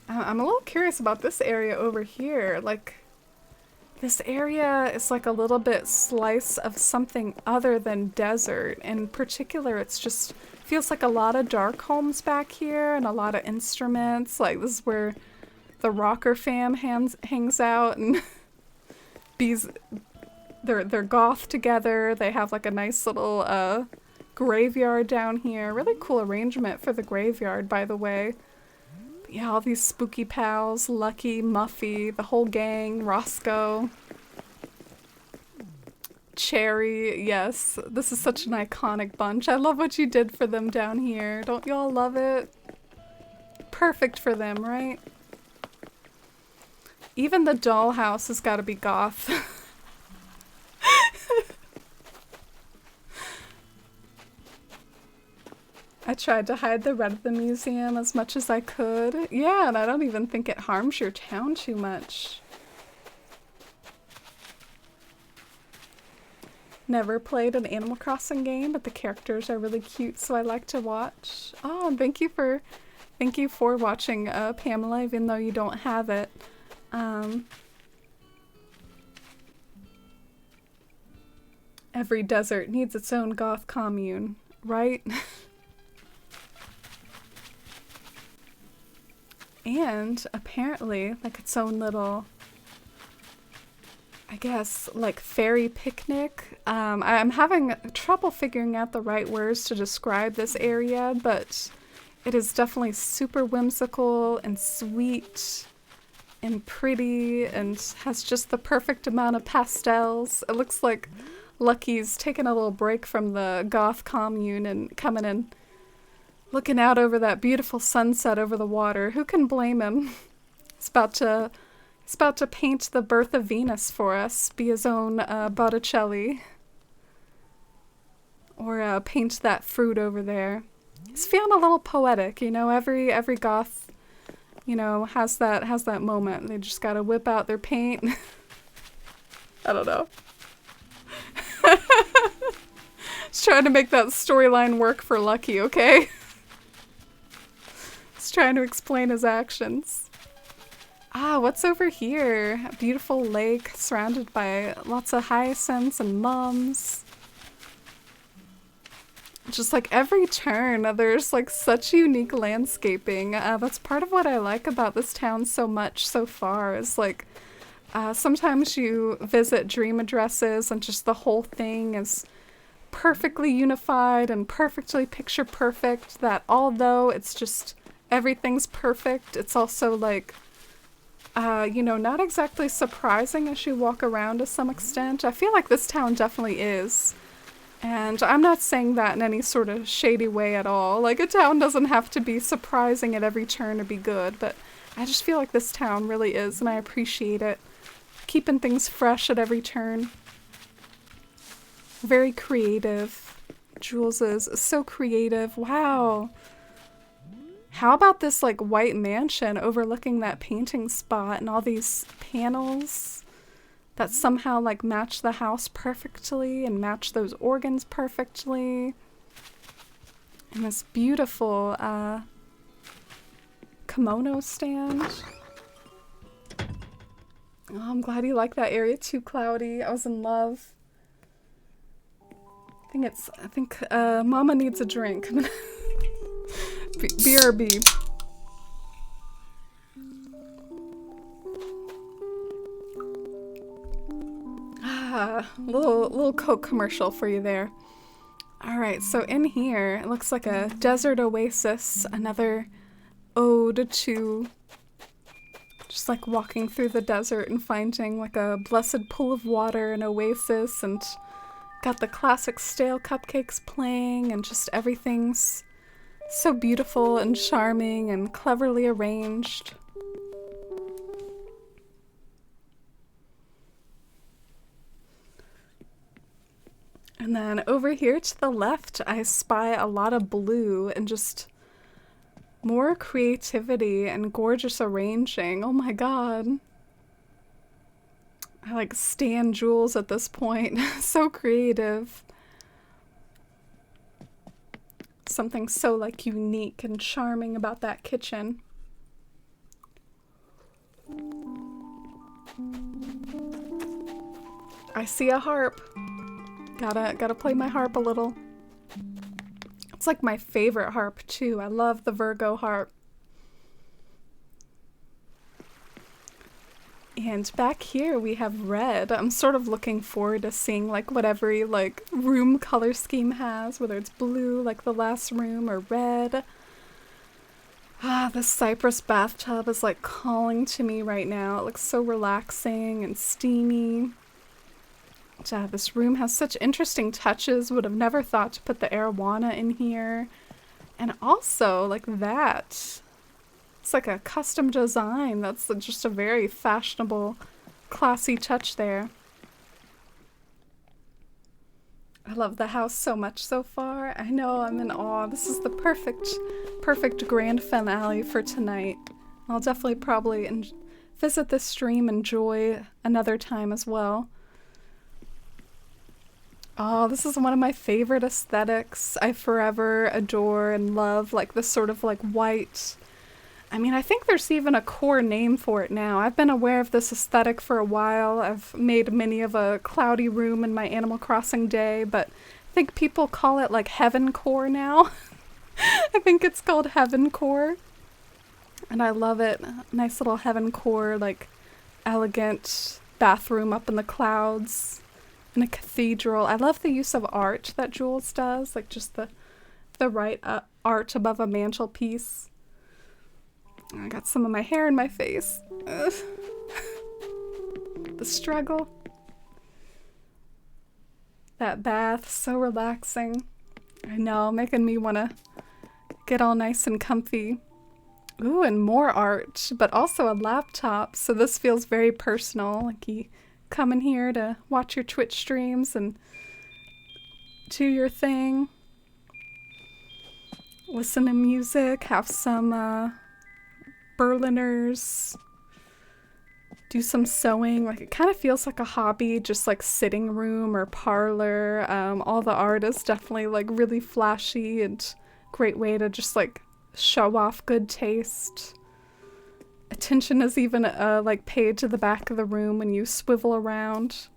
I'm a little curious about this area over here. Like, this area is like a little bit slice of something other than desert. In particular, it's just feels like a lot of dark homes back here and a lot of instruments. Like, this is where the Rocker fam hangs out, and they're goth together. They have like a nice little graveyard down here. Really cool arrangement for the graveyard, by the way. But yeah, all these spooky pals, Lucky, Muffy, the whole gang, Roscoe, Cherry. Yes, this is such an iconic bunch. I love what you did for them down here. Don't y'all love it? Perfect for them, right? Even the dollhouse has got to be goth. I tried to hide the red of the museum as much as I could. Yeah, and I don't even think it harms your town too much. Never played an Animal Crossing game, but the characters are really cute, so I like to watch. Oh, and thank you for watching, Pamela, even though you don't have it. Every desert needs its own goth commune, right? And apparently, like, its own little, I guess, like, fairy picnic. I'm having trouble figuring out the right words to describe this area, but it is definitely super whimsical and sweet and pretty and has just the perfect amount of pastels. It looks like Lucky's taking a little break from the goth commune and coming in, looking out over that beautiful sunset over the water. Who can blame him? He's about to paint the birth of Venus for us, be his own Botticelli. Or paint that fruit over there. He's feeling a little poetic, you know, every goth, you know, has that moment. They just gotta whip out their paint. I don't know. Just trying to make that storyline work for Lucky, okay? Just trying to explain his actions. Ah, what's over here? A beautiful lake surrounded by lots of hyacinths and mums. Just like every turn, there's like such unique landscaping. That's part of what I like about this town so much so far is like sometimes you visit dream addresses and just the whole thing is perfectly unified and perfectly picture perfect, that although it's just everything's perfect, it's also like you know, not exactly surprising as you walk around to some extent. I feel like this town definitely is. And I'm not saying that in any sort of shady way at all. Like, a town doesn't have to be surprising at every turn to be good, but I just feel like this town really is, and I appreciate it. Keeping things fresh at every turn. Very creative. Jules is so creative. Wow. How about this, like, white mansion overlooking that painting spot and all these panels that somehow, like, match the house perfectly and match those organs perfectly. And this beautiful, kimono stand. Oh, I'm glad you like that area too, Cloudy. I was in love. I think Mama needs a drink. BRB. Little Coke commercial for you there. Alright, so in here, it looks like a desert oasis, another ode to just like walking through the desert and finding like a blessed pool of water, an oasis, and got the classic stale cupcakes playing, and just everything's so beautiful and charming and cleverly arranged. And then over here to the left, I spy a lot of blue and just more creativity and gorgeous arranging. Oh my god. I like stan Jules at this point. So creative. Something so like unique and charming about that kitchen. I see a harp. Gotta play my harp a little. It's like my favorite harp too. I love the Virgo harp. And back here we have red. I'm sort of looking forward to seeing like what every like room color scheme has, whether it's blue like the last room or red. Ah, the cypress bathtub is like calling to me right now. It looks so relaxing and steamy. This room has such interesting touches. Would have never thought to put the arowana in here. And also like that. It's like a custom design. That's just a very fashionable, classy touch there. I love the house so much so far. I know, I'm in awe. This is the perfect grand finale for tonight. I'll definitely probably visit this stream and enjoy another time as well. Oh, this is one of my favorite aesthetics. I forever adore and love like this sort of like white. I mean, I think there's even a core name for it now. I've been aware of this aesthetic for a while. I've made many of a cloudy room in my Animal Crossing day, but I think people call it like Heaven Core now. I think it's called Heaven Core. And I love it. Nice little Heaven Core, like elegant bathroom up in the clouds in a cathedral. I love the use of art that Jules does, like just the right art above a mantelpiece. I got some of my hair in my face. Ugh. The struggle. That bath, so relaxing. I know, making me want to get all nice and comfy. Ooh, and more art, but also a laptop, so this feels very personal. Like you come in here to watch your Twitch streams and do your thing. Listen to music, have some Berliners, do some sewing. Like it kind of feels like a hobby, just like sitting room or parlor. All the art is definitely like really flashy and great way to just like show off good taste. Attention is even like paid to the back of the room when you swivel around.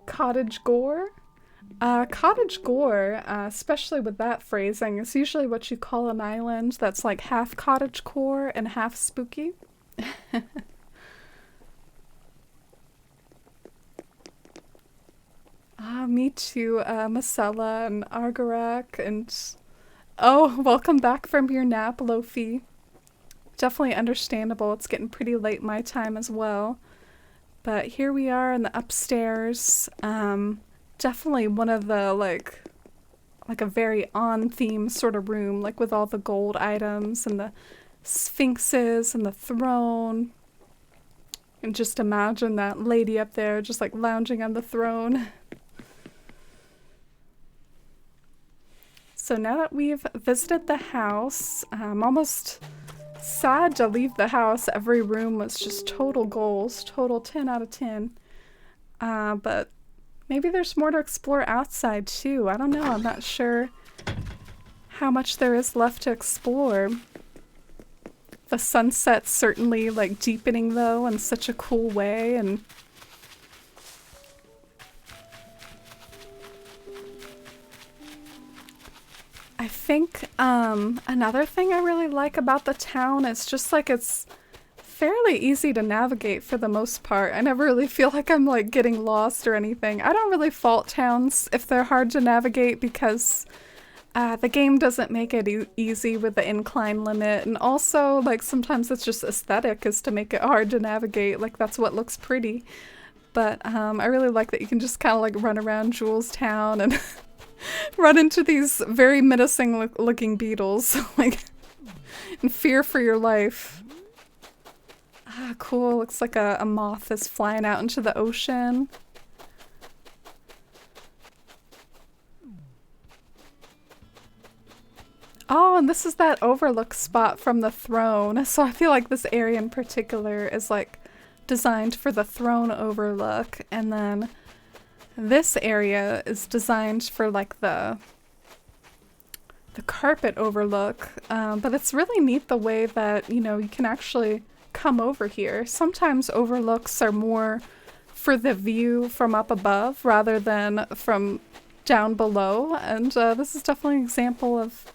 Cottage gore. Cottage gore, especially with that phrasing, is usually what you call an island that's like half cottagecore and half spooky. Me too, Masella and Argarak, and oh, welcome back from your nap, Lofi. Definitely understandable, it's getting pretty late my time as well. But here we are in the upstairs. Definitely one of the like a very on-theme sort of room, like with all the gold items and the sphinxes and the throne. And just imagine that lady up there just like lounging on the throne. So now that we've visited the house, I'm almost sad to leave the house. Every room was just total goals, total 10 out of 10. But maybe there's more to explore outside too. I don't know. I'm not sure how much there is left to explore. The sunset's certainly like deepening though in such a cool way, and I think another thing I really like about the town is just like it's fairly easy to navigate for the most part. I never really feel like I'm like getting lost or anything. I don't really fault towns if they're hard to navigate because the game doesn't make it easy with the incline limit, and also like sometimes it's just aesthetic is to make it hard to navigate, like that's what looks pretty. But I really like that you can just kind of like run around Jules Town and run into these very menacing looking beetles like in fear for your life. Ah, cool. Looks like a moth is flying out into the ocean. Oh, and this is that overlook spot from the throne. So I feel like this area in particular is like designed for the throne overlook. And then this area is designed for like the carpet overlook. But it's really neat the way that, you know, you can actually come over here. Sometimes overlooks are more for the view from up above rather than from down below. And this is definitely an example of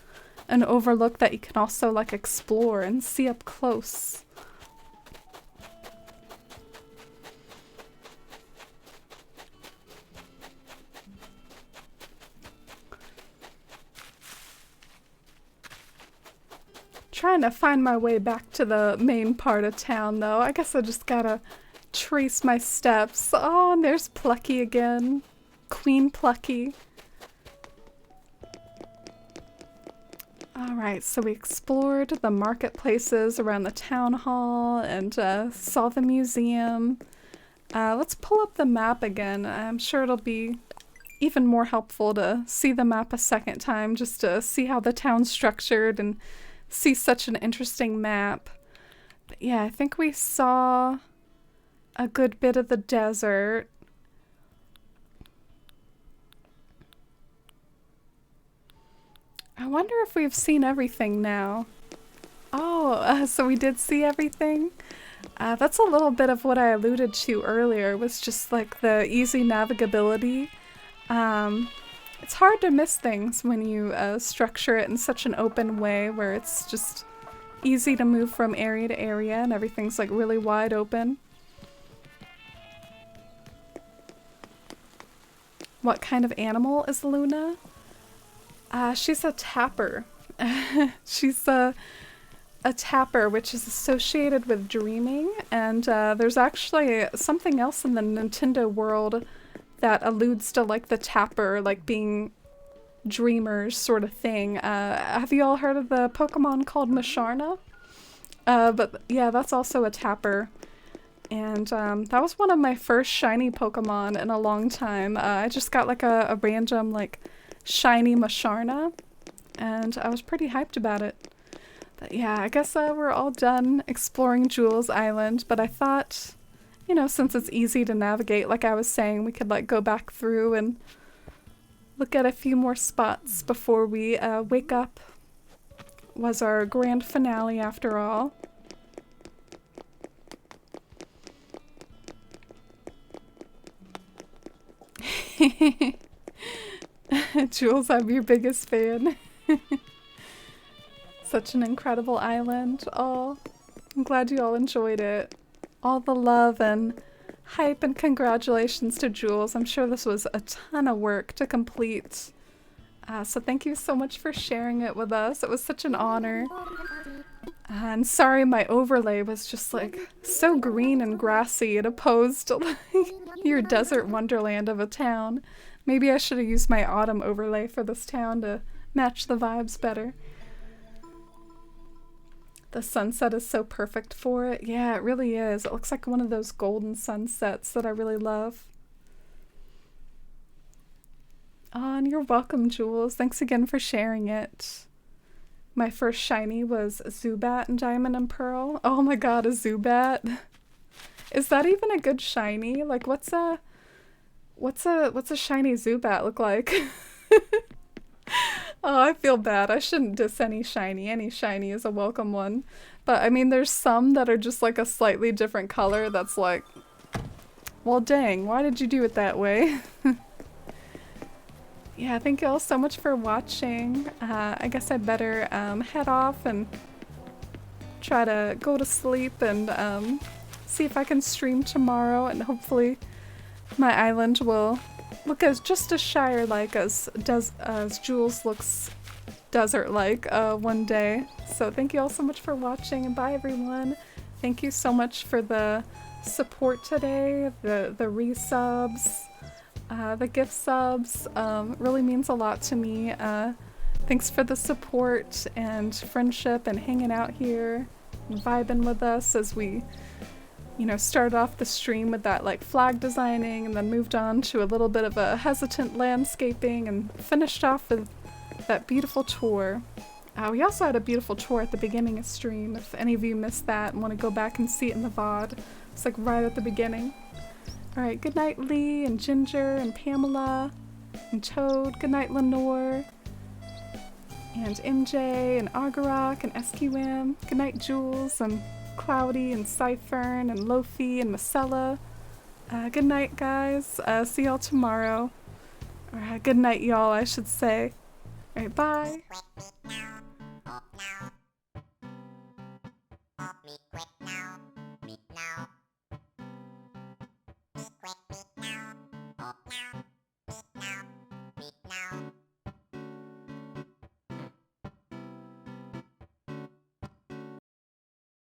an overlook that you can also like explore and see up close. Trying to find my way back to the main part of town though. I guess I just gotta trace my steps. Oh, and there's Plucky again. Queen Plucky. Alright, so we explored the marketplaces around the town hall and saw the museum. Let's pull up the map again. I'm sure it'll be even more helpful to see the map a second time just to see how the town's structured and see such an interesting map. But yeah, I think we saw a good bit of the desert. I wonder if we've seen everything now. Oh, so we did see everything? That's a little bit of what I alluded to earlier, was just like the easy navigability. It's hard to miss things when you structure it in such an open way where it's just easy to move from area to area and everything's like really wide open. What kind of animal is Luna? She's a tapper. She's a tapper, which is associated with dreaming, and there's actually something else in the Nintendo world that alludes to like the tapper, like being dreamers sort of thing. Have you all heard of the Pokemon called Musharna? But yeah, that's also a tapper. And that was one of my first shiny Pokemon in a long time. I just got like a random like shiny Musharna, and I was pretty hyped about it. But yeah, I guess we're all done exploring Jules Island, but I thought, you know, since it's easy to navigate, like I was saying, we could like go back through and look at a few more spots before we wake up. Was our grand finale after all. Jules, I'm your biggest fan. Such an incredible island. Oh, I'm glad you all enjoyed it. All the love and hype and congratulations to Jules. I'm sure this was a ton of work to complete. So thank you so much for sharing it with us. It was such an honor. And sorry my overlay was just like so green and grassy and opposed to like your desert wonderland of a town. Maybe I should have used my autumn overlay for this town to match the vibes better. The sunset is so perfect for it. Yeah, it really is. It looks like one of those golden sunsets that I really love. Oh, and you're welcome, Jules. Thanks again for sharing it. My first shiny was Zubat in Diamond and Pearl. Oh my god, a Zubat. Is that even a good shiny? Like, what's a shiny Zubat look like? Oh, I feel bad. I shouldn't diss any shiny. Any shiny is a welcome one. But I mean, there's some that are just like a slightly different color that's like, well, dang, why did you do it that way? Yeah, thank you all so much for watching. I guess I better head off and try to go to sleep and see if I can stream tomorrow, and hopefully my island will look as just as Shire-like as Jules looks desert-like one day. So thank you all so much for watching, and bye everyone. Thank you so much for the support today, the resubs. The gift subs really means a lot to me. Thanks for the support and friendship and hanging out here and vibing with us as we, you know, started off the stream with that like flag designing and then moved on to a little bit of a hesitant landscaping and finished off with that beautiful tour. We also had a beautiful tour at the beginning of stream. If any of you missed that and want to go back and see it in the VOD, it's like right at the beginning. Alright, good night Lee and Ginger and Pamela and Toad. Good night Lenore and MJ and Argarok and SQM. Good night Jules and Cloudy and Cyphern and Lofi and Marcella. Good night guys. See y'all tomorrow. Or good night y'all, I should say. Alright, bye.